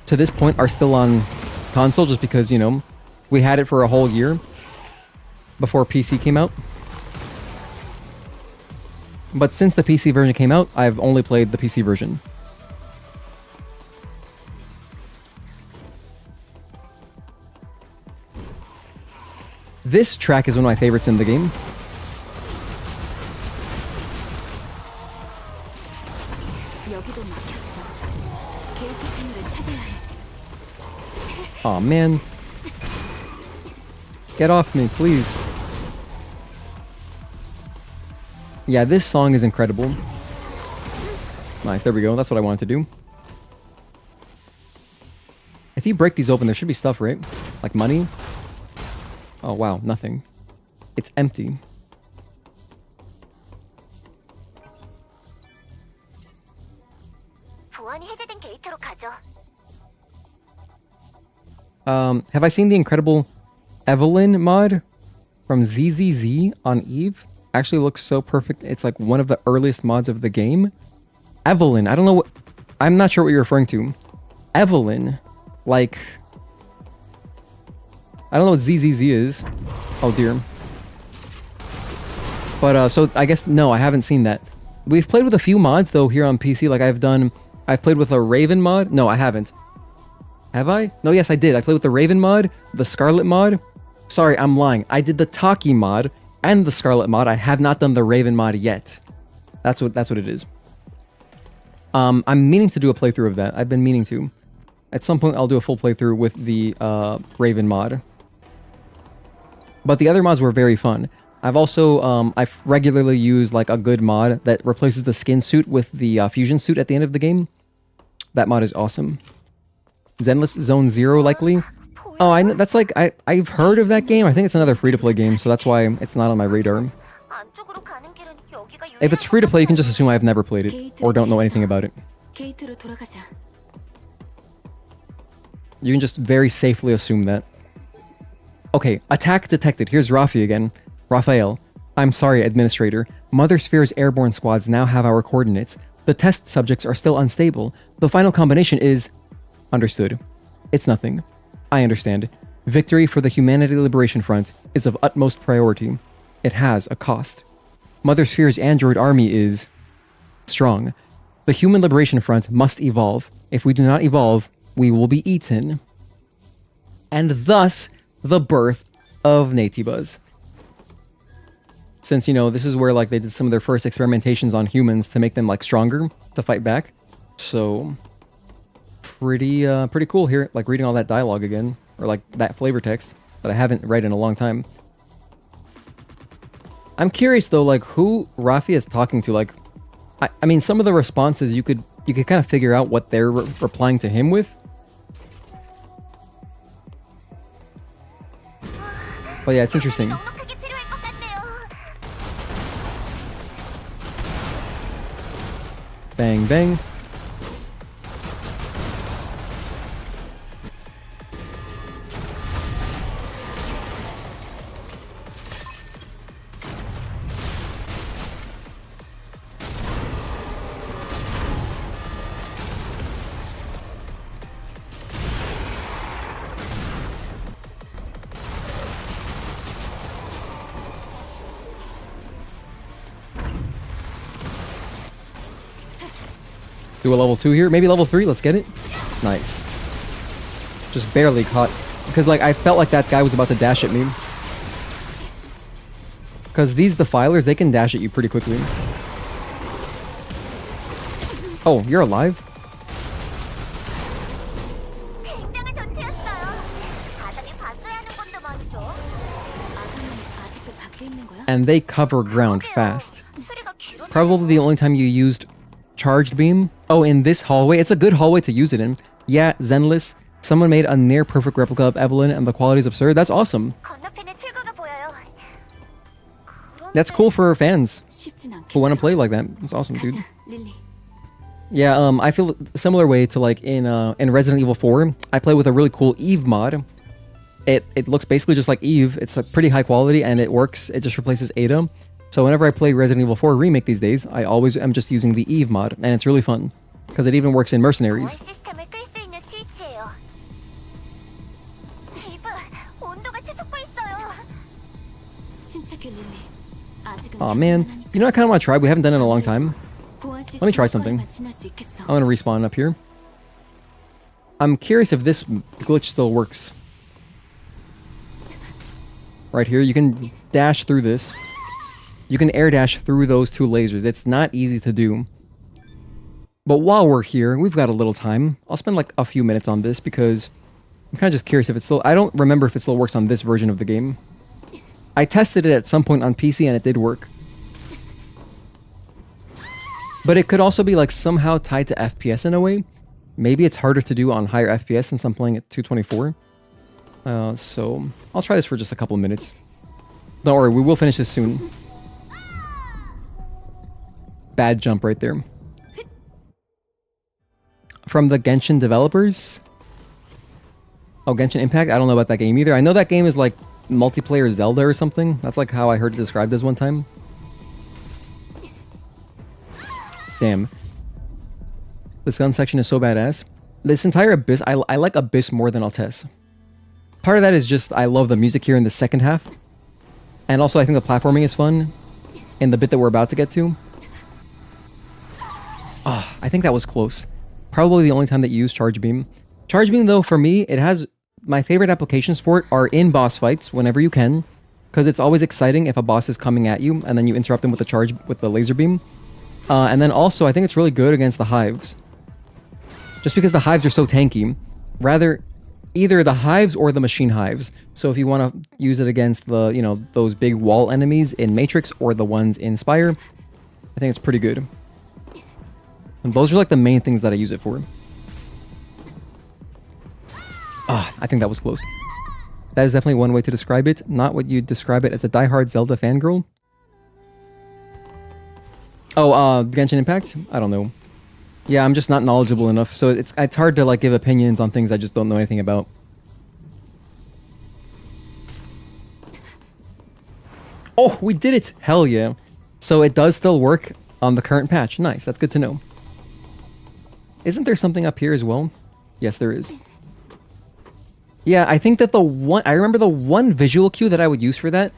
to this point are still on console, just because, you know, we had it for a whole year before PC came out. But since the PC version came out, I've only played the PC version. This track is one of my favorites in the game. Aw, man. Get off me, please. Yeah, this song is incredible. Nice, there we go. That's what I wanted to do. If you break these open, there should be stuff, right? Like money? Oh, wow, nothing. It's empty. Have I seen the incredible Evelyn mod from ZZZ on Eve? Actually looks so perfect. It's like one of the earliest mods of the game. Evelyn, I don't know what... I'm not sure what you're referring to. Evelyn, like... I don't know what ZZZ is. Oh dear. But so I guess no, I haven't seen that. We've played with a few mods though here on PC. Like I've played with a Raven mod. No, I haven't. Have I? No, yes, I did. I played with the Raven mod, the Scarlet mod. Sorry, I'm lying. I did the Taki mod and the Scarlet mod. I have not done the Raven mod yet. That's what it is. I'm meaning to do a playthrough of that. I've been meaning to. At some point, I'll do a full playthrough with the Raven mod. But the other mods were very fun. I've also, I've regularly used like a good mod that replaces the skin suit with the fusion suit at the end of the game. That mod is awesome. Zenless Zone Zero, likely. Oh, that's like, I've heard of that game. I think it's another free-to-play game, so that's why it's not on my radar. If it's free-to-play, you can just assume I've never played it, or don't know anything about it. You can just very safely assume that. Okay, attack detected. Here's Rafi again. Raphael. I'm sorry, Administrator. Mother Sphere's airborne squads now have our coordinates. The test subjects are still unstable. The final combination is... Understood. It's nothing. I understand. Victory for the Humanity Liberation Front is of utmost priority. It has a cost. Mother Sphere's android army is... strong. The Human Liberation Front must evolve. If we do not evolve, we will be eaten. And thus, the birth of Natibuzz. Since, you know, this is where, like, they did some of their first experimentations on humans to make them, like, stronger to fight back. So... pretty cool here, like reading all that dialogue again, or like that flavor text that I haven't read in a long time. I'm curious though, like who Rafi is talking to. Like, I mean, some of the responses you could kind of figure out what they're replying to him with. But yeah, it's interesting. 넉넉하게 필요할 것 같네요. Bang, bang. Do a level 2 here. Maybe level 3. Let's get it. Nice. Just barely caught. Because, like, I felt like that guy was about to dash at me. Because these defilers, they can dash at you pretty quickly. Oh, you're alive? 굉장한 전투였어요. 바닥에 봤어야 하는 건데 말이죠. 아군은 아직도 박혀 있는 거야? And they cover ground fast. 소리가 길어. Probably the only time you used charged beam. Oh, in this hallway. It's a good hallway to use it in. Yeah, Zenless. Someone made a near perfect replica of Evelyn and the quality is absurd. That's awesome. 건너편에 출구가 보여요. That's cool for fans 쉽진 않겠어. who want to play like that. That's awesome, dude. 가자, 릴리. Yeah, I feel a similar way to like in Resident Evil 4. I play with a really cool Eve mod. It looks basically just like Eve. It's like pretty high quality and it works. It just replaces Ada. So whenever I play Resident Evil 4 Remake these days, I always am just using the Eve mod, and it's really fun because it even works in Mercenaries. 시스템을 끌 수 있는 스위치예요. 이브, 온도가 치솟고 있어요. 침착해, 릴리. 아직은 Aw man, you know I kind of want to try. We haven't done it in a long time. 보안 Let me try something. 시스템 지날 수 있겠어. I'm gonna respawn up here. I'm curious if this glitch still works. Right here, you can dash through this. You can air dash through those two lasers. It's not easy to do. But while we're here, we've got a little time. I'll spend like a few minutes on this because I'm kind of just curious if it still... I don't remember if it still works on this version of the game. I tested it at some point on PC and it did work. But it could also be like somehow tied to FPS in a way. Maybe it's harder to do on higher FPS since I'm playing at 224. So I'll try this for just a couple of minutes. Don't worry, we will finish this soon. Bad jump right there. From the Genshin developers? Oh, Genshin Impact? I don't know about that game either. I know that game is like multiplayer Zelda or something. That's like how I heard it described as one time. Damn. This gun section is so badass. This entire Abyss, I like Abyss more than Altesse. Part of that is just I love the music here in the second half. And also I think the platforming is fun in the bit that we're about to get to. Ah, I think that was close. Probably the only time that you use Charge Beam. Charge Beam though, for me, it has... My favorite applications for it are in boss fights whenever you can. Because it's always exciting if a boss is coming at you and then you interrupt them with the charge with the laser beam. And then also, I think it's really good against the hives. Just because the hives are so tanky. Rather, either the hives or the machine hives. So if you want to use it against the, you know, those big wall enemies in Matrix or the ones in Spire, I think it's pretty good. And those are like the main things that I use it for. Ah, I think that was close. That is definitely one way to describe it. Not what you'd describe it as a diehard Zelda fangirl. Oh, Genshin Impact? I don't know. Yeah, I'm just not knowledgeable enough, so it's hard to like give opinions on things I just don't know anything about. Oh, we did it! Hell yeah. So it does still work on the current patch. Nice, that's good to know. Isn't there something up here as well? Yes, there is. Yeah, I think that I remember the one visual cue that I would use for that,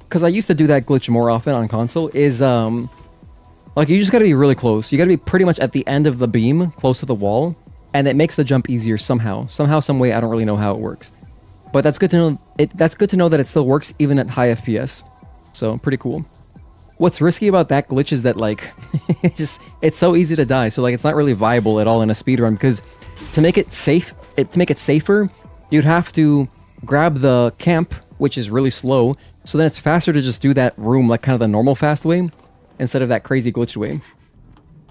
because I used to do that glitch more often on console, is, like, you just gotta be really close. You gotta be pretty much at the end of the beam, close to the wall, and it makes the jump easier somehow. Somehow, some way, I don't really know how it works. But that's good to know. That's good to know that it still works even at high FPS. So, pretty cool. What's risky about that glitch is that, like, it's so easy to die, so, like, it's not really viable at all in a speedrun, because to make it safer, you'd have to grab the camp, which is really slow, So then it's faster to just do that room like kind of the normal fast way instead of that crazy glitch way.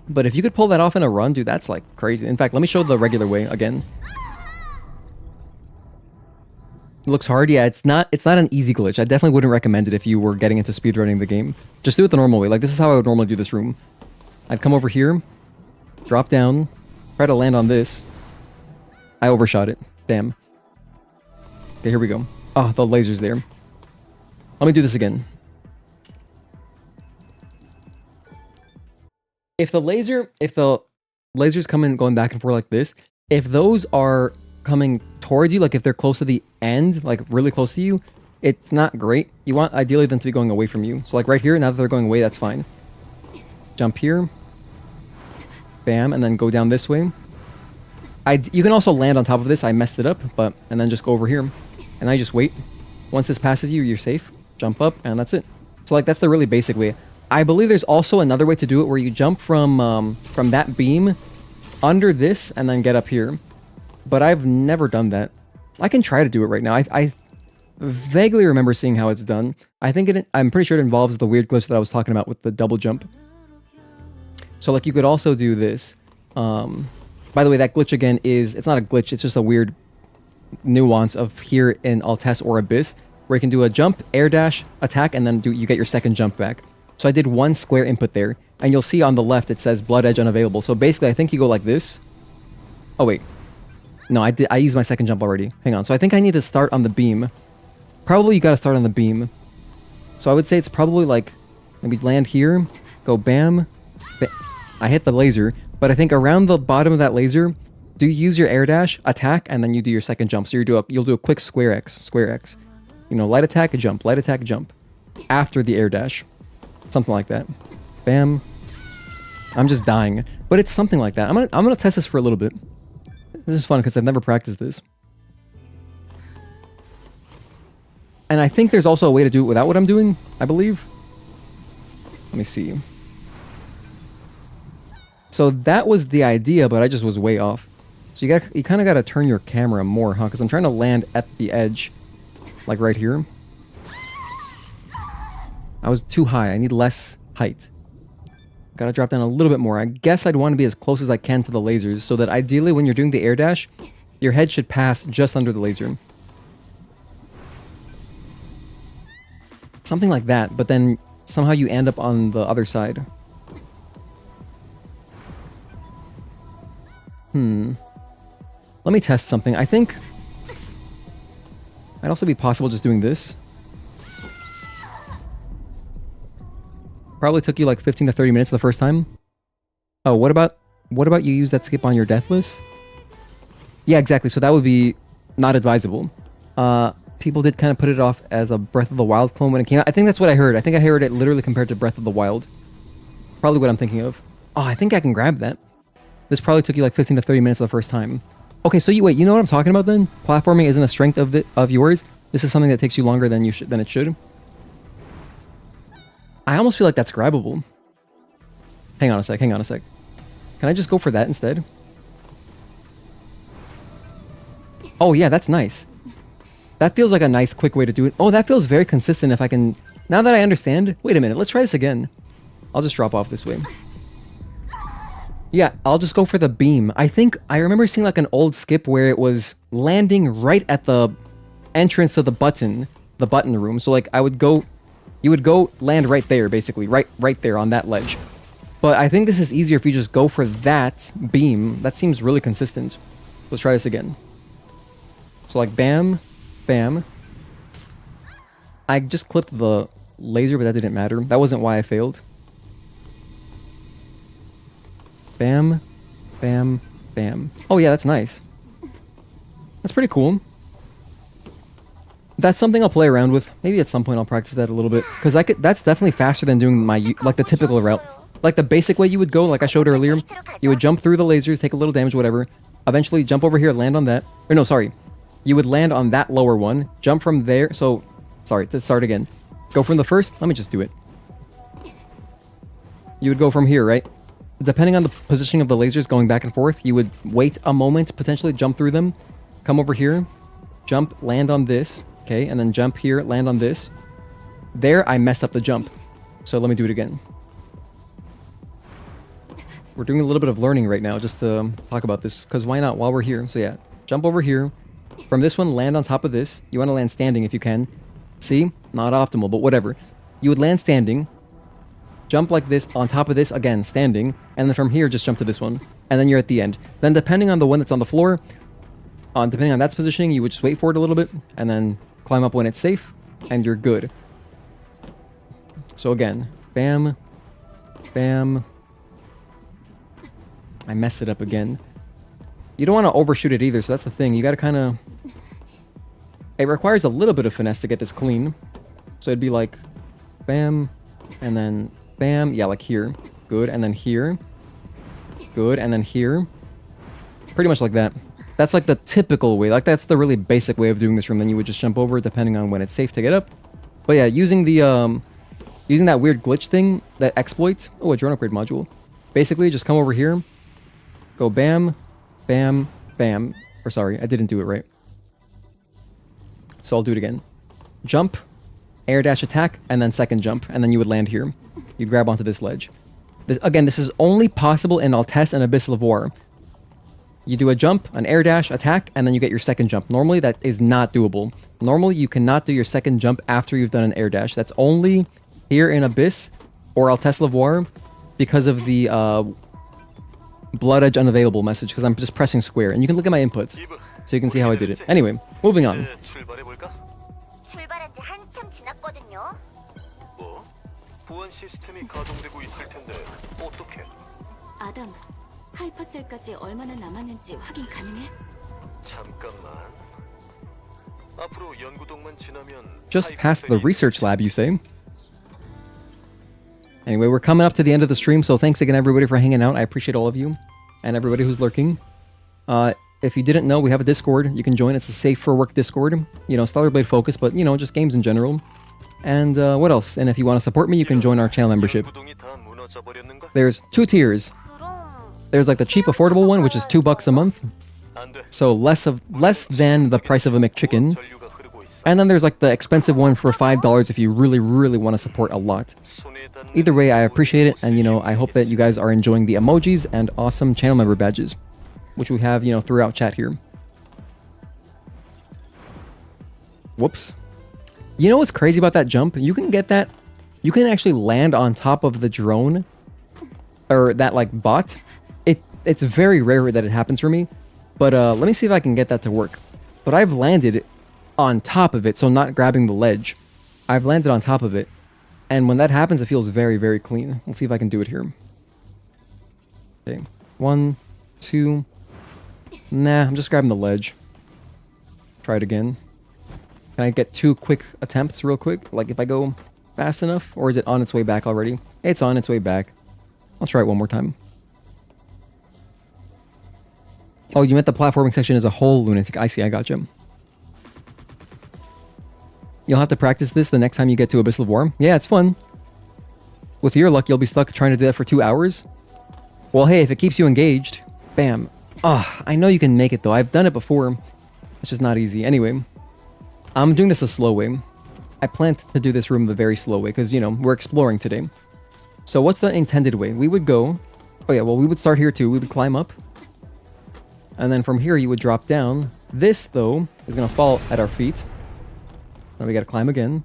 But if you could pull that off in a run, dude, that's like crazy. In fact, let me show the regular way again. It looks hard. Yeah, it's not an easy glitch. I definitely wouldn't recommend it if you were getting into speedrunning the game. Just do it the normal way. Like, this is how I would normally do this room. I'd come over here, drop down, try to land on this. I overshot it. Damn. Okay, here we go. Oh, the laser's there. Let me do this again. If the lasers come in going back and forth like this, if those are coming towards you, like if they're close to the end, like really close to you, it's not great. You want ideally them to be going away from you. So like right here, now that they're going away, that's fine. Jump here. Bam, and then go down this way. You can also land on top of this. I messed it up, and then just go over here. And now you just wait. Once this passes you, you're safe. Jump up, and that's it. So like that's the really basic way. I believe there's also another way to do it where you jump from that beam under this and then get up here. But I've never done that. I can try to do it right now. I vaguely remember seeing how it's done. I'm pretty sure it involves the weird glitch that I was talking about with the double jump. So like you could also do this. By the way, that glitch again it's not a glitch, it's just a weird nuance of here in Altesse or Abyss, where you can do a jump, air dash, attack, and then you get your second jump back. So I did one square input there, and you'll see on the left it says blood edge unavailable. So basically I think you go like this. Oh wait. No, I used my second jump already. Hang on. So I think I need to start on the beam. Probably you gotta start on the beam. So I would say it's probably like, maybe land here, go bam. I hit the laser, but I think around the bottom of that laser, do you use your air dash, attack, and then you do your second jump. So you'll do a quick square X. You know, light attack, jump, after the air dash. Something like that. Bam. I'm just dying. But it's something like that. I'm gonna test this for a little bit. This is fun because I've never practiced this. And I think there's also a way to do it without what I'm doing, I believe. Let me see. So that was the idea, but I just was way off. So you kind of got to turn your camera more, huh? Because I'm trying to land at the edge, like right here. I was too high. I need less height. Gotta drop down a little bit more. I guess I'd want to be as close as I can to the lasers, so that ideally when you're doing the air dash, your head should pass just under the laser. Something like that, but then somehow you end up on the other side. Let me test something. I think might also be possible just doing this. Probably took you like 15 to 30 minutes the first time. Oh, what about you use that skip on your death list? Yeah, exactly. So that would be not advisable. People did kind of put it off as a Breath of the Wild clone when it came out. I think that's what I heard. I think I heard it literally compared to Breath of the Wild. Probably what I'm thinking of. Oh, I think I can grab that. This probably took you like 15 to 30 minutes the first time. Okay, so you know what I'm talking about then? Platforming isn't a strength of yours. This is something that takes you longer than it should. I almost feel like that's grabbable. Hang on a sec. Can I just go for that instead? Oh yeah, that's nice. That feels like a nice quick way to do it. Oh, that feels very consistent if I can... Now that I understand... Wait a minute, let's try this again. I'll just drop off this way. Yeah, I'll just go for the beam. I think I remember seeing like an old skip where it was landing right at the entrance to the button room. So like you would go land right there, basically, right there on that ledge. But I think this is easier if you just go for that beam. That seems really consistent. Let's try this again. So like bam, bam. I just clipped the laser, but that didn't matter. That wasn't why I failed. Bam, bam, bam. Oh yeah, that's nice. That's pretty cool. That's something I'll play around with. Maybe at some point I'll practice that a little bit. Because that's definitely faster than doing like the typical route. Like the basic way you would go, like I showed earlier. You would jump through the lasers, take a little damage, whatever. Eventually jump over here, land on that. Or no, sorry. You would land on that lower one. Jump from there. So, sorry, to start again. Go from the first. Let me just do it. You would go from here, right? Depending on the positioning of the lasers going back and forth, you would wait a moment, potentially jump through them. Come over here. Jump, land on this. Okay, and then jump here, land on this. There, I messed up the jump. So let me do it again. We're doing a little bit of learning right now just to talk about this, because why not while we're here? So yeah, jump over here. From this one, land on top of this. You want to land standing if you can. See? Not optimal, but whatever. You would land standing, jump like this on top of this, again, standing, and then from here, just jump to this one. And then you're at the end. Then depending on the one that's on the floor, depending on that's positioning, you would just wait for it a little bit, and then climb up when it's safe, and you're good. So again, bam, bam. I messed it up again. You don't want to overshoot it either, so that's the thing. You got to kind of... It requires a little bit of finesse to get this clean. So it'd be like, bam, and then bam. Yeah, like here. Good, and then here. Good, and then here. Pretty much like that. That's like the typical way. Like, that's the really basic way of doing this room. Then you would just jump over depending on when it's safe to get up. But yeah, using the, using that weird glitch thing, that exploit. Oh, a drone upgrade module. Basically, just come over here. Go bam, bam, bam. Or sorry, I didn't do it right. So I'll do it again. Jump, air dash attack, and then second jump. And then you would land here. You'd grab onto this ledge. Again, this is only possible in Altesse and Abyss Levoire. You do a jump, an air dash, attack, and then you get your second jump. Normally, that is not doable. Normally, you cannot do your second jump after you've done an air dash. That's only here in Abyss or Altesse Levoire because of the Blood Edge unavailable message, because I'm just pressing square. And you can look at my inputs, so you can see how I did it. Anyway, moving on. 출발한 지 한참 지났거든요. 뭐? 보안 시스템이 가동되고 있을 텐데 어떻게? 아담, 하이퍼셀까지 얼마나 남았는지 확인 가능해? 잠깐만. 앞으로 연구동만 지나면 Just past the research lab, you say? Anyway, we're coming up to the end of the stream, so thanks again everybody for hanging out. I appreciate all of you and everybody who's lurking. If you didn't know, we have a Discord. You can join. It's a safe for work Discord. You know, Stellar Blade focus, but you know, just games in general. And what else? And if you want to support me, you can join our channel membership. There's 2 tiers. There's like the cheap, affordable one, which is $2 a month. So less than the price of a McChicken. And then there's like the expensive one for $5 if you really, really want to support a lot. Either way, I appreciate it, and you know, I hope that you guys are enjoying the emojis and awesome channel member badges, which we have, you know, throughout chat here. Whoops. You know what's crazy about that jump? You can get that, you can actually land on top of the drone, or that like bot. It's very rare that it happens for me, but let me see if I can get that to work. But I've landed on top of it, so not grabbing the ledge. I've landed on top of it. And when that happens, it feels very, very clean. Let's see if I can do it here. Okay. 1, 2. Nah, I'm just grabbing the ledge. Try it again. Can I get 2 quick attempts real quick? Like if I go fast enough? Or is it on its way back already? It's on its way back. I'll try it one more time. Oh, you meant the platforming section as a whole, Lunatic. I see, I gotcha. You'll have to practice this the next time you get to Abyss Levoire. Yeah, it's fun. With your luck, you'll be stuck trying to do that for 2 hours. Well, hey, if it keeps you engaged. Bam. Ah, I know you can make it, though. I've done it before. It's just not easy. Anyway, I'm doing this a slow way. I planned to do this room the very slow way, because, you know, we're exploring today. So what's the intended way? We would go... Oh, yeah, well, we would start here, too. We would climb up. And then from here, you would drop down. This, though, is going to fall at our feet. Now we gotta climb again.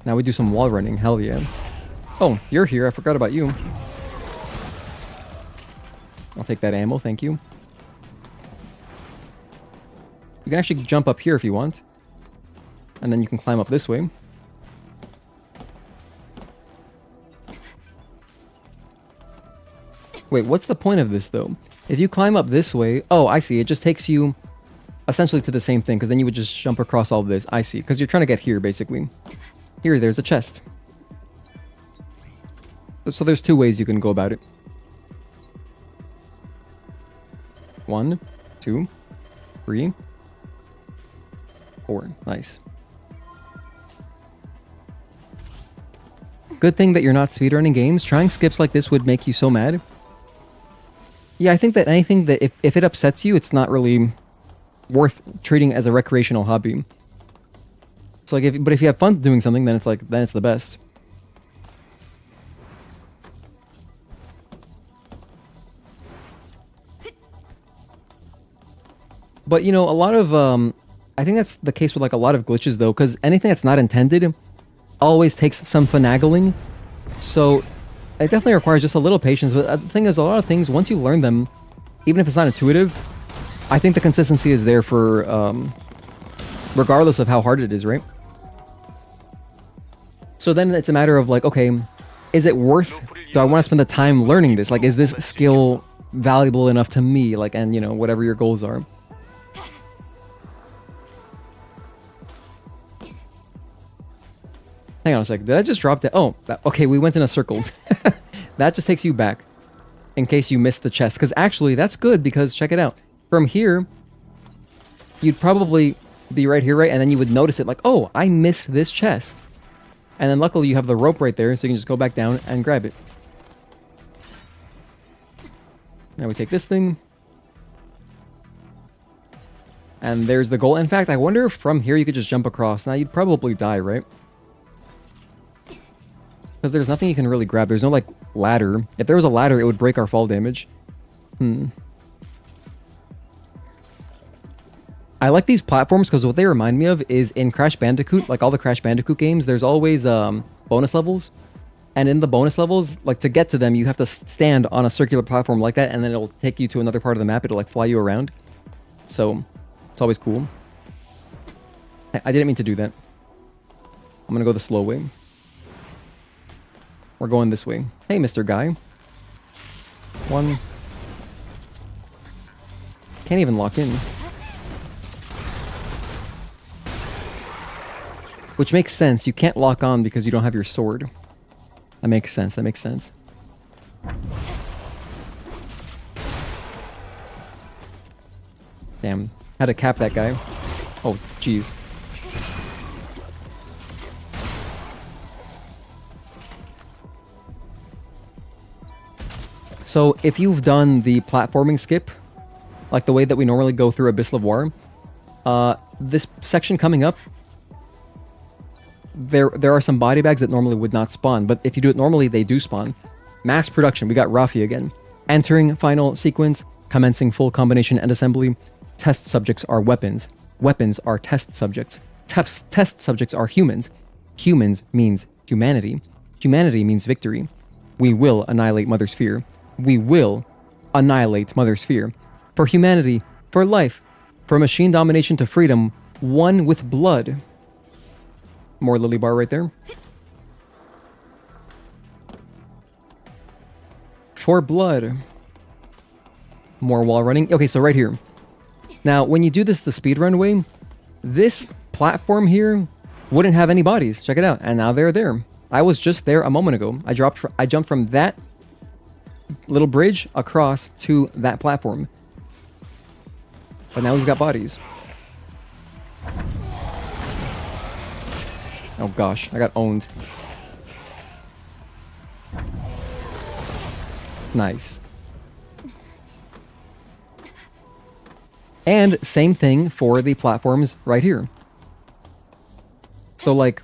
Now we do some wall running. Hell yeah. Oh, you're here. I forgot about you. I'll take that ammo. Thank you. You can actually jump up here if you want. And then you can climb up this way. Wait, what's the point of this, though? If you climb up this way... Oh, I see. It just takes you... essentially to the same thing, because then you would just jump across all of this. I see, because you're trying to get here, basically. Here, there's a chest. So there's 2 ways you can go about it. 1, 2, 3, 4. Nice. Good thing that you're not speedrunning games. Trying skips like this would make you so mad. Yeah, I think that anything that if it upsets you, it's not really... worth treating as a recreational hobby. So like, but if you have fun doing something, then it's like, then it's the best. But you know, a lot of I think that's the case with like a lot of glitches though, because anything that's not intended always takes some finagling. So it definitely requires just a little patience. But the thing is, a lot of things, once you learn them, even if it's not intuitive, I think the consistency is there for regardless of how hard it is, right? So then it's a matter of like, okay, is it worth, do I want to spend the time learning this? Like, is this skill valuable enough to me? Like, and you know, whatever your goals are. Hang on a sec. Did I just drop that? Oh, okay, we went in a circle. That just takes you back in case you missed the chest. Because actually, that's good because check it out. From here, you'd probably be right here, right? And then you would notice it like, oh, I missed this chest. And then luckily you have the rope right there, so you can just go back down and grab it. Now we take this thing. And there's the goal. In fact, I wonder if from here you could just jump across. Now you'd probably die, right? Because there's nothing you can really grab. There's no, like, ladder. If there was a ladder, it would break our fall damage. I like these platforms because what they remind me of is in Crash Bandicoot, like all the Crash Bandicoot games, there's always bonus levels. And in the bonus levels, like to get to them, you have to stand on a circular platform like that, and then it'll take you to another part of the map. It'll, like, fly you around. So, it's always cool. I didn't mean to do that. I'm gonna go the slow way. We're going this way. Hey, Mr. Guy. One. Can't even lock in. Which makes sense. You can't lock on because you don't have your sword. That makes sense. That makes sense. Damn. Had to cap that guy. Oh, jeez. So if you've done the platforming skip, like the way that we normally go through Abyss Levoire, this section coming up, there are some body bags that normally would not spawn, but if you do it normally, they do spawn. Mass production, we got Rafi again. Entering final sequence, commencing full combination and assembly. Test subjects are weapons. Weapons are test subjects. Test subjects are humans. Humans means humanity. Humanity means victory. We will annihilate Mother Sphere. We will annihilate Mother Sphere. For humanity, for life, for machine domination to freedom, one with blood. More lily bar right there. For blood. More wall running. Okay, so right here. Now, when you do this the speedrun way, this platform here wouldn't have any bodies. Check it out. And now they're there. I was just there a moment ago. I jumped from that little bridge across to that platform. But now we've got bodies. Oh gosh, I got owned. Nice. And same thing for the platforms right here. So like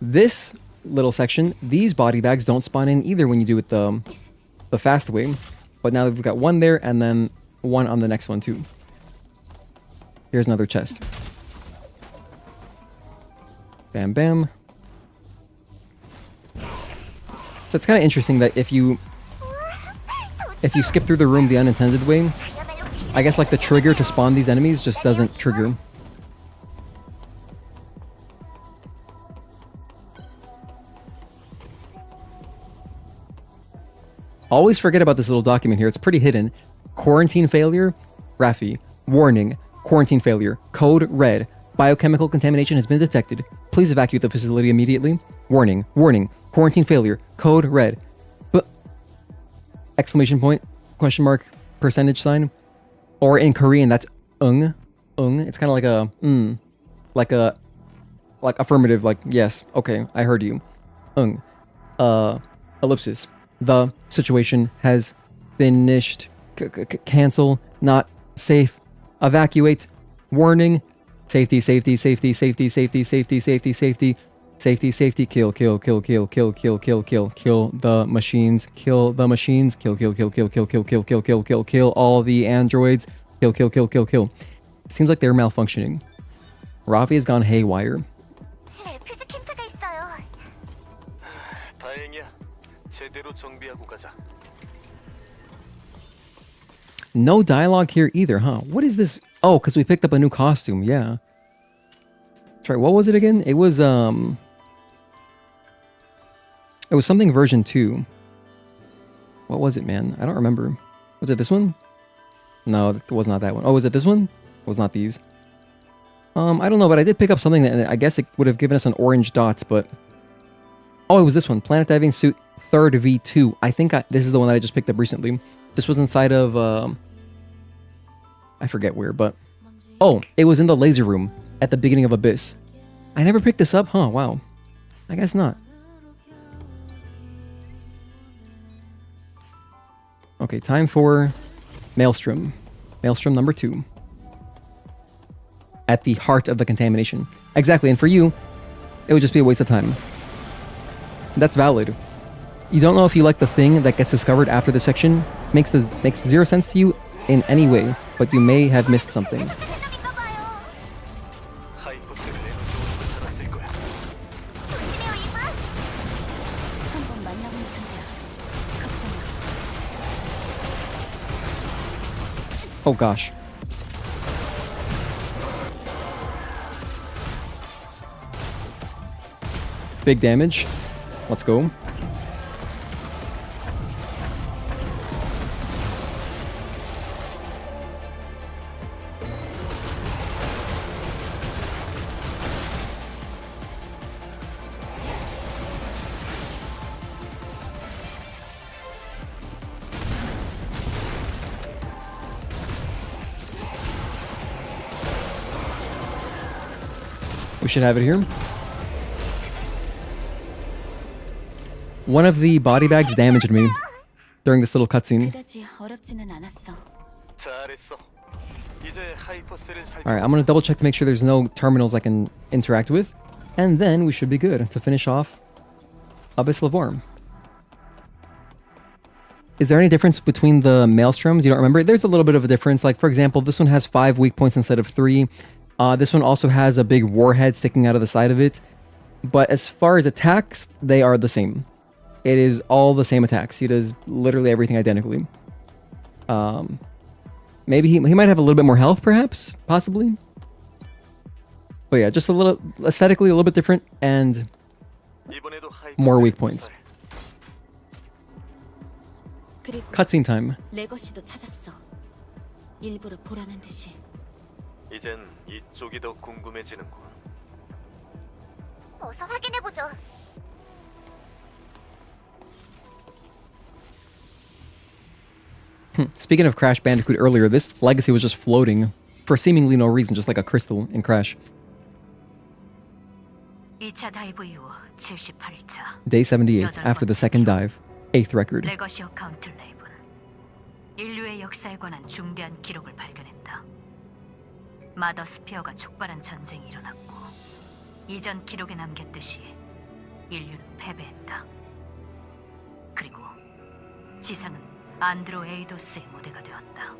this little section, these body bags don't spawn in either when you do it the fast way. But now we've got one there and then one on the next one too. Here's another chest. Bam, bam. So it's kind of interesting that if you skip through the room the unintended way, I guess like the trigger to spawn these enemies just doesn't trigger. Always forget about this little document here. It's pretty hidden. Quarantine failure. Rafi. Warning. Quarantine failure. Code red. Biochemical contamination has been detected. Please evacuate the facility immediately. Warning. Warning. Quarantine failure. Code red. But exclamation point. Question mark. Percentage sign. Or in Korean, that's ung. Ung. It's kind of like a like affirmative, like yes, okay, I heard you. Ung. Ellipsis. The situation has finished. Cancel. Not safe. Evacuate. Warning. Safety, safety, safety, safety, safety, safety, safety, safety, safety, safety, kill, kill, kill, kill, kill, kill, kill, kill, kill the machines, kill the machines, kill, kill, kill, kill, kill, kill, kill, kill, kill, kill, kill all the androids, kill, kill, kill, kill, kill. Seems like they're malfunctioning. Rafi has gone haywire. 네, 퓨즈 캠프가 있어요. 다행이야. 제대로 정비하고 가자. No dialogue here either, huh? What is this? Oh, because we picked up a new costume, yeah. That's right, what was it again? It was something version 2. What was it, man? I don't remember. Was it this one? No, it was not that one. Oh, was it this one? It was not these. I don't know, but I did pick up something that I guess it would have given us an orange dot, but... Oh, it was this one. Planet Diving Suit 3rd V2. I think this is the one that I just picked up recently. This was inside of... I forget where, but... Oh, it was in the laser room at the beginning of Abyss. I never picked this up? Huh, wow. I guess not. Okay, time for Maelstrom. Maelstrom number 2. At the heart of the contamination. Exactly, and for you, it would just be a waste of time. That's valid. You don't know if you like the thing that gets discovered after the section. Makes zero sense to you in any way, but you may have missed something. 대장인가 봐요. 하이퍼스를 에너지 찾았을 거야. 조심해요, 이봐. 한번 만나본 상대야. 걱정 마. Oh gosh. Big damage. Let's go. We should have it here. One of the body bags damaged me during this little cutscene. 그다지 어렵지는 않았어. 잘했어. 이제 하이퍼스를 Alright, I'm gonna double check to make sure there's no terminals I can interact with. And then we should be good to finish off Abyss Levoire. Is there any difference between the Maelstroms? You don't remember? There's a little bit of a difference. Like, for example, this one has 5 weak points instead of 3. This one also has a big warhead sticking out of the side of it. But as far as attacks, they are the same. It is all the same attacks. He does literally everything identically. Maybe he might have a little bit more health, perhaps? Possibly? But yeah, just a little... aesthetically, a little bit different, and... more weak points. 그리고 Cutscene time. 레거시도 찾았어. 일부러 보라는 듯이. 이젠 이쪽이 더 궁금해지는군. 어서 확인해보죠. Speaking of Crash Bandicoot earlier, this legacy was just floating for seemingly no reason, just like a crystal in Crash. 2차 다이브 이후 78일차. Day 78, after the second dive. 8th record. 레거시 어카운트 레이븐. 인류의 역사에 관한 중대한 기록을 발견했다. 마더 스피어가 촉발한 전쟁이 일어났고 이전 기록에 남겼듯이 인류는 패배했다. 그리고 지상은 안드로에이도스의 무대가 되었다.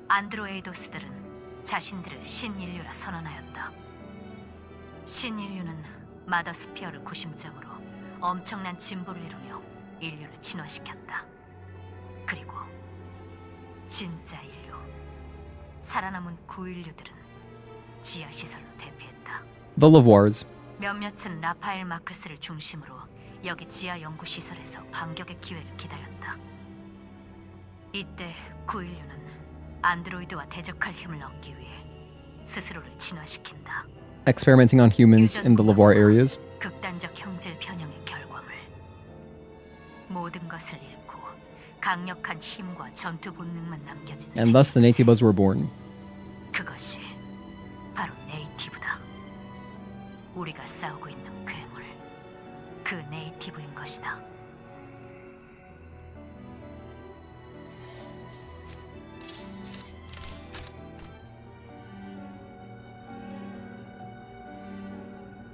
안드로에이도스들은 자신들을 신인류라 선언하였다. 신인류는 마더 스피어를 구심점으로 엄청난 진보를 이루며 인류를 진화시켰다. 그리고 진짜 인류, 살아남은 구인류들은 지하시설로 대피했다. The Levoirs. 몇몇은 라파엘 마크스를 중심으로 여기 지하 연구시설에서 반격의 기회를 기다렸다. 이때 구인류는 안드로이드와 대적할 힘을 얻기 위해 스스로를 진화시킨다. Experimenting on humans in the Levoire areas. 극단적 형질 변형의 결과물. 모든 것을 잃고 강력한 힘과 전투 본능만 남겨진 And thus the Nativas were born. 그것이 바로 네이티브다. 우리가 싸우고 있는 괴물, 그 네이티브인 것이다.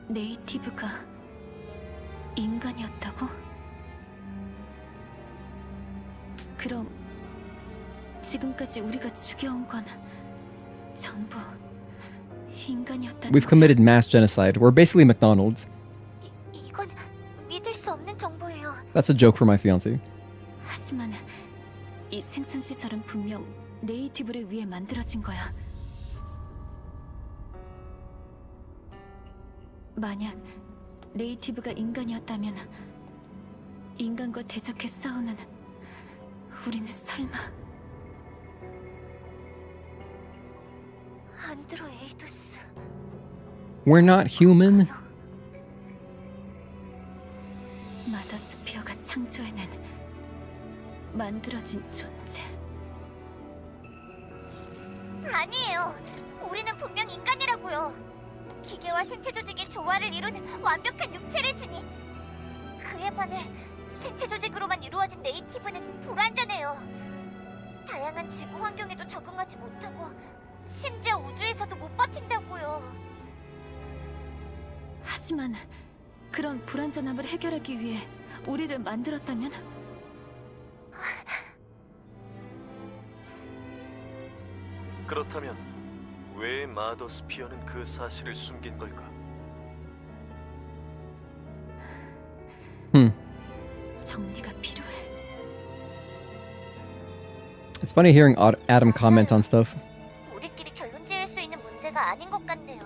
네이티브가 인간이었다고? 그럼 지금까지 우리가 죽여온 건 전부 인간이었다는 We've committed mass genocide. We're basically McDonald's. 이건 믿을 수 없는 정보예요. That's a joke for my fiance. 하지만 이 생산 시설은 분명 네이티브를 위해 만들어진 거야. 만약 네이티브가 인간이었다면 인간과 대적해 싸우는 우리는 설마 안드로에이도스. We're not human. 마더스피어가 창조해낸 만들어진 존재. 아니에요. 우리는 분명 인간이라고요. 기계와 생체 조직의 조화를 이루는 완벽한 육체를 지닌. 그에 반해 생체 조직으로만 이루어진 네이티브는 불완전해요. 다양한 지구 환경에도 적응하지 못하고 심지어 우주에서도 못 버틴다고요. 하지만 그런 불완전함을 해결하기 위해 우리를 만들었다면 그렇다면 왜 마더 스피어는 그 사실을 숨긴 걸까? 정리가 필요해. It's funny hearing Adam comment on stuff. 우리끼리 결론 지을 수 있는 문제가 아닌 것 같네요.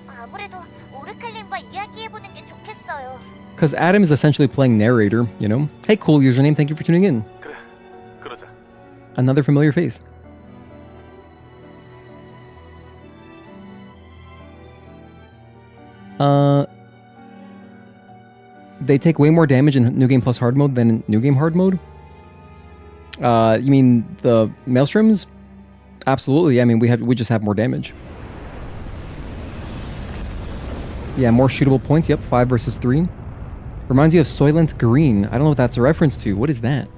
아무래도 오르칼님과 이야기해보는 게 좋겠어요. Because Adam is essentially playing narrator, you know? Hey, cool username, thank you for tuning in. 그래, 그러자. Another familiar face. They take way more damage in New Game Plus Hard Mode than in New Game Hard Mode? You mean the Maelstroms? Absolutely, I mean we just have more damage. Yeah, more shootable points, yep, 5 versus 3. Reminds you of Soylent Green. I don't know what that's a reference to. What is that?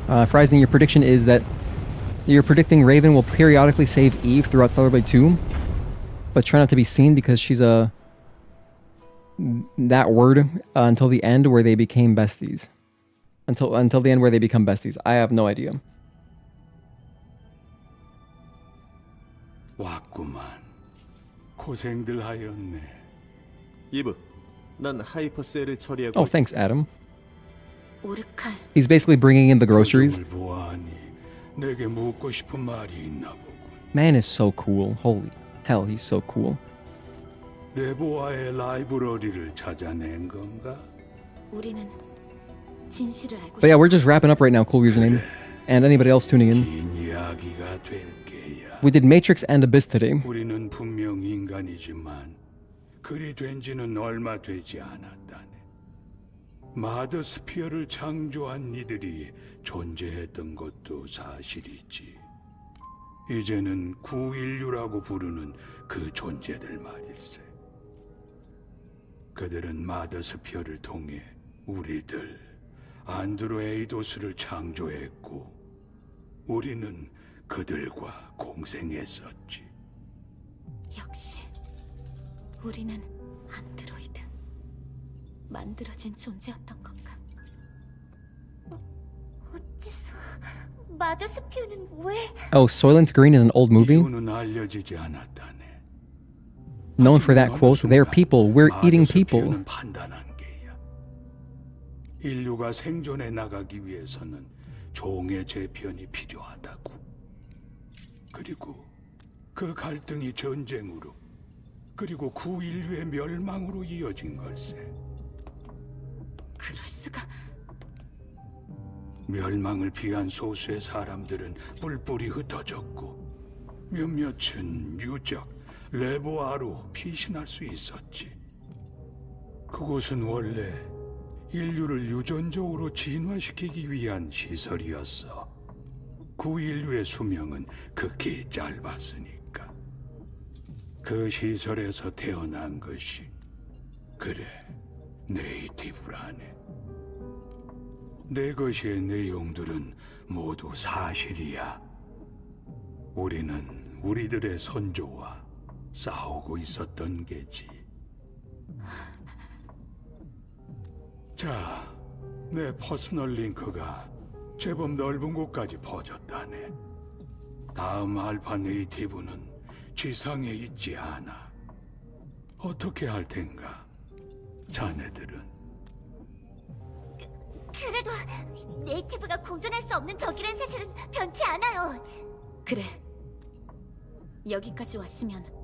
Freising, your prediction is that you're predicting Raven will periodically save Eve throughout Stellar Blade 2, but try not to be seen because she's that word until the end where they became besties. Until the end where they become besties. I have no idea. 왔구만. 고생들 하였네. 이브, 난 하이퍼셀을 처리하고 Oh, thanks, Adam. 오르칼, He's basically bringing in the groceries. 표정을 보아하니 내게 묻고 싶은 말이 있나 보군. Man is so cool. Holy hell, he's so cool. 레보아의 라이브러리를 찾아낸 건가? 우리는 진실을 알고 But yeah, 싶어. we're just wrapping up right now, cool username. And anybody else tuning in. 긴 이야기가 될 게야. We did Matrix and Abyss today. 우리는 분명 인간이지만 그리 된 지는 얼마 되지 않았다네. 마더 스피어를 창조한 이들이 존재했던 것도 사실이지. 이제는 구인류라고 부르는 그 존재들 말일세. 그들은 마더 스피어를 통해 우리들 안드로에이도스를 창조했고 우리는 그들과 공생했었지. 역시 우리는 안드로이드 만들어진 존재였던 건가? 어째서 마더스피어는 왜? Oh, Soylent Green is an old movie. 이유는 알려지지 않았다네. Known for that quote, they're people, we're eating people. 마더스피어는 판단한 게야. 인류가 생존해 나가기 위해서는 종의 재편이 필요하다고. 그리고 그 갈등이 전쟁으로 그리고 구인류의 멸망으로 이어진 걸세. 그럴 수가. 멸망을 피한 소수의 사람들은 뿔뿔이 흩어졌고 몇몇은 유적, 레보아로 피신할 수 있었지. 그곳은 원래 인류를 유전적으로 진화시키기 위한 시설이었어. 구인류의 수명은 극히 짧았으니까. 그 시설에서 태어난 것이 그래, 네이티브라네. 내 것의 내용들은 모두 사실이야. 우리는 우리들의 선조와 싸우고 있었던 게지. 자, 내 퍼스널 링크가 제법 넓은 곳까지 퍼졌다네. 다음 알파 네이티브는 지상에 있지 않아. 어떻게 할 텐가, 자네들은? 그래도 네이티브가 공존할 수 없는 적이란 사실은 변치 않아요. 그래. 여기까지 왔으면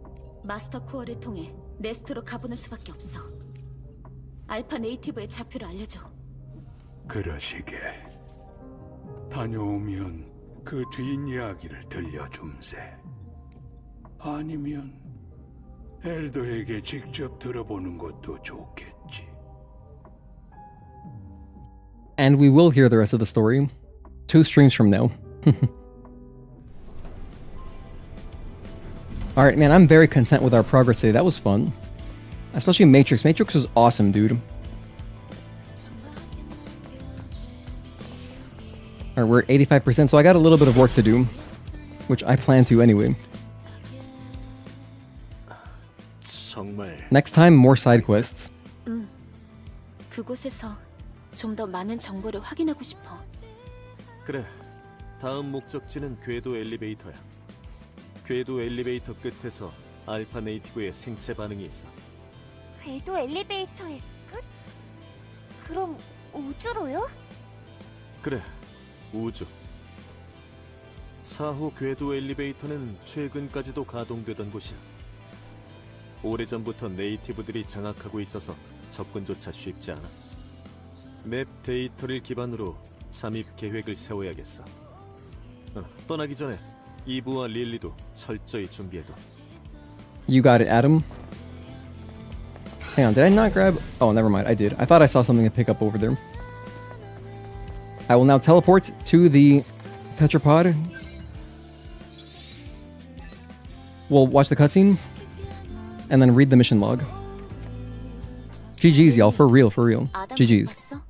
마스터 코어를 통해 네스트로 가보는 수밖에 없어. 알파 네이티브의 좌표를 알려줘. 그러시게. 다녀오면 그 뒷이야기를 들려줌세. 아니면 엘더에게 직접 들어보는 것도 좋겠지. And we will hear the rest of the story 2 streams from now. Alright, man, I'm very content with our progress today. That was fun. Especially Matrix. Matrix was awesome, dude. Alright, we're at 85%, so I got a little bit of work to do. Which I plan to anyway. 정말 Next time, more side quests. 그곳에서 좀 더 많은 정보를 확인하고 싶어. 그래. 다음 목적지는 궤도 엘리베이터야. 궤도 엘리베이터 끝에서 알파 네이티브의 생체 반응이 있어. 궤도 엘리베이터의 끝? 그럼 우주로요? 그래, 우주. 4호 궤도 엘리베이터는 최근까지도 가동되던 곳이야. 오래전부터 네이티브들이 장악하고 있어서 접근조차 쉽지 않아. 맵 데이터를 기반으로 잠입 계획을 세워야겠어. 떠나기 전에 이브와 릴리도 철저히 준비해둬. You got it, Adam. Hang on, did I not grab... Oh, never mind, I did. I thought I saw something to pick up over there. I will now teleport to the tetrapod. We'll watch the cutscene. And then read the mission log. GG's, y'all. For real, for real. GG's. 봤어?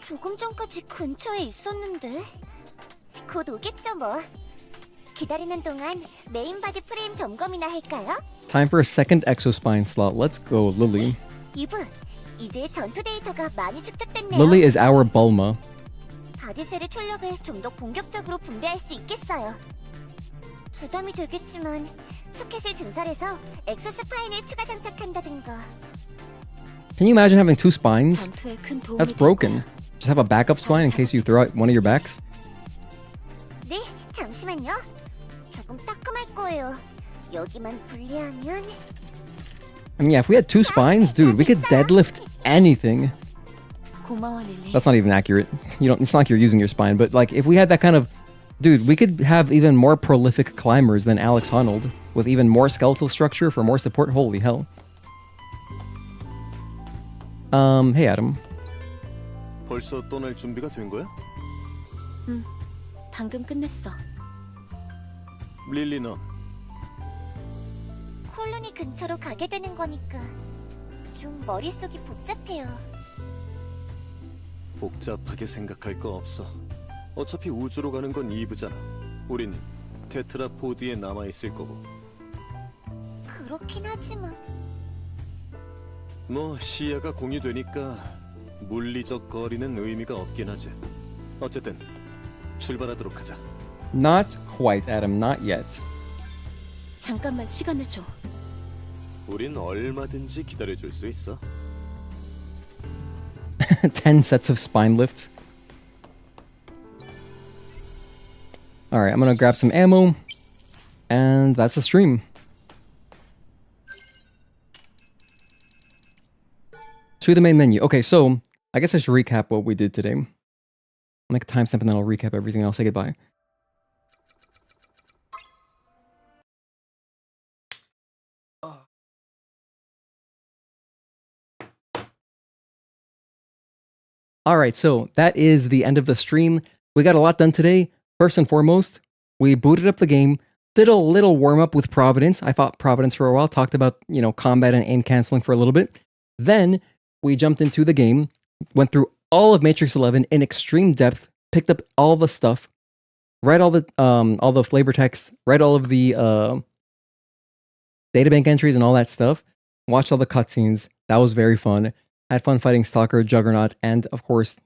조금 전까지 근처에 있었는데 곧 오겠죠 뭐. 기다리는 동안 메인 바디 프레임 점검이나 할까요? Time for a second exospine slot. Let's go, Lily. 이브, 이제 전투 데이터가 많이 축적됐네요. Lily is our Bulma. 바디셀의 출력을 좀 더 공격적으로 분배할 수 있겠어요. 부담이 되겠지만 소켓을 증설해서 엑소스파인을 추가 장착한다든가. Can you imagine having 2 spines? 전투에 큰 도움이 That's 될 broken. 거야. Just have a backup spine in case you throw out one of your backs. 네, 잠시만요. 조금 따끔할 거예요. 여기만 분리하면. I mean, yeah, if we had 2 spines, dude, we could deadlift anything. 고마워, 릴리. That's not even accurate. You don't. It's not like you're using your spine, but like if we had that kind of, dude, we could have even more prolific climbers than Alex Honnold with even more skeletal structure for more support. Holy hell. Hey Adam. 벌써 떠날 준비가 된 거야? 방금 끝냈어. 릴리 넌? 콜로니 근처로 가게 되는 거니까 좀 머릿속이 복잡해요. 복잡하게 생각할 거 없어. 어차피 우주로 가는 건 이브잖아. 우린 테트라포드에 남아있을 거고. 그렇긴 하지만 뭐 시야가 공유되니까 물리적 거리는 의미가 없긴 하지. 어쨌든 출발하도록 하자. Not quite, Adam. Not yet. 잠깐만 시간을 줘. 우린 얼마든지 기다려줄 수 있어. 10 sets of spine lifts. Alright, I'm gonna grab some ammo. And that's the stream. To the main menu. Okay, so I guess I should recap what we did today. I'll make a timestamp and then I'll recap everything and I'll say goodbye. Alright, so that is the end of the stream. We got a lot done today. First and foremost, we booted up the game, did a little warm-up with Providence. I fought Providence for a while, talked about, combat and aim canceling for a little bit. Then we jumped into the game, went through all of Matrix 11 in extreme depth, picked up all the stuff, read all the flavor text, read all of the databank entries and all that stuff. Watched all the cutscenes. That was very fun. Had fun fighting Stalker, Juggernaut, and of course,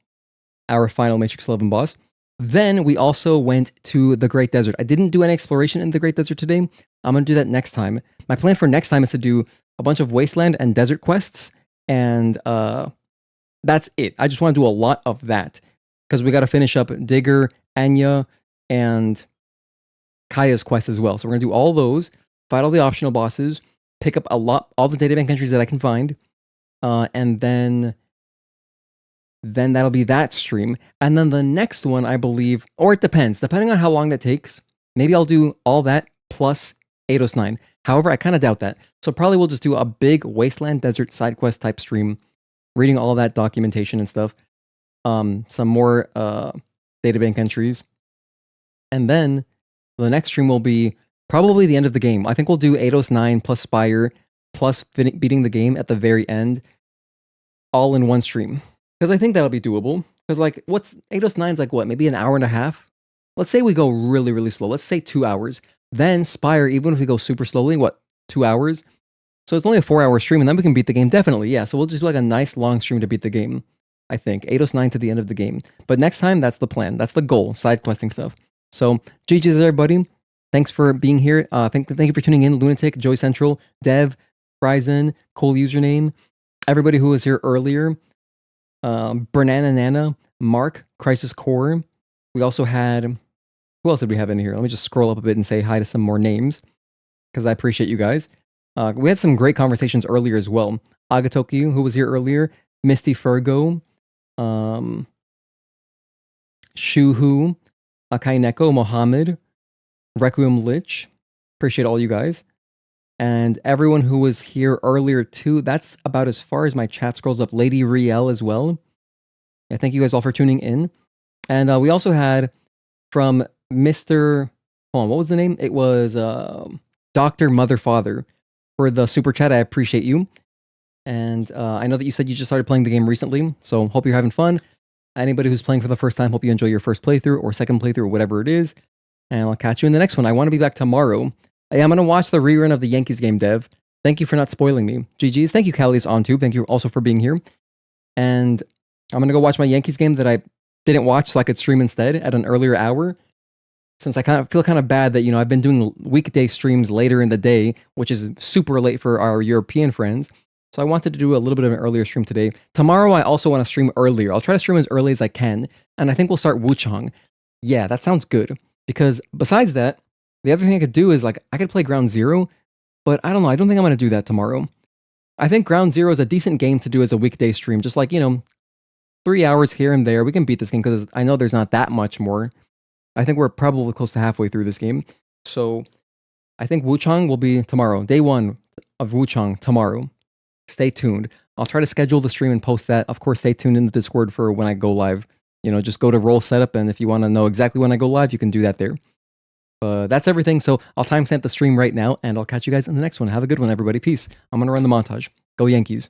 our final Matrix 11 boss. Then we also went to the Great Desert. I didn't do any exploration in the Great Desert today. I'm going to do that next time. My plan for next time is to do a bunch of wasteland and desert quests, and that's it. I just want to do a lot of that because we got to finish up Digger, Anya, and Kaya's quest as well. So we're going to do all those, fight all the optional bosses, pick up all the databank entries that I can find, and then that'll be that stream. And then the next one, I believe, or it depends, depending on how long that takes, maybe I'll do all that plus 809. However, I kind of doubt that. So probably we'll just do a big wasteland desert side quest type stream, reading all that documentation and stuff, some more databank entries. And then the next stream will be probably the end of the game. I think we'll do 809 plus Spire plus beating the game at the very end, all in one stream. Because I think that'll be doable. Because like, what's 809 is like what? Maybe an hour and a half? Let's say we go really, really slow. Let's say 2 hours. Then Spire, even if we go super slowly, what? 2 hours? So it's only a 4-hour stream, and then we can beat the game definitely. Yeah, so we'll just do like a nice long stream to beat the game. I think 809 to the end of the game. But next time, that's the plan. That's the goal. Side questing stuff. So GG's everybody. Thanks for being here. Thank you for tuning in. Lunatic, Joy Central, Dev, Frizen, cool username. Everybody who was here earlier. Bernana Nana, Mark, Crisis Core. We also had, who else did we have in here? Let me just scroll up a bit and say hi to some more names because I appreciate you guys. We had some great conversations earlier as well. Agatoki, who was here earlier, Misty Fergo, Shuhu, Akaineko, Mohammed, Requiem Lich. Appreciate all you guys. And everyone who was here earlier too. That's about as far as my chat scrolls up. Lady Riel as well. Yeah, thank you guys all for tuning in. And we also had from Mr. Hold on, what was the name? It was Dr. Mother Father for the super chat. I appreciate you. And I know that you said you just started playing the game recently, so hope you're having fun. Anybody who's playing for the first time, hope you enjoy your first playthrough or second playthrough or whatever it is. And I'll catch you in the next one. I want to be back tomorrow. Hey, I'm going to watch the rerun of the Yankees game, Dev. Thank you for not spoiling me. GG's. Thank you, Callius OnTube. Thank you also for being here. And I'm going to go watch my Yankees game that I didn't watch so I could stream instead at an earlier hour. Since I kind of feel kind of bad that, I've been doing weekday streams later in the day, which is super late for our European friends. So I wanted to do a little bit of an earlier stream today. Tomorrow, I also want to stream earlier. I'll try to stream as early as I can. And I think we'll start Wuchang. Yeah, that sounds good. Because besides that, the other thing I could do is, I could play Ground Zero, but I don't know. I don't think I'm going to do that tomorrow. I think Ground Zero is a decent game to do as a weekday stream. Just 3 hours here and there. We can beat this game because I know there's not that much more. I think we're probably close to halfway through this game. So I think Wuchang will be tomorrow. Day 1 of Wuchang tomorrow. Stay tuned. I'll try to schedule the stream and post that. Of course, stay tuned in the Discord for when I go live. Just go to Roll Setup, and if you want to know exactly when I go live, you can do that there. That's everything. So I'll timestamp the stream right now, and I'll catch you guys in the next one. Have a good one, everybody. Peace. I'm going to run the montage. Go Yankees.